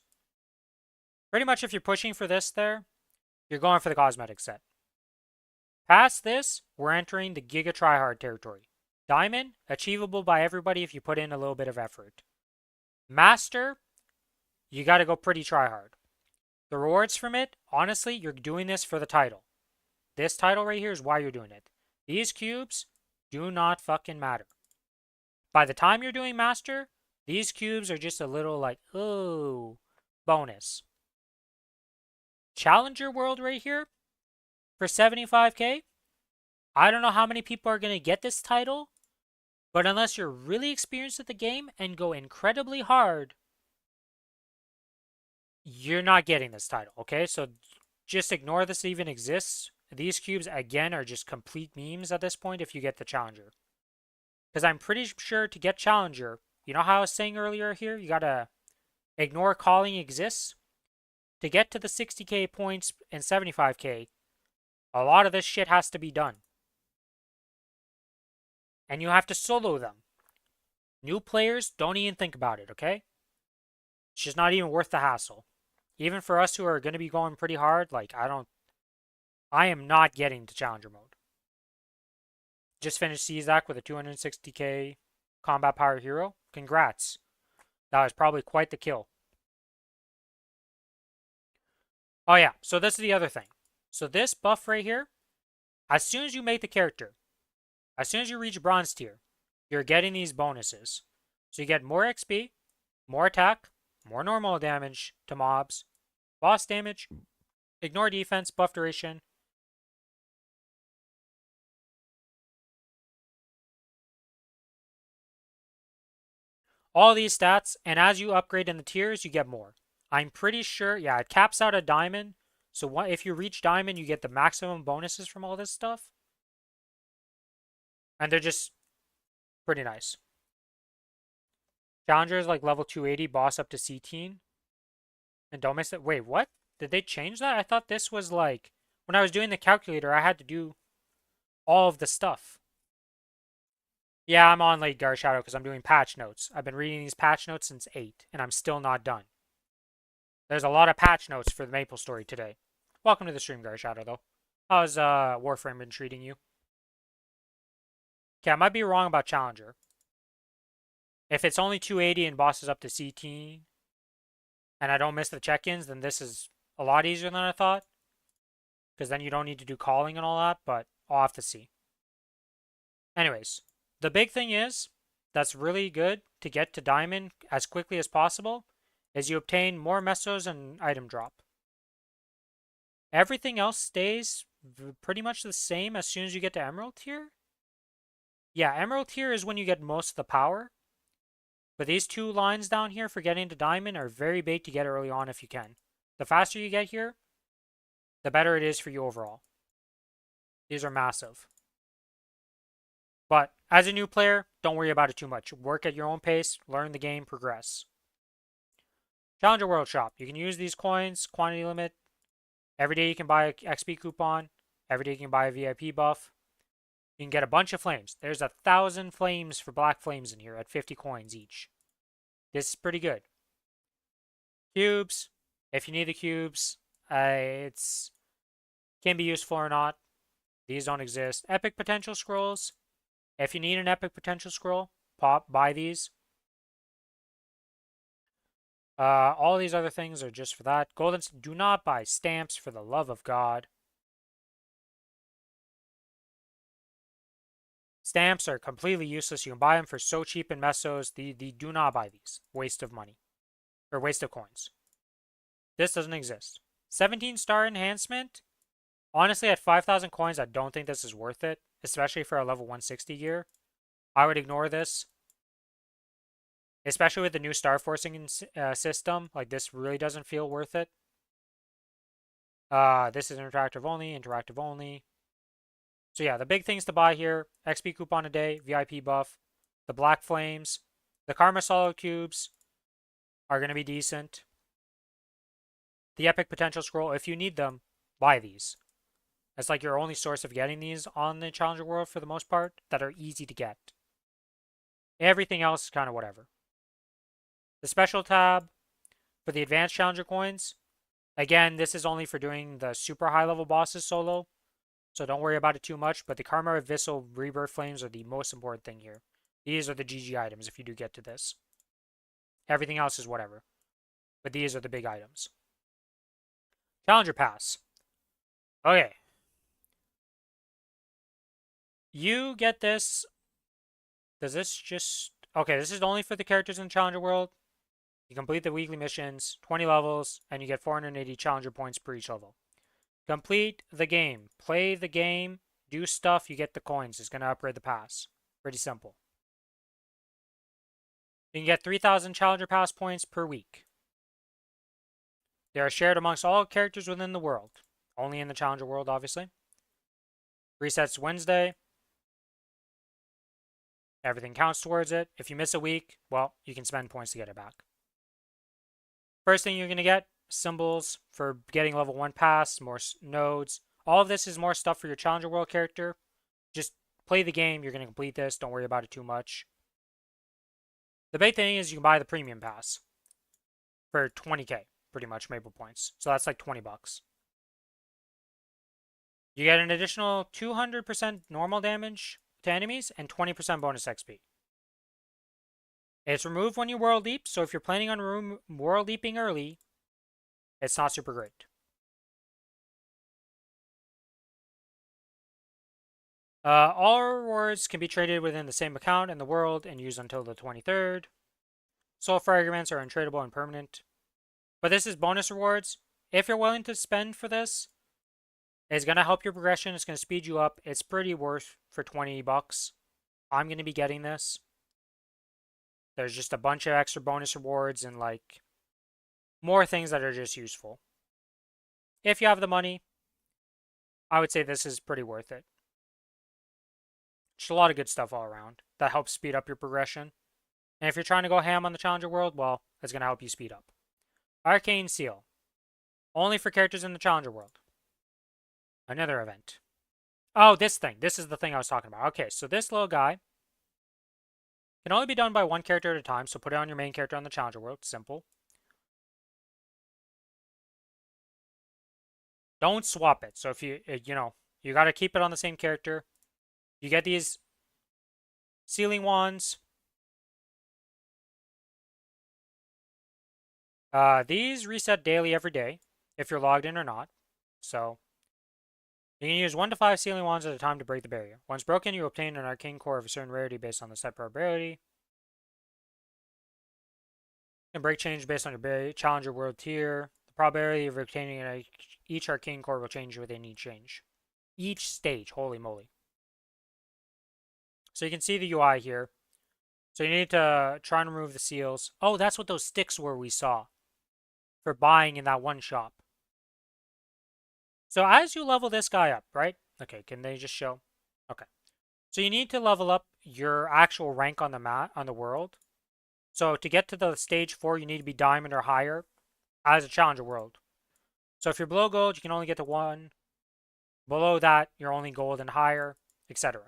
Pretty much if you're pushing for this there, you're going for the cosmetic set. Past this, we're entering the Giga Tryhard territory. Diamond, achievable by everybody if you put in a little bit of effort. Master, you got to go pretty tryhard. The rewards from it, honestly, you're doing this for the title. This title right here is why you're doing it. These cubes do not fucking matter. By the time you're doing Master, these cubes are just a little like, oh, bonus. Challenger world right here for 75k. I don't know how many people are going to get this title, but unless you're really experienced at the game and go incredibly hard, you're not getting this title, okay? So just ignore this even exists. These cubes, again, are just complete memes at this point if you get the Challenger. Because I'm pretty sure to get Challenger, you know how I was saying earlier here, you gotta ignore calling exists? To get to the 60k points and 75k, a lot of this shit has to be done. And you have to solo them. New players, don't even think about it, okay? It's just not even worth the hassle. Even for us who are going to be going pretty hard, like, I am not getting to Challenger mode. Just finished Czak with a 260k combat power hero. Congrats. That was probably quite the kill. Oh yeah, so this is the other thing. So this buff right here, as soon as you make the character, as soon as you reach bronze tier, you're getting these bonuses. So you get more XP, more attack, more normal damage to mobs, boss damage, ignore defense, buff duration. All these stats, and as you upgrade in the tiers, you get more. I'm pretty sure, yeah, it caps out at Diamond. So if you reach Diamond, you get the maximum bonuses from all this stuff. And they're just pretty nice. Challenger is like level 280, boss up to C-teen. And don't miss it. Wait, what? Did they change that? I thought this was like, when I was doing the calculator, I had to do all of the stuff. Yeah, I'm on late Gar Shadow because I'm doing patch notes. I've been reading these patch notes since 8, and I'm still not done. There's a lot of patch notes for the Maplestory today. Welcome to the stream, Gar Shadow, though. How's Warframe been treating you? Okay, I might be wrong about Challenger. If it's only 280 and bosses up to CT, and I don't miss the check-ins, then this is a lot easier than I thought. Because then you don't need to do calling and all that, but I'll have to see. Anyways, the big thing is, that's really good to get to Diamond as quickly as possible, is you obtain more mesos and item drop. Everything else stays pretty much the same as soon as you get to Emerald tier. Yeah, Emerald tier is when you get most of the power. But these 2 lines down here for getting to Diamond are very big to get early on if you can. The faster you get here, the better it is for you overall. These are massive. But as a new player, don't worry about it too much. Work at your own pace, learn the game, progress. Challenger World Shop. You can use these coins, quantity limit. Every day you can buy an XP coupon. Every day you can buy a VIP buff. You can get a bunch of flames. There's 1,000 flames for black flames in here at 50 coins each. This is pretty good. Cubes. If you need the cubes, it's can be useful or not. These don't exist. Epic potential scrolls. If you need an epic potential scroll, buy these. All these other things are just for that. Golden. Do not buy stamps for the love of God. Stamps are completely useless. You can buy them for so cheap in mesos. Do not buy these. Waste of money. Or waste of coins. This doesn't exist. 17-star enhancement. Honestly, at 5,000 coins, I don't think this is worth it. Especially for a level 160 gear. I would ignore this. Especially with the new star forcing system. Like, this really doesn't feel worth it. This is interactive only. So yeah, the big things to buy here, XP coupon a day, VIP buff, the Black Flames, the Karma Solid Cubes are going to be decent. The Epic Potential Scroll, if you need them, buy these. That's like your only source of getting these on the Challenger World for the most part that are easy to get. Everything else is kind of whatever. The Special tab for the Advanced Challenger coins, again, this is only for doing the super high level bosses solo. So don't worry about it too much, but the Karma Abyssal Rebirth Flames are the most important thing here. These are the GG items if you do get to this. Everything else is whatever. But these are the big items. Challenger Pass. Okay. You get this. Does this just... Okay, this is only for the characters in the Challenger World. You complete the weekly missions, 20 levels, and you get 480 Challenger points per each level. Complete the game. Play the game. Do stuff. You get the coins. It's going to upgrade the pass. Pretty simple. You can get 3,000 Challenger Pass points per week. They are shared amongst all characters within the world. Only in the Challenger World, obviously. Resets Wednesday. Everything counts towards it. If you miss a week, well, you can spend points to get it back. First thing you're going to get, symbols for getting level 1 pass, more nodes. All of this is more stuff for your Challenger World character. Just play the game. You're going to complete this. Don't worry about it too much. The big thing is you can buy the premium pass for 20k, pretty much, Maple points. So that's like 20 bucks. You get an additional 200% normal damage to enemies and 20% bonus XP. It's removed when you world leap, so if you're planning on world leaping early, it's not super great. All rewards can be traded within the same account in the world and used until the 23rd. Soul fragments are untradeable and permanent. But this is bonus rewards. If you're willing to spend for this, it's going to help your progression. It's going to speed you up. It's pretty worth for 20 bucks. I'm going to be getting this. There's just a bunch of extra bonus rewards and like more things that are just useful. If you have the money, I would say this is pretty worth it. Just a lot of good stuff all around that helps speed up your progression. And if you're trying to go ham on the Challenger World, well, it's going to help you speed up. Arcane Seal. Only for characters in the Challenger World. Another event. Oh, this thing. This is the thing I was talking about. Okay, so this little guy can only be done by one character at a time, so put it on your main character on the Challenger World. Simple. Don't swap it. So if you, you got to keep it on the same character. You get these sealing wands. These reset daily every day, if you're logged in or not. So, you can use 1 to 5 sealing wands at a time to break the barrier. Once broken, you obtain an arcane core of a certain rarity based on the set probability. You can break change based on your Challenger World tier. The probability of obtaining each arcane core will change within each change. Each stage, holy moly. So you can see the UI here. So you need to try and remove the seals. Oh, that's what those sticks were we saw for buying in that one shop. So as you level this guy up, right? Okay, can they just show? Okay. So you need to level up your actual rank on the map, on the world. So to get to the stage 4, you need to be diamond or higher as a Challenger World. So if you're below gold, you can only get to 1. Below that, you're only gold and higher, etc.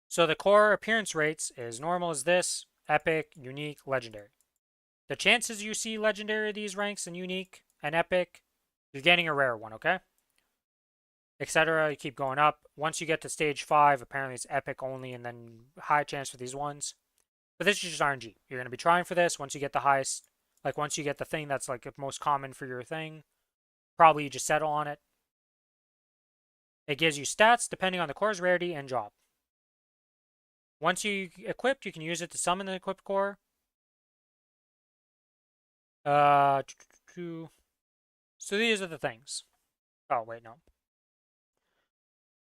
So the core appearance rates is normal as this, epic, unique, legendary. The chances you see legendary these ranks and unique and epic, you're getting a rare one, okay? Etc. You keep going up. Once you get to stage 5, apparently it's epic only and then high chance for these ones. But this is just RNG. You're going to be trying for this. Once you get the highest, like once you get the thing that's like most common for your thing, probably you just settle on it. It gives you stats depending on the core's rarity and job. Once you equipped, you can use it to summon the equipped core. So these are the things. Oh, wait, no.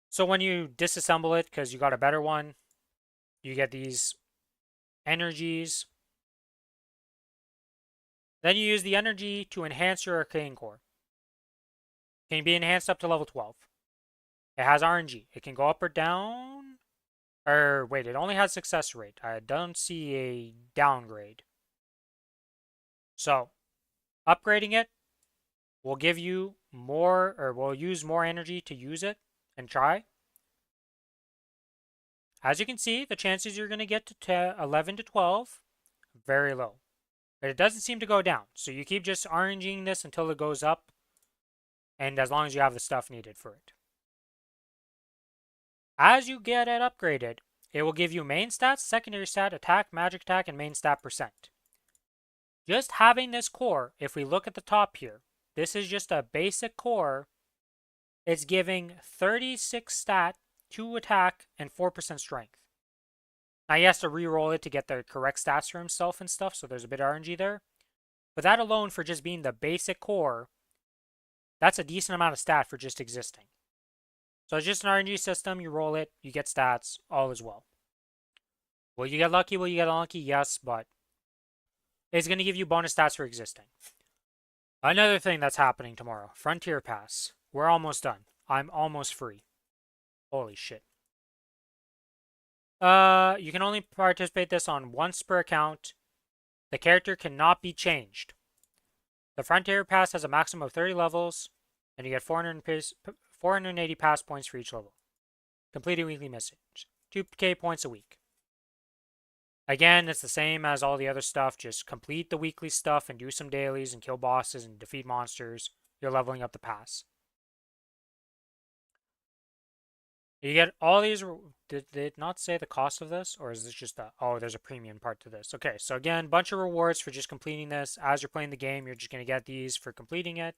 So when you disassemble it, because you got a better one, you get these energies. Then you use the energy to enhance your arcane core. It can be enhanced up to level 12. It has RNG. It can go up or down. Or wait, it only has success rate. I don't see a downgrade. So, upgrading it will give you more, or will use more energy to use it and try. As you can see, the chances you're going to get to 11 to 12, very low. But it doesn't seem to go down. So you keep just RNGing this until it goes up. And as long as you have the stuff needed for it. As you get it upgraded, it will give you main stats, secondary stat, attack, magic attack, and main stat percent. Just having this core, if we look at the top here, this is just a basic core. It's giving 36 stat, 2 attack, and 4% strength. Now he has to re-roll it to get the correct stats for himself and stuff, so there's a bit of RNG there. But that alone, for just being the basic core, that's a decent amount of stat for just existing. So it's just an RNG system, you roll it, you get stats, all is well. Will you get lucky? Will you get unlucky? Yes, but it's going to give you bonus stats for existing. Another thing that's happening tomorrow, Frontier Pass. We're almost done. I'm almost free. Holy shit. You can only participate this on once per account. The character cannot be changed. The Frontier Pass has a maximum of 30 levels, and you get 480 pass points for each level. Completing weekly missions. 2k points a week. Again, it's the same as all the other stuff. Just complete the weekly stuff and do some dailies and kill bosses and defeat monsters. You're leveling up the pass. You get all these. Did it not say the cost of this? Or is this just a... Oh, there's a premium part to this. Okay, so again, bunch of rewards for just completing this. As you're playing the game, you're just going to get these for completing it.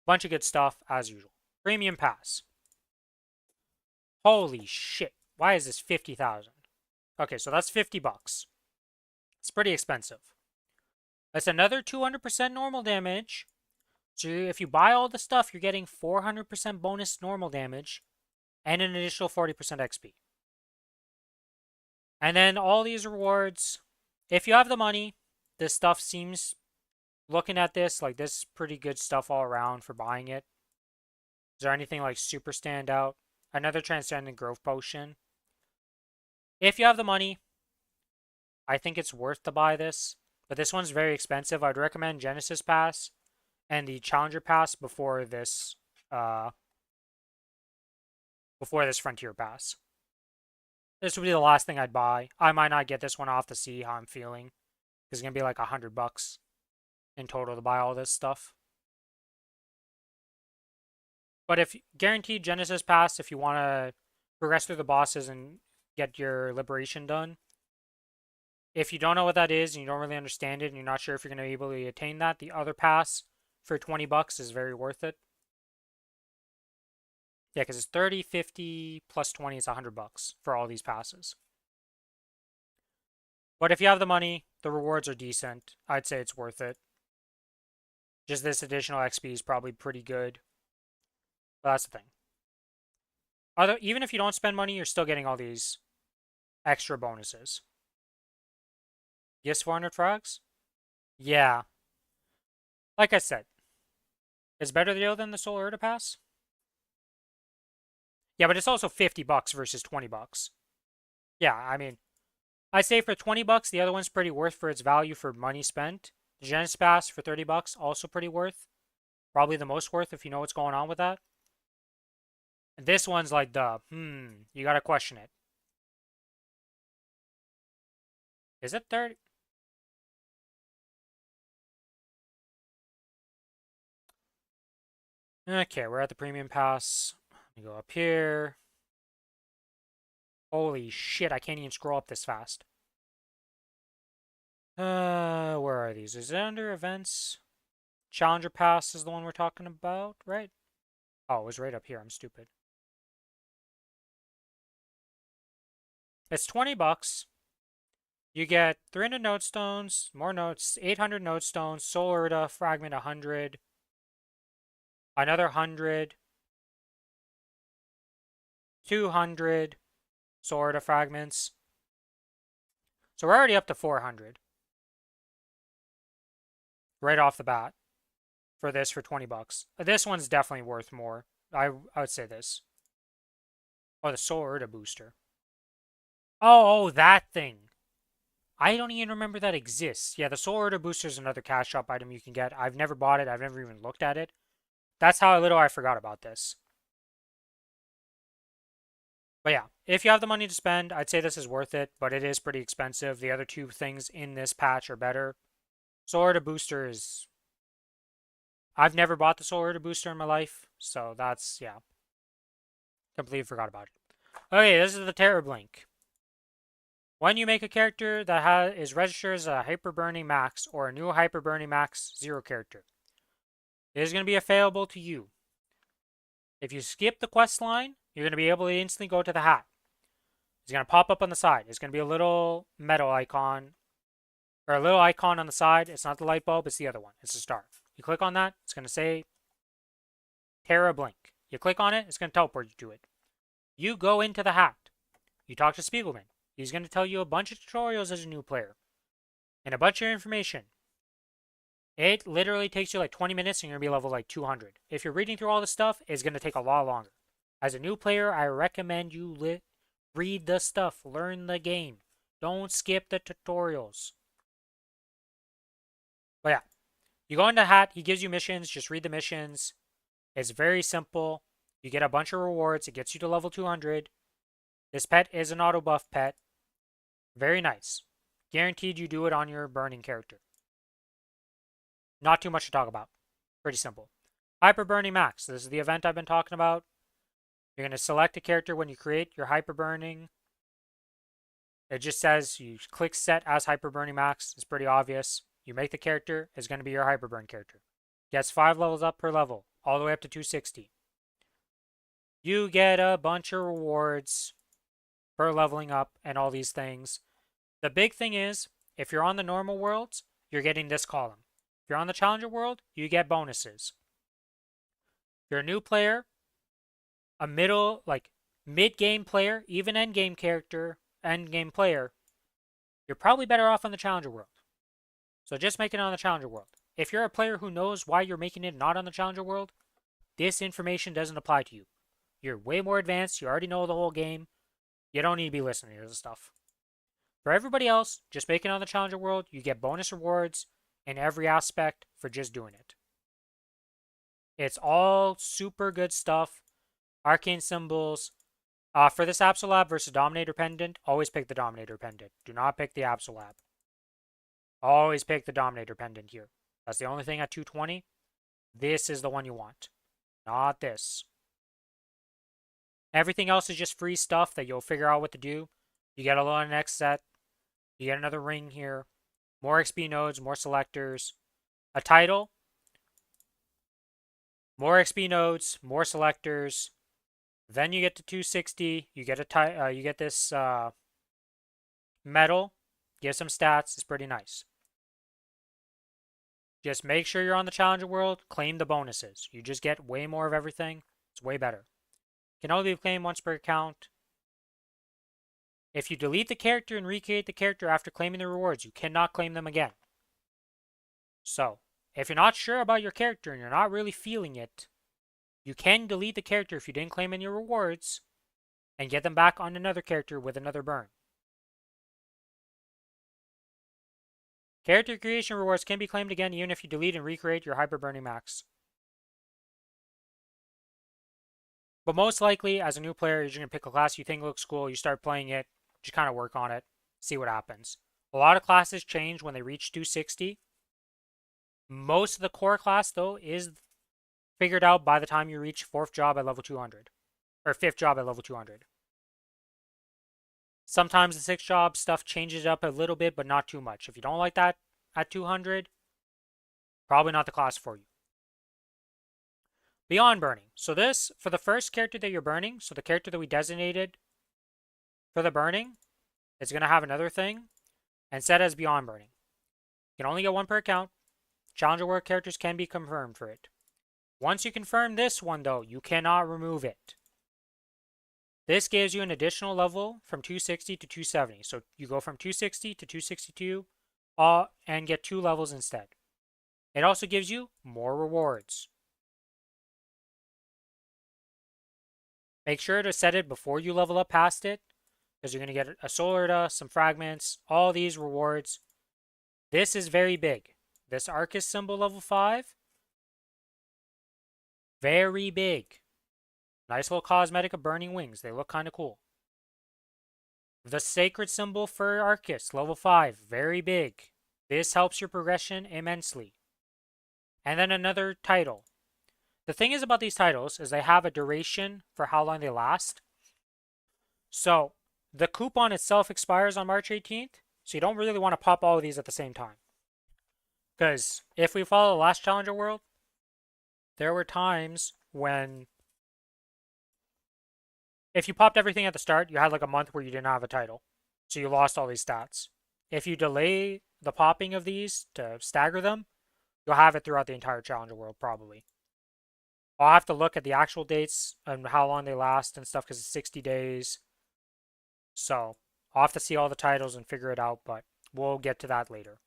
Bunch of good stuff, as usual. Premium pass. Holy shit. Why is this 50,000? Okay, so that's 50 bucks. It's pretty expensive. That's another 200% normal damage. So if you buy all the stuff, you're getting 400% bonus normal damage and an additional 40% XP. And then all these rewards, if you have the money, this stuff seems, looking at this, like this is pretty good stuff all around for buying it. Is there anything like super stand out? another Transcendent Growth Potion. If you have the money, I think it's worth to buy this. But this one's very expensive. I'd recommend Genesis Pass and the Challenger Pass before this Frontier Pass. This would be the last thing I'd buy. I might not get this one off to see how I'm feeling. It's gonna be like $100 in total to buy all this stuff. But if guaranteed Genesis Pass, if you want to progress through the bosses and get your liberation done. If you don't know what that is and you don't really understand it and you're not sure if you're going to be able to attain that, the other pass for $20 is very worth it. Yeah, because it's 30, 50 plus 20 is $100 for all these passes. But if you have the money, the rewards are decent. I'd say it's worth it. Just this additional XP is probably pretty good. But that's the thing. Even if you don't spend money, you're still getting all these extra bonuses. Yes, 400 frags? Yeah. Like I said, it's better deal than the Solar Urta Pass. Yeah, but it's also $50 versus $20. Yeah, I mean, I say for $20, the other one's pretty worth for its value for money spent. The Genesis Pass for $30, also pretty worth. Probably the most worth if you know what's going on with that. And this one's like you gotta question it. Is it 30? Okay, we're at the Premium Pass. Let me go up here. Holy shit, I can't even scroll up this fast. Where are these? Is it under events? Challenger Pass is the one we're talking about, right? Oh, it was right up here. I'm stupid. It's $20. You get 300 node stones, more notes, 800 node stones, Solar Urta, fragment 100, another 100, 200 Solar Urta fragments. So we're already up to 400. Right off the bat. For this for $20. This one's definitely worth more. I would say this. Oh, the Solar Urta booster. Oh, that thing. I don't even remember that exists. Yeah, the Solar Urta booster is another cash shop item you can get. I've never bought it. I've never even looked at it. That's how little I forgot about this. But yeah, if you have the money to spend, I'd say this is worth it, but it is pretty expensive. The other two things in this patch are better. Solar Urta booster is... I've never bought the Solar Urta booster in my life, so that's, yeah. Completely forgot about it. Okay, this is the Terror Blink. When you make a character that is registered as a Hyper Burning Max or a new Hyper Burning Max 0 character, it is going to be available to you. If you skip the quest line, you're going to be able to instantly go to the hat. It's going to pop up on the side. It's going to be a little metal icon, or a little icon on the side. It's not the light bulb, it's the other one. It's a star. You click on that, it's going to say Terra Blink. You click on it, it's going to teleport you to it. You go into the hat. You talk to Spiegelman. He's going to tell you a bunch of tutorials as a new player. And a bunch of information. It literally takes you like 20 minutes and you're going to be level like 200. If you're reading through all this stuff, it's going to take a lot longer. As a new player, I recommend you read the stuff. Learn the game. Don't skip the tutorials. But yeah. You go into Hat, he gives you missions, just read the missions. It's very simple. You get a bunch of rewards, it gets you to level 200. This pet is an auto buff pet. Very nice. Guaranteed you do it on your burning character. Not too much to talk about. Pretty simple. Hyper Burning Max. This is the event I've been talking about. You're going to select a character when you create your Hyper Burning. It just says you click set as Hyper Burning Max. It's pretty obvious. You make the character, it's going to be your Hyper Burn character. Gets 5 levels up per level, all the way up to 260. You get a bunch of rewards for leveling up and all these things. The big thing is, if you're on the normal worlds, you're getting this column. If you're on the Challenger world, you get bonuses. If you're a new player, a mid-game player, even end-game character, end-game player, you're probably better off on the Challenger world. So just make it on the Challenger world. If you're a player who knows why you're making it not on the Challenger world, this information doesn't apply to you. You're way more advanced. You already know the whole game. You don't need to be listening to this stuff. For everybody else, just make it on the Challenger World. You get bonus rewards in every aspect for just doing it. It's all super good stuff. Arcane symbols. For this Absolab versus Dominator Pendant, always pick the Dominator Pendant. Do not pick the Absolab. Always pick the Dominator Pendant here. That's the only thing at 220. This is the one you want. Not this. Everything else is just free stuff that you'll figure out what to do. You get a little next set. You get another ring here. More XP nodes, more selectors. A title. More XP nodes, more selectors. Then you get to 260. You get you get this medal. Give some stats. It's pretty nice. Just make sure you're on the Challenger World. Claim the bonuses. You just get way more of everything. It's way better. Can only be claimed once per account. If you delete the character and recreate the character after claiming the rewards, you cannot claim them again. So, if you're not sure about your character and you're not really feeling it, you can delete the character if you didn't claim any rewards and get them back on another character with another burn. Character creation rewards can be claimed again even if you delete and recreate your hyper burning max. But most likely, as a new player, you're just going to pick a class you think looks cool, you start playing it, just kind of work on it, see what happens. A lot of classes change when they reach 260. Most of the core class, though, is figured out by the time you reach 4th job at level 200. Or 5th job at level 200. Sometimes the 6th job stuff changes up a little bit, but not too much. If you don't like that at 200, probably not the class for you. Beyond burning. So this, for the first character that you're burning, so the character that we designated for the burning, it's going to have another thing, and set as beyond burning. You can only get one per account. Challenger World characters can be confirmed for it. Once you confirm this one, though, you cannot remove it. This gives you an additional level from 260 to 270. So you go from 260 to 262 and get 2 levels instead. It also gives you more rewards. Make sure to set it before you level up past it, because you're going to get a solar dust, some fragments, all these rewards. This is very big. This Arcus symbol level 5, very big. Nice little cosmetic of burning wings. They look kind of cool. The sacred symbol for Arcus, level 5, very big. This helps your progression immensely. And then another title. The thing is about these titles is they have a duration for how long they last. So the coupon itself expires on March 18th, so you don't really want to pop all of these at the same time. Because if we follow the last Challenger World, there were times when if you popped everything at the start, you had like a month where you didn't have a title. So you lost all these stats. If you delay the popping of these to stagger them, you'll have it throughout the entire Challenger World probably. I'll have to look at the actual dates and how long they last and stuff because it's 60 days. So I'll have to see all the titles and figure it out, but we'll get to that later.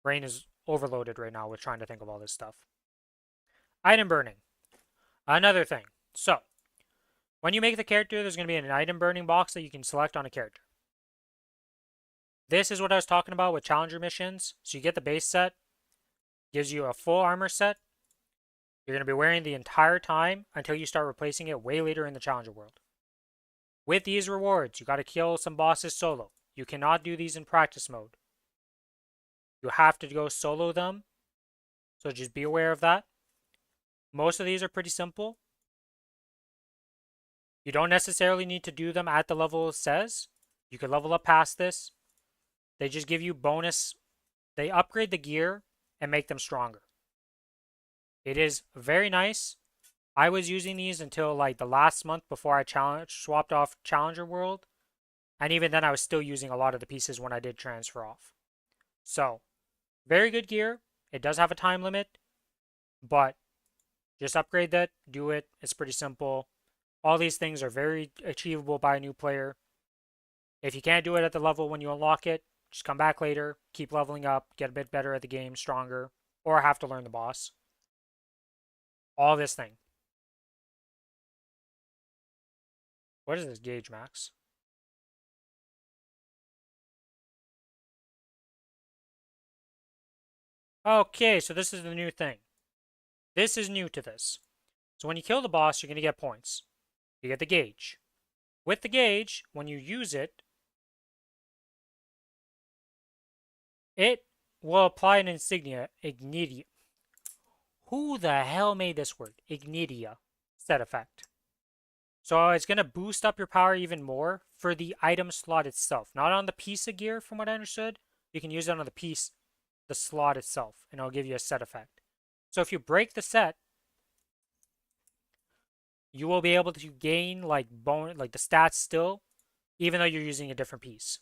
Brain is overloaded right now with trying to think of all this stuff. Item burning. Another thing. So when you make the character, there's going to be an item burning box that you can select on a character. This is what I was talking about with Challenger missions. So you get the base set, gives you a full armor set. You're going to be wearing the entire time until you start replacing it way later in the Challenger World. With these rewards, you got to kill some bosses solo. You cannot do these in practice mode. You have to go solo them. So just be aware of that. Most of these are pretty simple. You don't necessarily need to do them at the level it says. You could level up past this. They just give you bonus. They upgrade the gear and make them stronger. It is very nice. I was using these until like the last month before I swapped off Challenger World. And even then I was still using a lot of the pieces when I did transfer off. So, very good gear. It does have a time limit. But just upgrade that. Do it. It's pretty simple. All these things are very achievable by a new player. If you can't do it at the level when you unlock it, just come back later. Keep leveling up. Get a bit better at the game. Stronger. Or have to learn the boss. All this thing. What is this gauge max? Okay, so this is the new thing. This is new to this. So when you kill the boss, you're going to get points. You get the gauge. With the gauge, when you use it, it will apply an insignia, ignitia. Who the hell made this word? Ignitia set effect. So it's going to boost up your power even more for the item slot itself. Not on the piece of gear, from what I understood. You can use it on the slot itself, and it'll give you a set effect. So if you break the set, you will be able to gain like the stats still, even though you're using a different piece.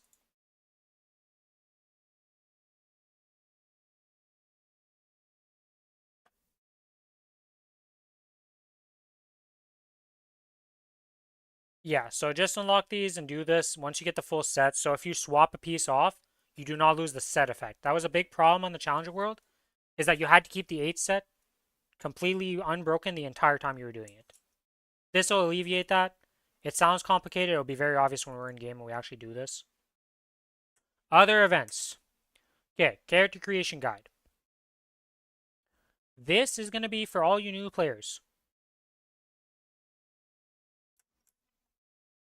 Yeah, so just unlock these and do this once you get the full set. So if you swap a piece off, you do not lose the set effect. That was a big problem on the Challenger World, is that you had to keep the 8 set completely unbroken the entire time you were doing it. This will alleviate that. It sounds complicated. It'll be very obvious when we're in game and we actually do this. Other events. Okay, character creation guide. This is going to be for all you new players.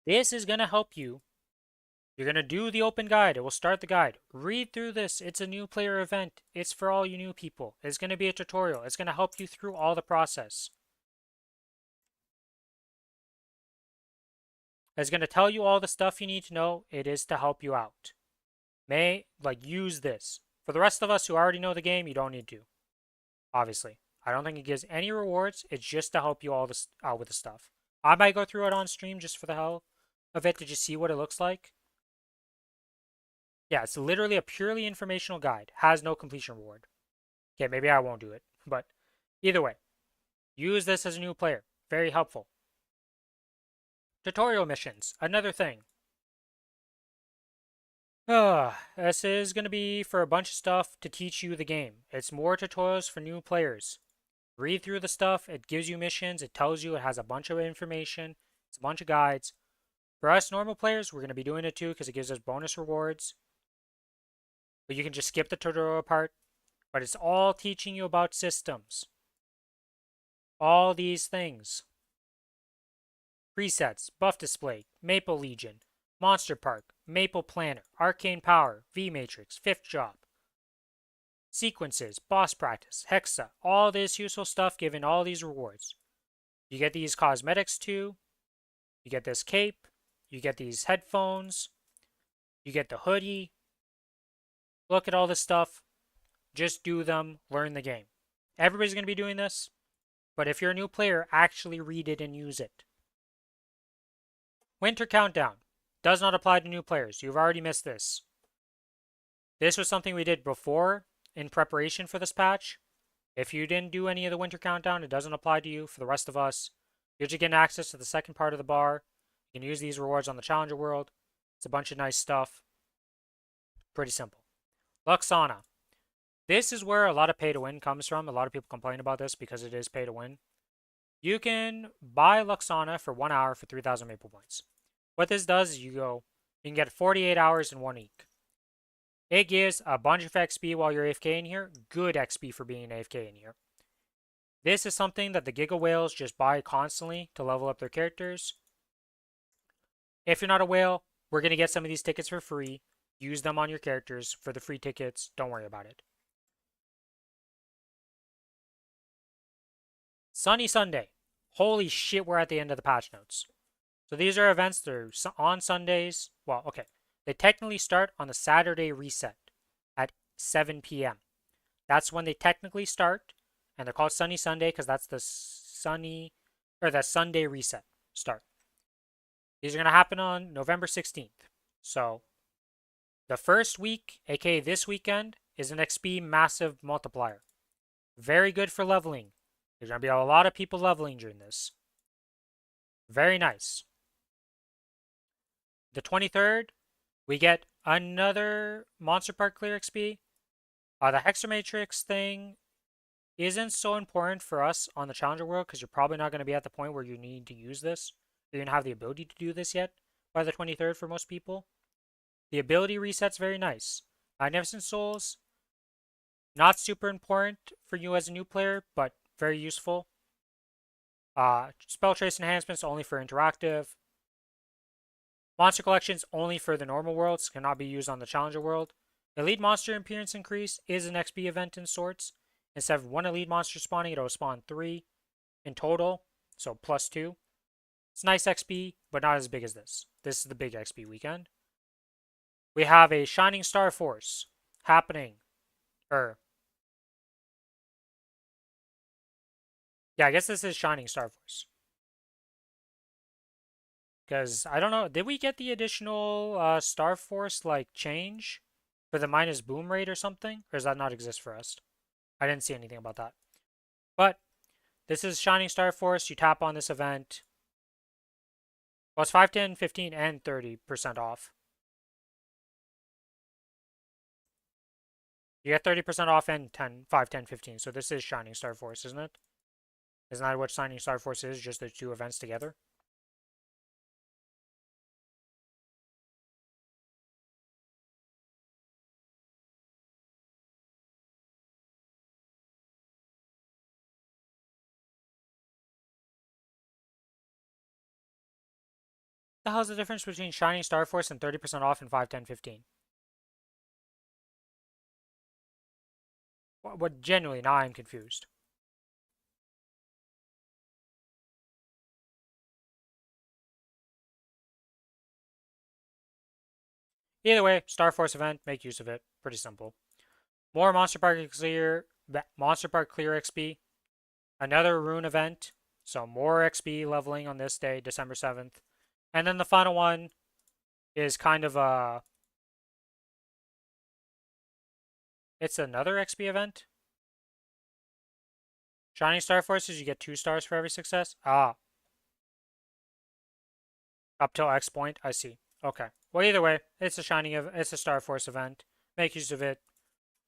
This is going to help you. You're going to do the open guide. It will start the guide. Read through this. It's a new player event. It's for all you new people. It's going to be a tutorial. It's going to help you through all the process. It's going to tell you all the stuff you need to know. It is to help you out. Use this. For the rest of us who already know the game, you don't need to. Obviously. I don't think it gives any rewards. It's just to help you all out with the stuff. I might go through it on stream just for the hell of it to just see what it looks like. Yeah, it's literally a purely informational guide. Has no completion reward. Okay, maybe I won't do it. But either way, use this as a new player. Very helpful. Tutorial missions. Another thing. This is going to be for a bunch of stuff to teach you the game. It's more tutorials for new players. Read through the stuff. It gives you missions. It tells you. It has a bunch of information. It's a bunch of guides. For us normal players, we're going to be doing it too because it gives us bonus rewards. But you can just skip the tutorial part. But it's all teaching you about systems. All these things. Presets, Buff Display, Maple Legion, Monster Park, Maple Planner, Arcane Power, V-Matrix, Fifth Job. Sequences, Boss Practice, Hexa, all this useful stuff given all these rewards. You get these cosmetics too. You get this cape. You get these headphones. You get the hoodie. Look at all this stuff. Just do them. Learn the game. Everybody's going to be doing this. But if you're a new player, actually read it and use it. Winter Countdown. Does not apply to new players. You've already missed this. This was something we did before in preparation for this patch. If you didn't do any of the Winter Countdown, it doesn't apply to you. For the rest of us, you're just getting access to the second part of the bar. You can use these rewards on the Challenger World. It's a bunch of nice stuff. Pretty simple. Luxana. This is where a lot of pay to win comes from. A lot of people complain about this because it is pay to win. You can buy Luxana for 1 hour for 3,000 Maple Points. What this does is you can get 48 hours in 1 week. It gives a bunch of XP while you're AFK in here. Good XP for being AFK in here. This is something that the Giga Whales just buy constantly to level up their characters. If you're not a whale, we're going to get some of these tickets for free. Use them on your characters for the free tickets. Don't worry about it. Sunny Sunday. Holy shit, we're at the end of the patch notes. So these are events that are on Sundays. Well, okay. They technically start on the Saturday reset at 7 p.m. That's when they technically start. And they're called Sunny Sunday because that's the Sunday reset start. These are going to happen on November 16th. So the first week, aka this weekend, is an XP massive multiplier. Very good for leveling. There's going to be a lot of people leveling during this. Very nice. The 23rd, we get another Monster Park clear XP. The Hexa Matrix thing isn't so important for us on the Challenger World because you're probably not going to be at the point where you need to use this. You're gonna have the ability to do this yet by the 23rd for most people. The ability reset's very nice. Magnificent Souls, not super important for you as a new player, but very useful. Spell Trace enhancements only for interactive. Monster collections only for the normal worlds, cannot be used on the Challenger world. Elite Monster Appearance Increase is an XP event in sorts. Instead of 1 elite monster spawning, it'll spawn 3 in total, so +2. It's nice XP, but not as big as this. This is the big XP weekend. We have a Shining Star Force happening. Yeah, I guess this is Shining Star Force. Because, I don't know, did we get the additional Star Force, like, change? For the minus boom rate or something? Or does that not exist for us? I didn't see anything about that. But, this is Shining Star Force. You tap on this event. Well, it's 5, 10, 15, and 30% off. You get 30% off and 5, 10, 15. So this is Shining Star Force, isn't it? Isn't that what Shining Star Force is? Just the two events together? The hell's the difference between Shining Star Force and 30% off and 5, 10, 15? What genuinely, now I'm confused. Either way, Star Force event, make use of it. Pretty simple. More Monster Park Clear XP. Another Rune event. So more XP leveling on this day, December 7th. And then the final one is kind of a... It's another XP event. Shining Star Forces, you get 2 stars for every success. Ah. Up till X point, I see. Okay. Well, either way, it's a Star Force event. Make use of it.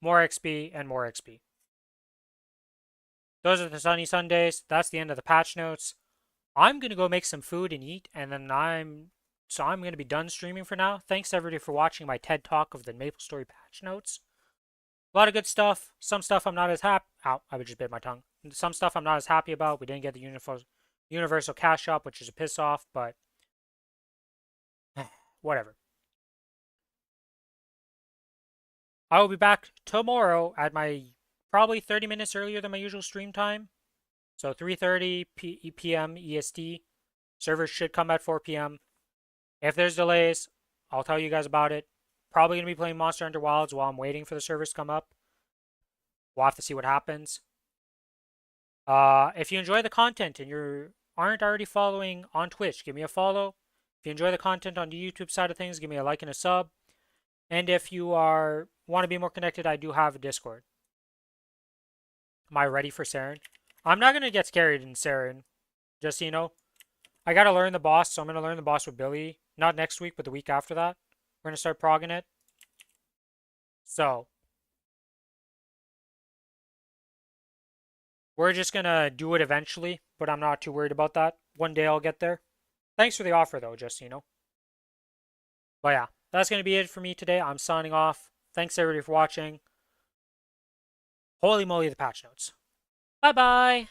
More XP and more XP. Those are the Sunny Sundays. That's the end of the patch notes. I'm gonna go make some food and eat, and then I'm gonna be done streaming for now. Thanks everybody for watching my TED Talk of the Maplestory patch notes. A lot of good stuff. Some stuff I'm not as happy. Ow, I would just bit my tongue. Some stuff I'm not as happy about. We didn't get the universal cash shop, which is a piss off, but whatever. I will be back tomorrow at my probably 30 minutes earlier than my usual stream time. So 3:30 p.m. EST. Servers should come at 4 p.m. If there's delays, I'll tell you guys about it. Probably going to be playing Monster Hunter Wilds while I'm waiting for the servers to come up. We'll have to see what happens. If you enjoy the content and you aren't already following on Twitch, give me a follow. If you enjoy the content on the YouTube side of things, give me a like and a sub. And if you want to be more connected, I do have a Discord. Am I ready for Saren? I'm not going to get carried in Saren, just so you know. I got to learn the boss, so I'm going to learn the boss with Billy. Not next week, but the week after that. We're going to start progging it. So, we're just going to do it eventually, but I'm not too worried about that. One day I'll get there. Thanks for the offer, though, just so you know. But yeah, that's going to be it for me today. I'm signing off. Thanks, everybody, for watching. Holy moly, the patch notes. Bye-bye.